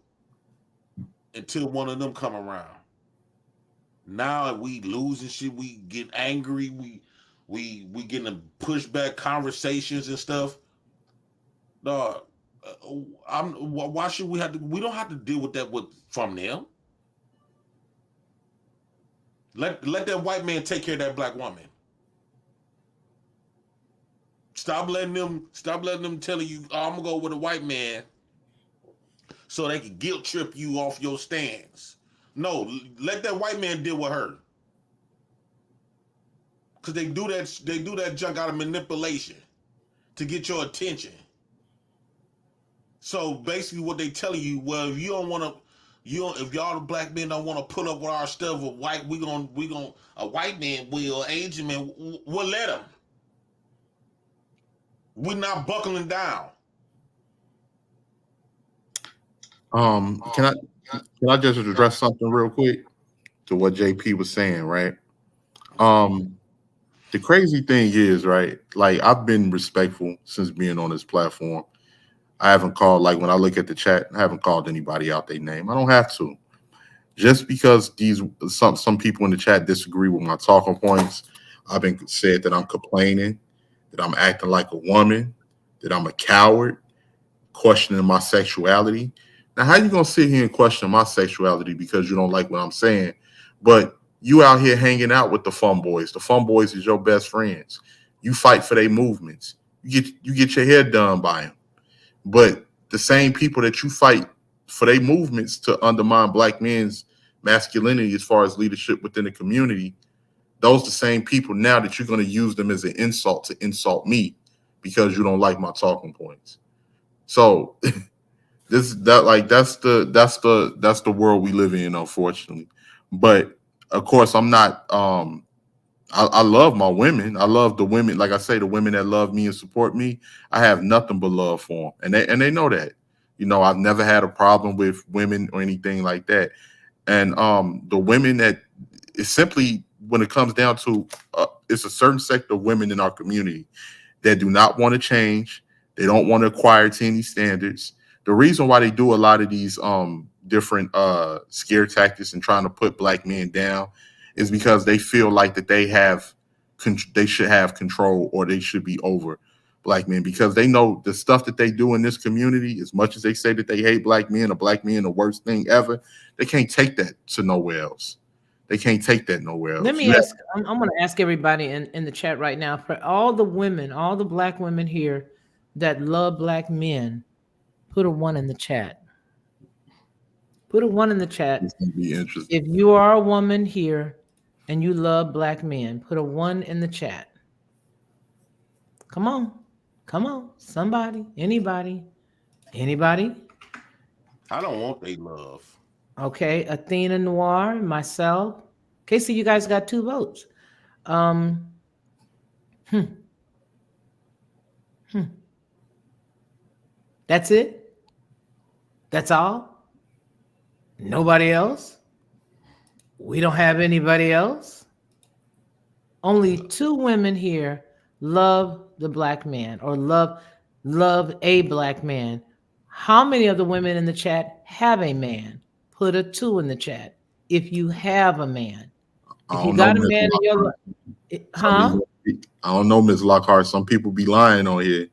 until one of them come around. Now we losing shit, we get angry, we getting pushback conversations and stuff. Dog, why should we have to? We don't have to deal with that from them. Let that white man take care of that black woman. Stop letting them telling you, oh, I'm gonna go with a white man so they can guilt trip you off your stance. No, let that white man deal with her. Cause they do that junk out of manipulation to get your attention. So basically what they telling you, well, if you don't want to, if y'all the black men don't want to put up with our stuff, a white man will, Asian man, we'll let him. We're not buckling down. Can I just address something real quick to what JP was saying, right? The crazy thing is, right, like I've been respectful since being on this platform. I haven't called, like when I look at the chat, I haven't called anybody out their name. I don't have to. Just because some people in the chat disagree with my talking points, I've been said that I'm complaining, that I'm acting like a woman, that I'm a coward, questioning my sexuality. Now, how you gonna sit here and question my sexuality because you don't like what I'm saying, but you out here hanging out with the fun boys? The fun boys is your best friends. You fight for their movements. You get your hair done by them. But the same people that you fight for their movements to undermine black men's masculinity as far as leadership within the community, those the same people now that you're going to use them as an insult to insult me because you don't like my talking points. So that's the world we live in, unfortunately. But of course, I'm not. I love my women. I love the women. Like I say, the women that love me and support me. I have nothing but love for them, and they know that. You know, I've never had a problem with women or anything like that. And the women that it's simply when it comes down to it's a certain sector of women in our community that do not want to change. They don't want to acquire to any standards. The reason why they do a lot of these different scare tactics and trying to put black men down is because they feel like that they should have control or they should be over black men, because they know the stuff that they do in this community, as much as they say that they hate black men or black men the worst thing ever, they can't take that to nowhere else. They can't take that nowhere else. Let me ask, I'm going to ask everybody in the chat right now, for all the women, all the black women here that love black men, put a 1 in the chat. Put a 1 in the chat. It's going to be interesting. If you are a woman here and you love black men, put a 1 in the chat. Come on. Come on. Somebody, anybody. I don't want they love. Okay. Athena Noir, myself. Casey, you guys got 2 votes. That's it? That's all? Nobody else? We don't have anybody else? Only 2 women here love the black man or love a black man. How many of the women in the chat have a man? Put a 2 in the chat if you have a man. If you got a man in your life, I don't know, Ms. Lockhart. Some people be lying on here.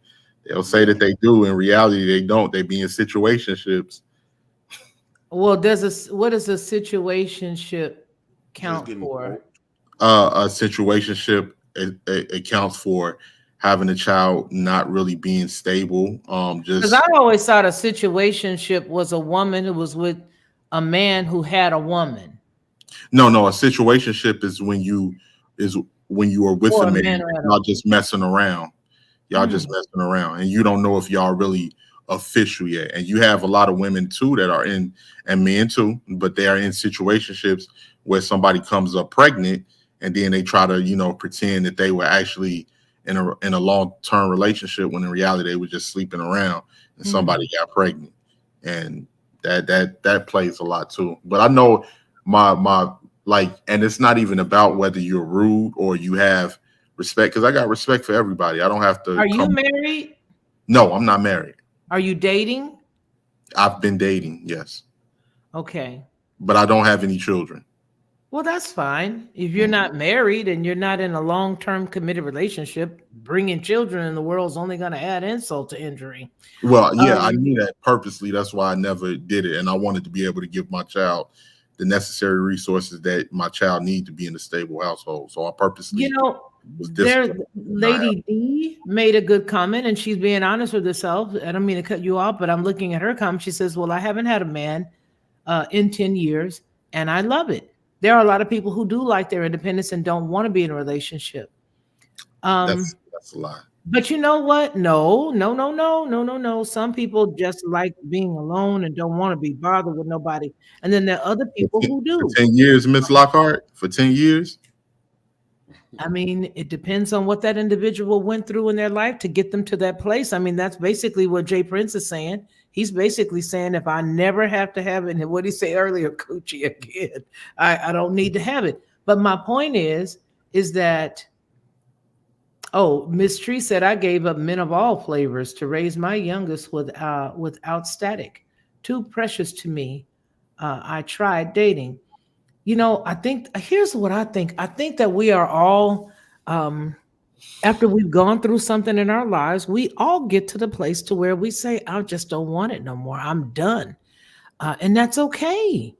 They'll say that they do. In reality, they don't. They be in situationships. Well, what does a situationship count for? A situationship accounts for having a child not really being stable. Because I always thought a situationship was a woman who was with a man who had a woman. No, a situationship is when you are with a man, y'all just messing around. Y'all just messing around, and you don't know if y'all really official yet. And you have a lot of women too that are in, and men too, but they are in situationships where somebody comes up pregnant, and then they try to, pretend that they were actually in a long-term relationship when in reality they were just sleeping around and somebody got pregnant. And that plays a lot too. But I know my and it's not even about whether you're rude or you have respect, because I got respect for everybody. I don't have to. Are you married? No, I'm not married. Are you dating? I've been dating, yes. Okay. But I don't have any children. Well, that's fine. If you're not married and you're not in a long-term committed relationship, bringing children in the world is only going to add insult to injury. Well, yeah, I knew that purposely. That's why I never did it. And I wanted to be able to give my child the necessary resources that my child needs to be in a stable household. So I purposely. Lady D made a good comment, and she's being honest with herself. I don't mean to cut you off, but I'm looking at her comment. She says, well, I haven't had a man in 10 years, and I love it. There are a lot of people who do like their independence and don't want to be in a relationship. That's a lie. But you know what? No. Some people just like being alone and don't want to be bothered with nobody. And then there are other people who do. For 10 years, Ms. Lockhart? For 10 years? I mean, it depends on what that individual went through in their life to get them to that place. I mean, that's basically what Jay Prince is saying. He's basically saying, if I never have to have it, and what he said earlier, coochie again, I don't need to have it. But my point is that, Miss Tree said, I gave up men of all flavors to raise my youngest without static. Too precious to me. I tried dating. I think, here's what I think. I think that we are all, after we've gone through something in our lives, we all get to the place to where we say, I just don't want it no more. I'm done. And that's okay.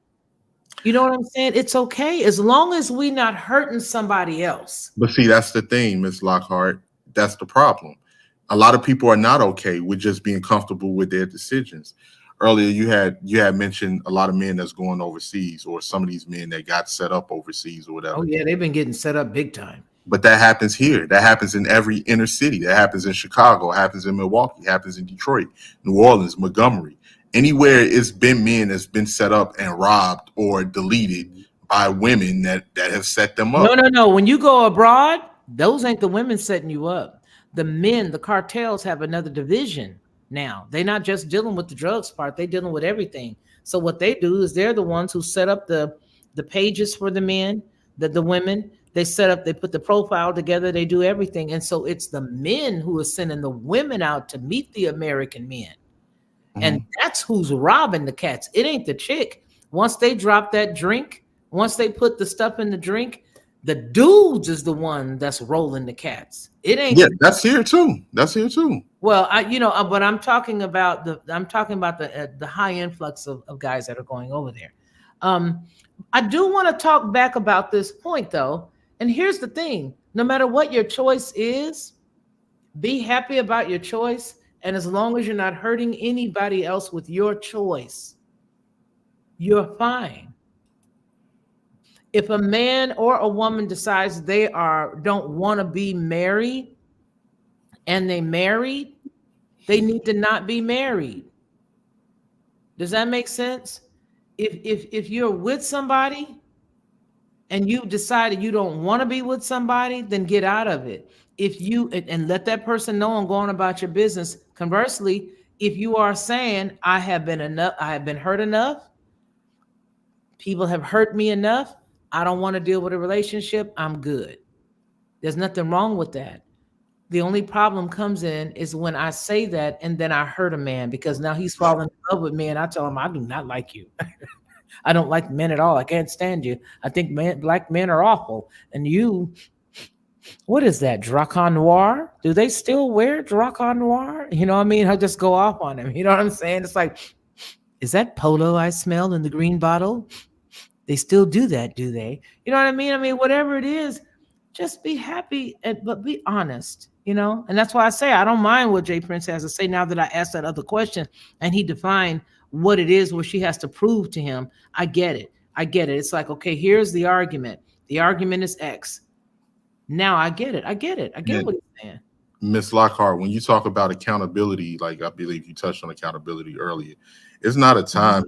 You know what I'm saying? It's okay as long as we're not hurting somebody else. But see, that's the thing, Ms. Lockhart. That's the problem. a lot of people are not okay with just being comfortable with their decisions. Earlier, you had mentioned a lot of men that's going overseas, or some of these men that got set up overseas or whatever. Oh yeah, they've been getting set up big time. But that happens here. That happens in every inner city. That happens in Chicago. Happens in Milwaukee. Happens in Detroit, New Orleans, Montgomery. Anywhere it's been men that's been set up and robbed or deleted by women that have set them up. No. When you go abroad, those ain't the women setting you up. The men, the cartels have another division now. They're not just dealing with the drugs part. They're dealing with everything. So what they do is they're the ones who set up the pages for the men, the women. They set up, they put the profile together, they do everything. And so it's the men who are sending the women out to meet the American men. And that's who's robbing the cats. It ain't the chick. Once they drop that drink, once they put the stuff in the drink, the dudes is the one that's rolling the cats. It ain't. Yeah, that's here too. That's here too. Well, but I'm talking about the high influx of guys that are going over there. I do want to talk back about this point though. And here's the thing, no matter what your choice is, be happy about your choice. And as long as you're not hurting anybody else with your choice, you're fine. If a man or a woman decides they don't want to be married and they married, they need to not be married. Does that make sense? If you're with somebody and you've decided you don't want to be with somebody, then get out of it. And let that person know and go on about your business. Conversely, if you are saying, I have been hurt enough, people have hurt me enough, I don't want to deal with a relationship, I'm good. There's nothing wrong with that. The only problem comes in is when I say that and then I hurt a man, because now he's falling in love with me and I tell him, I do not like you. I don't like men at all. I can't stand you. I think black men are awful. And you, what is that? Dracar Noir? Do they still wear Dracar Noir? You know what I mean? I'll just go off on him. You know what I'm saying? It's like, is that Polo I smell in the green bottle? They still do that, do they? You know what I mean? I mean, whatever it is, just be happy, but be honest, you know? And that's why I say I don't mind what Jay Prince has to say now that I asked that other question and he defined what it is where she has to prove to him. I get it. It's like, okay, here's the argument. The argument is X. Now I get it. I get what he's saying. Ms. Lockhart, when you talk about accountability, like I believe you touched on accountability earlier, it's not a time,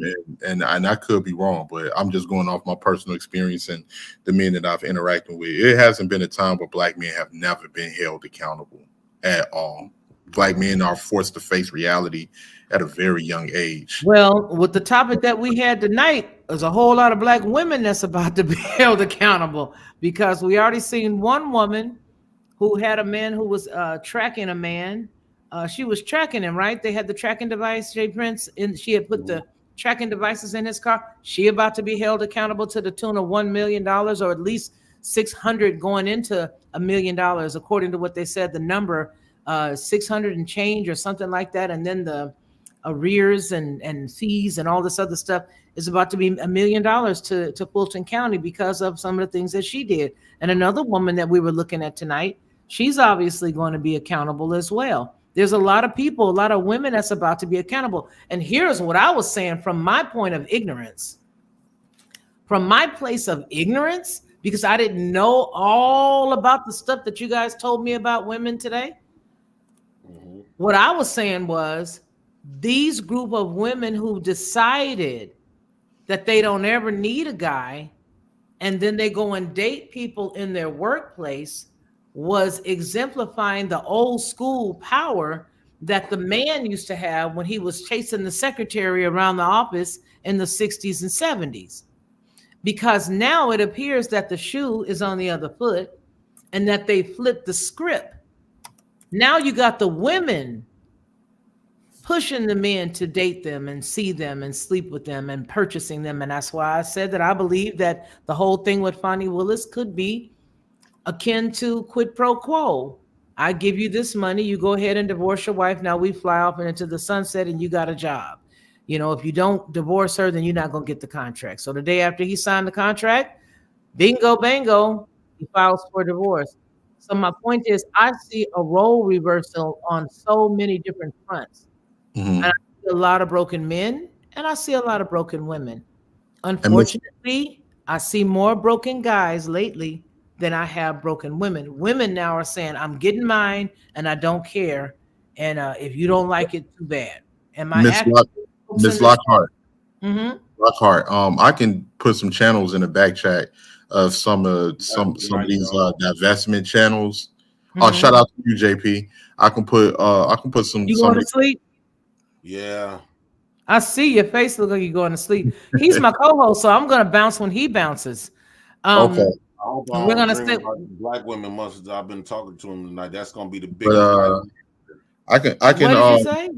and I could be wrong, but I'm just going off my personal experience and the men that I've interacted with. It hasn't been a time where black men have never been held accountable at all. Black men are forced to face reality at a very young age. Well, with the topic that we had tonight, there's a whole lot of black women that's about to be held accountable, because we already seen one woman who had a man who was tracking a man. She was tracking him, right? They had the tracking device, Jay Prince, and she had put the tracking devices in his car. She about to be held accountable to the tune of $1 million, or at least 600 going into $1 million, according to what they said, the number 600 and change or something like that. And then the arrears and fees and all this other stuff is about to be $1 million to Fulton County because of some of the things that she did. And another woman that we were looking at tonight, she's obviously going to be accountable as well. There's a lot of people, a lot of women that's about to be accountable. And here's what I was saying from my point of ignorance. From my place of ignorance, because I didn't know all about the stuff that you guys told me about women today. What I was saying was, these group of women who decided that they don't ever need a guy, and then they go and date people in their workplace, was exemplifying the old school power that the man used to have when he was chasing the secretary around the office in the 60s and 70s. Because now it appears that the shoe is on the other foot and that they flipped the script. Now you got the women pushing the men to date them and see them and sleep with them and purchasing them. And that's why I said that I believe that the whole thing with Fonnie Willis could be akin to quid pro quo. I give you this money, you go ahead and divorce your wife. Now we fly off and into the sunset and you got a job. You know, if you don't divorce her, then you're not going to get the contract. So the day after he signed the contract, bingo, bango, he files for divorce. So my point is, I see a role reversal on so many different fronts. And I see a lot of broken men, and I see a lot of broken women. And Miss Unfortunately, I see more broken guys lately than I have broken women. Women now are saying, "I'm getting mine, and I don't care. And if you don't like it, too bad." Am I Miss accurate? Folks Miss understand? Lockhart. Mm-hmm. Lockhart. I can put some channels in the back chat of some of these divestment channels. Shout Mm-hmm. out to you, JP. I can put some You going to of sleep? Yeah. I see your face look like you're going to sleep. He's my co-host, so I'm going to bounce when he bounces. Okay. I hope I We're don't gonna dream say, about the black women much as I've been talking to him tonight. That's gonna be the But biggest fight. I can what did you say?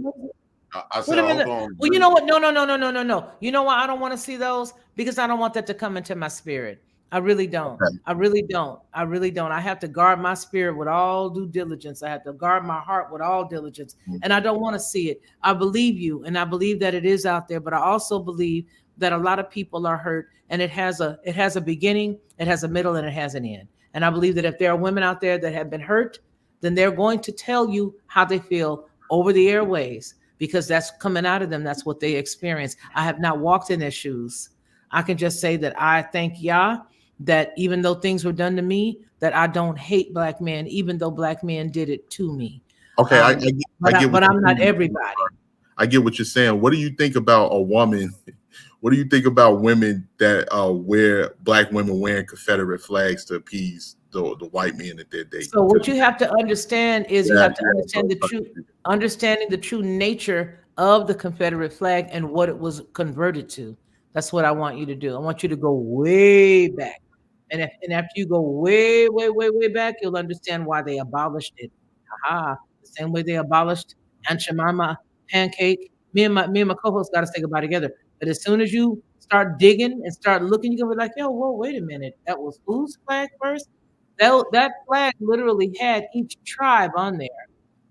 I said Wait a I hope I minute. don't Well, you dream. know what? No. You know why I don't want to see those? Because I don't want that to come into my spirit. I really don't. Okay. I really don't. I really don't. I have to guard my spirit with all due diligence. I have to guard my heart with all diligence. And I don't want to see it. I believe you, and I believe that it is out there, but I also believe that a lot of people are hurt, and it has a beginning, it has a middle, and it has an end. And I believe that if there are women out there that have been hurt, then they're going to tell you how they feel over the airways, because that's coming out of them. That's what they experience. I have not walked in their shoes. I can just say that I thank Yah that even though things were done to me, that I don't hate black men, even though black men did it to me. Okay, I get what But I'm you're not saying. everybody. I get what you're saying. What do you think about a woman? What do you think about women that wear black women wearing Confederate flags to appease the white men that they're dating? So what you have to understand is you Yeah, have to understand understanding the true nature of the Confederate flag and what it was converted to. That's what I want you to do. I want you to go way back. And after you go way, way, way, way back, you'll understand why they abolished it. Aha. The same way they abolished Aunt Jemima pancake. Me and my co-host got to say goodbye together. But as soon as you start digging and start looking, you're gonna be like, yo, whoa, wait a minute. That was whose flag first? That flag literally had each tribe on there.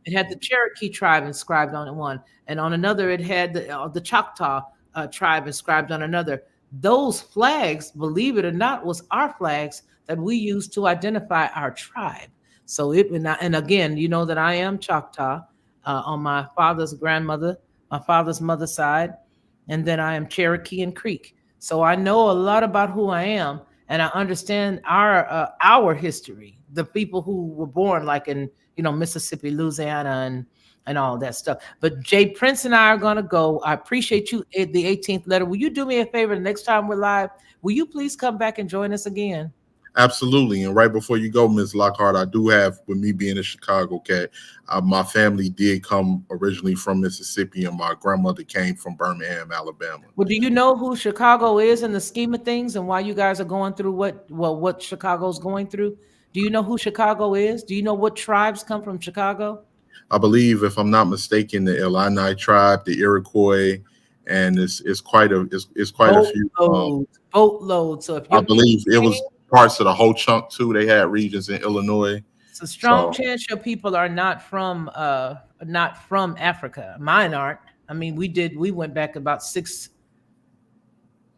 It had the Cherokee tribe inscribed on one, and on another it had the Choctaw tribe inscribed on another. Those flags, believe it or not, was our flags that we used to identify our tribe. So and again, you know that I am Choctaw on my father's mother's side, and then I am Cherokee and Creek. So I know a lot about who I am, and I understand our history. The people who were born like in Mississippi, Louisiana, and all that stuff. But Jay Prince and I are gonna go. I appreciate you. The 18th letter. Will you do me a favor? The next time we're live, will you please come back and join us again? Absolutely. And right before you go, Ms. Lockhart, I do have, with me being a Chicago cat, my family did come originally from Mississippi, and my grandmother came from Birmingham, Alabama. Well, do you know who Chicago is in the scheme of things, and why you guys are going through what Chicago's going through? Do you know who Chicago is? Do you know what tribes come from Chicago? I believe, if I'm not mistaken, the Illini tribe, the Iroquois, and it's quite a few. Boatloads. So if I believe it was parts of the whole chunk too. They had regions in Illinois. It's a strong chance your people are not from Africa. Mine aren't. I mean, we went back about six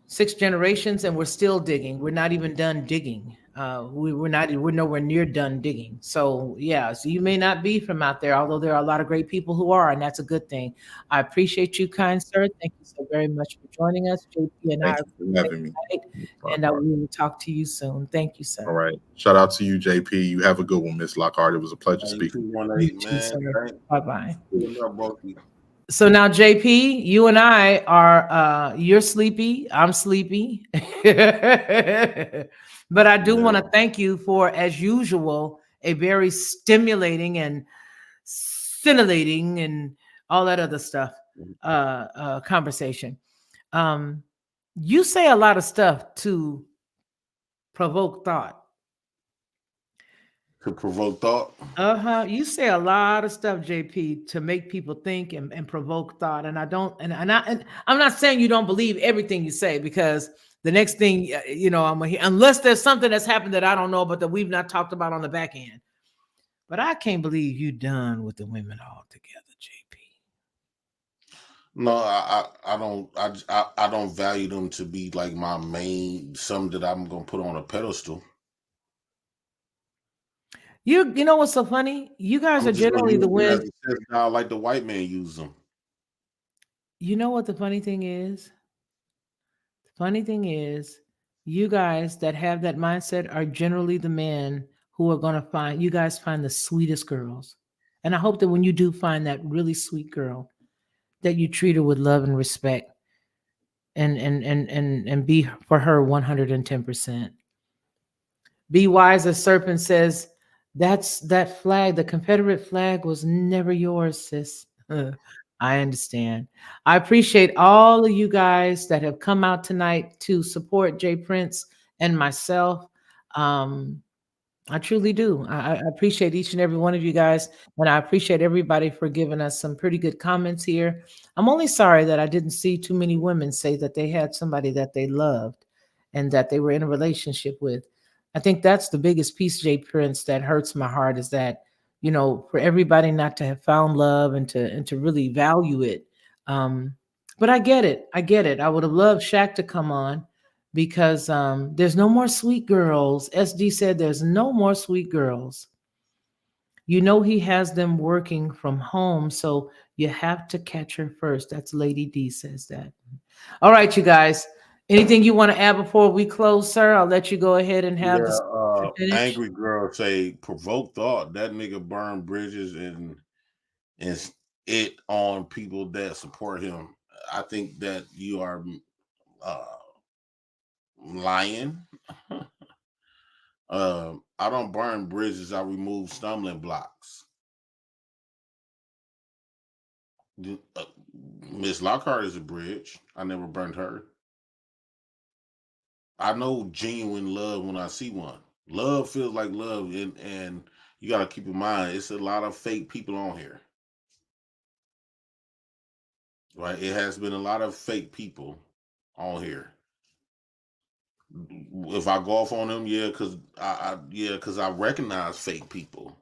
generations, and we're still digging. We're not even done digging. We're nowhere near done digging. So yeah, so you may not be from out there, although there are a lot of great people who are, and that's a good thing. I appreciate you, kind sir. Thank you so very much for joining us. JP and Thank you for having me. And we will talk to you soon. Thank you, sir. All right. Shout out to you, JP. You have a good one, Miss Lockhart. It was a pleasure speaking. Bye bye. So now, JP, you and I are, you're sleepy, I'm sleepy. But I do want to thank you for, as usual, a very stimulating and scintillating and all that other stuff conversation. You say a lot of stuff to provoke thought. To provoke thought. You say a lot of stuff, JP, to make people think and provoke thought. And I'm not saying you don't believe everything you say, because the next thing, I'm gonna hear, unless there's something that's happened that I don't know about that we've not talked about on the back end. But I can't believe you done with the women altogether, JP. No, I don't value them to be like my main, something that I'm gonna put on a pedestal. You know what's so funny? You guys I'm are just gonna generally use the them as ones. a test dog like the white man use them. You know what the funny thing is? The funny thing is, you guys that have that mindset are generally the men who are gonna find you guys find the sweetest girls. And I hope that when you do find that really sweet girl, that you treat her with love and respect and be for her 110%. Be wise as serpent says, that's that flag, the Confederate flag was never yours, sis. I understand. I appreciate all of you guys that have come out tonight to support Jay Prince and myself. Um, I truly do. I appreciate each and every one of you guys, and I appreciate everybody for giving us some pretty good comments here. I'm only sorry that I didn't see too many women say that they had somebody that they loved and that they were in a relationship with. I think that's the biggest piece, Jay Prince, that hurts my heart is that, for everybody not to have found love and to really value it. Um, but I get it. I get it. I would have loved Shaq to come on because there's no more sweet girls. SD said there's no more sweet girls. He has them working from home, so you have to catch her first. That's Lady D says that. All right, you guys. Anything you want to add before we close, sir? I'll let you go ahead and have Yeah, the finish. angry girl say provoke thought. That nigga burned bridges and it on people that support him. I think that you are uh, lying. I don't burn bridges. I remove stumbling blocks. Miss Lockhart is a bridge. I never burned her. I know genuine love when I see one. Love feels like love, and you got to keep in mind it's a lot of fake people on here, right? It has been a lot of fake people on here. If I go off on them, yeah, because I recognize fake people.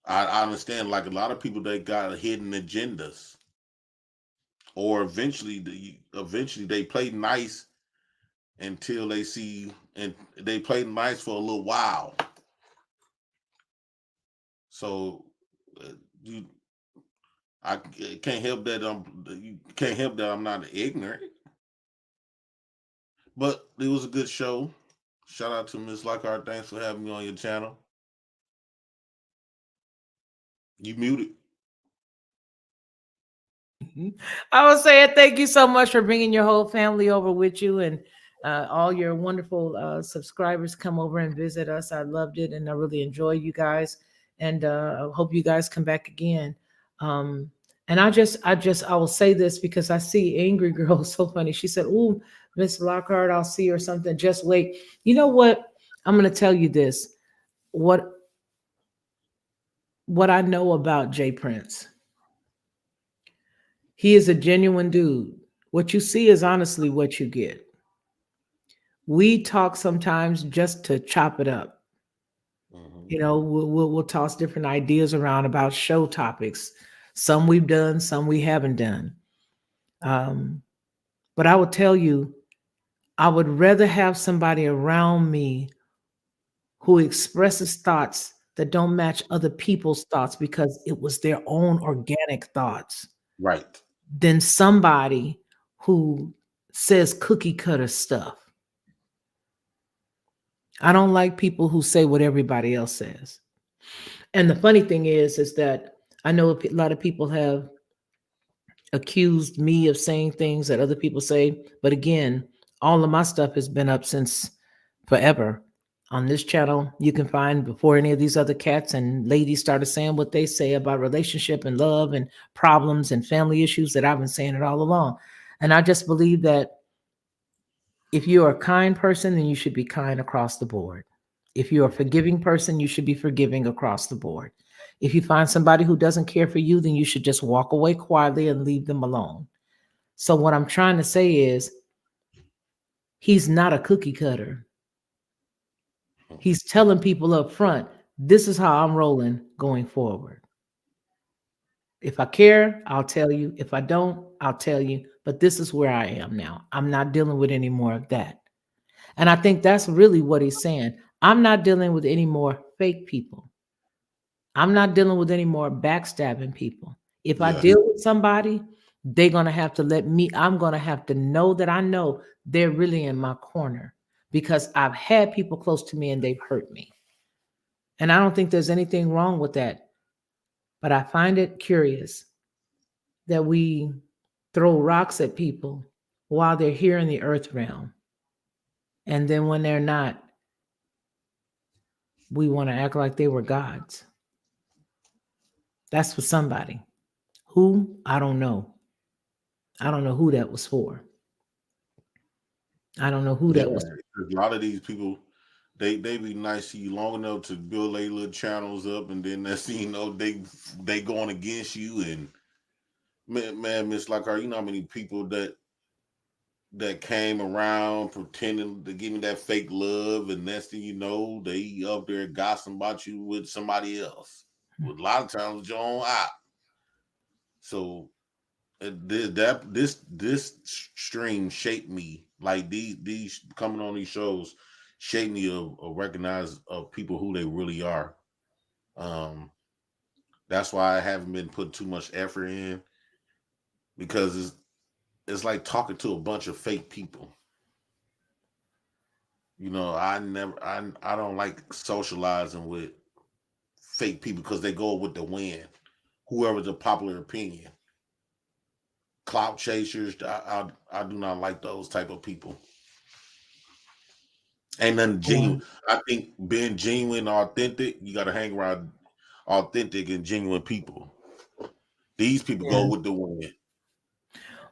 I understand, like a lot of people, they got hidden agendas, or eventually they play nice until they see, and they play nice for a little while. So you, I can't help that you can't help that I'm not ignorant. But it was a good show. Shout out to Miss Lockhart. Thanks for having me on your channel. You muted. I was saying thank you so much for bringing your whole family over with you and all your wonderful subscribers come over and visit us. I loved it and I really enjoy you guys and I hope you guys come back again. And I will say this because I see Angry Girl so funny. She said, "Ooh, Miss Lockhart, I'll see her something. Just wait." You know what? I'm going to tell you this. What I know about Jay Prince. He is a genuine dude. What you see is honestly what you get. We talk sometimes just to chop it up. We'll toss different ideas around about show topics. Some we've done, some we haven't done. But I will tell you, I would rather have somebody around me who expresses thoughts that don't match other people's thoughts because it was their own organic thoughts. Right. Than somebody who says cookie cutter stuff. I don't like people who say what everybody else says. And the funny thing is that I know a lot of people have accused me of saying things that other people say. But again, all of my stuff has been up since forever. On this channel, you can find before any of these other cats and ladies started saying what they say about relationship and love and problems and family issues that I've been saying it all along. And I just believe that if you're a kind person, then you should be kind across the board. If you're a forgiving person, you should be forgiving across the board. If you find somebody who doesn't care for you, then you should just walk away quietly and leave them alone. So what I'm trying to say is he's not a cookie cutter. He's telling people up front, this is how I'm rolling going forward. If I care, I'll tell you. If I don't, I'll tell you. But this is where I am now. I'm not dealing with any more of that. And I think that's really what he's saying. I'm not dealing with any more fake people. I'm not dealing with any more backstabbing people. If I deal with somebody, they're going to have to I'm going to have to know that I know they're really in my corner, because I've had people close to me and they've hurt me. And I don't think there's anything wrong with that. But I find it curious that we throw rocks at people while they're here in the earth realm. And then when they're not, we want to act like they were gods. That's for somebody. Who? I don't know. I don't know who that was for. I don't know who that was. A lot of these people, they be nice to you long enough to build their little channels up, and then that's, you know, they going against you. And man, Miss Lockhart, you know how many people that came around pretending to give me that fake love, and next thing you know, they up there gossiping about you with somebody else. With a lot of times with your own eye. So this stream shaped me. Like these coming on these shows shaped me to recognize of people who they really are. That's why I haven't been putting too much effort in, because it's like talking to a bunch of fake people. You know, I don't like socializing with fake people, because they go with the wind. Whoever's a popular opinion. Clout chasers, I do not like those type of people. Ain't nothing genuine. I think being genuine, authentic, you got to hang around authentic and genuine people. These people go with the wind.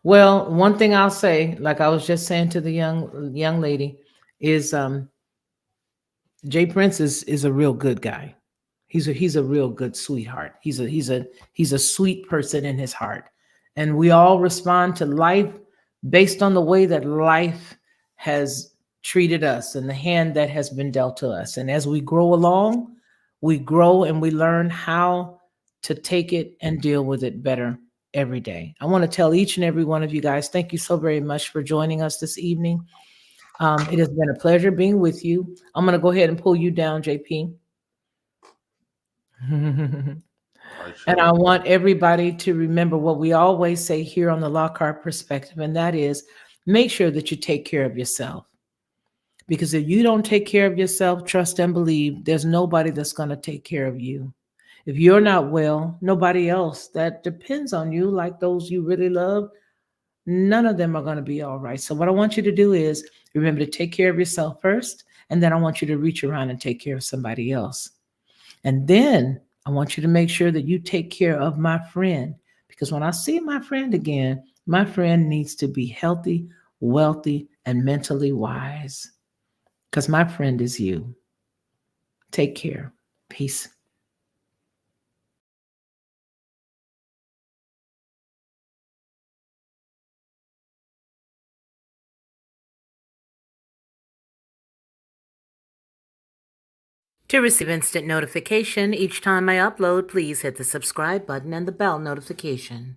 Well, one thing I'll say, like I was just saying to the young lady, is Jay Prince is a real good guy. He's a real good sweetheart. He's a sweet person in his heart. And we all respond to life based on the way that life has treated us and the hand that has been dealt to us. And as we grow along, we grow and we learn how to take it and deal with it better every day. I want to tell each and every one of you guys, thank you so very much for joining us this evening. It has been a pleasure being with you. I'm going to go ahead and pull you down, JP. And I want everybody to remember what we always say here on the Lockhart Perspective, and that is, make sure that you take care of yourself. Because if you don't take care of yourself, trust and believe, there's nobody that's going to take care of you. If you're not well, nobody else that depends on you, like those you really love, none of them are going to be all right. So what I want you to do is remember to take care of yourself first, and then I want you to reach around and take care of somebody else. And then I want you to make sure that you take care of my friend, because when I see my friend again, my friend needs to be healthy, wealthy, and mentally wise, because my friend is you. Take care. Peace. To receive instant notification each time I upload, please hit the subscribe button and the bell notification.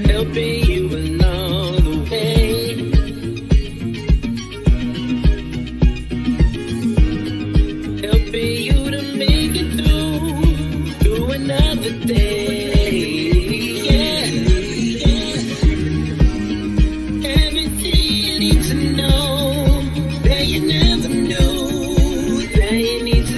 Helping you along the way. Helping you to make it through another day. Yeah. Everything you need to know that you never knew, that you need to